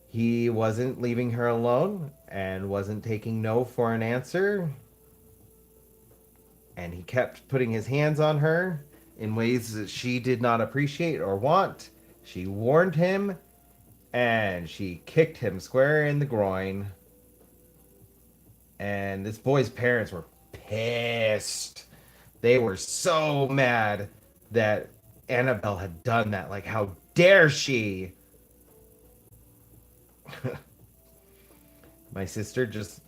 Speaker 1: he wasn't leaving her alone and wasn't taking no for an answer, and he kept putting his hands on her in ways that she did not appreciate or want. She warned him, and she kicked him square in the groin. And this boy's parents were pissed. They were so mad that Annabelle had done that. Like, how dare she? My sister just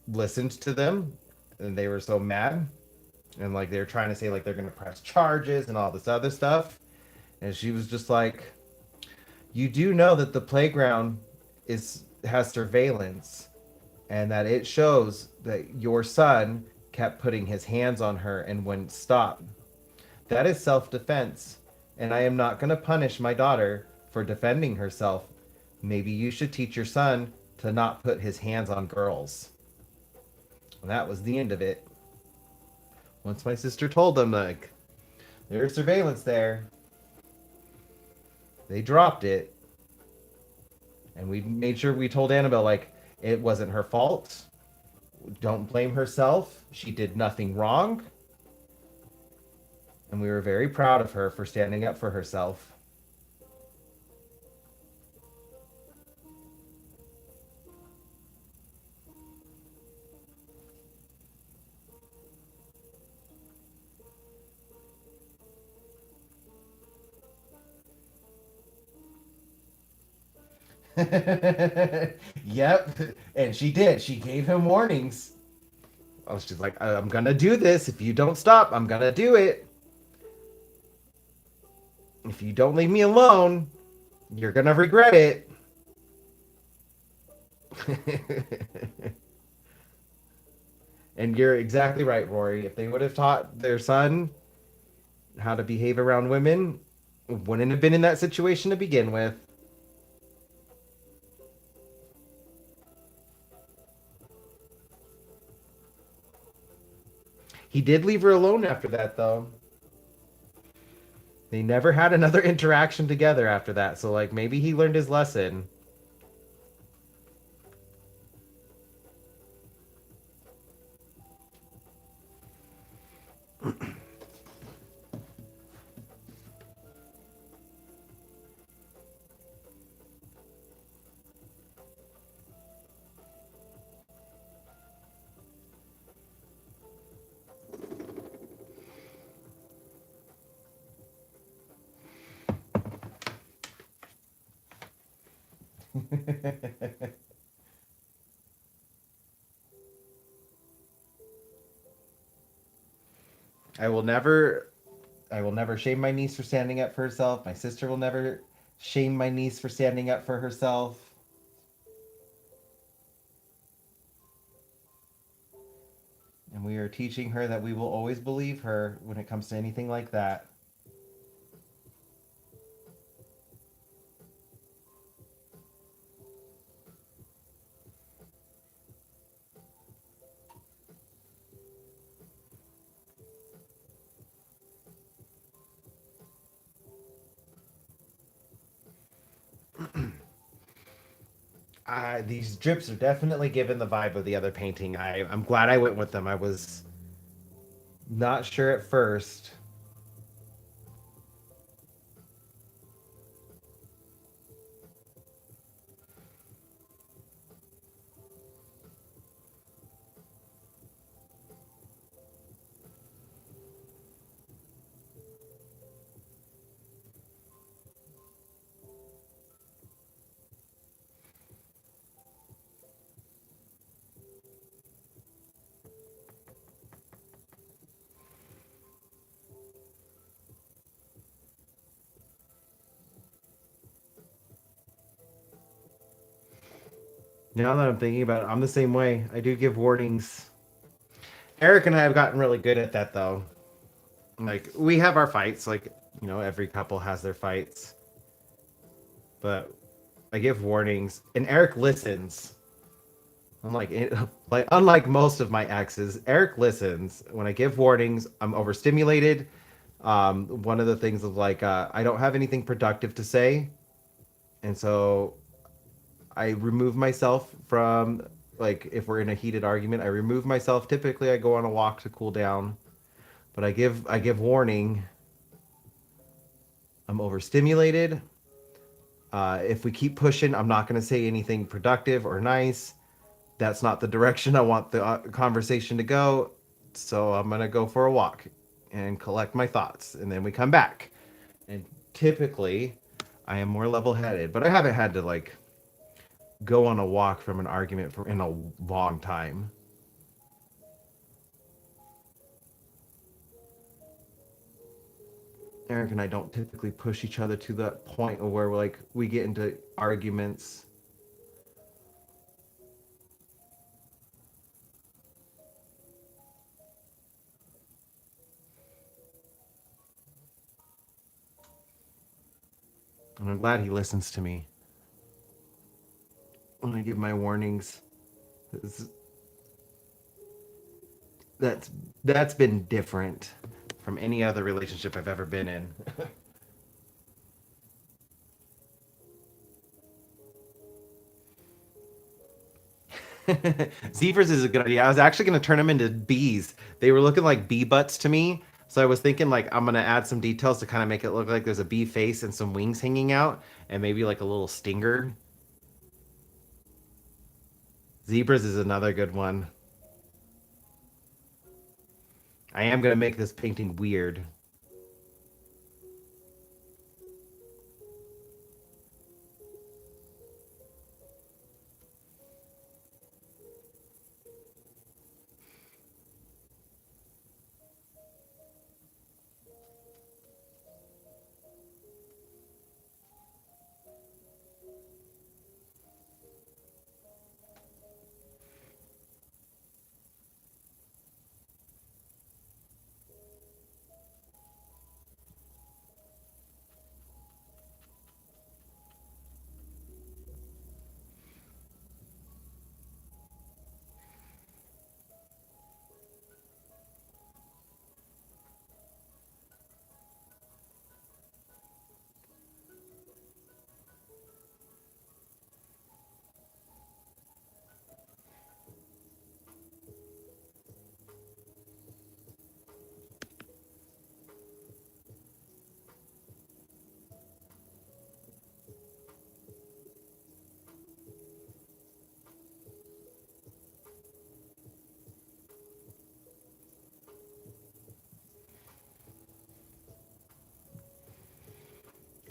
Speaker 1: listened to them, and they were so mad. And like they were trying to say like they're gonna press charges and all this other stuff. And she was just like, "You do know that the playground is has surveillance, and that it shows that your son kept putting his hands on her and wouldn't stop. That is self-defense, and I am not going to punish my daughter for defending herself. Maybe you should teach your son to not put his hands on girls." And that was the end of it. Once my sister told them like there's surveillance there, they dropped it, and we made sure we told Annabelle like it wasn't her fault. Don't blame herself. She did nothing wrong. And we were very proud of her for standing up for herself. Yep. And she did. She gave him warnings. I was just like, I'm gonna do this. If you don't stop, I'm gonna do it. If you don't leave me alone, you're gonna regret it. And you're exactly right, Rory. If they would have taught their son how to behave around women, wouldn't have been in that situation to begin with. He did leave her alone after that, though. They never had another interaction together after that, so like maybe he learned his lesson. I will never I will never shame my niece for standing up for herself. My sister will never shame my niece for standing up for herself. And we are teaching her that we will always believe her when it comes to anything like that. These drips are definitely giving the vibe of the other painting. I'm glad I went with them. I was not sure at first. Now that I'm thinking about it, I'm the same way. I do give warnings. Eric and I have gotten really good at that, though. Like, we have our fights. Like, every couple has their fights. But I give warnings, and Eric listens. Unlike most of my exes, Eric listens. When I give warnings, I'm overstimulated. One of the things is like I don't have anything productive to say, and so I remove myself from, like, if we're in a heated argument, I remove myself. Typically, I go on a walk to cool down, but I give warning. I'm overstimulated. If we keep pushing, I'm not going to say anything productive or nice. That's not the direction I want the conversation to go. So I'm going to go for a walk and collect my thoughts. And then we come back. And typically, I am more level headed, but I haven't had to, like, go on a walk from an argument for in a long time. Eric and I don't typically push each other to that point where, like, we get into arguments. And I'm glad he listens to me when I give my warnings. That's that's been different from any other relationship I've ever been in. Zebras is a good idea. I was actually going to turn them into bees. They were looking like bee butts to me. So I was thinking, like, I'm going to add some details to kind of make it look like there's a bee face and some wings hanging out and maybe like a little stinger. Zebras is another good one. I am going to make this painting weird.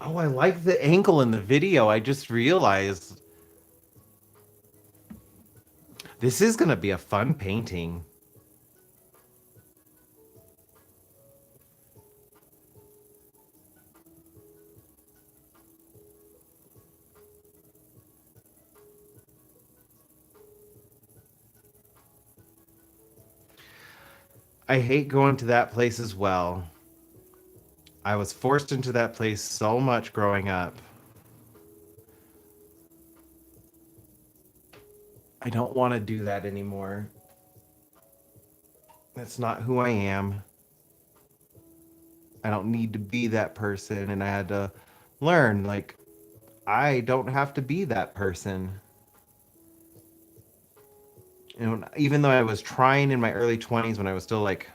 Speaker 1: Oh, I like the angle in the video. I just realized this is going to be a fun painting. I hate going to that place as well. I was forced into that place so much growing up. I don't want to do that anymore. That's not who I am. I don't need to be that person. And I had to learn, like, I don't have to be that person. And even though I was trying in my early 20s when I was still like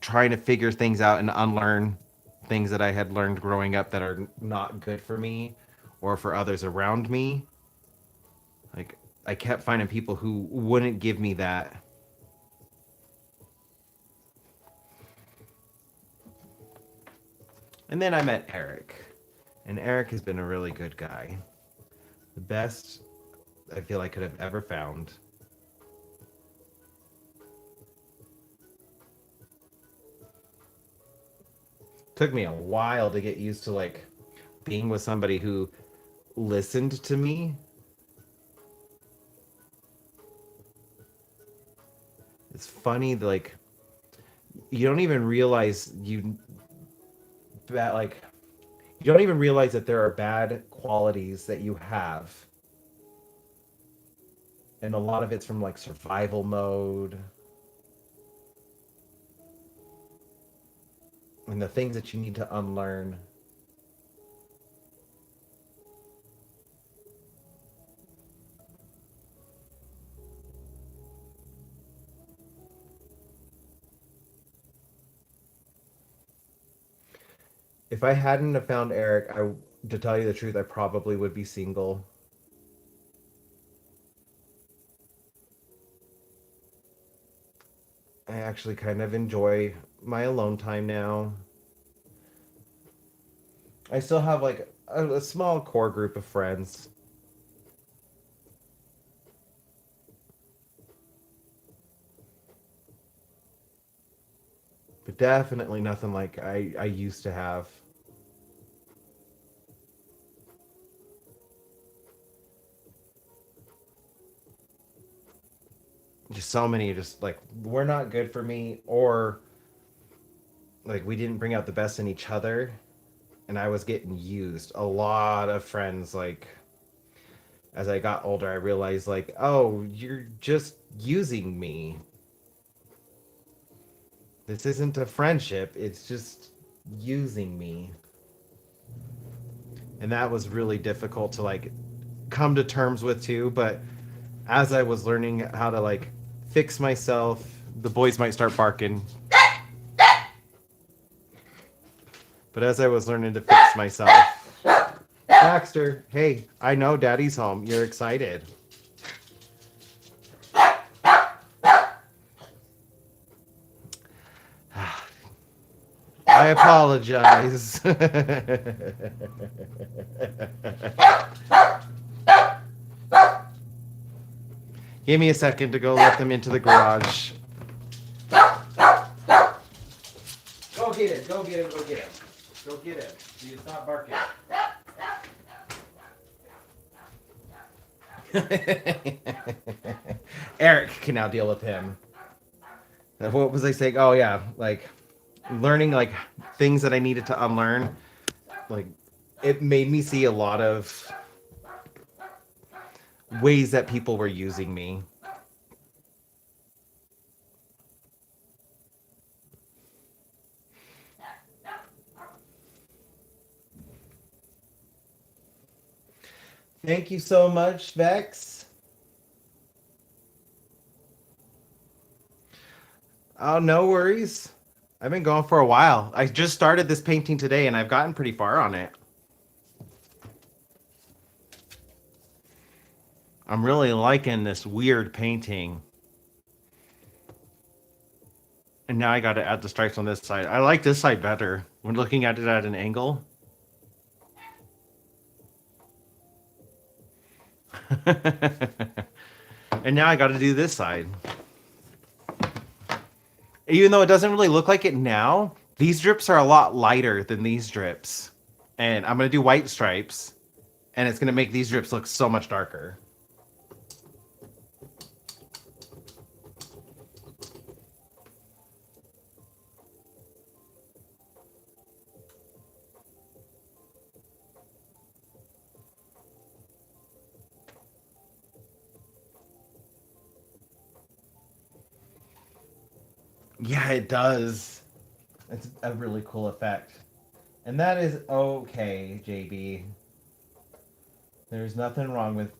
Speaker 1: trying to figure things out and unlearn things that I had learned growing up that are not good for me or for others around me, like I kept finding people who wouldn't give me that. And then I met Eric. And Eric has been a really good guy. The best I feel I could have ever found. Took me a while to get used to like being with somebody who listened to me. It's funny, like you don't even realize that like you don't even realize that there are bad qualities that you have, and a lot of it's from like survival mode and the things that you need to unlearn. If I hadn't have found Eric, to tell you the truth, I probably would be single. I actually kind of enjoy my alone time now. I still have like a small core group of friends, but definitely nothing like I used to have. Just so many, just like we're not good for me, or like we didn't bring out the best in each other, and I was getting used. A lot of friends, like as I got older, I realized like, oh, you're just using me. This isn't a friendship. It's just using me. And that was really difficult to like come to terms with too, but as I was learning how to like fix myself, the boys might start barking. But as I was learning to fix myself, Baxter, hey, I know Daddy's home. You're excited. I apologize. Give me a second to go let them into the garage. Go get it. Go get him. Go get him. Go get him. You stop barking. Eric can now deal with him. What was I saying? Oh yeah, like learning like things that I needed to unlearn. Like it made me see a lot of ways that people were using me. Thank you so much, Vex. Oh, no worries. I've been going for a while. I just started this painting today and I've gotten pretty far on it. I'm really liking this weird painting. And now I got to add the stripes on this side. I like this side better when looking at it at an angle. And now I got to do this side. Even though it doesn't really look like it now, these drips are a lot lighter than these drips. And I'm going to do white stripes. And it's going to make these drips look so much darker. Yeah, it does. It's a really cool effect. And that is okay, JB. There's nothing wrong with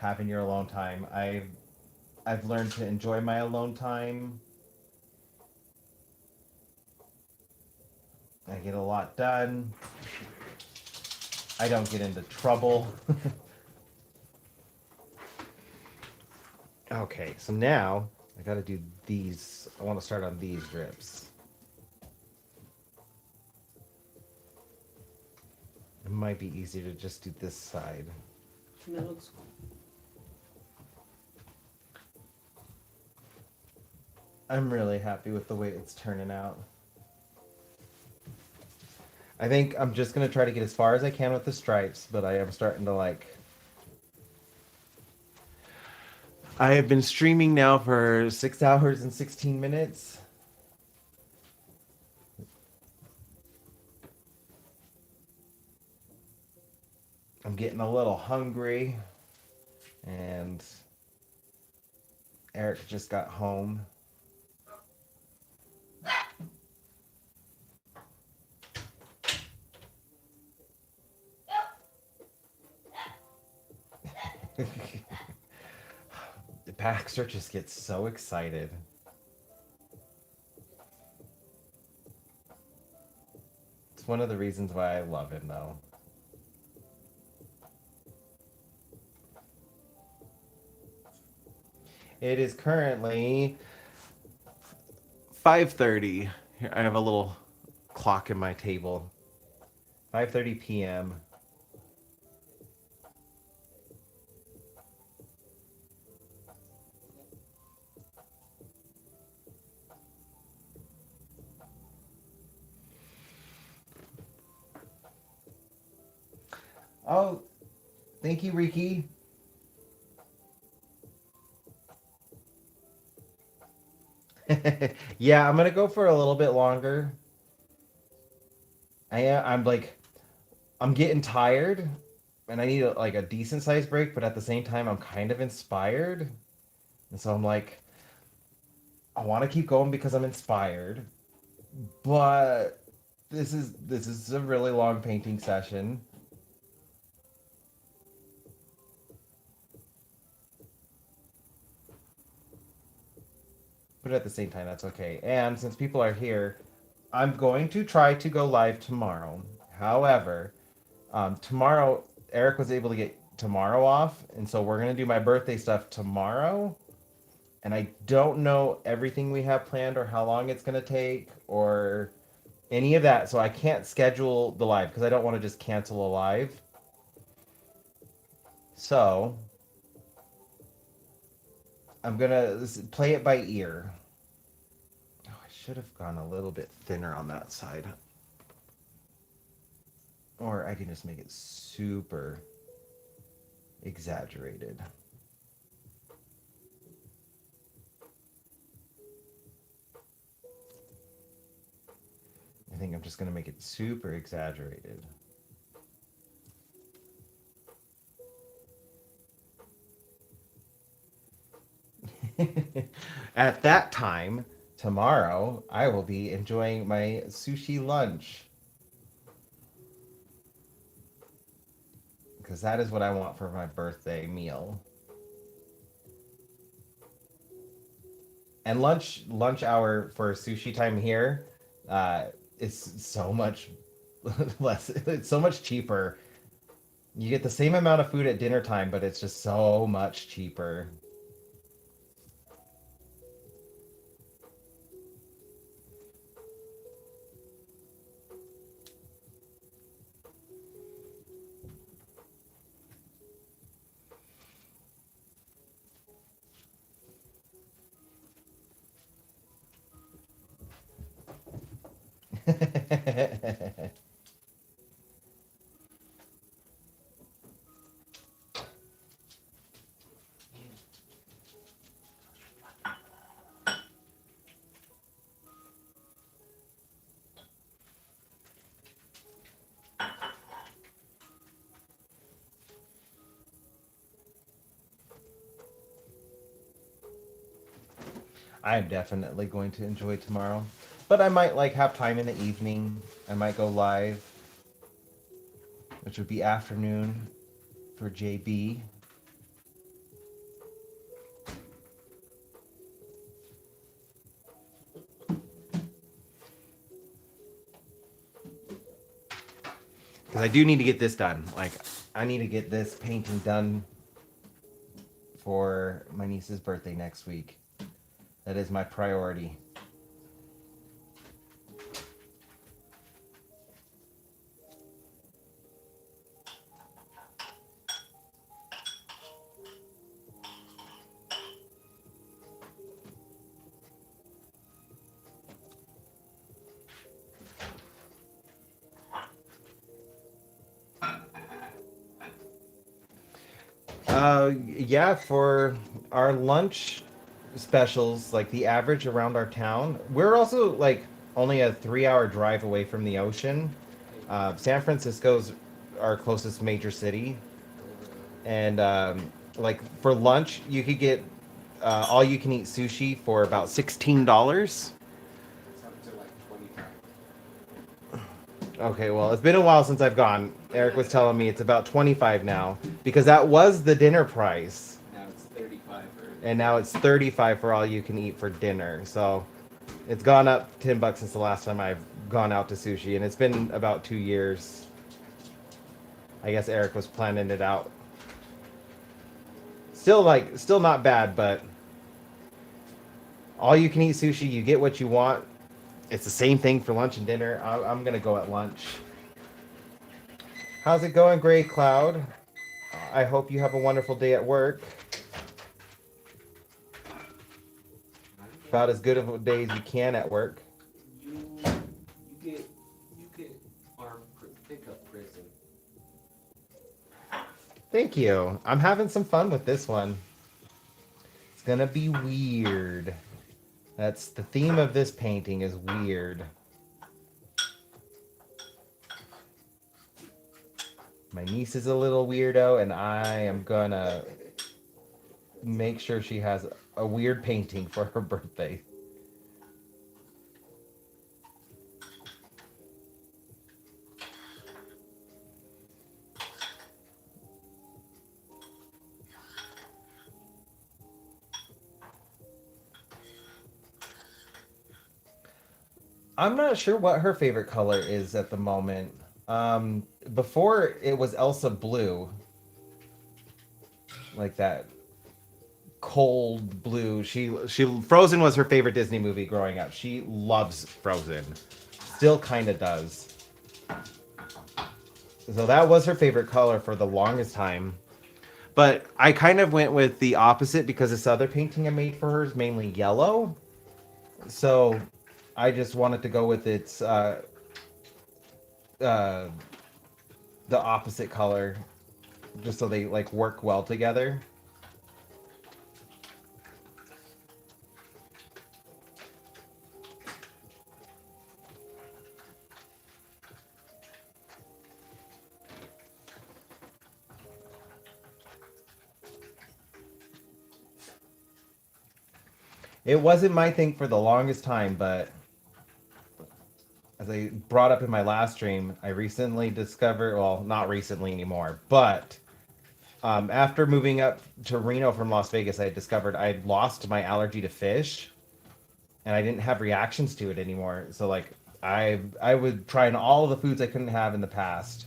Speaker 1: having your alone time. I've learned to enjoy my alone time. I get a lot done. I don't get into trouble. Okay, so now I gotta do these. I want to start on these drips. It might be easier to just do this side.
Speaker 2: That looks
Speaker 1: I'm really happy with the way it's turning out. I think I'm just gonna try to get as far as I can with the stripes, but I am starting to like. I have been streaming now for 6 hours and 16 minutes. I'm getting a little hungry, and Eric just got home. Baxter just gets so excited. It's one of the reasons why I love him, though. It is currently 5:30. Here, I have a little clock in my table. 5:30 p.m. Oh, thank you, Riki. Yeah, I'm gonna go for a little bit longer. I'm like, I'm getting tired, and I need like a decent sized break, but at the same time, I'm kind of inspired, and so I'm like, I want to keep going because I'm inspired, but this is a really long painting session. But at the same time, that's okay. And since people are here, I'm going to try to go live tomorrow. However, tomorrow Eric was able to get tomorrow off, and so we're gonna do my birthday stuff tomorrow. And I don't know everything we have planned or how long it's gonna take or any of that, so I can't schedule the live because I don't want to just cancel a live. So I'm gonna play it by ear. Oh, I should have gone a little bit thinner on that side. Or I can just make it super exaggerated. I think I'm just going to make it super exaggerated. At that time, tomorrow, I will be enjoying my sushi lunch. Because that is what I want for my birthday meal. And lunch hour for sushi time here is so much less. It's so much cheaper. You get the same amount of food at dinner time, but it's just so much cheaper. I'm definitely going to enjoy tomorrow. But I might like have time in the evening. I might go live, which would be afternoon for JB. Because I do need to get this done. Like, I need to get this painting done for my niece's birthday next week. That is my priority. Yeah, for our lunch specials, like the average around our town, we're also like only a 3 hour drive away from the ocean. San Francisco's our closest major city, and like for lunch, you could get all you can eat sushi for about $16.
Speaker 2: It's up to like 25.
Speaker 1: Okay, well, it's been a while since I've gone. Eric was telling me it's about 25 now because that was the dinner price.
Speaker 2: Now it's 35 for.
Speaker 1: And now it's 35 for all you can eat for dinner. So it's gone up $10 since the last time I've gone out to sushi, and it's been about 2 years. I guess Eric was planning it out. Still not bad, but all you can eat sushi, you get what you want. It's the same thing for lunch and dinner. I'm gonna go at lunch. How's it going, Gray Cloud? I hope you have a wonderful day at work. About as good of a day as you can at work.
Speaker 2: You get armed pickup prison.
Speaker 1: Thank you. I'm having some fun with this one. It's gonna be weird. That's the theme of this painting is weird. My niece is a little weirdo, and I am gonna make sure she has a weird painting for her birthday. I'm not sure what her favorite color is at the moment. Before it was Elsa blue, like that cold blue. She Frozen was her favorite Disney movie growing up. She loves Frozen. Still kind of does. So that was her favorite color for the longest time. But I kind of went with the opposite because this other painting I made for her is mainly yellow. So I just wanted to go with its uh, the opposite color, just so they like work well together. It wasn't my thing for the longest time, but as I brought up in my last stream, I recently discovered, well, not recently anymore, but after moving up to Reno from Las Vegas, I had discovered I'd lost my allergy to fish, and I didn't have reactions to it anymore. So like I would try on all of the foods I couldn't have in the past.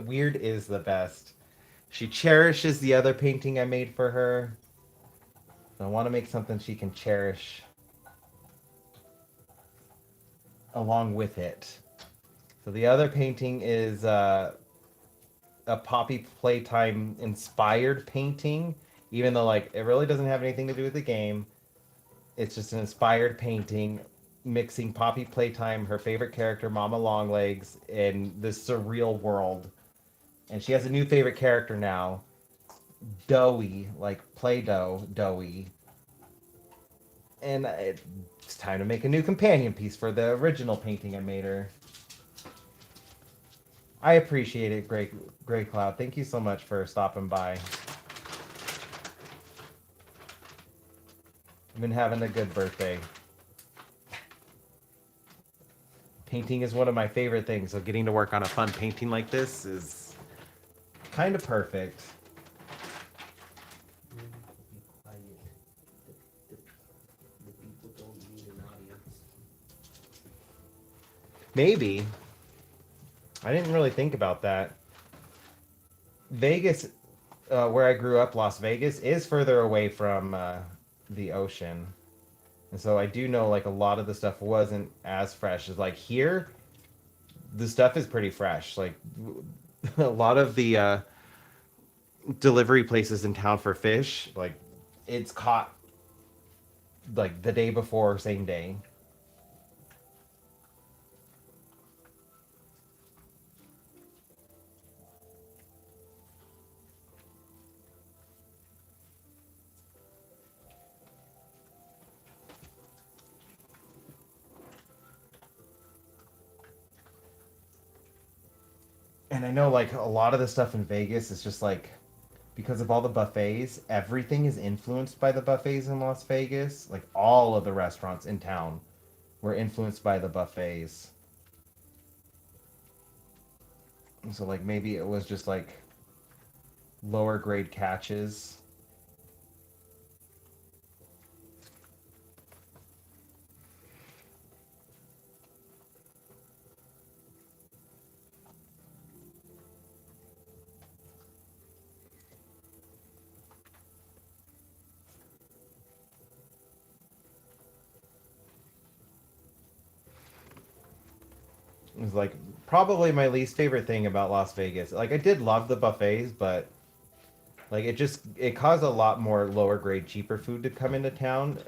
Speaker 1: Weird is the best. She cherishes the other painting I made for her. So I want to make something she can cherish along with it. So the other painting is a Poppy Playtime inspired painting, even though like it really doesn't have anything to do with the game. It's just an inspired painting mixing Poppy Playtime, her favorite character, Mama Longlegs, and this surreal world. And she has a new favorite character now, Doughy, like Play-Doh, Doughy. And it's time to make a new companion piece for the original painting I made her. I appreciate it, Gray Cloud. Thank you so much for stopping by. I've been having a good birthday. Painting is one of my favorite things, so getting to work on a fun painting like this is kind of perfect.
Speaker 2: Be quiet. The, the people don't need an audience.
Speaker 1: Maybe. I didn't really think about that. Vegas, where I grew up, Las Vegas, is further away from the ocean. And so I do know like a lot of the stuff wasn't as fresh as like here. The stuff is pretty fresh. Like a lot of the delivery places in town for fish, like it's caught like the day before, same day. And I know like a lot of the stuff in Vegas is just like because of all the buffets, everything is influenced by the buffets in Las Vegas. Like all of the restaurants in town were influenced by the buffets. So like maybe it was just like lower grade catches. It was like probably my least favorite thing about Las Vegas. Like I did love the buffets, but like it caused a lot more lower grade cheaper food to come into town.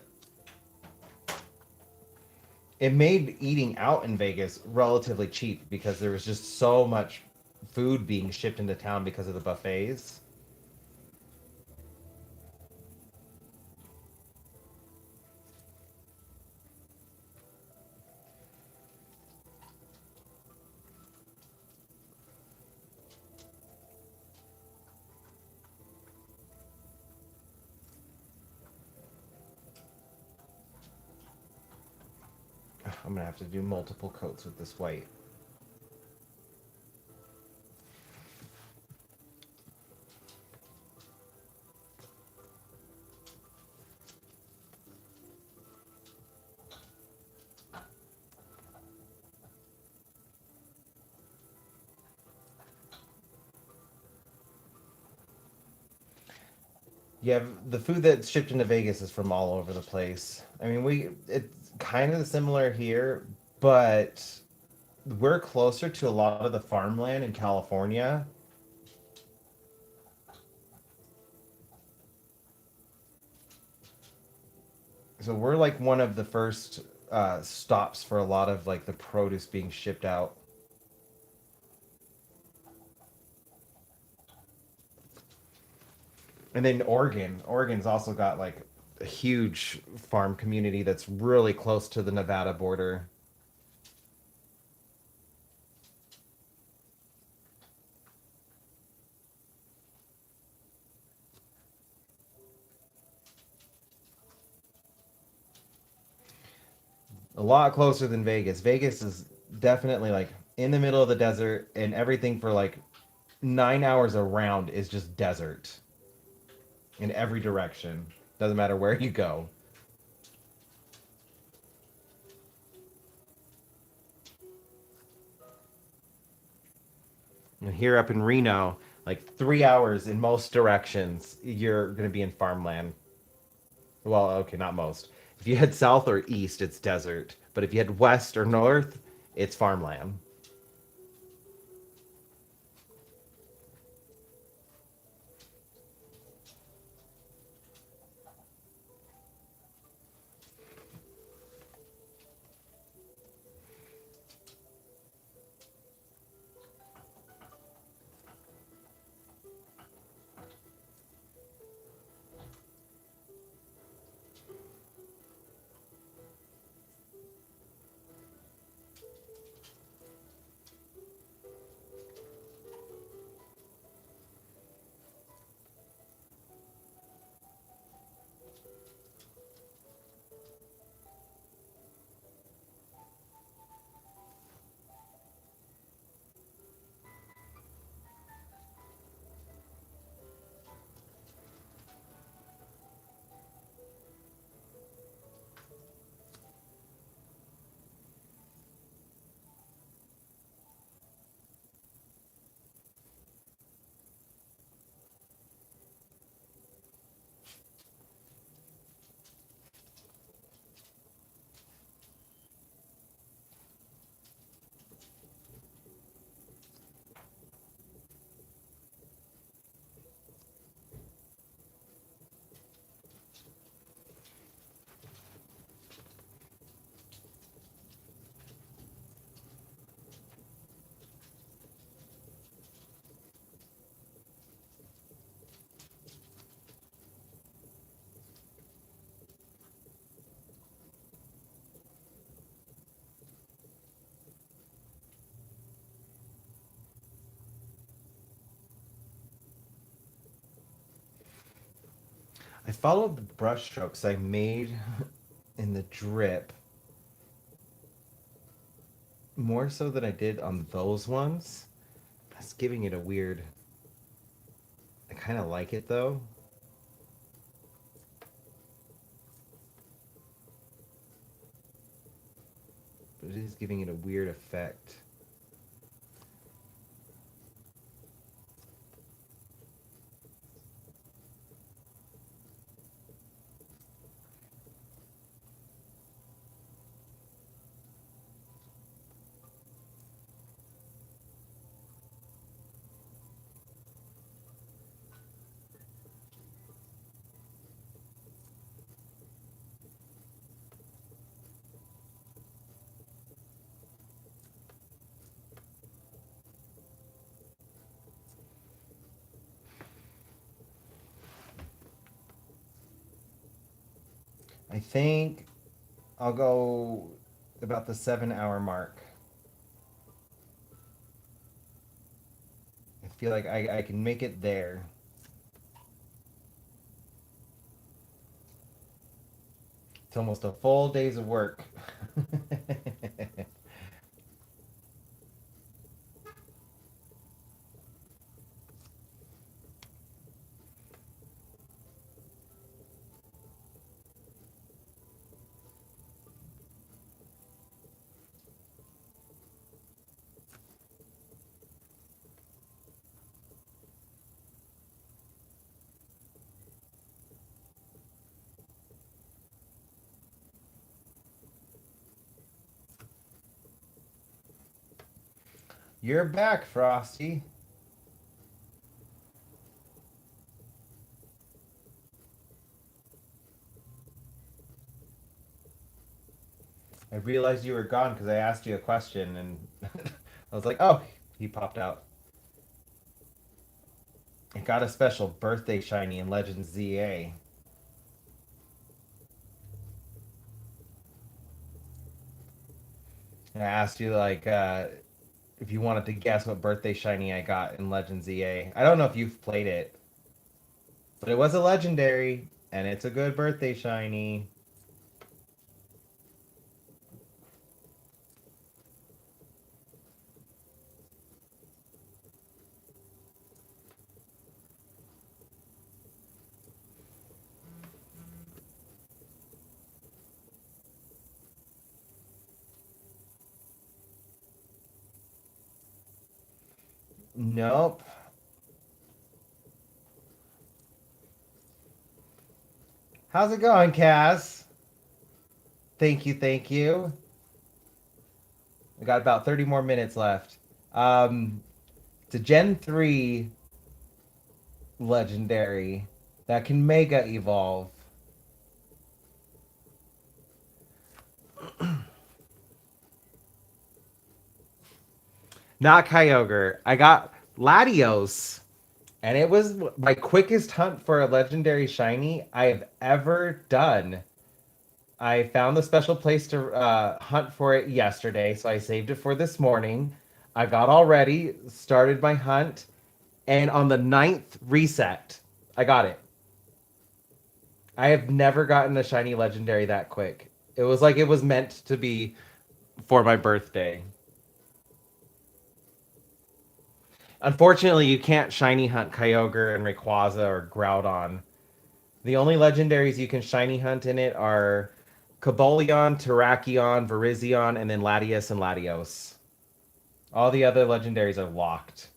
Speaker 1: It made eating out in Vegas relatively cheap because there was just so much food being shipped into town because of the buffets. I'm gonna have to do multiple coats with this white. Yeah, the food that's shipped into Vegas is from all over the place. I mean, it's kind of similar here, but we're closer to a lot of the farmland in California. So we're like one of the first stops for a lot of like the produce being shipped out. And then Oregon's also got like a huge farm community that's really close to the Nevada border. A lot closer than Vegas. Vegas is definitely like in the middle of the desert, and everything for like 9 hours around is just desert in every direction. Doesn't matter where you go. And here up in Reno, like 3 hours in most directions, you're going to be in farmland. Well, okay, not most. If you head south or east, it's desert. But if you head west or north, it's farmland. I followed the brush strokes I made in the drip more so than I did on those ones. That's giving it a weird. I kind of like it though, but it is giving it a weird effect. I think I'll go about the 7 hour mark. I feel like I can make it there. It's almost a full day's of work. You're back, Frosty. I realized you were gone because I asked you a question and I was like, oh, he popped out. I got a special birthday shiny in Legends ZA. And I asked you like if you wanted to guess what birthday shiny I got in Legends ZA. I don't know if you've played it, but it was a legendary and it's a good birthday shiny. Nope. How's it going, Cass? Thank you, thank you. We got about 30 more minutes left. It's a Gen 3 legendary that can Mega Evolve. Not Kyogre. I got Latios, and it was my quickest hunt for a legendary shiny I have ever done. I found the special place to hunt for it yesterday, so I saved it for this morning. I got all ready, started my hunt, and on the ninth reset, I got it. I have never gotten a shiny legendary that quick. It was like it was meant to be for my birthday. Unfortunately, you can't shiny hunt Kyogre and Rayquaza or Groudon. The only legendaries you can shiny hunt in it are Cobalion, Terrakion, Virizion, and then Latias and Latios. All the other legendaries are locked.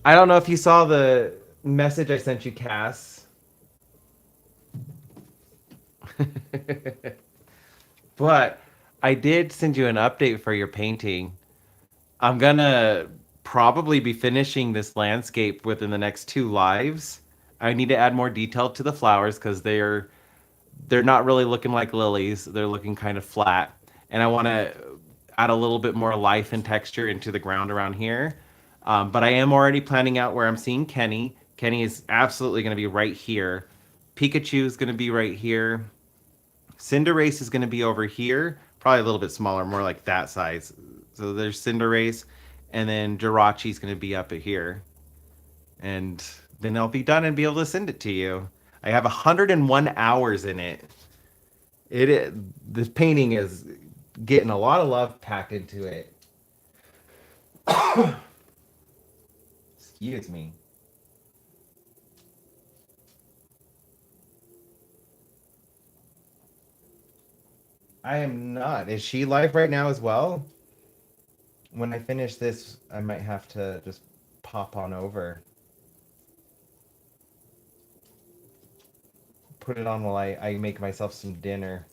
Speaker 1: I don't know if you saw the message I sent you, Cass. But I did send you an update for your painting. I'm gonna probably be finishing this landscape within the next two lives. I need to add more detail to the flowers because they're not really looking like lilies. They're looking kind of flat. And I want to add a little bit more life and texture into the ground around here. But I am already planning out where I'm seeing Kenny. Kenny is absolutely going to be right here. Pikachu is going to be right here. Cinderace is going to be over here, probably a little bit smaller, more like that size. So there's Cinderace, and then Jirachi is going to be up here, and then I'll be done and be able to send it to you. I have 101 hours in it. This painting is getting a lot of love packed into it. Excuse me. I am not. Is she live right now as well? When I finish this, I might have to just pop on over. Put it on while I make myself some dinner.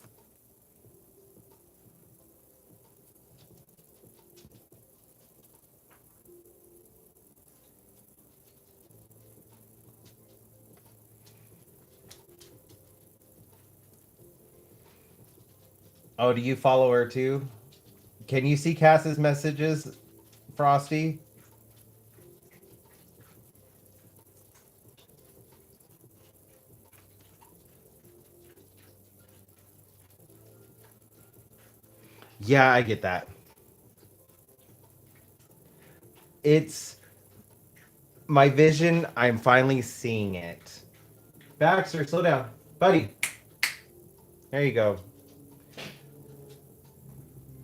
Speaker 1: Oh, do you follow her too? Can you see Cass's messages, Frosty? Yeah, I get that. It's my vision. I'm finally seeing it. Baxter, slow down. Buddy, there you go.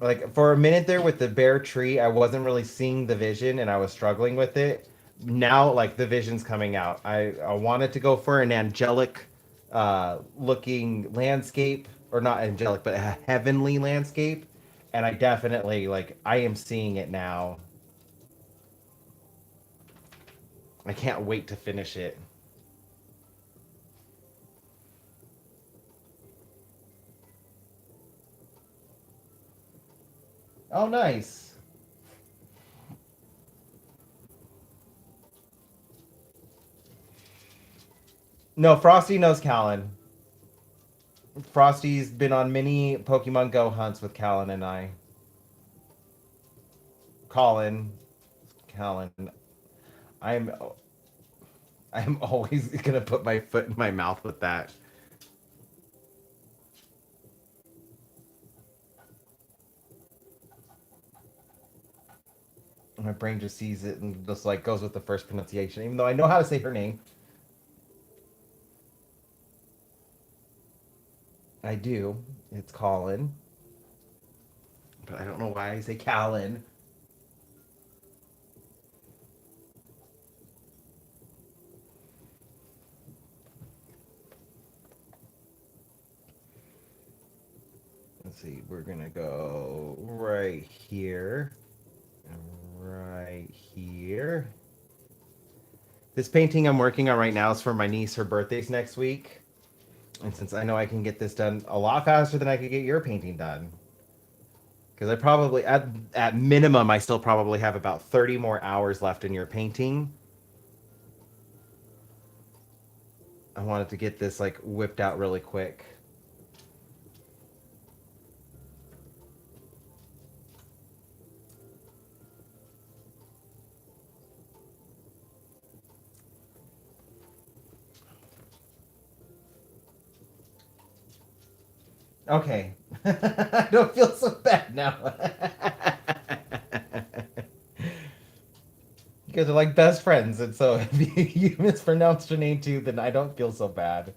Speaker 1: Like for a minute there with the bare tree, I wasn't really seeing the vision and I was struggling with it. Now, like the vision's coming out. I wanted to go for an angelic looking landscape, or not angelic, but a heavenly landscape. And I definitely like I am seeing it now. I can't wait to finish it. Oh, nice. No, Frosty knows Callan. Frosty's been on many Pokemon Go hunts with Callan and I. Colin, Callan. I'm I'm always gonna put my foot in my mouth with that. My brain just sees it and just like goes with the first pronunciation, even though I know how to say her name. I do. It's Colin, but I don't know why I say Callan. Let's see. We're gonna go right here, right here. This painting I'm working on right now is for my niece. Her birthday's next week. And since I know I can get this done a lot faster than I could get your painting done, because I probably at minimum I still probably have about 30 more hours left in your painting. I wanted to get this like whipped out really quick. Okay. I don't feel so bad now. You guys are like best friends, and so if you mispronounced her name too, then I don't feel so bad.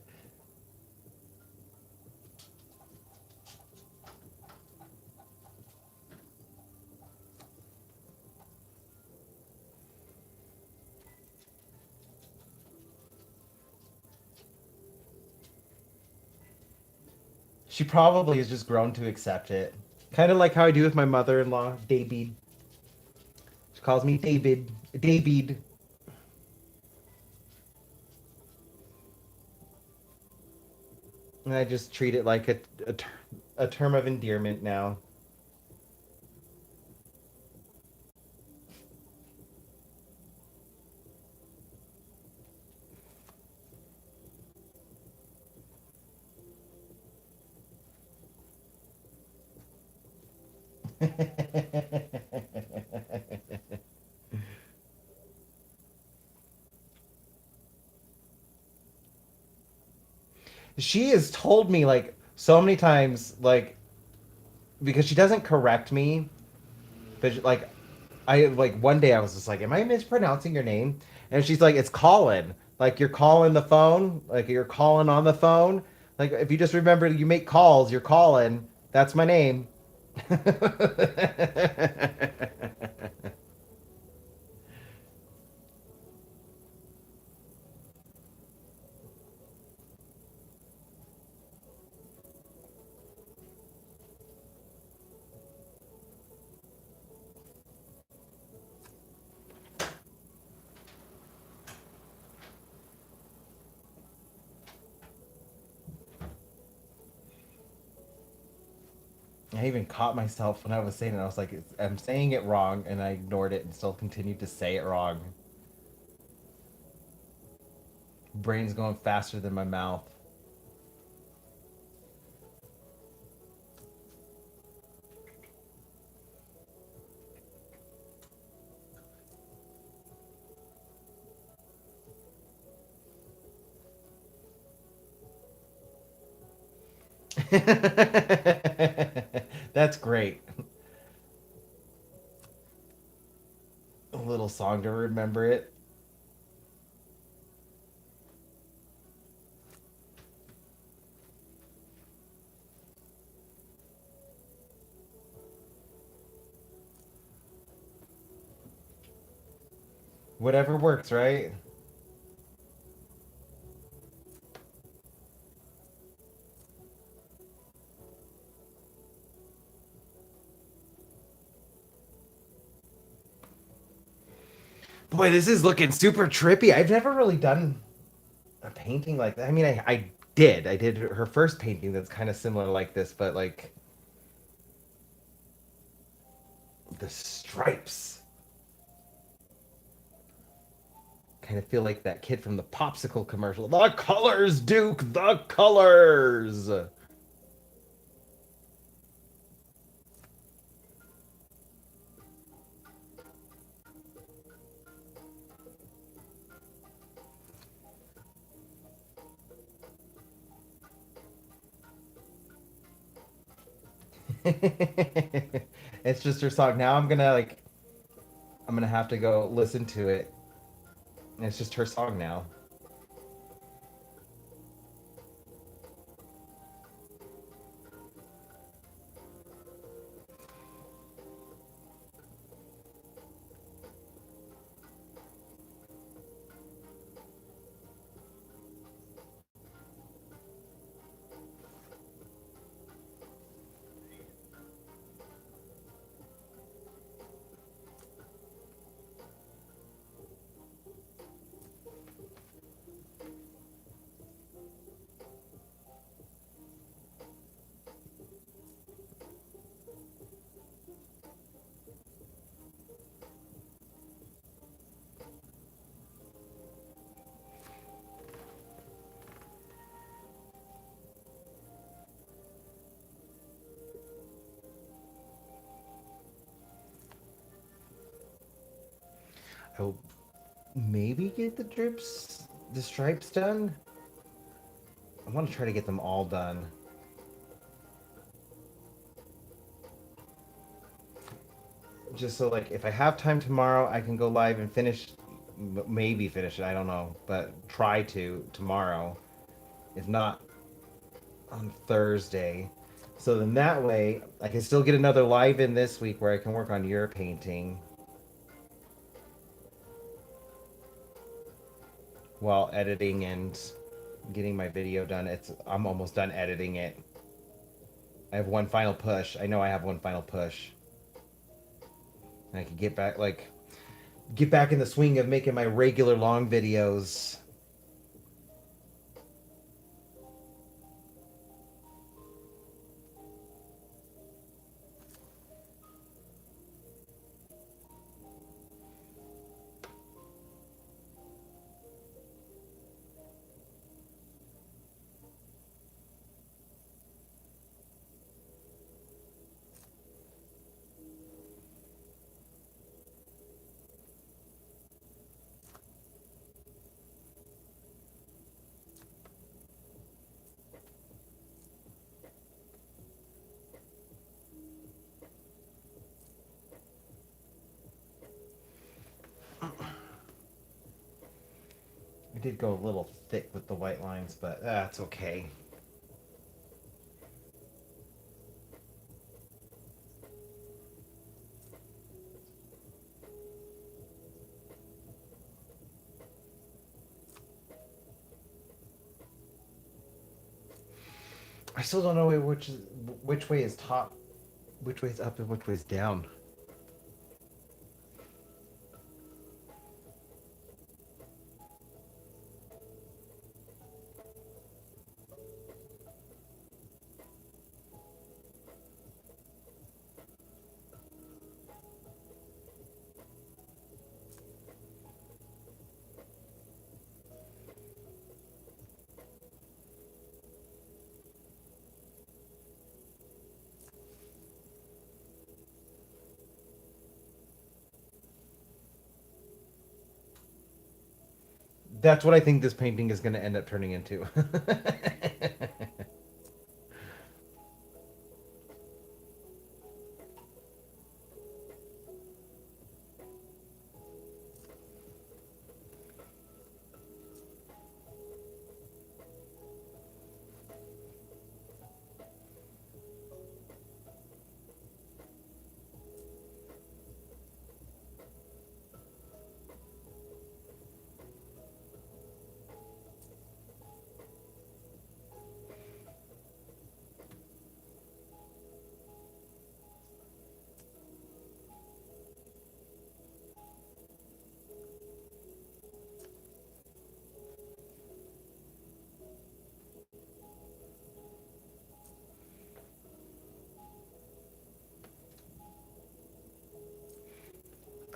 Speaker 1: She probably has just grown to accept it. Kind of like how I do with my mother-in-law, David. She calls me David. David. And I just treat it like a term of endearment now. She has told me like so many times, like because she doesn't correct me, but like I like one day I was just like, "Am I mispronouncing your name?" And she's like, "It's Colin. Like you're calling the phone. Like you're calling on the phone. Like if you just remember, you make calls. You're calling. That's my name." I even caught myself when I was saying it. I was like, "I'm saying it wrong," and I ignored it and still continued to say it wrong. Brain's going faster than my mouth. That's great. A little song to remember it. Whatever works, right? Boy, this is looking super trippy. I've never really done a painting like that. I mean, I did. I did her first painting that's kind of similar like this, but like the stripes kind of feel like that kid from the popsicle commercial. The colors, Duke, the colors. It's just her song. Now I'm gonna have to go listen to it. And it's just her song now. I'll maybe get the stripes done. I want to try to get them all done. Just so like if I have time tomorrow, I can go live and finish, maybe finish it. I don't know, but try to tomorrow. If not, on Thursday. So then that way, I can still get another live in this week where I can work on your painting while editing and getting my video done. I'm almost done editing it. I have one final push. I know I have one final push. And I can get back in the swing of making my regular long videos. I did go a little thick with the white lines, but that's okay. I still don't know which way is top, which way is up, and which way is down. That's what I think this painting is going to end up turning into.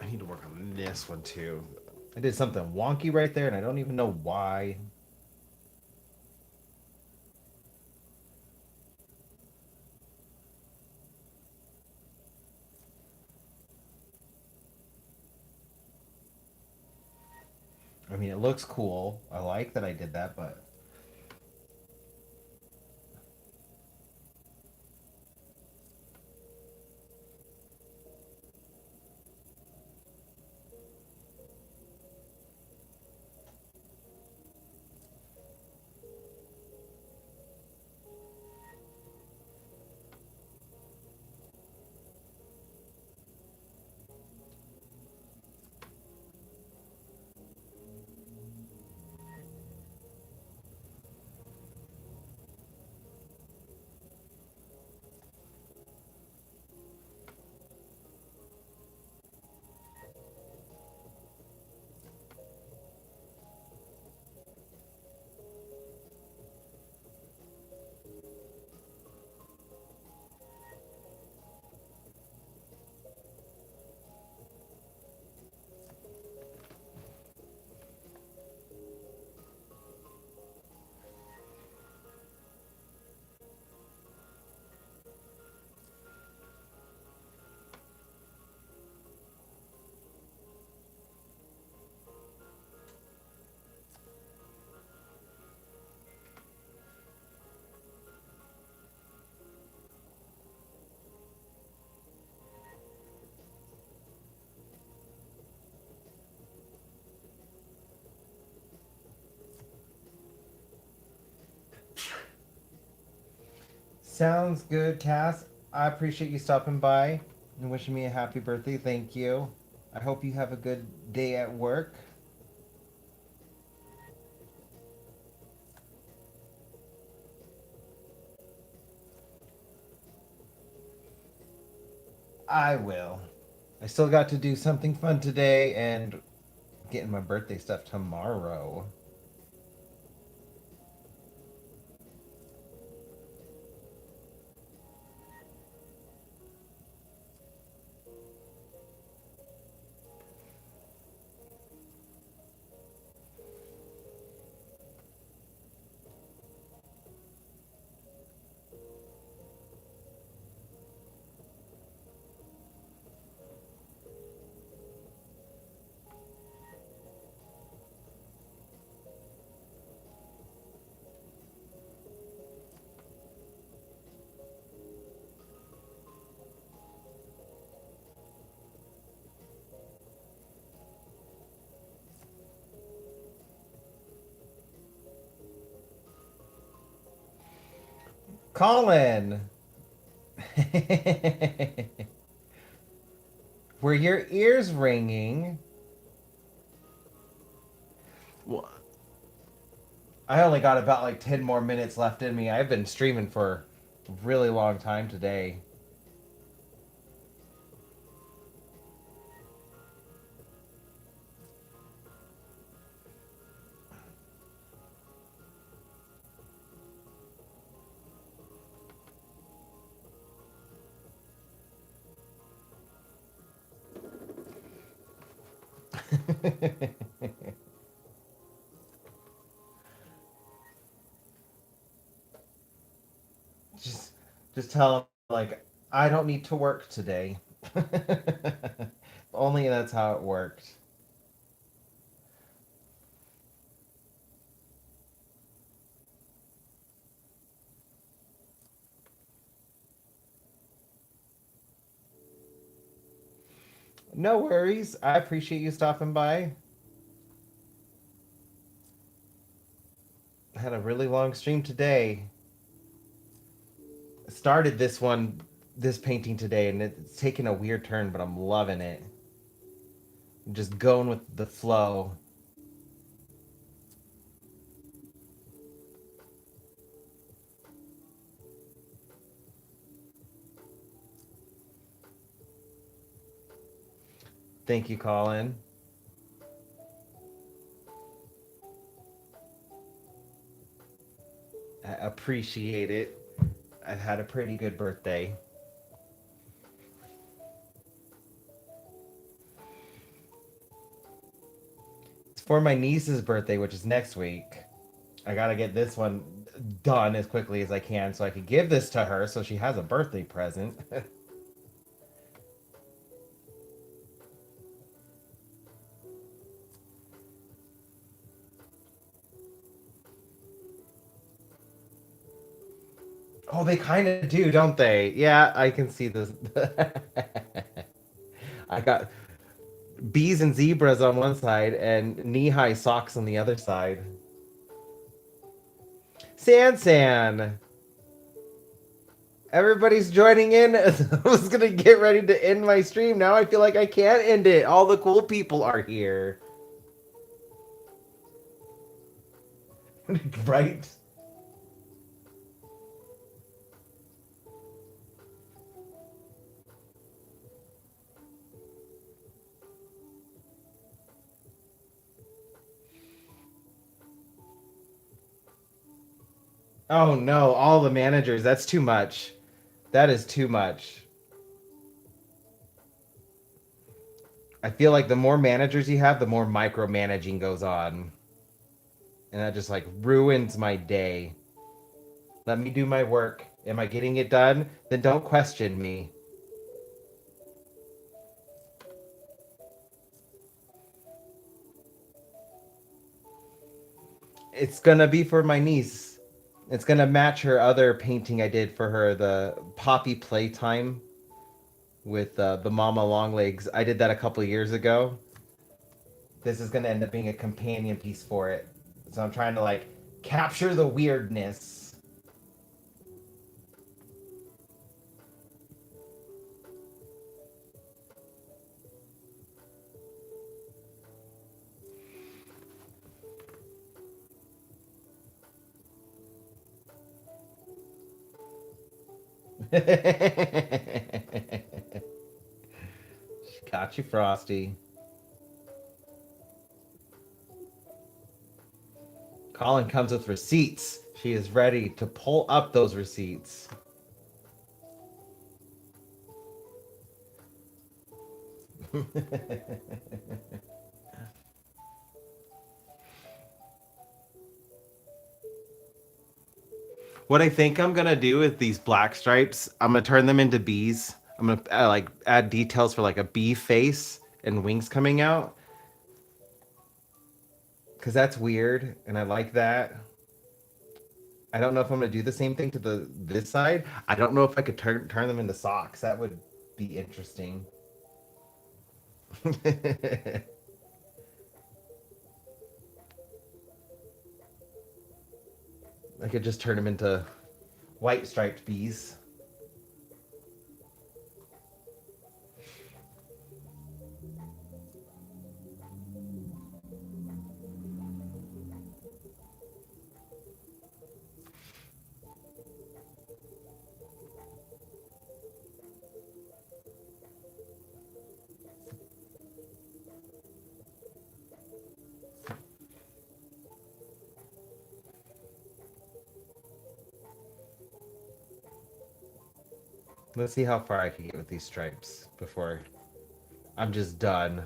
Speaker 1: I need to work on this one too. I did something wonky right there, and I don't even know why. I mean, it looks cool. I like that I did that, but sounds good, Cass. I appreciate you stopping by and wishing me a happy birthday. Thank you. I hope you have a good day at work. I will. I still got to do something fun today and getting my birthday stuff tomorrow. Colin, were your ears ringing? Well, I only got about like 10 more minutes left in me. I've been streaming for a really long time today. just just tell him like I don't need to work today. Only that's how it worked. No worries. I appreciate you stopping by. I had a really long stream today. Started this painting today, and it's taken a weird turn, but I'm loving it. I'm just going with the flow. Thank you, Colin. I appreciate it. I've had a pretty good birthday. It's for my niece's birthday, which is next week. I gotta get this one done as quickly as I can so I can give this to her so she has a birthday present. Oh, they kind of do, don't they? Yeah, I can see this. I got bees and zebras on one side and knee-high socks on the other side. San. Everybody's joining in. I was gonna get ready to end my stream. Now I feel like I can't end it. All the cool people are here. Right? Oh no, all the managers. That's too much. That is too much. I feel like the more managers you have, the more micromanaging goes on. And that just like ruins my day. Let me do my work. Am I getting it done? Then don't question me. It's gonna be for my niece. It's gonna match her other painting I did for her, the Poppy Playtime with the Mama Longlegs. I did that a couple years ago. This is gonna end up being a companion piece for it. So I'm trying to like capture the weirdness. Got you, Frosty. Colin comes with receipts. She is ready to pull up those receipts. What I think I'm gonna do with these black stripes, I'm gonna turn them into bees. I'm gonna like add details for like a bee face and wings coming out, because that's weird, and I like that. I don't know if I'm gonna do the same thing to the this side. I don't know if I could turn them into socks. That would be interesting. I could just turn them into white striped bees. Let's see how far I can get with these stripes before I'm just done.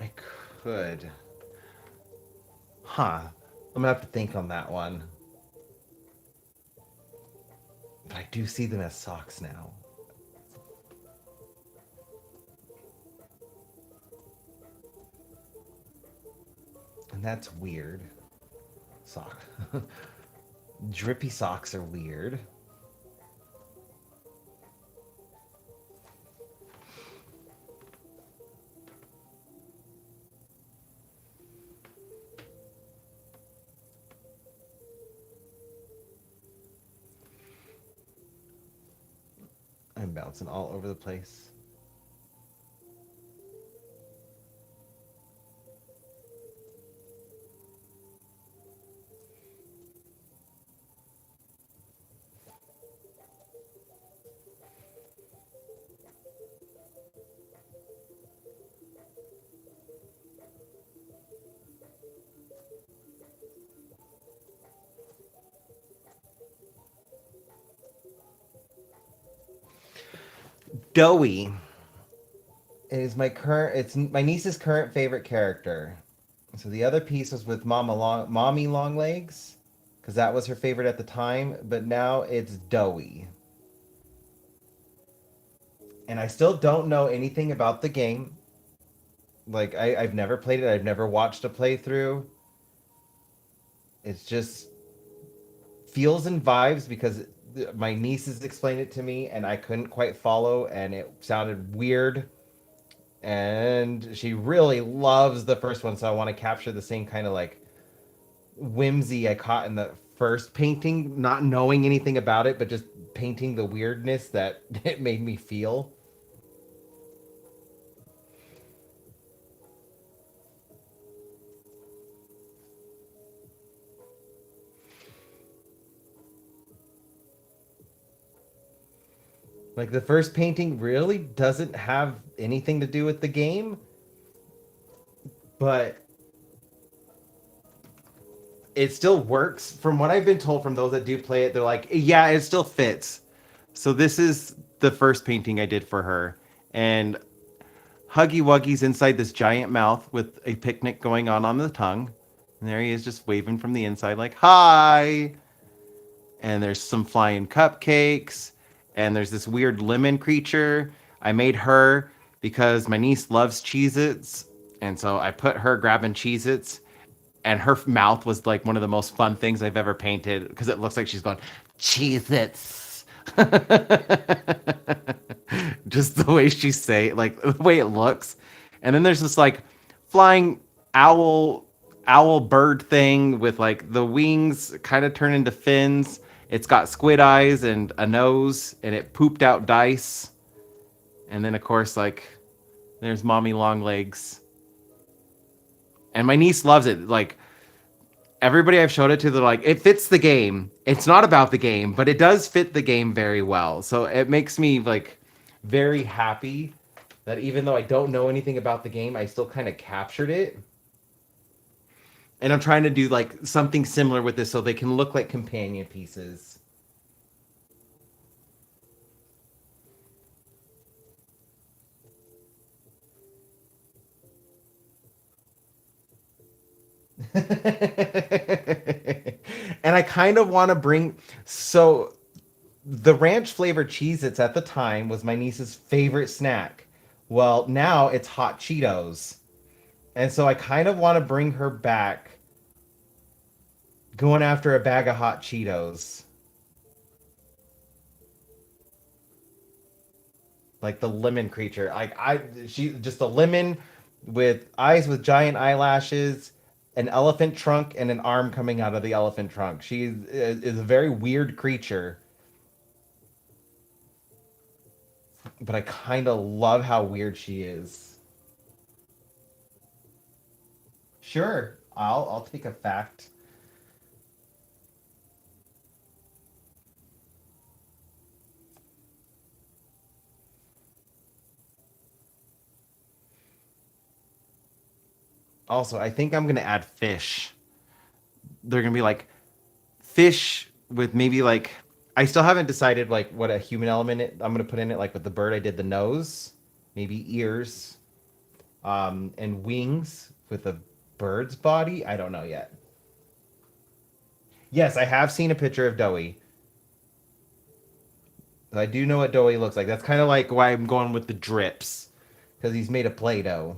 Speaker 1: I could. Huh. I'm gonna have to think on that one. But I do see them as socks now. And that's weird. Sock. Drippy socks are weird. I'm bouncing all over the place. Doughy is my current. It's my niece's current favorite character. So the other piece was with Mommy Longlegs, because that was her favorite at the time. But now it's Doughy, and I still don't know anything about the game. Like I've never played it. I've never watched a playthrough. It's just feels and vibes because my nieces explained it to me, and I couldn't quite follow, and it sounded weird. And she really loves the first one, so I want to capture the same kind of like whimsy I caught in the first painting, not knowing anything about it, but just painting the weirdness that it made me feel. Like the first painting really doesn't have anything to do with the game, but it still works. From what I've been told from those that do play it, they're like, yeah, it still fits. So this is the first painting I did for her. And Huggy Wuggy's inside this giant mouth with a picnic going on the tongue. And there he is just waving from the inside, like, hi. And there's some flying cupcakes. And there's this weird lemon creature. I made her because my niece loves Cheez Its. And so I put her grabbing Cheez Its. And her mouth was like one of the most fun things I've ever painted because it looks like she's going, Cheez Its. Just the way she say, like the way it looks. And then there's this like flying owl bird thing with like the wings kind of turn into fins. It's got squid eyes and a nose, and it pooped out dice. And then of course like there's Mommy Longlegs. And my niece loves it. Like everybody I've showed it to, they're like, it fits the game. It's not about the game, but it does fit the game very well. So it makes me like very happy that even though I don't know anything about the game, I still kind of captured it. And I'm trying to do like something similar with this so they can look like companion pieces. And I kind of want to bring so the ranch flavored Cheez Its at the time was my niece's favorite snack. Well, now it's hot Cheetos. And so I kind of want to bring her back going after a bag of hot Cheetos. like the lemon creature. She just a lemon with eyes with giant eyelashes, an elephant trunk, and an arm coming out of the elephant trunk. Is a very weird creature, but I kind of love how weird she is. Sure, I'll take a fact. Also, I think I'm gonna add fish. They're gonna be like fish with maybe like I still haven't decided like what a human element I'm gonna put in it. Like with the bird, I did the nose, maybe ears, and wings with a bird's body. I don't know yet. Yes, I have seen a picture of Doey. I do know what Doey looks like. That's kind of like why I'm going with the drips because he's made of Play-Doh.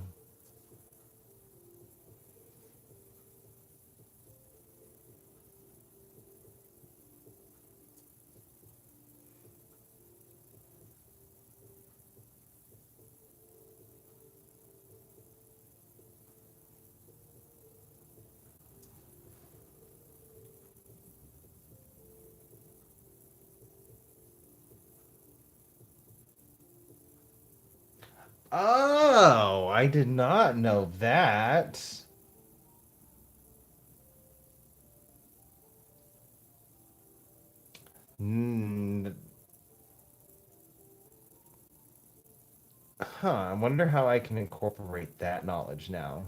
Speaker 1: Oh, I did not know that. Hmm. Huh. I wonder how I can incorporate that knowledge now.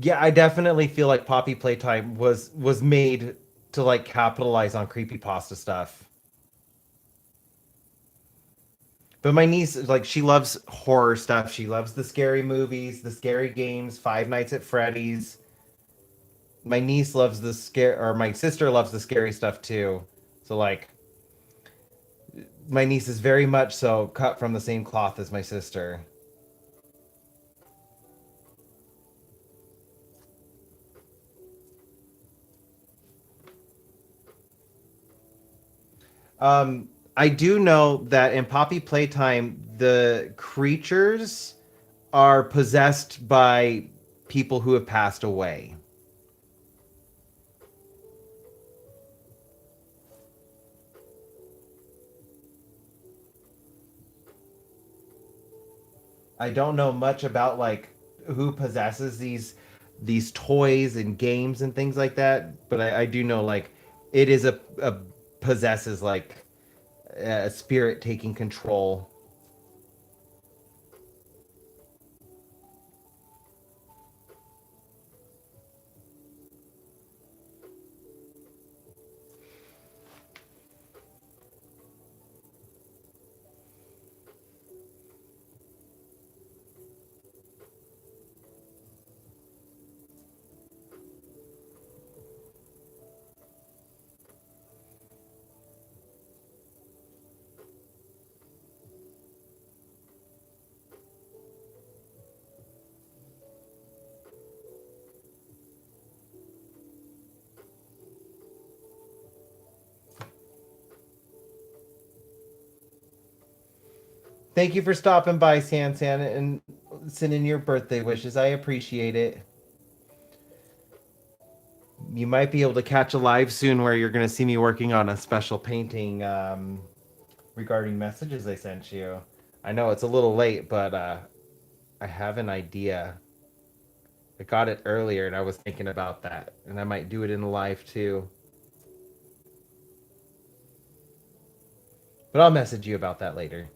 Speaker 1: Yeah, I definitely feel like Poppy Playtime was made to like capitalize on creepypasta stuff. But my niece like she loves horror stuff. She loves the scary movies, the scary games, Five Nights at Freddy's. My niece loves the scare or my sister loves the scary stuff too. So like my niece is very much so cut from the same cloth as my sister. I do know that in Poppy Playtime, the creatures are possessed by people who have passed away. I don't know much about like who possesses these toys and games and things like that, but I do know like it is a possesses like a spirit taking control. Thank you for stopping by, San, and sending your birthday wishes. I appreciate it. You might be able to catch a live soon where you're going to see me working on a special painting regarding messages I sent you. I know it's a little late, but I have an idea. I got it earlier and I was thinking about that, and I might do it in live too. But I'll message you about that later.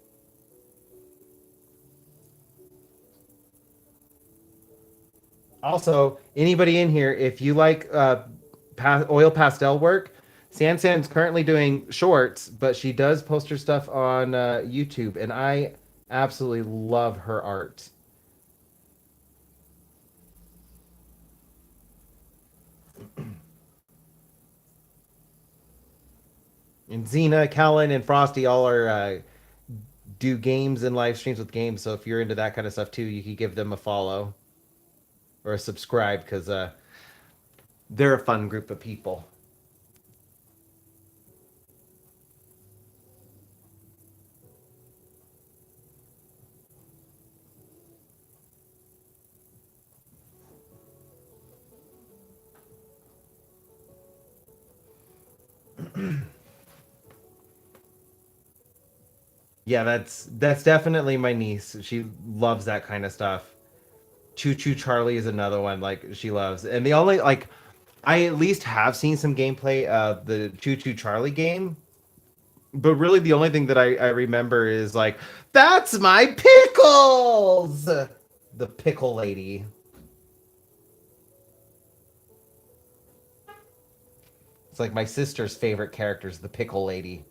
Speaker 1: Also, anybody in here, if you like oil pastel work, Sansan's currently doing shorts, but she does post her stuff on YouTube, and I absolutely love her art. And Xena, Callan, and Frosty all are do games and live streams with games. So if you're into that kind of stuff too, you could give them a follow or a subscribe because they're a fun group of people. Yeah, that's definitely my niece. She loves that kind of stuff. Choo Choo Charlie is another one like she loves. And the only like I at least have seen some gameplay of the Choo Choo Charlie game, but really the only thing that I remember is like, that's my pickles! The pickle lady. It's like my sister's favorite character is the pickle lady.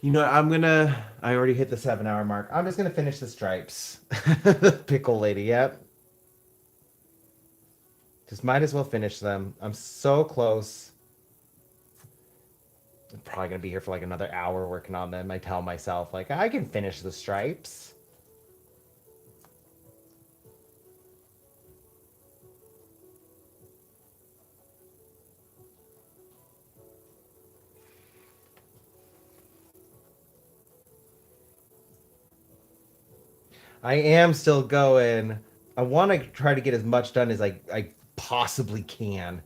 Speaker 1: You know, I already hit the 7 hour mark. I'm just gonna finish the stripes. Pickle lady, yep. Just might as well finish them. I'm so close. I'm probably gonna be here for like another hour working on them. I tell myself, like, I can finish the stripes. I am still going. I want to try to get as much done as I possibly can.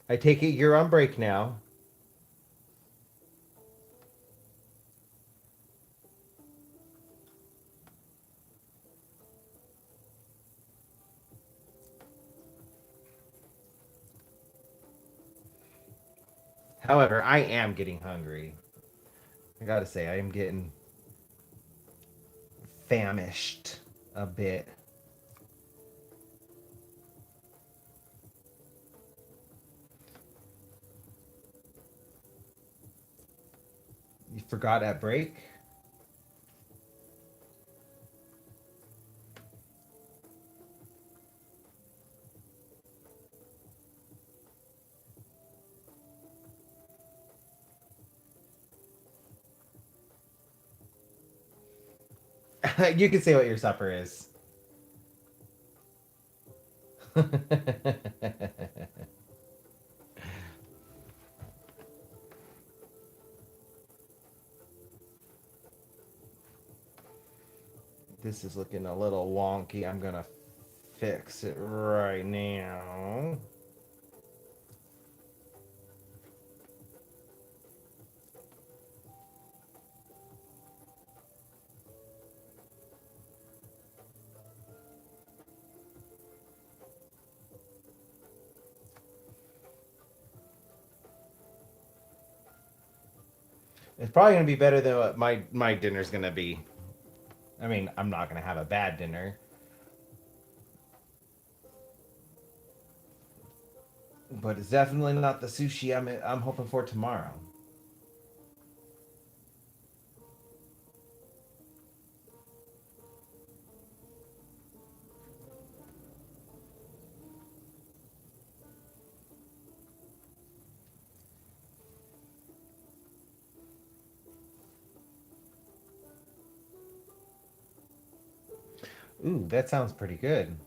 Speaker 1: I take it you're on break now. However, I am getting hungry. I gotta say, I am getting famished a bit. You forgot at break? You can say what your supper is. This is looking a little wonky. I'm gonna fix it right now. It's probably gonna be better than what my dinner's gonna be. I mean, I'm not gonna have a bad dinner, but it's definitely not the sushi I'm hoping for tomorrow. Ooh, that sounds pretty good.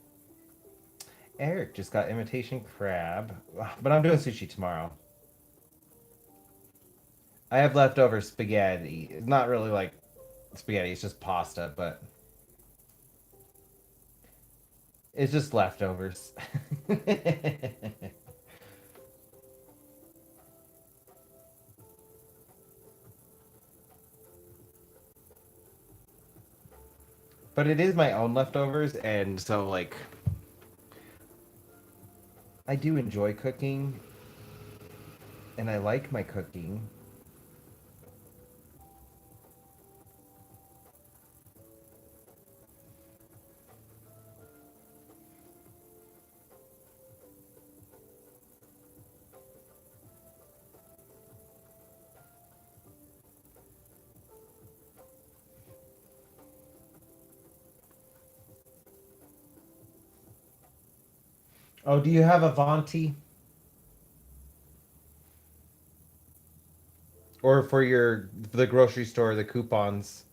Speaker 1: Eric just got imitation crab, but I'm doing sushi tomorrow. I have leftover spaghetti. It's not really like spaghetti, it's just pasta, but it's just leftovers. But it is my own leftovers, and so like I do enjoy cooking, and I like my cooking. Oh, do you have Avanti? Or for the grocery store, the coupons?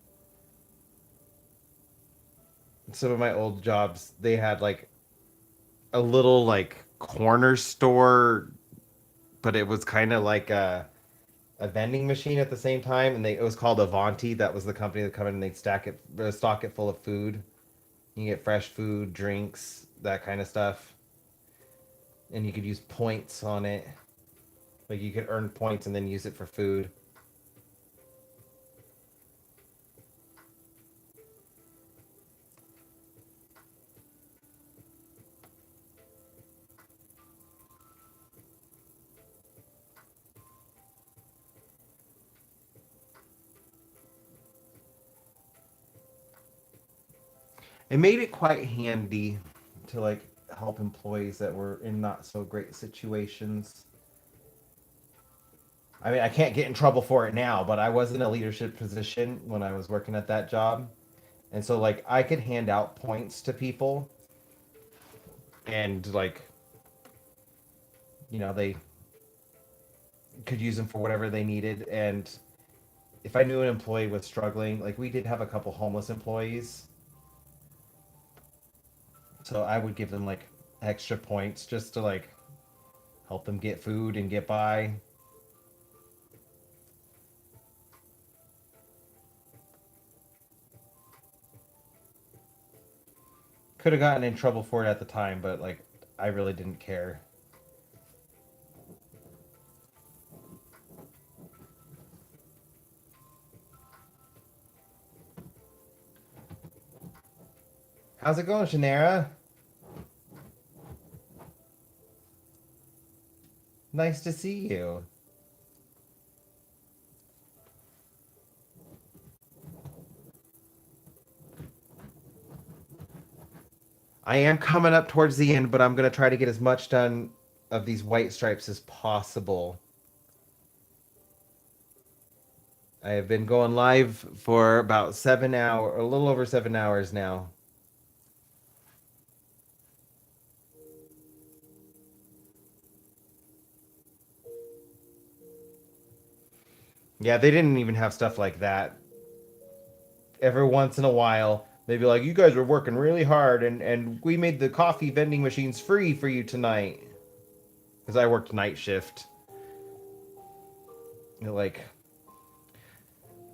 Speaker 1: Some of my old jobs, they had like a little like corner store, but it was kind of like a vending machine at the same time, and it was called Avanti. That was the company that come in and they'd stock it full of food. You get fresh food, drinks, that kind of stuff, and you could use points on it. Like you could earn points and then use it for food. It made it quite handy to like help employees that were in not so great situations. I mean, I can't get in trouble for it now, but I was in a leadership position when I was working at that job. And so like I could hand out points to people and like they could use them for whatever they needed. And if I knew an employee was struggling, like we did have a couple homeless employees, so I would give them like extra points just to like help them get food and get by. Could have gotten in trouble for it at the time, but like I really didn't care. How's it going, Shanera? Nice to see you. I am coming up towards the end, but I'm gonna try to get as much done of these white stripes as possible. I have been going live for about 7 hours, a little over 7 hours now. Yeah, they didn't even have stuff like that. Every once in a while, they'd be like, "You guys were working really hard, and we made the coffee vending machines free for you tonight." Because I worked night shift. Like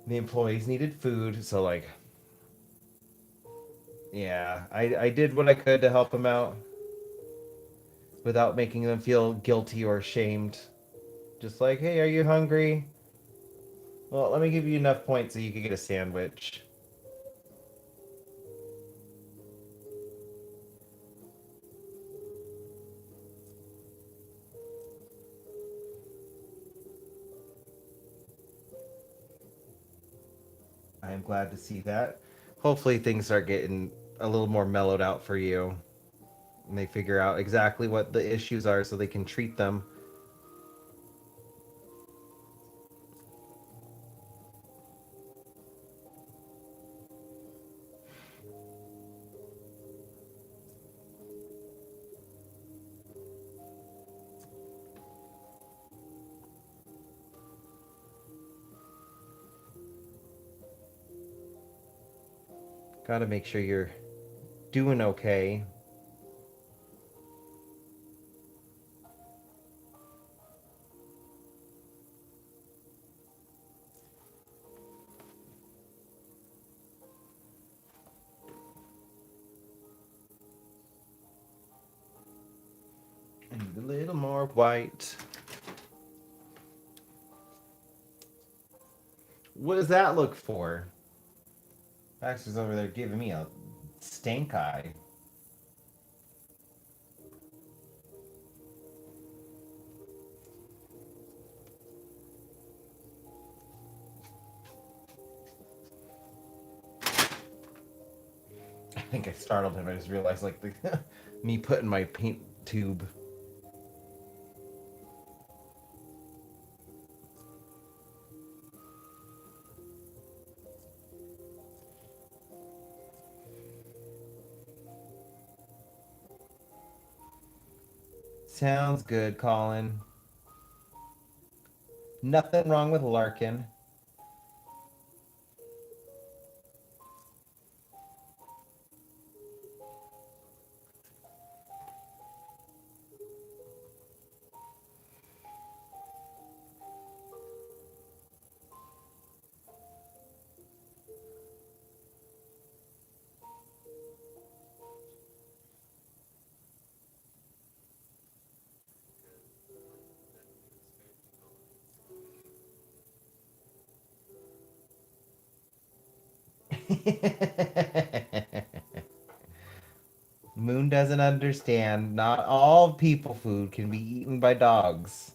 Speaker 1: the employees needed food, so like, yeah, I did what I could to help them out without making them feel guilty or ashamed. Just like, "Hey, are you hungry? Well, let me give you enough points so you can get a sandwich." I am glad to see that. Hopefully, things start getting a little more mellowed out for you, and they figure out exactly what the issues are so they can treat them. Got to make sure you're doing okay. And a little more white. What does that look for? Baxter's over there giving me a stink eye. I think I startled him. I just realized, like, me putting my paint tube. Sounds good, Colin. Nothing wrong with Larkin. Moon doesn't understand. Not all people food can be eaten by dogs.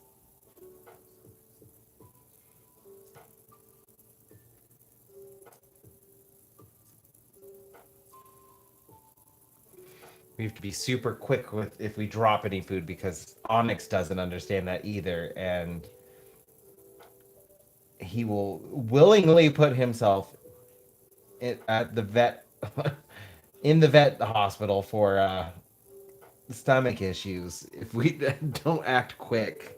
Speaker 1: We have to be super quick with if we drop any food because Onyx doesn't understand that either, and he will willingly put himself at the vet in the vet hospital for stomach issues if we don't act quick.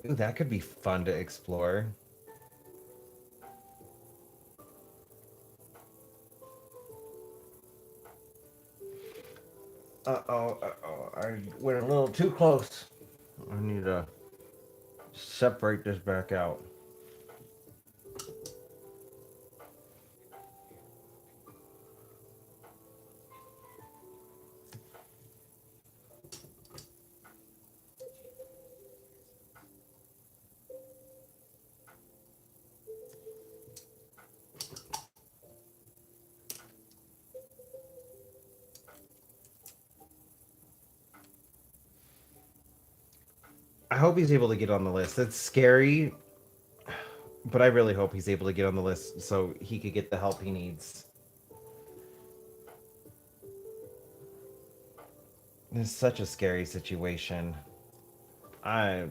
Speaker 1: Ooh, that could be fun to explore. I went a little too close. I need to separate this back out. I hope he's able to get on the list. It's scary, but I really hope he's able to get on the list so he could get the help he needs. It's such a scary situation. I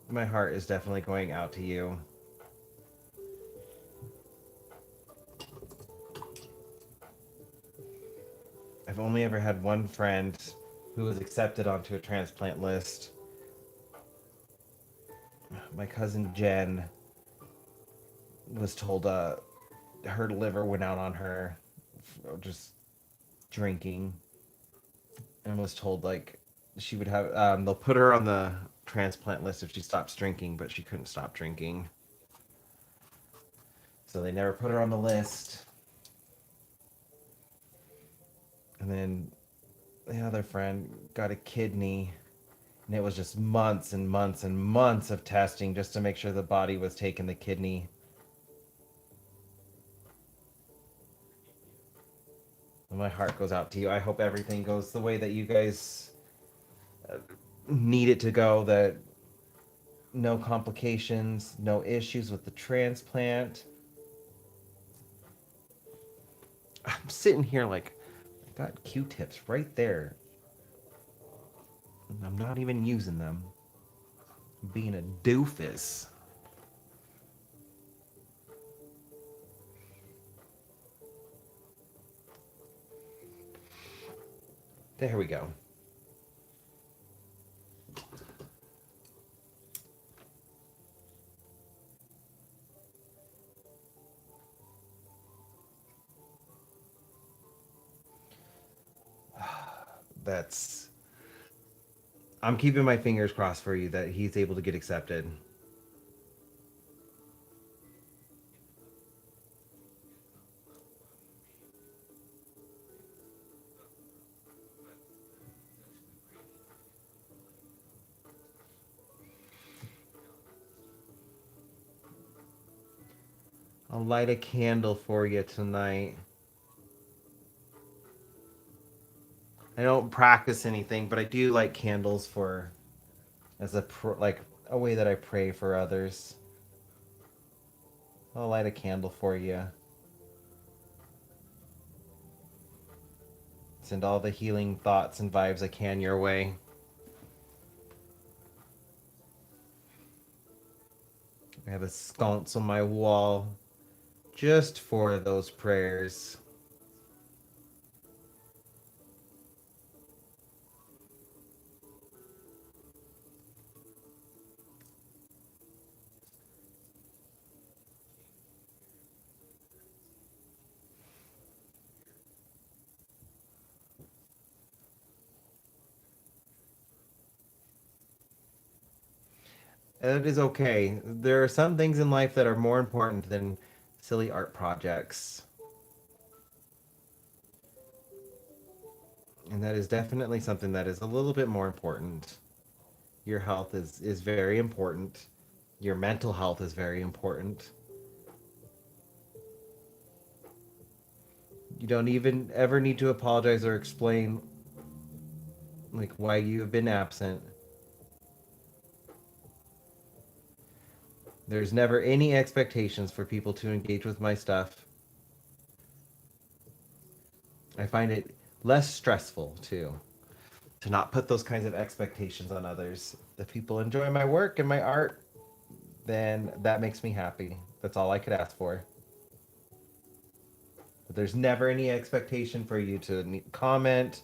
Speaker 1: my heart is definitely going out to you. I've only ever had one friend who was accepted onto a transplant list. My cousin Jen was told her liver went out on her just drinking, and was told like she would have they'll put her on the transplant list if she stops drinking, but she couldn't stop drinking, so they never put her on the list. And then the other friend got a kidney, and it was just months and months and months of testing just to make sure the body was taking the kidney. And my heart goes out to you. I hope everything goes the way that you guys need it to go, that no complications, no issues with the transplant. I'm sitting here like I got Q-tips right there. I'm not even using them. I'm being a doofus. There we go. That's. I'm keeping my fingers crossed for you that he's able to get accepted. I'll light a candle for you tonight. I don't practice anything, but I do light candles for as like a way that I pray for others. I'll light a candle for you. Send all the healing thoughts and vibes I can your way. I have a sconce on my wall. just for those prayers. It is okay. There are some things in life that are more important than silly art projects. And that is definitely something that is a little bit more important. Your health is very important. Your mental health is very important. You don't even ever need to apologize or explain like why you have been absent. There's never any expectations for people to engage with my stuff. I find it less stressful too to not put those kinds of expectations on others. If people enjoy my work and my art, then that makes me happy. That's all I could ask for. But there's never any expectation for you to comment,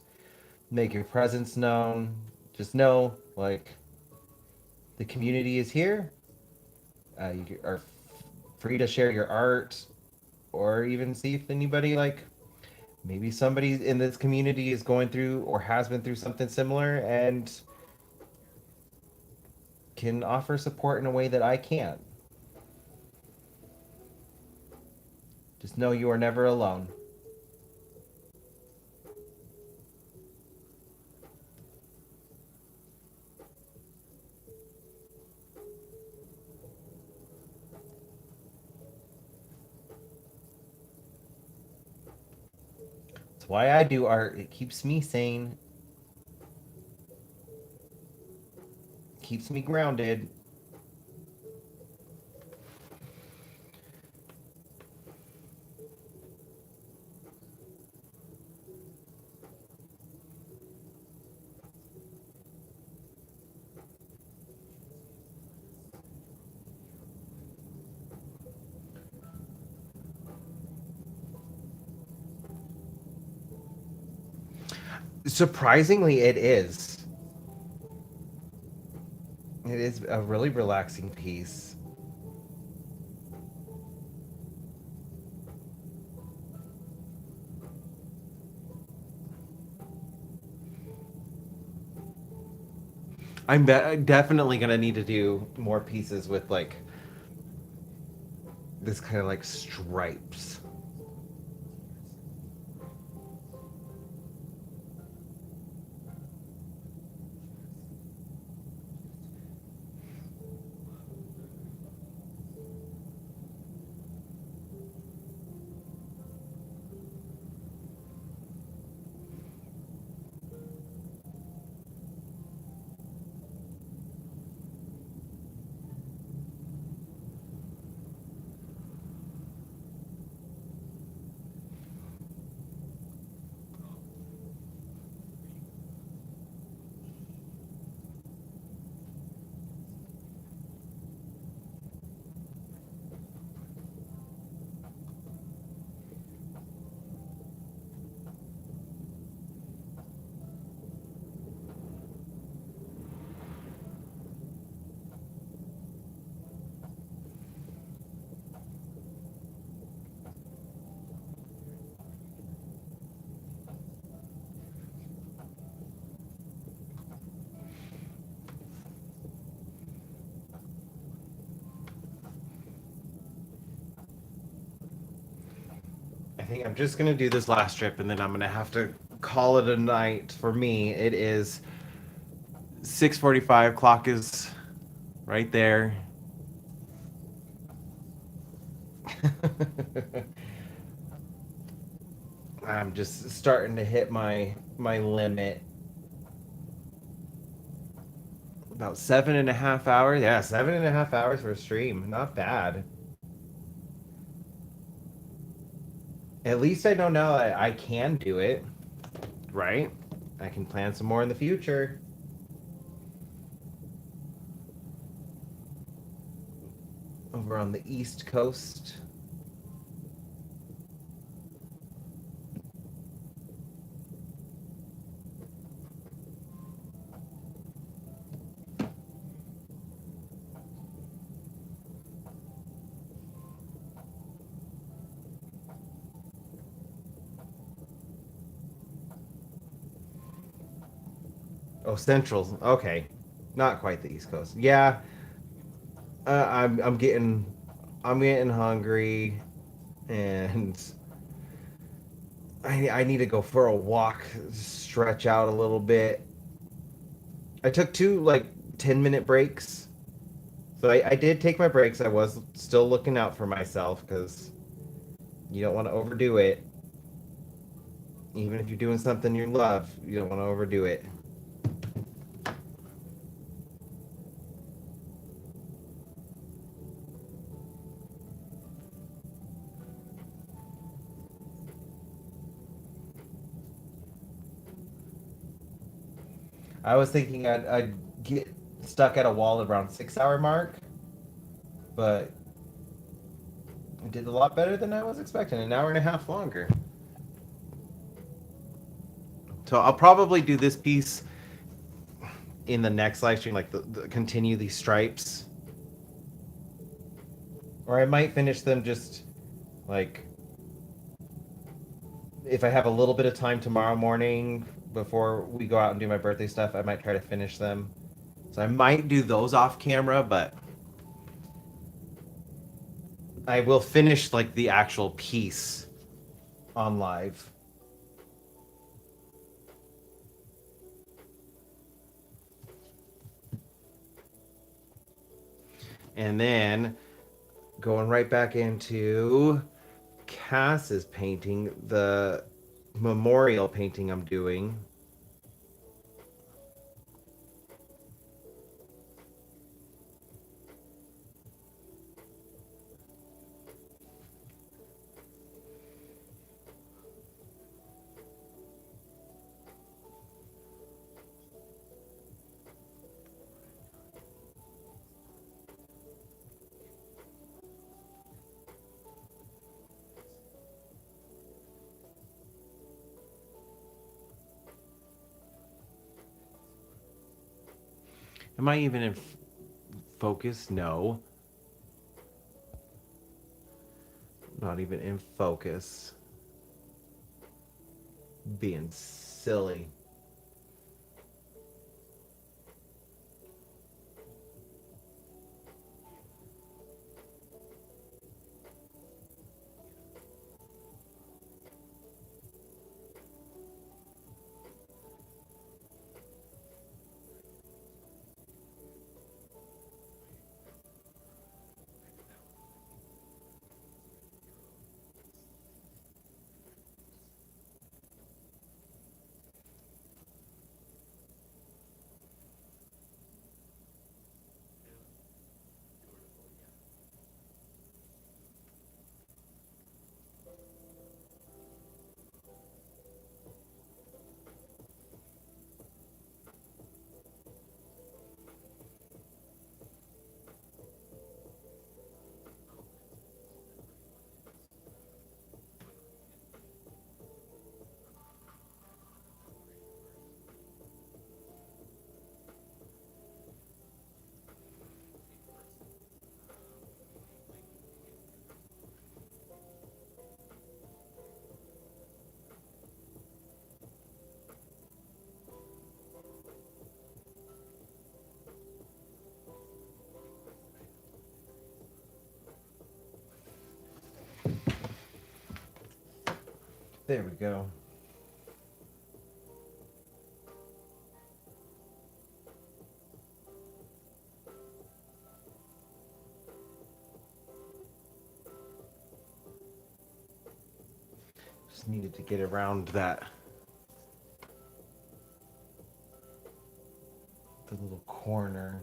Speaker 1: make your presence known. Just know, like, the community is here. You are free to share your art or even see if anybody, like, maybe somebody in this community is going through or has been through something similar and can offer support in a way that I can't. Just know you are never alone. That's why I do art. It keeps me sane, keeps me grounded. Surprisingly, it is. It is a really relaxing piece. Definitely gonna need to do more pieces with like this kind of like stripes. I think I'm just gonna do this last strip and then I'm gonna have to call it a night. For me, it is 6:45. Clock is right there. I'm just starting to hit my limit. About 7.5 hours. Yeah, 7.5 hours for a stream. Not bad. At least I know now that I can do it, right? I can plan some more in the future. Over on the East Coast. Oh, Central's okay. Not quite the East Coast. Yeah, I'm getting hungry, and I need to go for a walk, stretch out a little bit. I took two like 10-minute breaks. So I did take my breaks. I was still looking out for myself because you don't want to overdo it. Even if you're doing something you love, you don't want to overdo it. I was thinking I'd get stuck at a wall around 6 hour mark, but I did a lot better than I was expecting. An hour and a half longer. So I'll probably do this piece in the next live stream, like the continue these stripes, or I might finish them just like if I have a little bit of time tomorrow morning before we go out and do my birthday stuff. I might try to finish them. So I might do those off camera, but I will finish like the actual piece on live. And then going right back into Cass's painting, the memorial painting I'm doing. Am I even in focus? No. Not even in focus. Being silly. There we go. Just needed to get around that the little corner.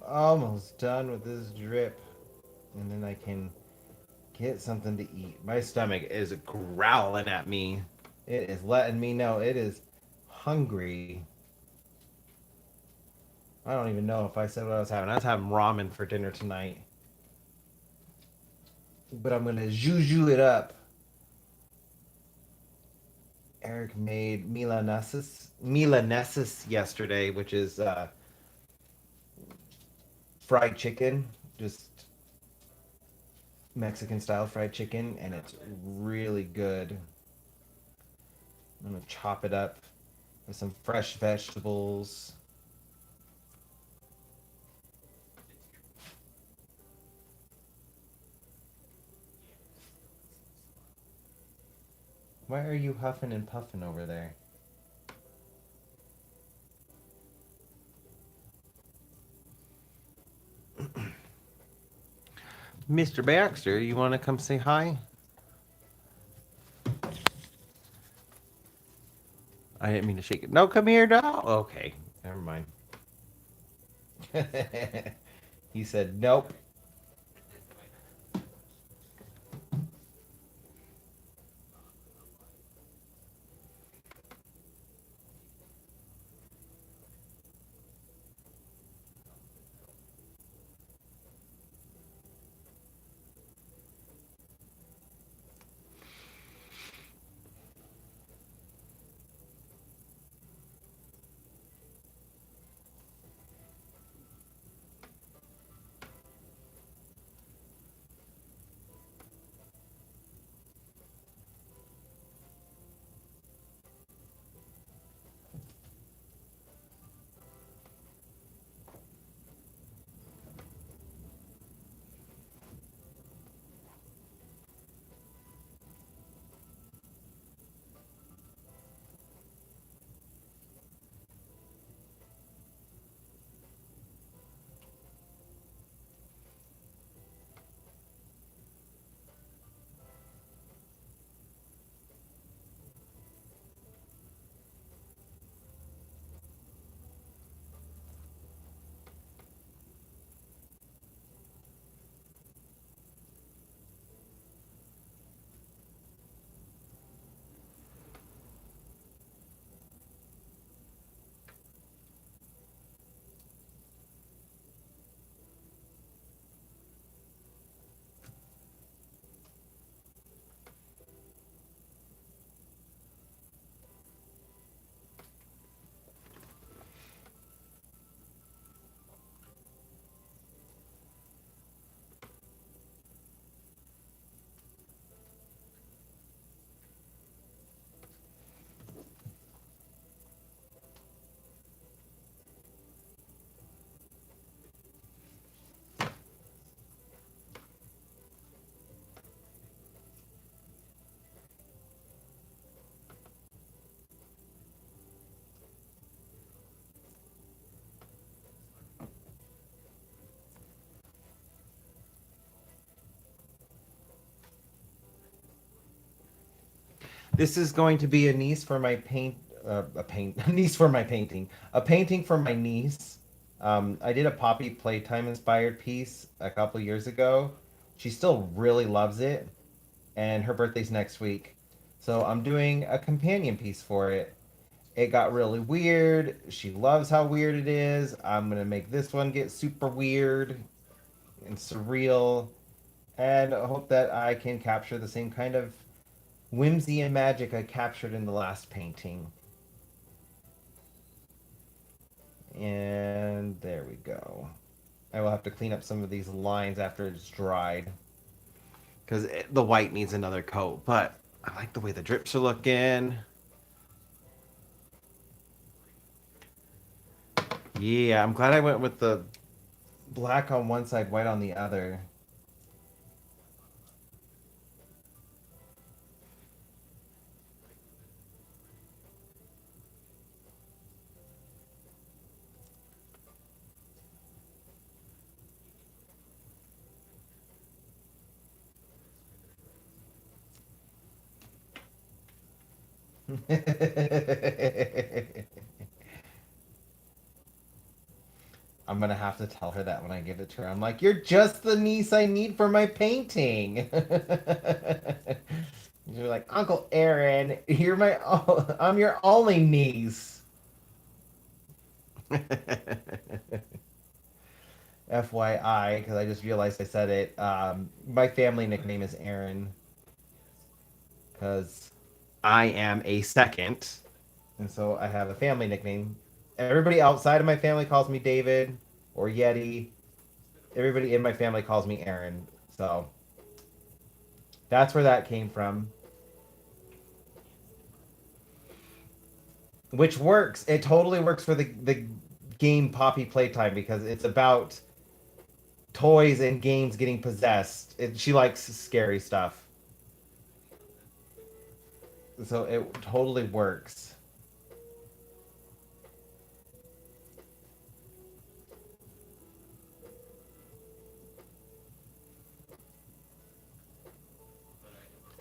Speaker 1: almost done with this drip. And then I can get something to eat. My stomach is growling at me. It is letting me know it is hungry. I don't even know if I said what I was having. I was having ramen for dinner tonight. But I'm gonna juju it up. Eric made milanesas yesterday, which is fried chicken, just Mexican style fried chicken, and it's really good. I'm gonna chop it up with some fresh vegetables. Why are you huffing and puffing over there? Mr. Baxter, you want to come say hi? I didn't mean to shake it. No, come here now. Okay, never mind. He said nope. This is going to be a niece for my a niece for my painting, a painting for my niece. I did a Poppy Playtime inspired piece a couple years ago. She still really loves it, and her birthday's next week. So I'm doing a companion piece for it. It got really weird. She loves how weird it is. I'm gonna make this one get super weird and surreal, and I hope that I can capture the same kind of whimsy and magic I captured in the last painting. And there we go. I will have to clean up some of these lines after it's dried because the white needs another coat. But I like the way the drips are looking. Yeah, I'm glad I went with the black on one side, white on the other. I'm I'm gonna have to tell her that when I give it to her. I'm like, you're just the niece I need for my painting. You're like, Uncle Aaron, I'm your only niece. FYI, because I just realized I said it. My family nickname is Aaron because I am a second, and so I have a family nickname. Everybody outside of my family calls me David or Yeti. Everybody in my family calls me Aaron. So that's where that came from. Which works. It totally works for the game Poppy Playtime because it's about toys and games getting possessed. She likes scary stuff. So it totally works.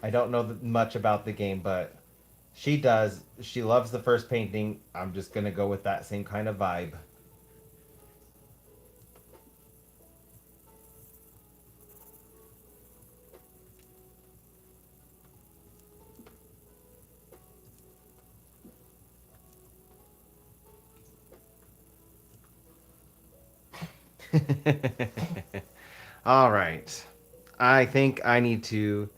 Speaker 1: I don't know much about the game, but she does. She loves the first painting. I'm just going to go with that same kind of vibe. All right. I think I need to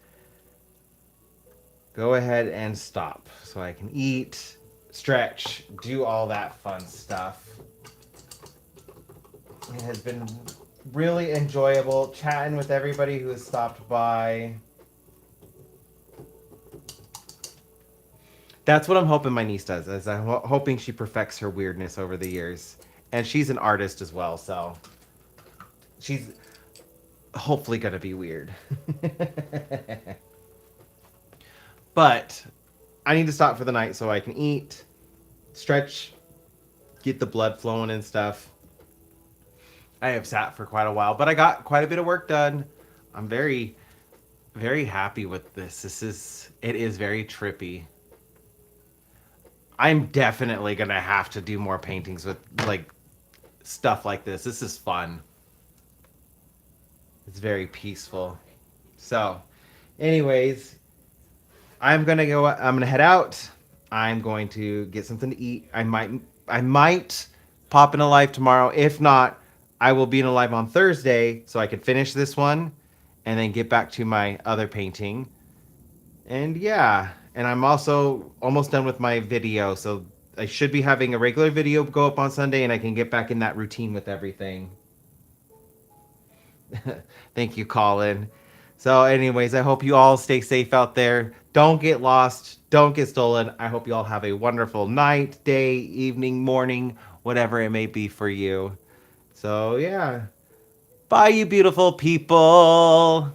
Speaker 1: go ahead and stop so I can eat, stretch, do all that fun stuff. It has been really enjoyable chatting with everybody who has stopped by. That's what I'm hoping my niece does. Is I'm hoping she perfects her weirdness over the years, and she's an artist as well, so she's hopefully gonna be weird. But I need to stop for the night so I can eat, stretch, get the blood flowing and stuff. I have sat for quite a while, but I got quite a bit of work done. I'm very, very happy with this. It is very trippy. I'm definitely gonna have to do more paintings with like stuff like this. This is fun. It's very peaceful. So, anyways, I'm gonna head out. I'm going to get something to eat. I might pop in a live tomorrow. If not, I will be in a live on Thursday so I can finish this one and then get back to my other painting. And yeah, and I'm also almost done with my video, so I should be having a regular video go up on Sunday and I can get back in that routine with everything. Thank you, Colin. So, anyways, I hope you all stay safe out there. Don't get lost. Don't get stolen. I hope you all have a wonderful night, day, evening, morning, whatever it may be for you. So, yeah. Bye, you beautiful people.